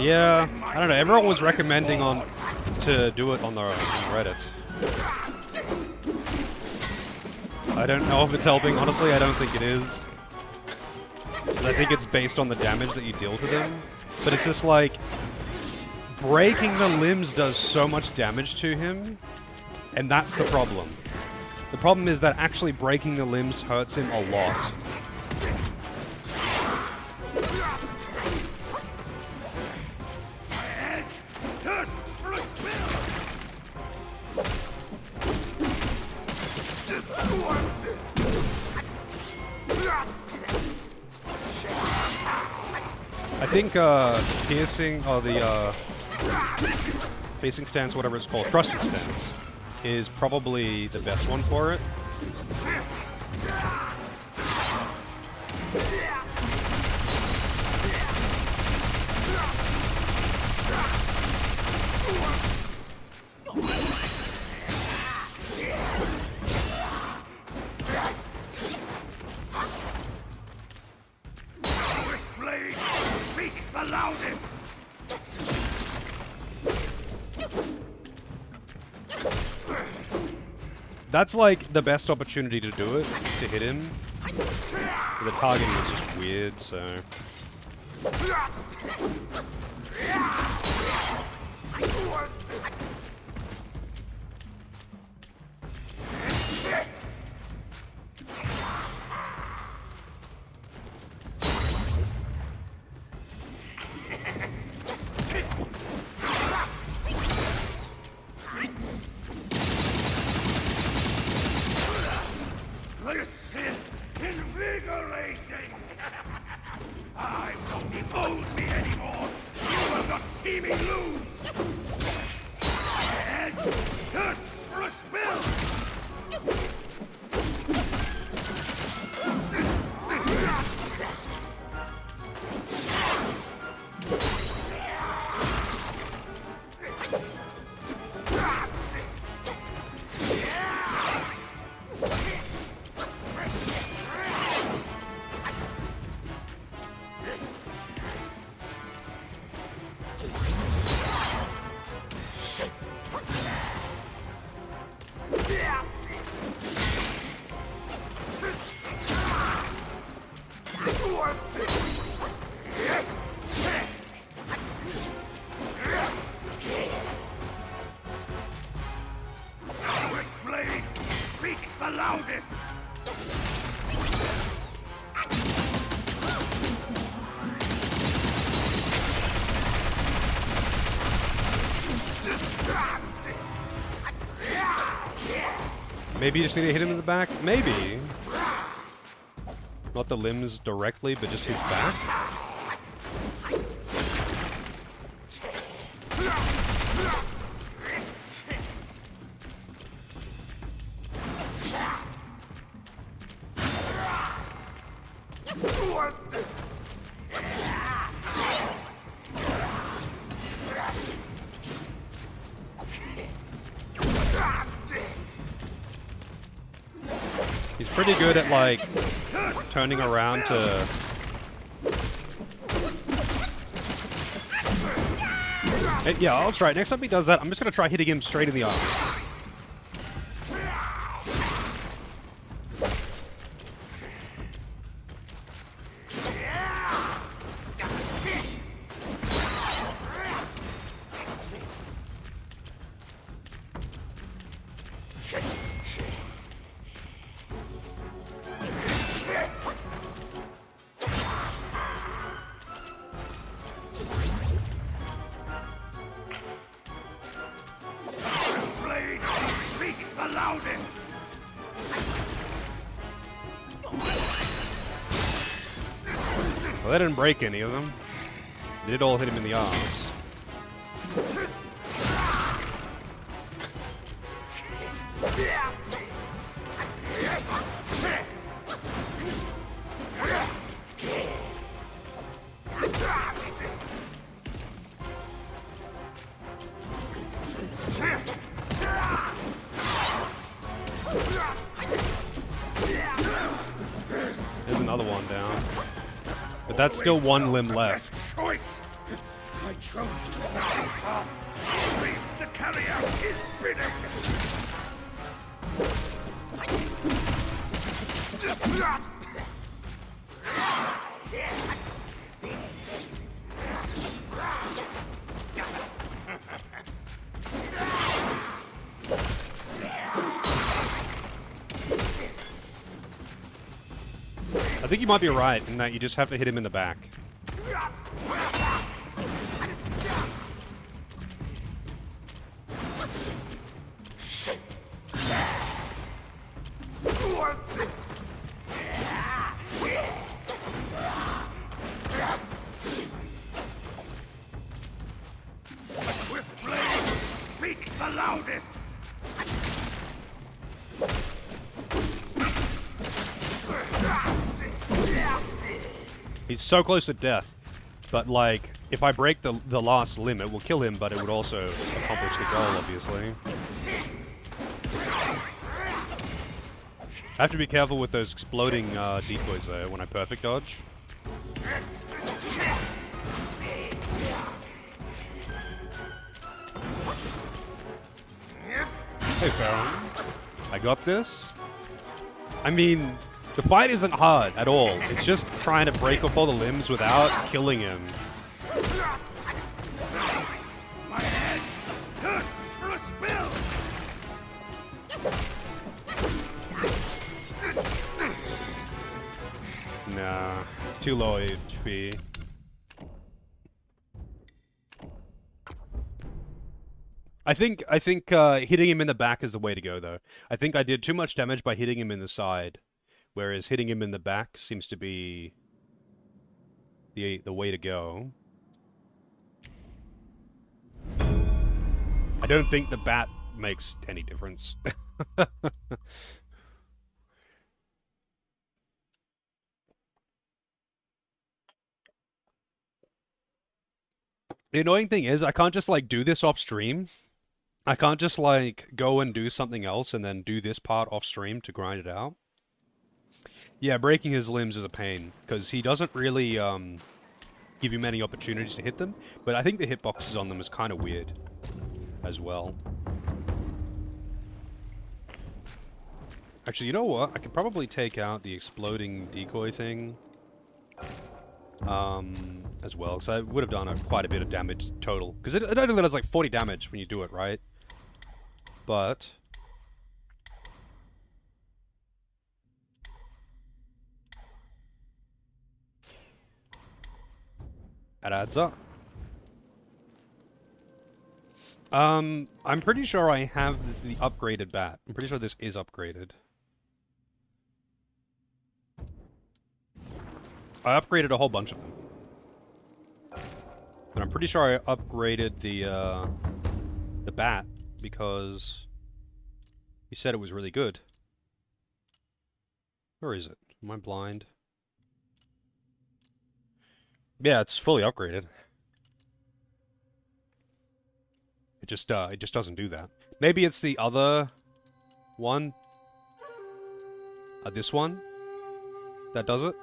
Speaker 1: Yeah, I don't know. Everyone was recommending to do it on the Reddit. I don't know if it's helping. Honestly, I don't think it is. I think it's based on the damage that you deal to them. But it's just like, breaking the limbs does so much damage to him, and that's the problem. The problem is that actually breaking the limbs hurts him a lot. I think piercing, or the piercing stance, whatever it's called, thrusting stance, is probably the best one for it. That's like the best opportunity to do it, to hit him. The targeting is just weird, so...
Speaker 4: This is invigorating! I don't behold me anymore! You will not see me lose! And thirsts for a spill!
Speaker 1: Maybe you just need to hit him in the back? Maybe. Not the limbs directly, but just his back? He's pretty good at, like, turning around to... Yeah, I'll try it. Next time he does that, I'm just gonna try hitting him straight in the arms. Well, that didn't break any of them. They did all hit him in the arms. There's another one down. But that's still one limb left.
Speaker 4: Choice. I chose to fly off, leave to carry out his bidding.
Speaker 1: I think you might be right in that you just have to hit him in the back.
Speaker 4: A swift blade speaks the loudest.
Speaker 1: He's so close to death, but like, if I break the last limb, it will kill him, but it would also accomplish the goal, obviously. I have to be careful with those exploding decoys though when I perfect dodge. Hey, Farron. I got this. I mean, the fight isn't hard at all. It's just trying to break off all the limbs without killing him.
Speaker 4: My head thirsts for a spill.
Speaker 1: Nah, too low HP. I think hitting him in the back is the way to go, though. I think I did too much damage by hitting him in the side, whereas hitting him in the back seems to be the way to go. I don't think the bat makes any difference. The annoying thing is I can't just like do this off stream. I can't just like go and do something else and then do this part off stream to grind it out. Yeah, breaking his limbs is a pain because he doesn't really give you many opportunities to hit them, but I think the hitboxes on them is kind of weird as well. Actually, you know what? I could probably take out the exploding decoy thing as well, because I would have done quite a bit of damage total. Because it only does like 40 damage when you do it, right? But that adds up. I'm pretty sure I have the upgraded bat. I'm pretty sure this is upgraded. I upgraded a whole bunch of them. But I'm pretty sure I upgraded the bat because he said it was really good. Where is it? Am I blind? Yeah, it's fully upgraded. It just doesn't do that. Maybe it's the other one. This one that does it.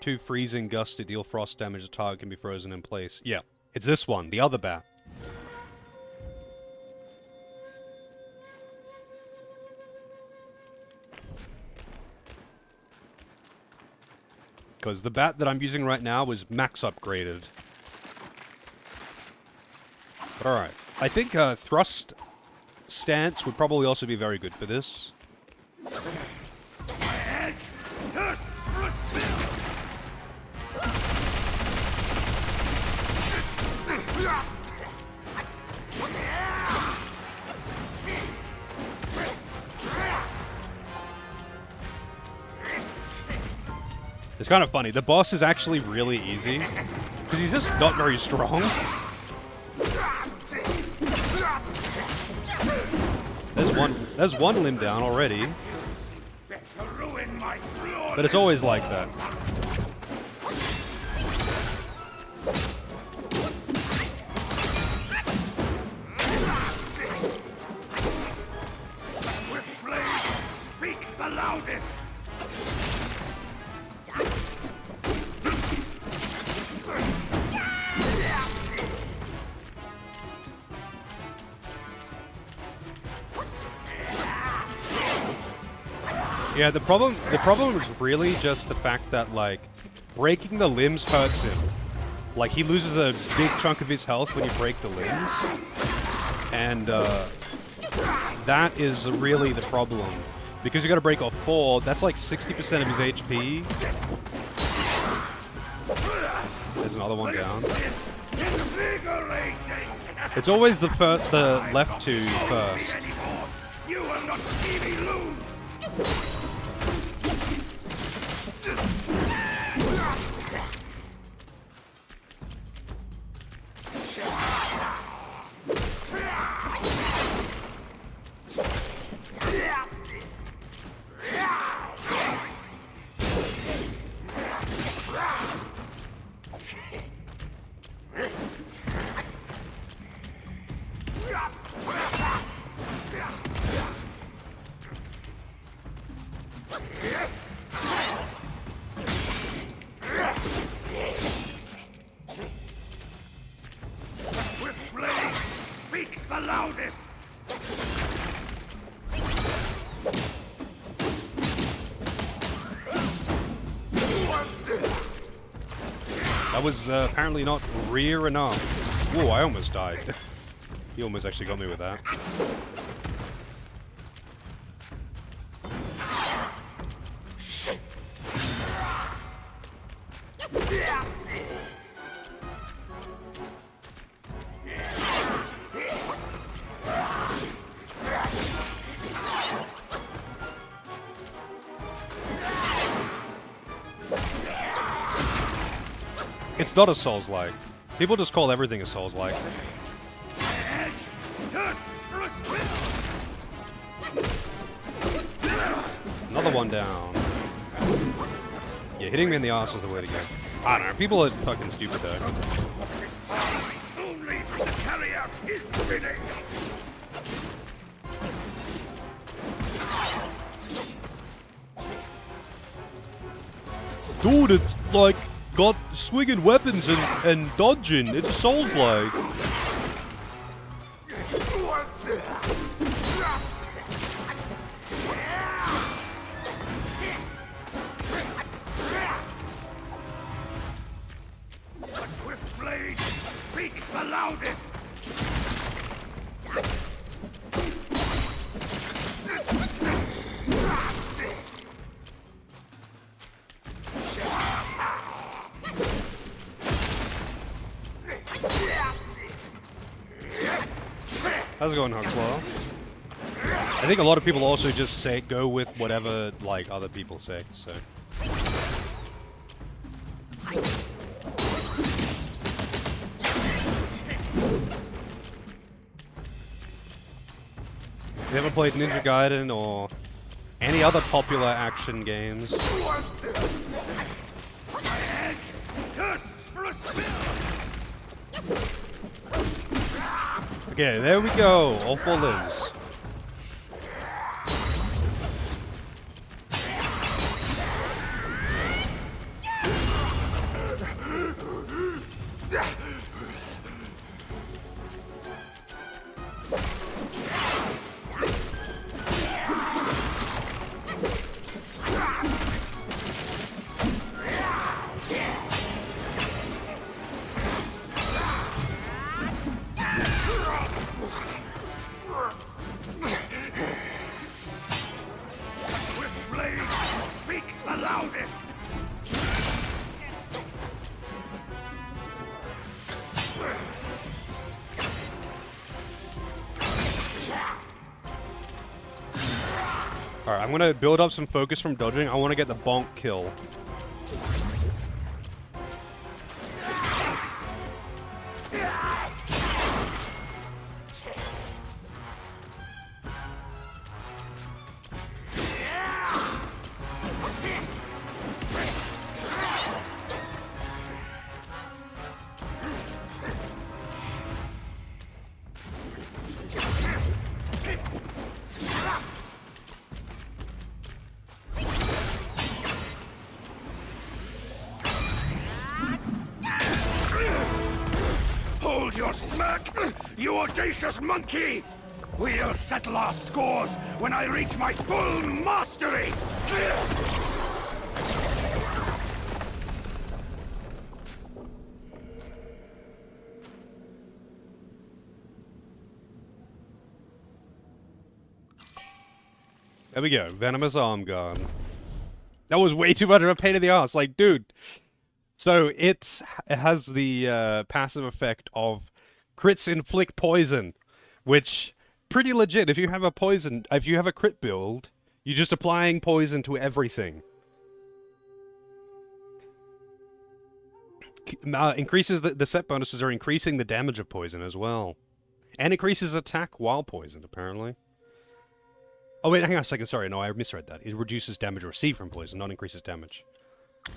Speaker 1: 2 freezing gusts to deal frost damage. The target can be frozen in place. Yeah, it's this one, the other bat. Because the bat that I'm using right now was max upgraded. But alright. I think thrust stance would probably also be very good for this.
Speaker 4: My head thirsts for a spill.
Speaker 1: It's kind of funny. The boss is actually really easy because he's just not very strong. There's one limb down already. But it's always like that.
Speaker 4: Swift blade speaks the loudest.
Speaker 1: Yeah, the problem is really just the fact that, like, breaking the limbs hurts him. Like, he loses a big chunk of his health when you break the limbs. And, that is really the problem. Because you gotta break off 4, that's like 60% of his HP. There's another one down. It's always the left two first.
Speaker 4: You will not see me lose!
Speaker 1: That was apparently not rear enough. Whoa, I almost died. He almost actually got me with that. It's not a Souls-like. People just call everything a Souls-like. Another one down. Yeah, hitting me in the arse was the way to go. I don't know, people are fucking stupid though.
Speaker 4: Only to carry out his bidding.
Speaker 1: Dude, it's like got swinging weapons and dodging. It's a Souls-like.
Speaker 4: The swift blade speaks the loudest.
Speaker 1: How's it going, Huxlaw? I think a lot of people also just say go with whatever like other people say, so. If you ever played Ninja Gaiden or any other popular action games? Okay, there we go. All 4 limbs. Alright, I'm gonna build up some focus from dodging. I want to get the bonk kill.
Speaker 4: Hold your smirk, you audacious monkey! We'll settle our scores when I reach my full mastery!
Speaker 1: There we go. Venomous Arm Guard. That was way too much of a pain in the ass. Like, dude. So it has the passive effect of crits inflict poison, which pretty legit. If you have a crit build, you're just applying poison to everything. Increases the set bonuses are increasing the damage of poison as well, and increases attack while poisoned. Apparently. Oh wait, hang on a second. Sorry, no, I misread that. It reduces damage received from poison, not increases damage.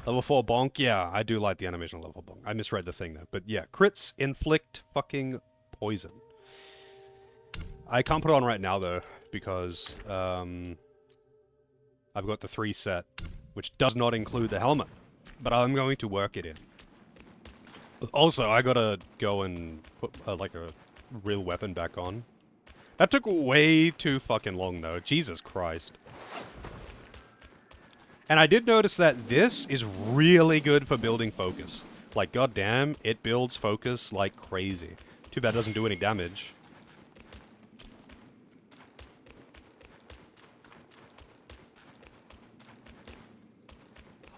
Speaker 1: Level 4 bonk, yeah, I do like the animation of level bonk. I misread the thing there, but yeah, crits inflict fucking poison. I can't put it on right now though, because I've got the 3 set, which does not include the helmet, but I'm going to work it in. Also, I gotta go and put like a real weapon back on. That took way too fucking long though, Jesus Christ. And I did notice that this is really good for building focus. Like, goddamn, it builds focus like crazy. Too bad it doesn't do any damage.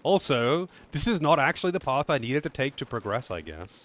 Speaker 1: Also, this is not actually the path I needed to take to progress, I guess.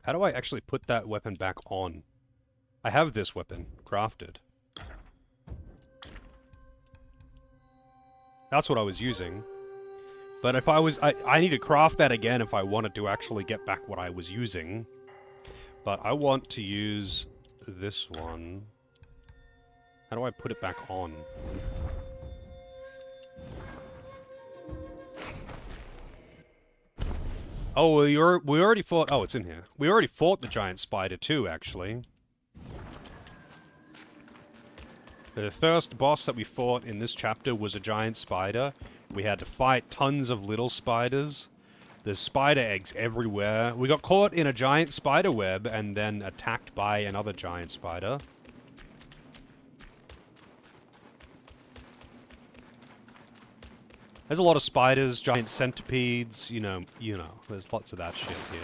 Speaker 1: How do I actually put that weapon back on? I have this weapon crafted. That's what I was using. But if I was... I need to craft that again if I wanted to actually get back what I was using. But I want to use this one. How do I put it back on? Oh, we already fought... Oh, it's in here. We already fought the giant spider too, actually. The first boss that we fought in this chapter was a giant spider. We had to fight tons of little spiders. There's spider eggs everywhere. We got caught in a giant spider web and then attacked by another giant spider. There's a lot of spiders, giant centipedes, you know, there's lots of that shit here.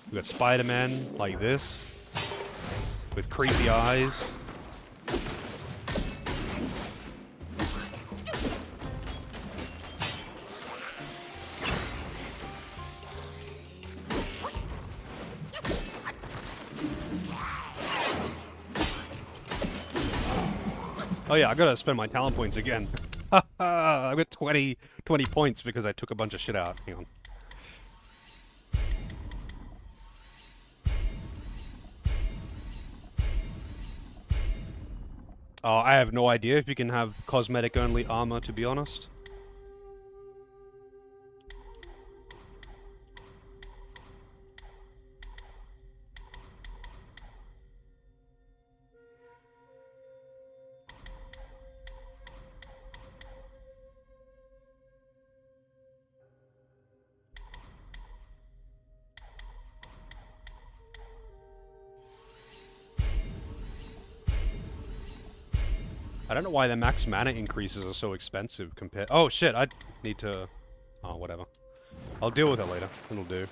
Speaker 1: We got Spider-Man, like this, with creepy eyes. Oh yeah, I gotta spend my talent points again. I got 20 points because I took a bunch of shit out. Hang on. Oh, I have no idea if you can have cosmetic-only armor, to be honest. I don't know why the max mana increases are so expensive compared... Oh, shit, I need to... Oh, whatever. I'll deal with it later. It'll do.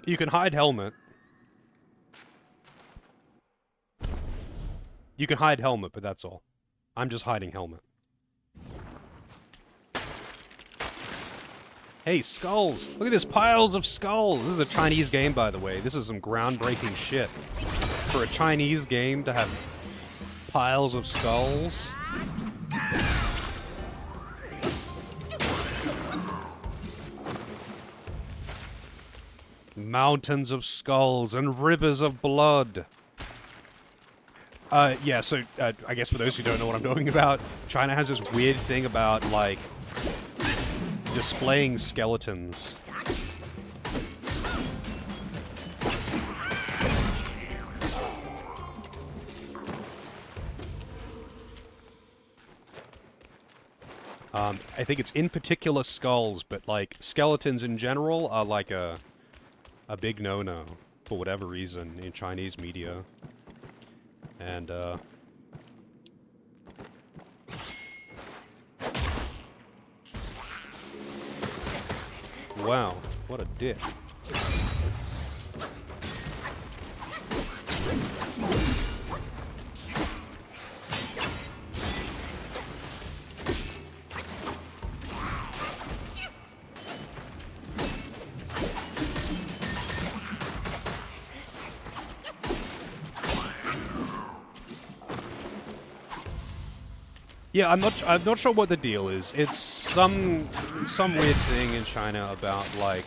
Speaker 1: You can hide helmet. You can hide helmet, but that's all. I'm just hiding helmet. Hey, skulls! Look at this, piles of skulls! This is a Chinese game, by the way. This is some groundbreaking shit. For a Chinese game to have piles of skulls. Mountains of skulls and rivers of blood. Yeah, so, I guess for those who don't know what I'm talking about, China has this weird thing about, like, displaying skeletons. I think it's in particular skulls, but, like, skeletons in general are, like, a big no-no, for whatever reason, in Chinese media. And, wow, what a dick. Yeah, I'm not sure what the deal is. It's some weird thing in China about, like,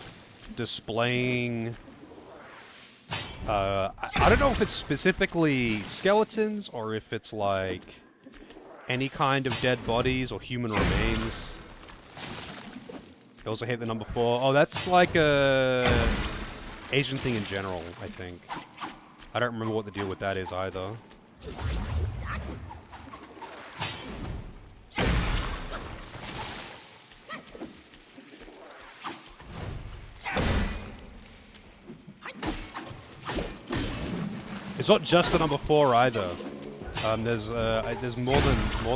Speaker 1: displaying I don't know if it's specifically skeletons or if it's like any kind of dead bodies or human remains. They also hit the number 4. Oh, that's like a Asian thing in general, I think. I don't remember what the deal with that is either. It's not just the number 4 either. There's more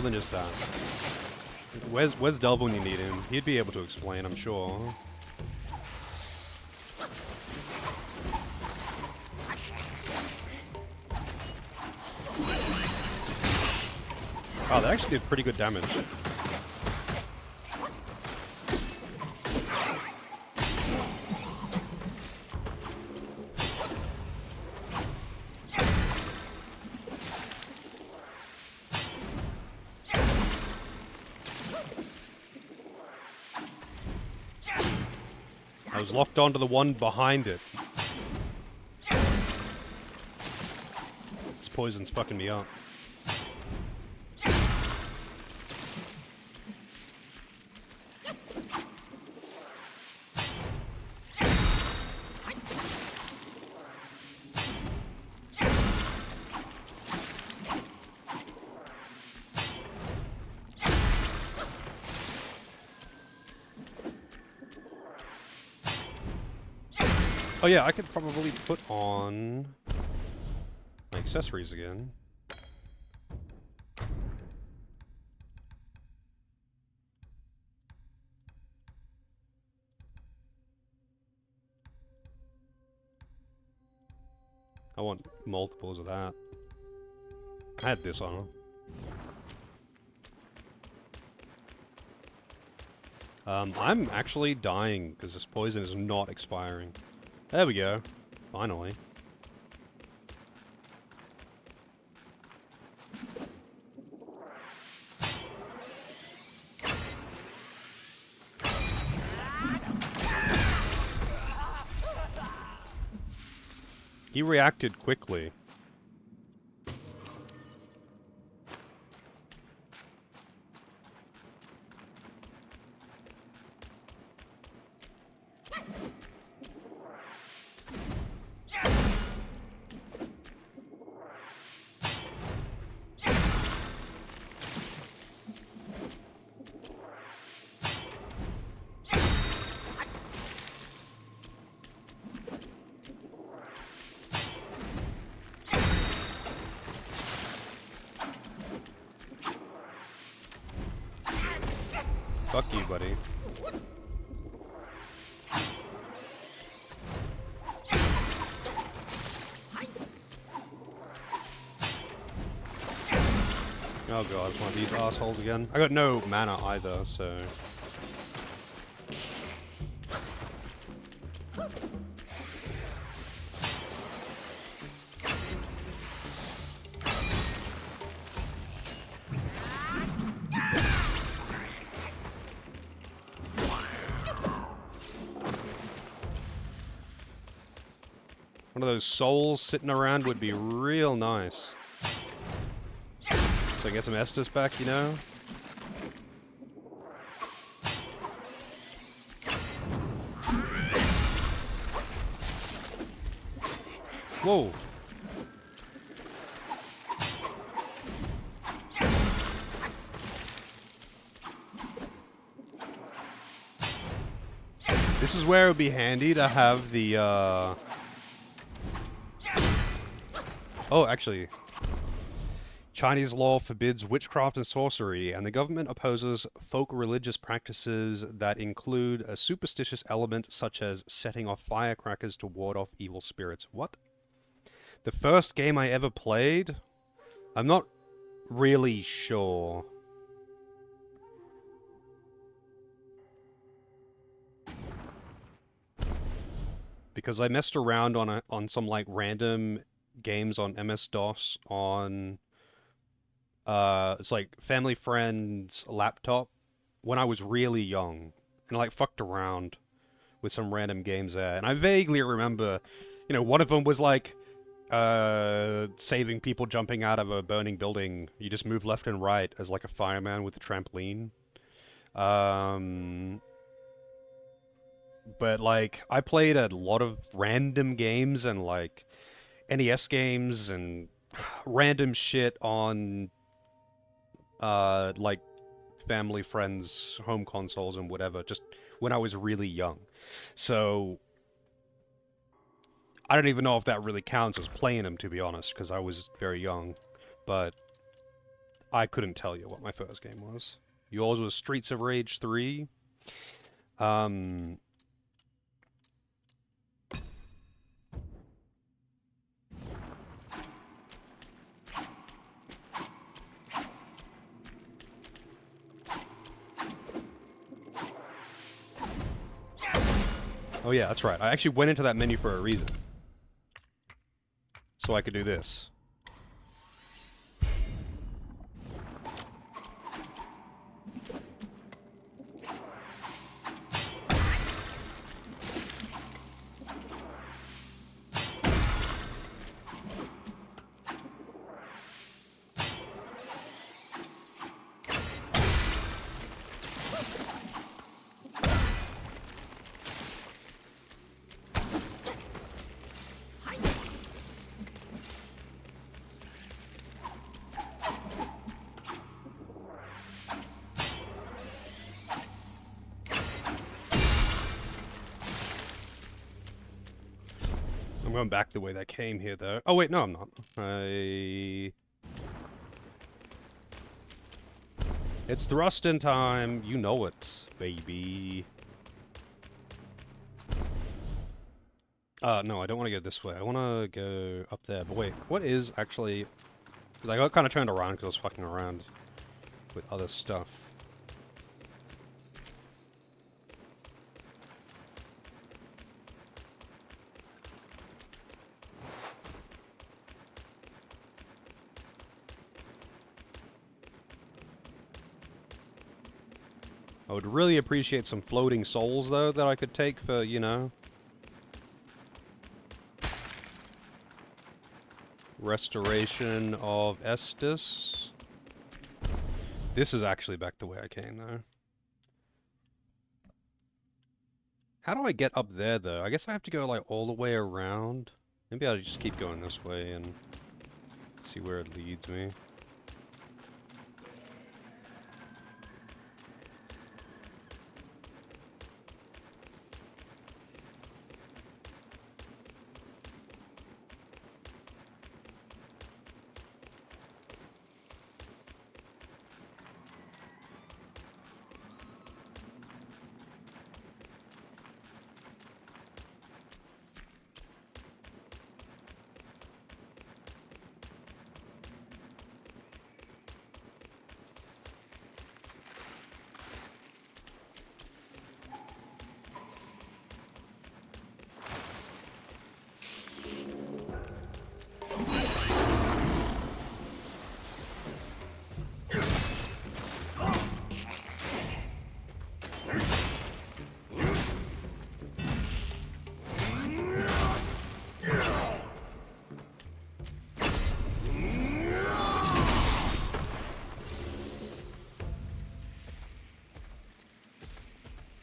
Speaker 1: than just that. Where's Delv when you need him? He'd be able to explain, I'm sure. Oh, that actually did pretty good damage. I was locked onto the one behind it. This poison's fucking me up. Oh yeah, I could probably put on my accessories again. I want multiples of that. I had this on. I'm actually dying because this poison is not expiring. There we go. Finally. He reacted quickly. Fuck you, buddy. Oh god, it's one of these assholes again. I got no mana either, so... One of those souls sitting around would be real nice. So I get some Estus back, you know? Whoa. This is where it would be handy to have the, Oh, actually. Chinese law forbids witchcraft and sorcery, and the government opposes folk religious practices that include a superstitious element such as setting off firecrackers to ward off evil spirits. What? The first game I ever played? I'm not really sure. Because I messed around on some like random games on MS-DOS on it's like family friend's laptop when I was really young, and I like fucked around with some random games there. And I vaguely remember, you know, one of them was like saving people jumping out of a burning building. You just move left and right as like a fireman with a trampoline. But like I played a lot of random games and like NES games and random shit on like family friends home consoles and whatever, just when I was really young. So I don't even know if that really counts as playing them, to be honest, because I was very young. But I couldn't tell you what my first game was. Yours was Streets of Rage 3. Oh yeah, that's right. I actually went into that menu for a reason. So I could do this. I'm going back the way that came here, though. Oh, wait, no, I'm not. It's thrusting time. You know it, baby. No, I don't want to go this way. I want to go up there. But wait, what is actually... Because I got kind of turned around because I was fucking around with other stuff. I would really appreciate some floating souls, though, that I could take for, you know... restoration of Estus. This is actually back the way I came, though. How do I get up there, though? I guess I have to go, like, all the way around. Maybe I'll just keep going this way and see where it leads me.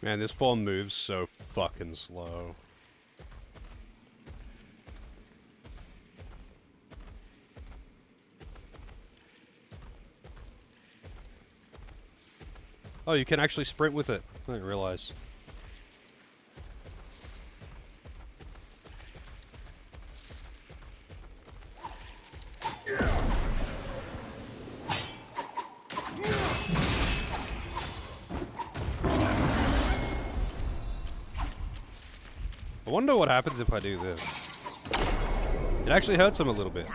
Speaker 1: Man, this form moves so fucking slow. Oh, you can actually sprint with it. I didn't realize. I wonder what happens if I do this. It actually hurts him a little bit.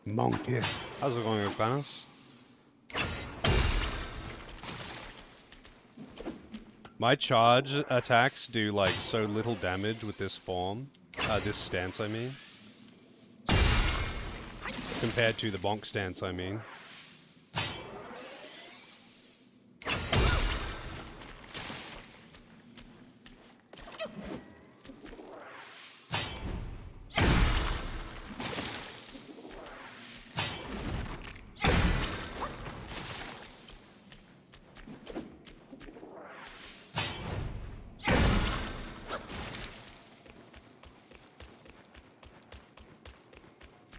Speaker 1: Monkey. How's it going with Banos? My charge attacks do like so little damage with this form. This stance, I mean. Compared to the bonk stance, I mean.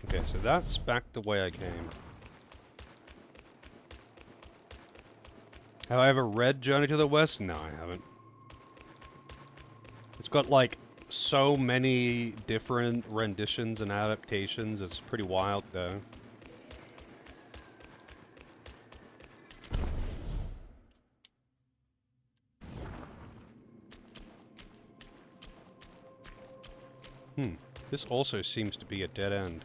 Speaker 1: Okay, so that's back the way I came. Have I ever read Journey to the West? No, I haven't. It's got like so many different renditions and adaptations. It's pretty wild though. This also seems to be a dead end.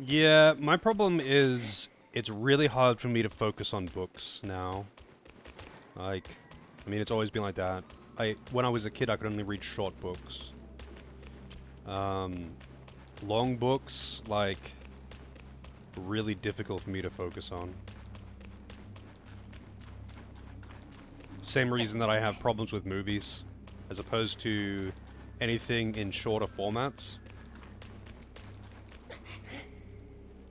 Speaker 1: Yeah, my problem is it's really hard for me to focus on books now. Like, I mean, it's always been like that. When I was a kid, I could only read short books. Long books, like, really difficult for me to focus on. Same reason that I have problems with movies, as opposed to anything in shorter formats.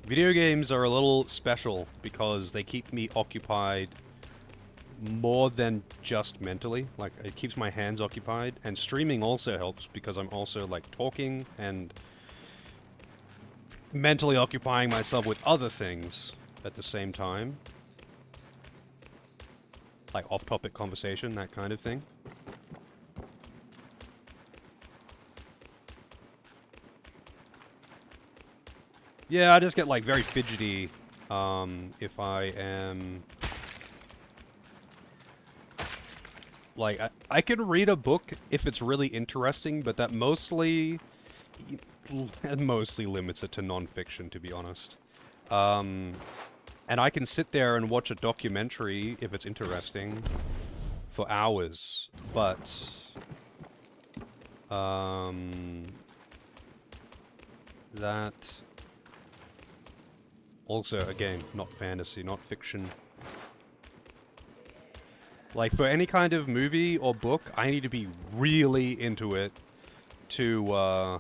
Speaker 1: Video games are a little special because they keep me occupied more than just mentally. Like, it keeps my hands occupied, and streaming also helps because I'm also, like, talking and mentally occupying myself with other things at the same time. Like off-topic conversation, that kind of thing. Yeah, I just get, like, very fidgety, if I am... Like, I can read a book if it's really interesting, but that mostly limits it to non-fiction, to be honest. And I can sit there and watch a documentary, if it's interesting, for hours, but... that... Also, again, not fantasy, not fiction. Like, for any kind of movie or book, I need to be really into it to,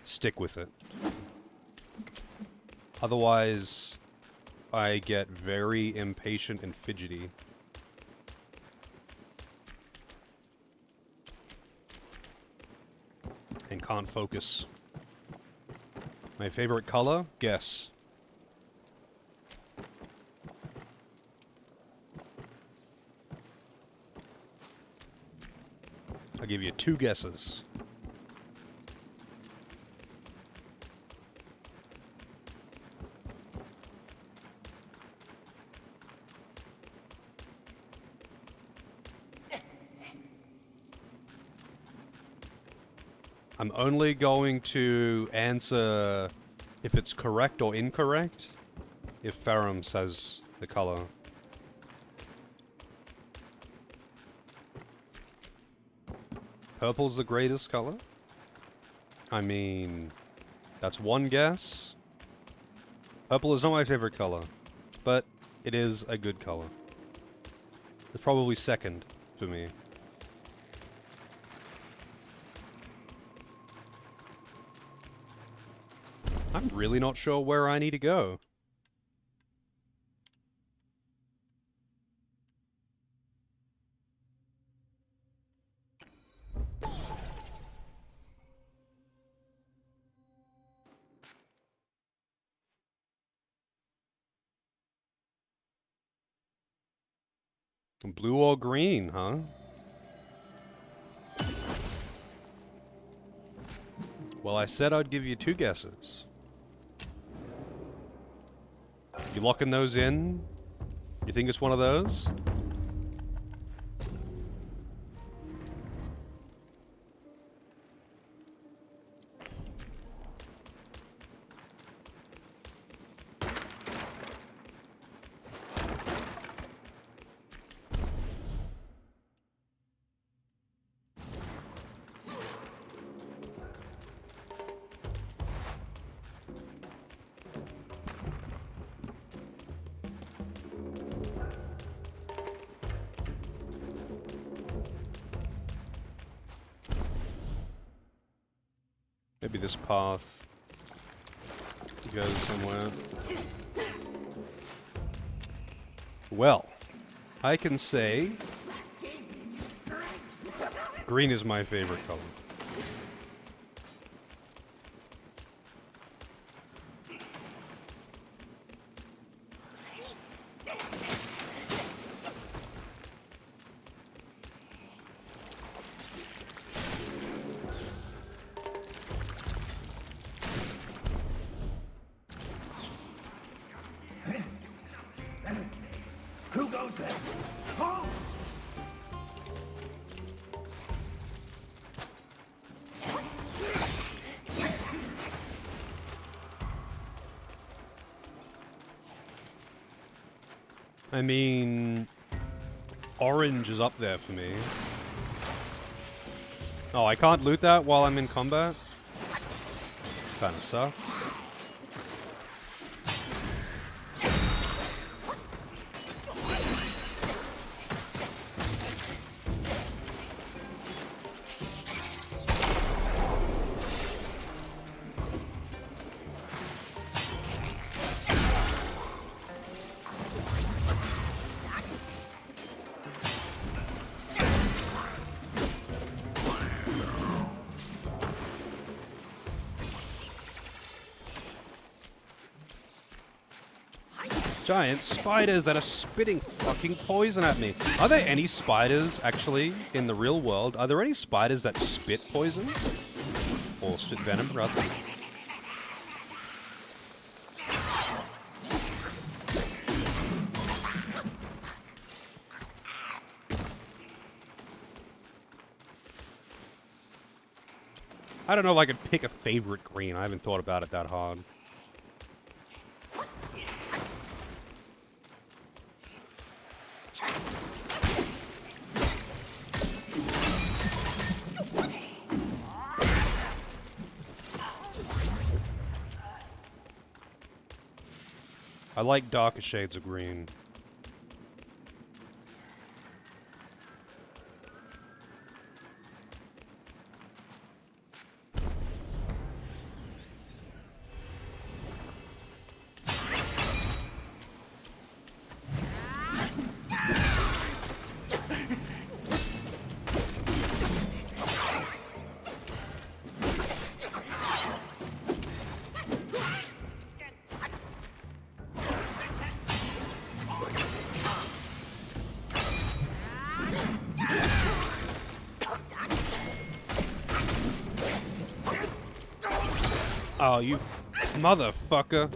Speaker 1: stick with it. Otherwise, I get very impatient and fidgety. And can't focus. My favorite color? Guess. I'll give you 2 guesses. I'm only going to answer if it's correct or incorrect if Ferrum says the color. Purple's the greatest color? I mean, that's one guess. Purple is not my favorite color, but it is a good color. It's probably second for me. I'm really not sure where I need to go. Blue or green, huh? Well, I said I'd give you 2 guesses. You locking those in? You think it's one of those? Maybe this path goes somewhere. Well, I can say green is my favorite color.
Speaker 2: Who goes there? Oh!
Speaker 1: I mean, orange is up there for me. Oh, I can't loot that while I'm in combat? Kinda sucks. Giant spiders that are spitting fucking poison at me. Are there any spiders, actually, in the real world? Are there any spiders that spit poison? Or spit venom, rather? I don't know if I could pick a favorite green. I haven't thought about it that hard. I like darker shades of green. Oh, you motherfucker.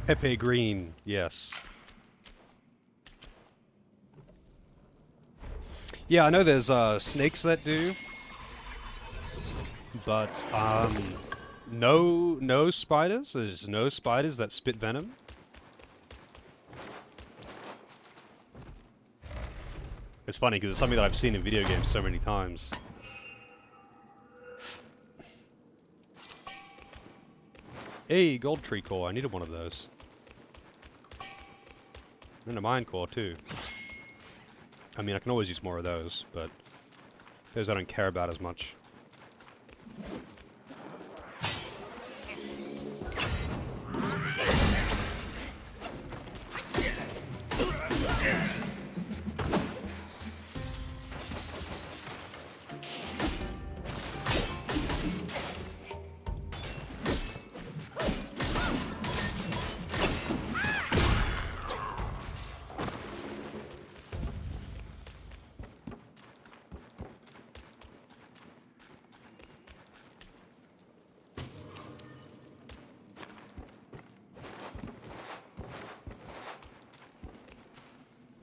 Speaker 1: Pepe green, yes. Yeah, I know there's snakes that do, but no spiders. There's no spiders that spit venom. It's funny because it's something that I've seen in video games so many times. Hey, gold tree core. I needed one of those. And a mine core too. I mean, I can always use more of those, but those I don't care about as much.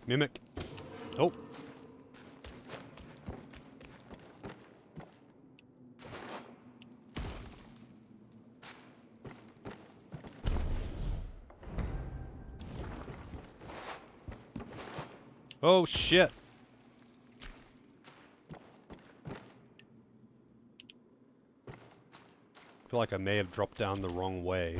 Speaker 1: Mimic. Oh. Oh shit. I feel like I may have dropped down the wrong way.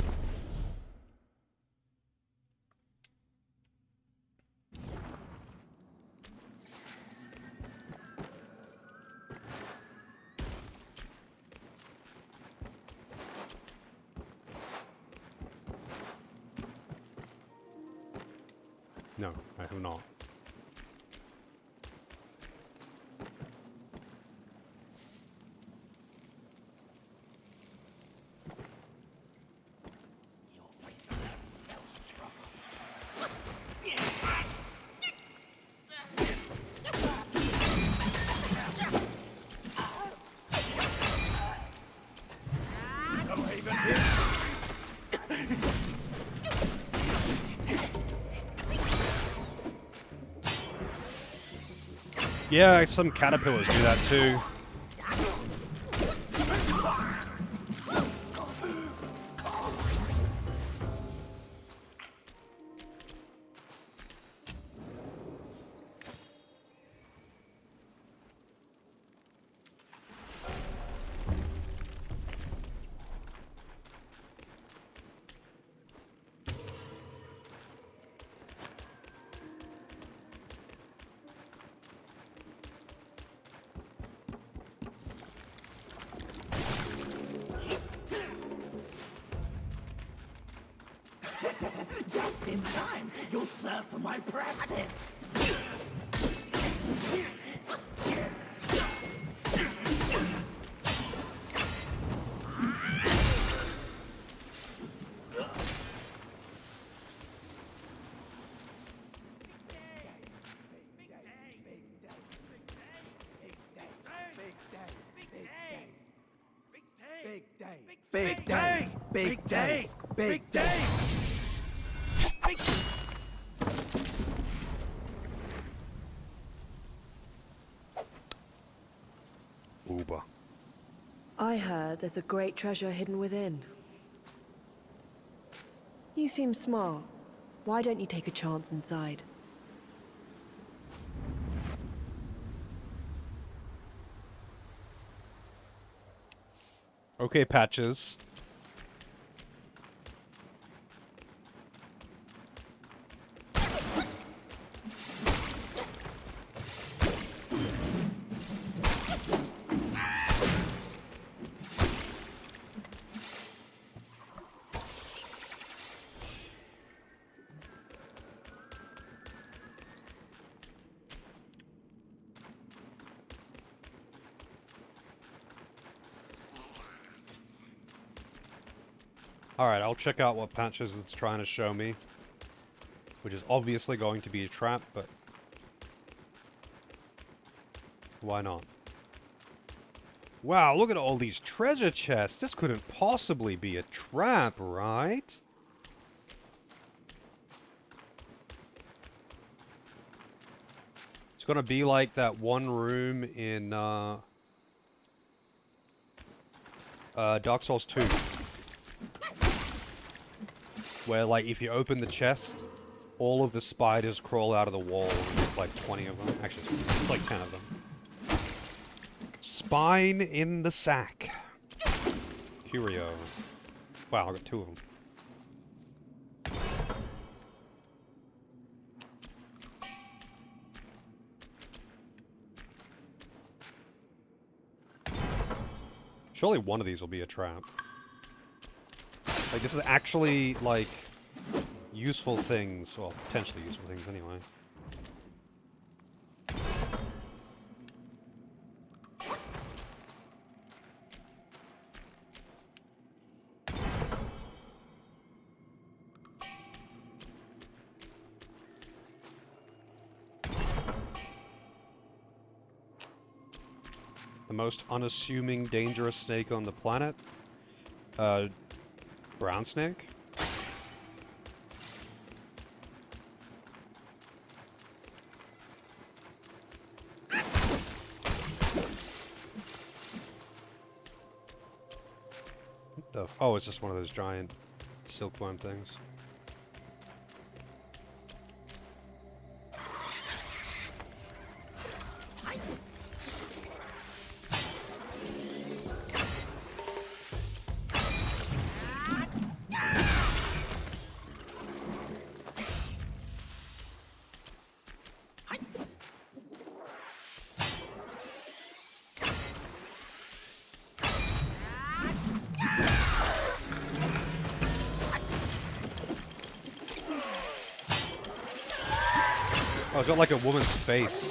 Speaker 1: No, I have not. Yeah, some caterpillars do that too.
Speaker 3: Just in time, you'll serve for my practice.
Speaker 13: Big day! Big day! Big day!
Speaker 1: Uber.
Speaker 8: I heard there's a great treasure hidden within. You seem smart. Why don't you take a chance inside?
Speaker 1: Okay, Patches. Alright, I'll check out what Patches is trying to show me. Which is obviously going to be a trap, but... why not? Wow, look at all these treasure chests! This couldn't possibly be a trap, right? It's gonna be like that one room in Dark Souls 2. Where, like, if you open the chest, all of the spiders crawl out of the wall, and there's like 20 of them. Actually, it's like 10 of them. Spine in the sack. Curio. Wow, I got 2 of them. Surely one of these will be a trap. Like, this is actually, like, useful things. Well, potentially useful things anyway. The most unassuming, dangerous snake on the planet? Brown snake? What the oh, it's just one of those giant silkworm things. Oh, it's got like a woman's face.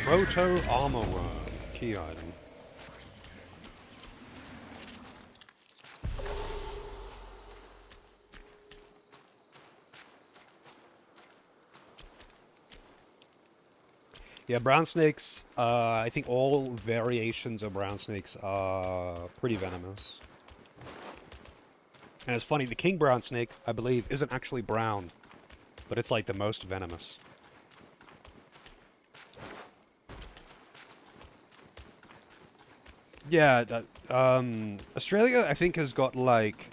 Speaker 1: Proto armor worm. Key item. Yeah, brown snakes, I think all variations of brown snakes are pretty venomous. And it's funny, the king brown snake, I believe, isn't actually brown, but it's like the most venomous. Yeah, Australia, I think, has got, like,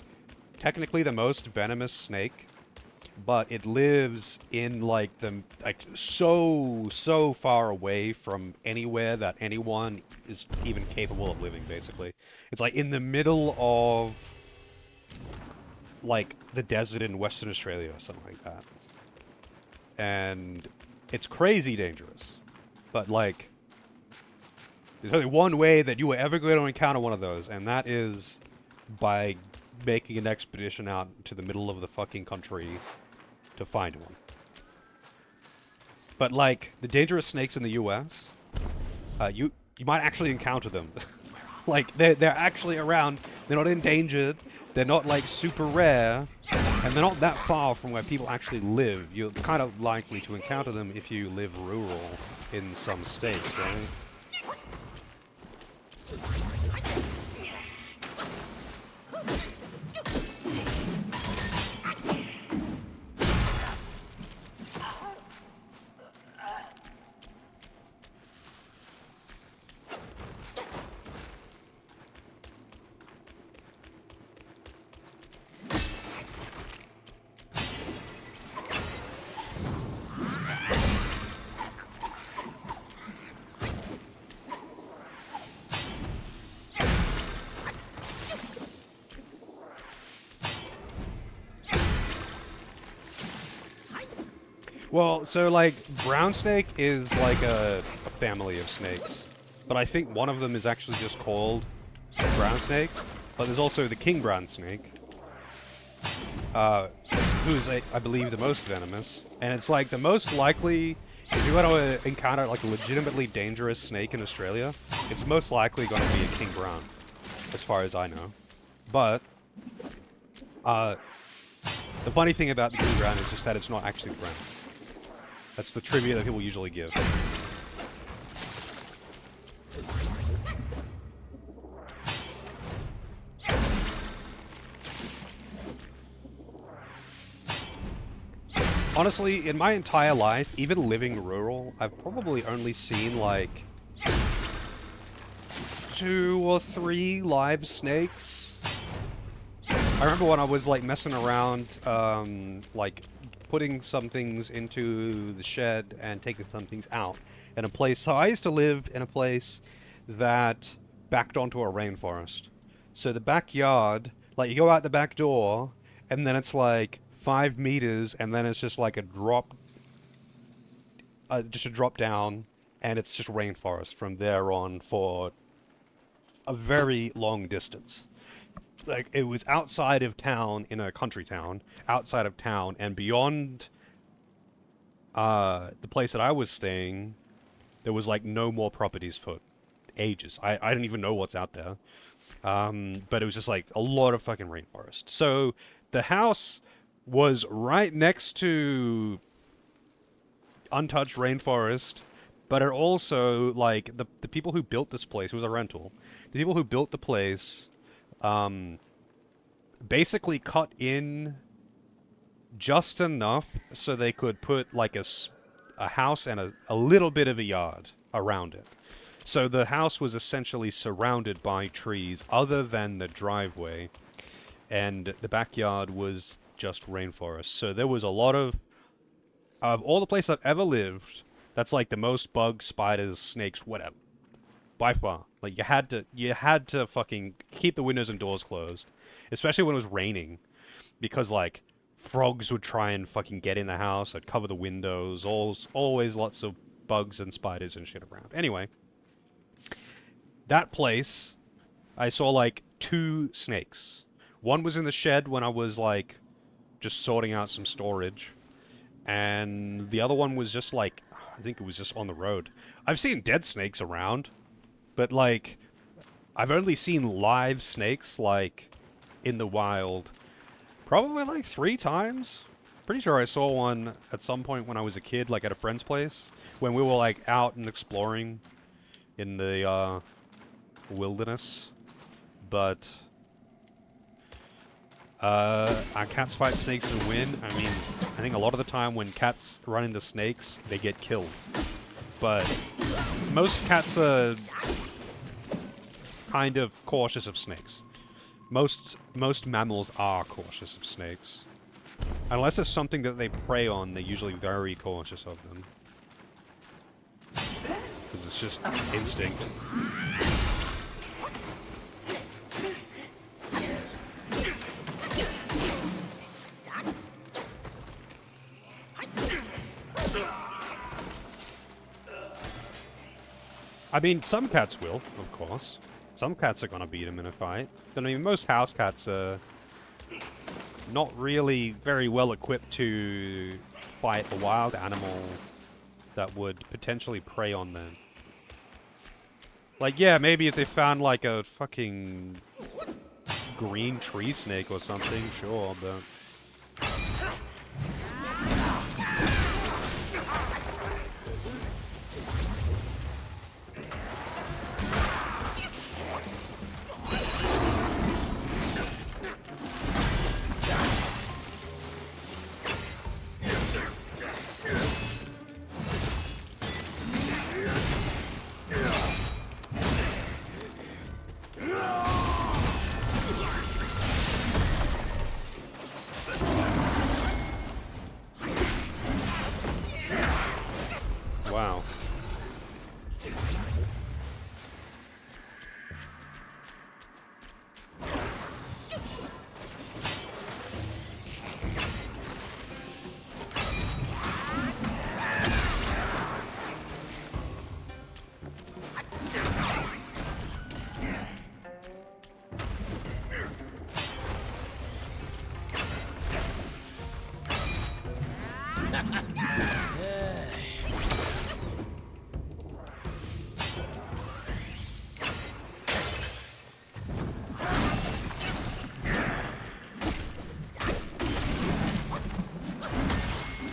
Speaker 1: technically the most venomous snake, but it lives in, like, so far away from anywhere that anyone is even capable of living, basically. It's, like, in the middle of, like, the desert in Western Australia or something like that. And it's crazy dangerous, but, like, there's only one way that you are ever going to encounter one of those, and that is by making an expedition out to the middle of the fucking country to find one. But, like, the dangerous snakes in the US, you might actually encounter them. Like, they're actually around, they're not endangered, they're not, like, super rare, and they're not that far from where people actually live. You're kind of likely to encounter them if you live rural in some states, right? Well, so, like, brown snake is, like, a family of snakes. but I think one of them is actually just called brown snake. But there's also the king brown snake, who's, I believe, the most venomous. And it's like the most likely, if you want to encounter like a legitimately dangerous snake in Australia, it's most likely going to be a king brown, as far as I know. But the funny thing about the king brown is just that it's not actually brown. That's the trivia that people usually give. Honestly, in my entire life, even living rural, I've probably only seen like 2 or 3 live snakes. I remember when I was like messing around, like putting some things into the shed and taking some things out in a place. So I used to live in a place that backed onto a rainforest. So the backyard, like you go out the back door, and then it's like 5 meters, and then it's just like a drop, just a drop down, and it's just rainforest from there on for a very long distance. Like, it was outside of town, in a country town, outside of town, and beyond the place that I was staying, there was like no more properties for ages. I don't even know what's out there. But it was just like a lot of fucking rainforest. So the house was right next to untouched rainforest, but it also, like, the people who built this place, it was a rental, the people who built the place basically cut in just enough so they could put like a house and a little bit of a yard around it. So the house was essentially surrounded by trees other than the driveway, and the backyard was just rainforest. So there was a lot of all the places I've ever lived, that's like the most bugs, spiders, snakes, whatever. By far. Like, you had to fucking keep the windows and doors closed, especially when it was raining, because like frogs would try and fucking get in the house. I'd cover the windows. Always lots of bugs and spiders and shit around. Anyway, that place, I saw like 2 snakes. One was in the shed when I was like just sorting out some storage, and the other one was just like, I think it was just on the road. I've seen dead snakes around, but like I've only seen live snakes like in the wild probably like 3 times. Pretty sure I saw one at some point when I was a kid, like at a friend's place, when we were like out and exploring in the wilderness. But our cats fight snakes and win. I mean, I think a lot of the time when cats run into snakes, they get killed. But most cats are kind of cautious of snakes. Most mammals are cautious of snakes. Unless it's something that they prey on, they're usually very cautious of them. Because it's just instinct. I mean, some cats will, of course. Some cats are gonna beat them in a fight. I mean, most house cats are not really very well equipped to fight a wild animal that would potentially prey on them. Like, yeah, maybe if they found like a fucking green tree snake or something, sure, but...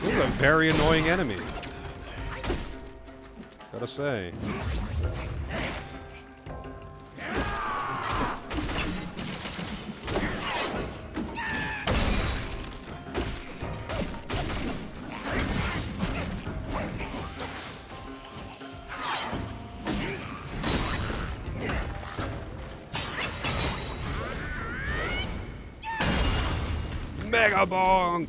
Speaker 1: This is a very annoying enemy. Gotta say. Mega bonk!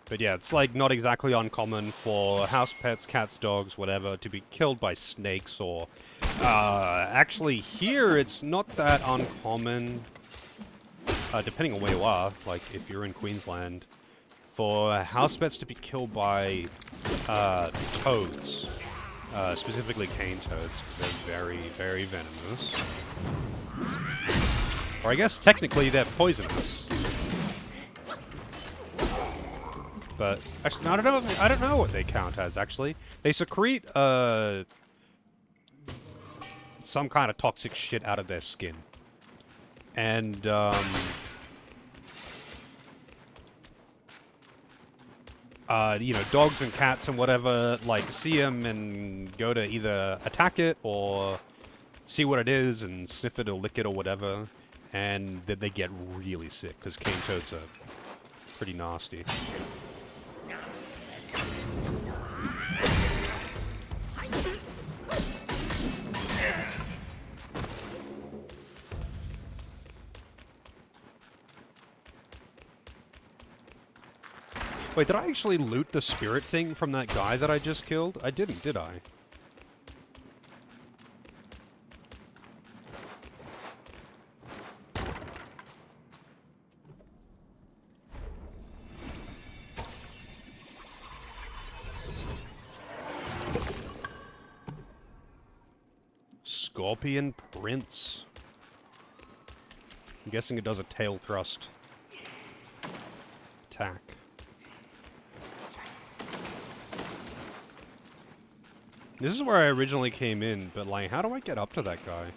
Speaker 1: But yeah, it's like not exactly uncommon for house pets, cats, dogs, whatever, to be killed by snakes or... actually here it's not that uncommon, depending on where you are, like if you're in Queensland, for house pets to be killed by toads. Specifically cane toads, because they're very, very venomous. Or I guess technically they're poisonous. But actually, no, I don't know what they count as. Actually, they secrete some kind of toxic shit out of their skin, and you know, dogs and cats and whatever, like, see them and go to either attack it or see what it is and sniff it or lick it or whatever, and then they get really sick because cane toads are pretty nasty. Wait, did I actually loot the spirit thing from that guy that I just killed? I didn't, did I? Scorpion Prince. I'm guessing it does a tail thrust attack. This is where I originally came in, but like, how do I get up to that guy?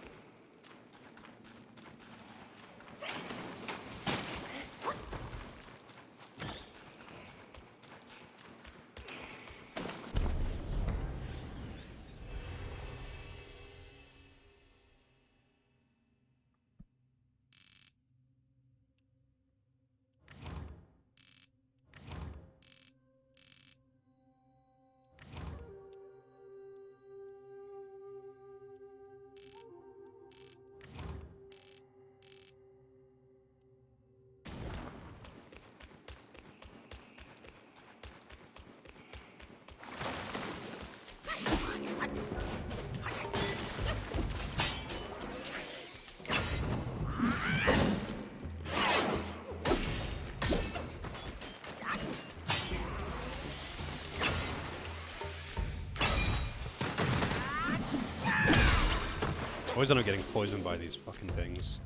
Speaker 1: Always end up getting poisoned by these fucking things.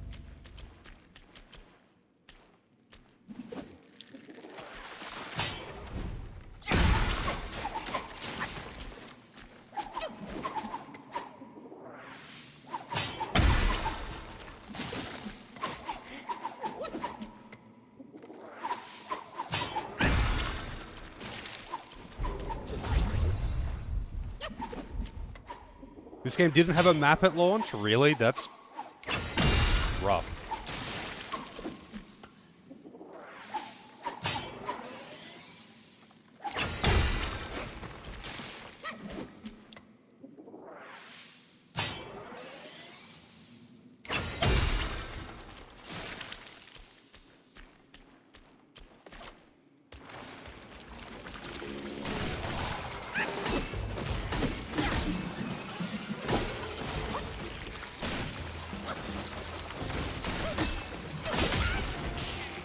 Speaker 1: This game didn't have a map at launch? Really? That's rough.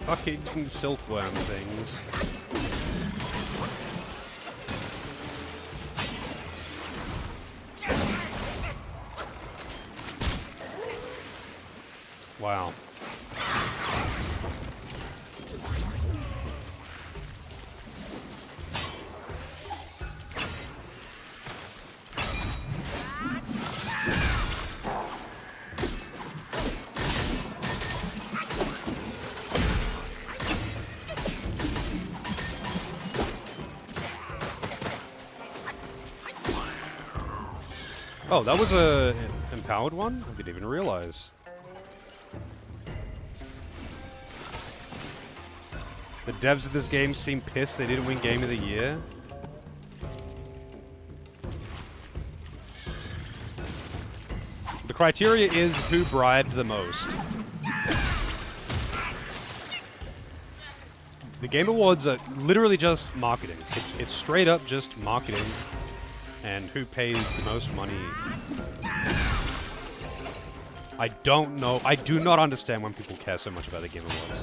Speaker 1: Fucking silkworm things. Wow. Oh, that was a empowered one? I didn't even realize. The devs of this game seem pissed they didn't win Game of the Year. The criteria is who bribed the most. The Game Awards are literally just marketing. It's straight up just marketing and who pays the most money. I don't know. I do not understand when people care so much about the Game Awards.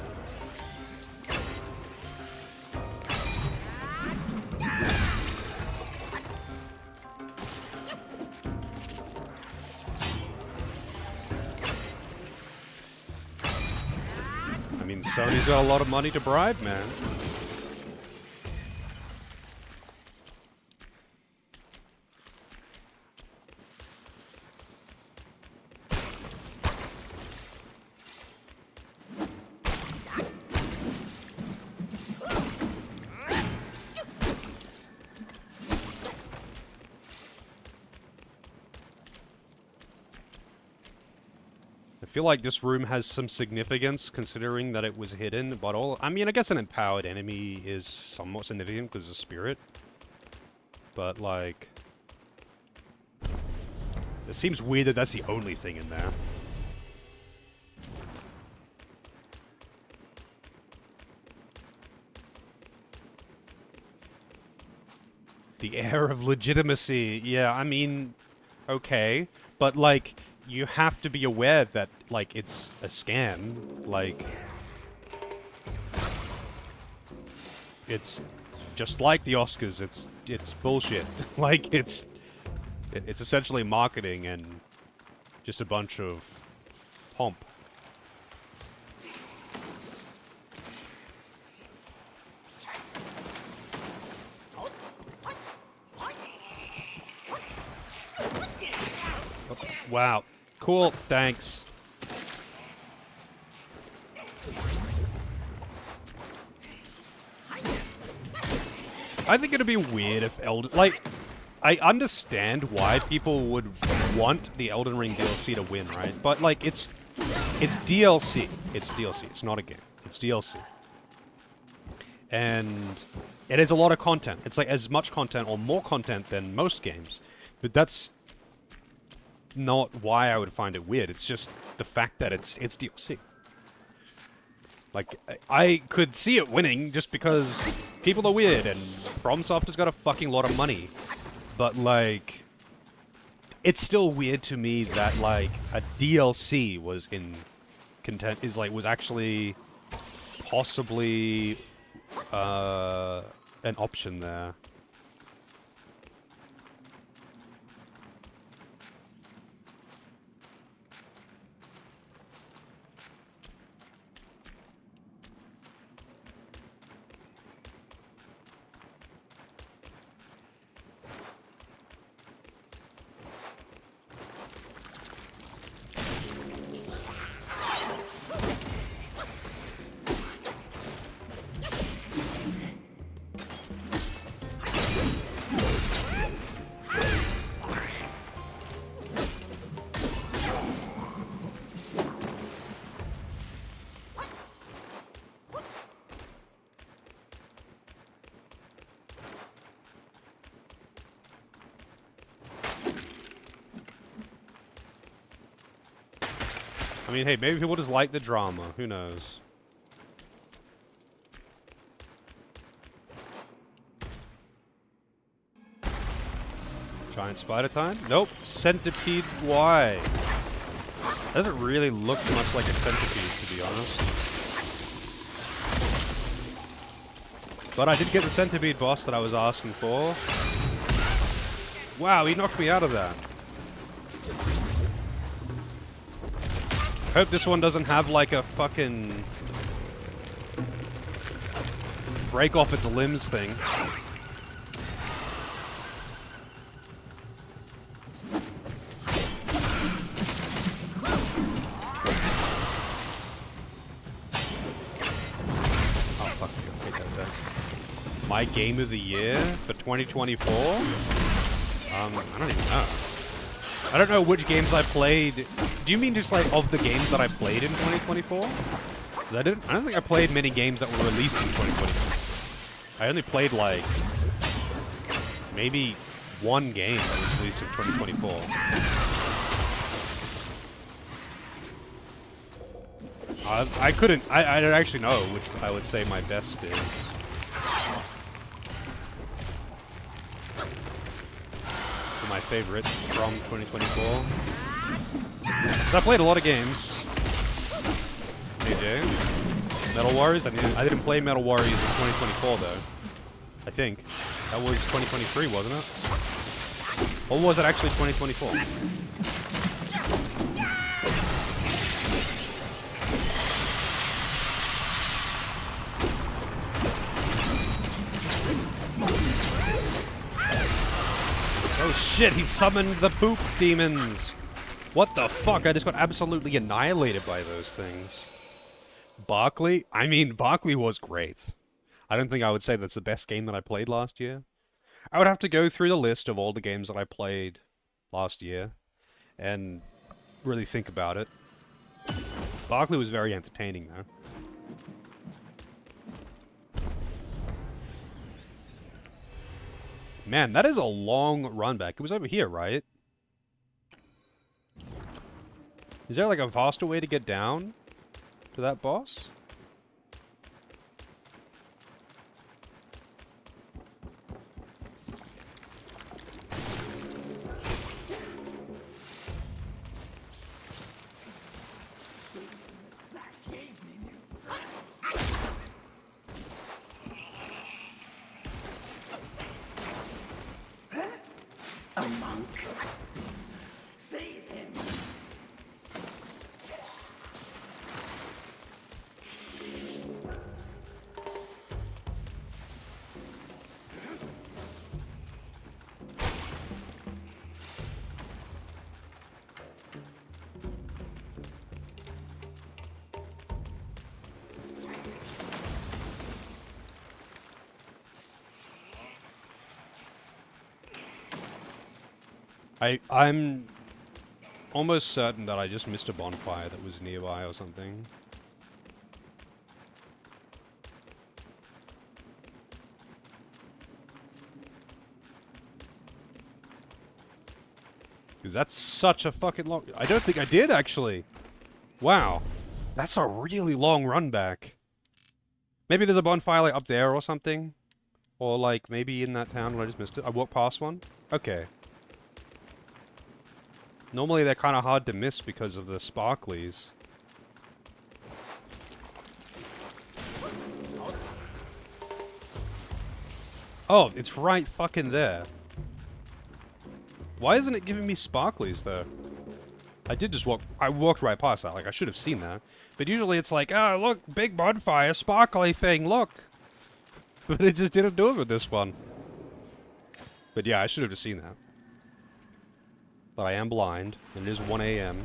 Speaker 1: I mean, Sony's got a lot of money to bribe, man. I feel like this room has some significance considering that it was hidden, but I mean, I guess an empowered enemy is somewhat significant because of spirit. But, like... It seems weird that that's the only thing in there. The air of legitimacy. Yeah, I mean... Okay. But, like... You have to be aware that, like, it's a scam. Like, it's just like the Oscars. It's bullshit. Like, it's essentially marketing and just a bunch of pomp. Oh, wow. Cool, thanks. I think it'd be weird if like, I understand why people would want the Elden Ring DLC to win, right? But, like, it's DLC. It's DLC. It's not a game. It's DLC. And it is a lot of content. It's, like, as much content or more content than most games. But that's not why I would find it weird. It's just the fact that it's DLC. Like, I could see it winning just because people are weird and FromSoft has got a fucking lot of money. But, like, it's still weird to me that, like, a DLC was was actually possibly an option there. I mean, hey, maybe people just like the drama. Who knows? Giant spider time? Nope. Centipede Y. Doesn't really look much like a centipede, to be honest. But I did get the centipede boss that I was asking for. Wow, he knocked me out of that. Hope this one doesn't have like a fucking break off its limbs thing. Oh fuck, I hate that thing. My game of the year for 2024? I don't even know. I don't know which games I played. Do you mean just like of the games that I played in 2024? 'Cause I don't think I played many games that were released in 2024. I only played like maybe one game that was released in 2024. I couldn't. I don't actually know which I would say my best is. My favorite from 2024. So I played a lot of games. AJ. Metal Warriors? I didn't play Metal Warriors in 2024 though. I think. That was 2023, wasn't it? Or was it actually 2024? Oh shit, he summoned the poop demons! What the fuck? I just got absolutely annihilated by those things. Barkley? I mean, Barkley was great. I don't think I would say that's the best game that I played last year. I would have to go through the list of all the games that I played last year and really think about it. Barkley was very entertaining, though. Man, that is a long run back. It was over here, right? Is there like a faster way to get down to that boss?
Speaker 3: A monk. Seize him.
Speaker 1: I'm almost certain that I just missed a bonfire that was nearby or something. Because that's such a fucking long... I don't think I did, actually. Wow. That's a really long run back. Maybe there's a bonfire like up there or something. Or like maybe in that town when I just missed it. I walked past one. Okay. Normally they're kind of hard to miss because of the sparklies. Oh, it's right fucking there. Why isn't it giving me sparklies though? I did just walk... I walked right past that, like I should have seen that. But usually it's like, oh look, big bonfire, sparkly thing, look! But it just didn't do it with this one. But yeah, I should have just seen that. But I am blind, and it is 1 AM.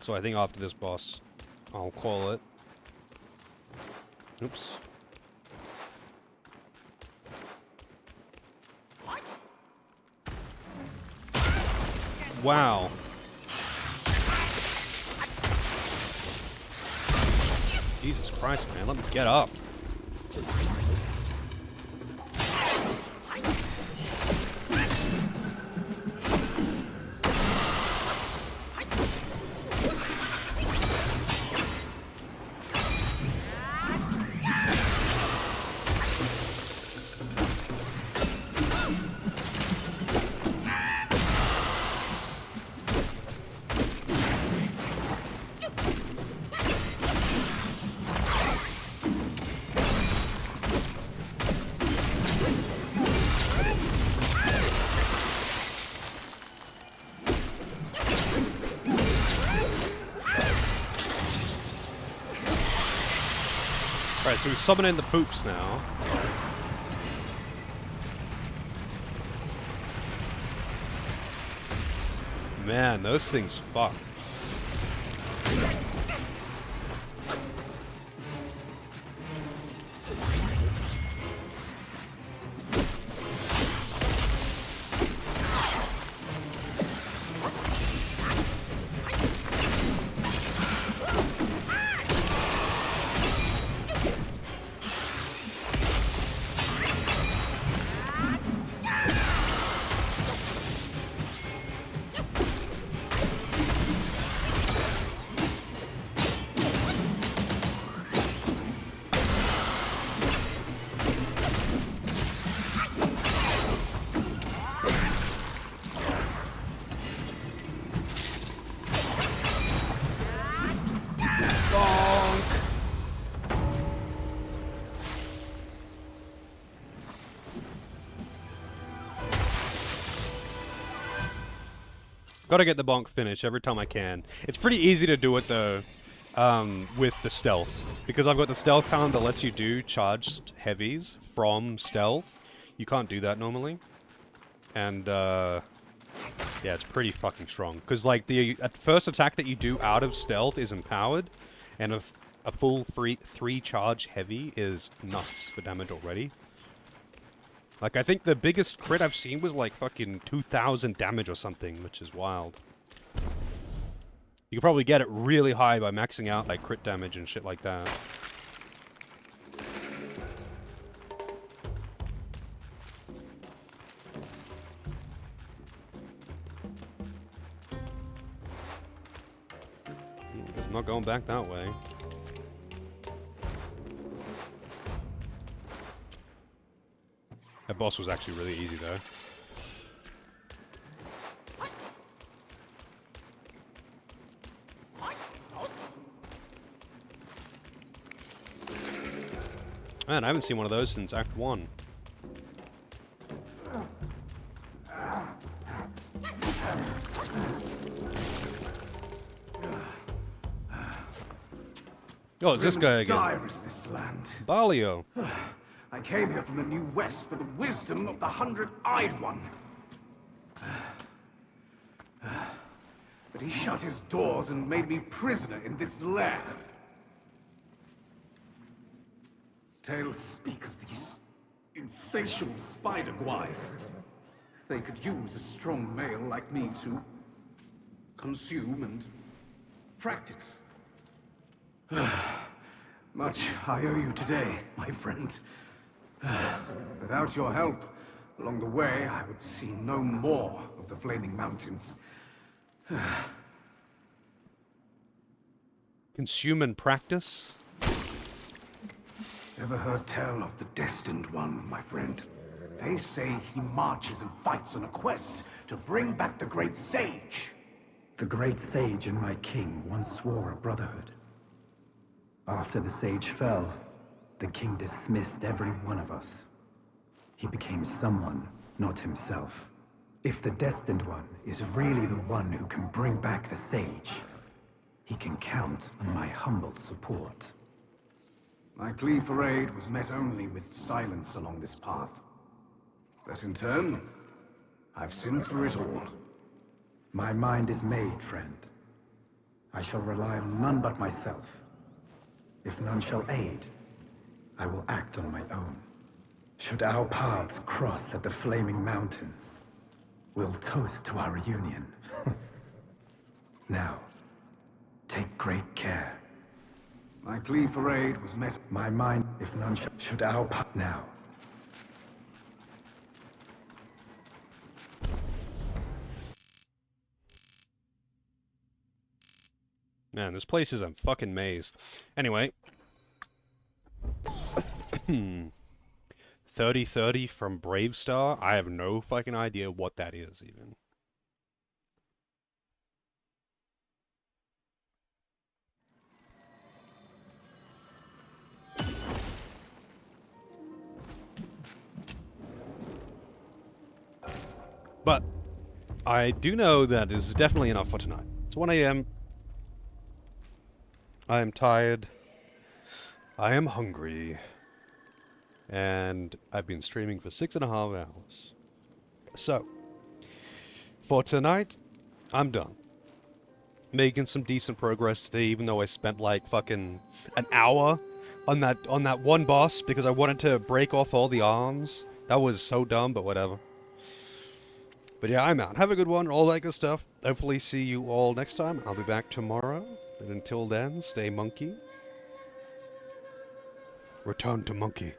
Speaker 1: So I think after this boss, I'll call it. Oops. Wow. Jesus Christ, man, let me get up. Alright, so we're summoning the poops now. Man, those things fuck. Gotta get the bonk finish every time I can. It's pretty easy to do it though, with the stealth. Because I've got the stealth talent that lets you do charged heavies from stealth. You can't do that normally. And, yeah, it's pretty fucking strong. Because, like, the first attack that you do out of stealth is empowered. And a full 3 charge heavy is nuts for damage already. Like, I think the biggest crit I've seen was like fucking 2,000 damage or something, which is wild. You could probably get it really high by maxing out like crit damage and shit like that. I'm not going back that way. That boss was actually really easy though. Man, I haven't seen one of those since Act 1. Oh, it's this guy again.
Speaker 7: Dire is this land.
Speaker 1: Balio.
Speaker 7: I came here from the New West for the wisdom of the 100-eyed one. But he shut his doors and made me prisoner in this lair. Tales speak of these insatiable spider guys. They could use a strong male like me to consume and practice. Much I owe you today, my friend. Without your help, along the way, I would see no more of the Flaming Mountains.
Speaker 1: Consume and practice?
Speaker 7: Ever heard tell of the Destined One, my friend? They say he marches and fights on a quest to bring back the Great Sage.
Speaker 14: The Great Sage and my king once swore a brotherhood. After the Sage fell, the king dismissed every one of us. He became someone, not himself. If the Destined One is really the one who can bring back the Sage, he can count on my humble support.
Speaker 7: My plea for aid was met only with silence along this path. But in turn, I've sinned through it all.
Speaker 14: My mind is made, friend. I shall rely on none but myself. If none shall aid, I will act on my own. Should our paths cross at the Flaming Mountains, we'll toast to our reunion. Now, take great care.
Speaker 7: My plea for aid was met.
Speaker 14: My mind, if none should our now.
Speaker 1: Man, this place is a fucking maze. Anyway. 3030 from Bravestar? I have no fucking idea what that is, even. But I do know that this is definitely enough for tonight. It's 1 AM. I am tired. I am hungry. And I've been streaming for 6.5 hours. So, for tonight, I'm done. Making some decent progress today, even though I spent like fucking an hour on that one boss because I wanted to break off all the arms. That was so dumb, but whatever. But yeah, I'm out. Have a good one, all that good stuff. Hopefully see you all next time. I'll be back tomorrow. And until then, stay monkey. Return to monkey.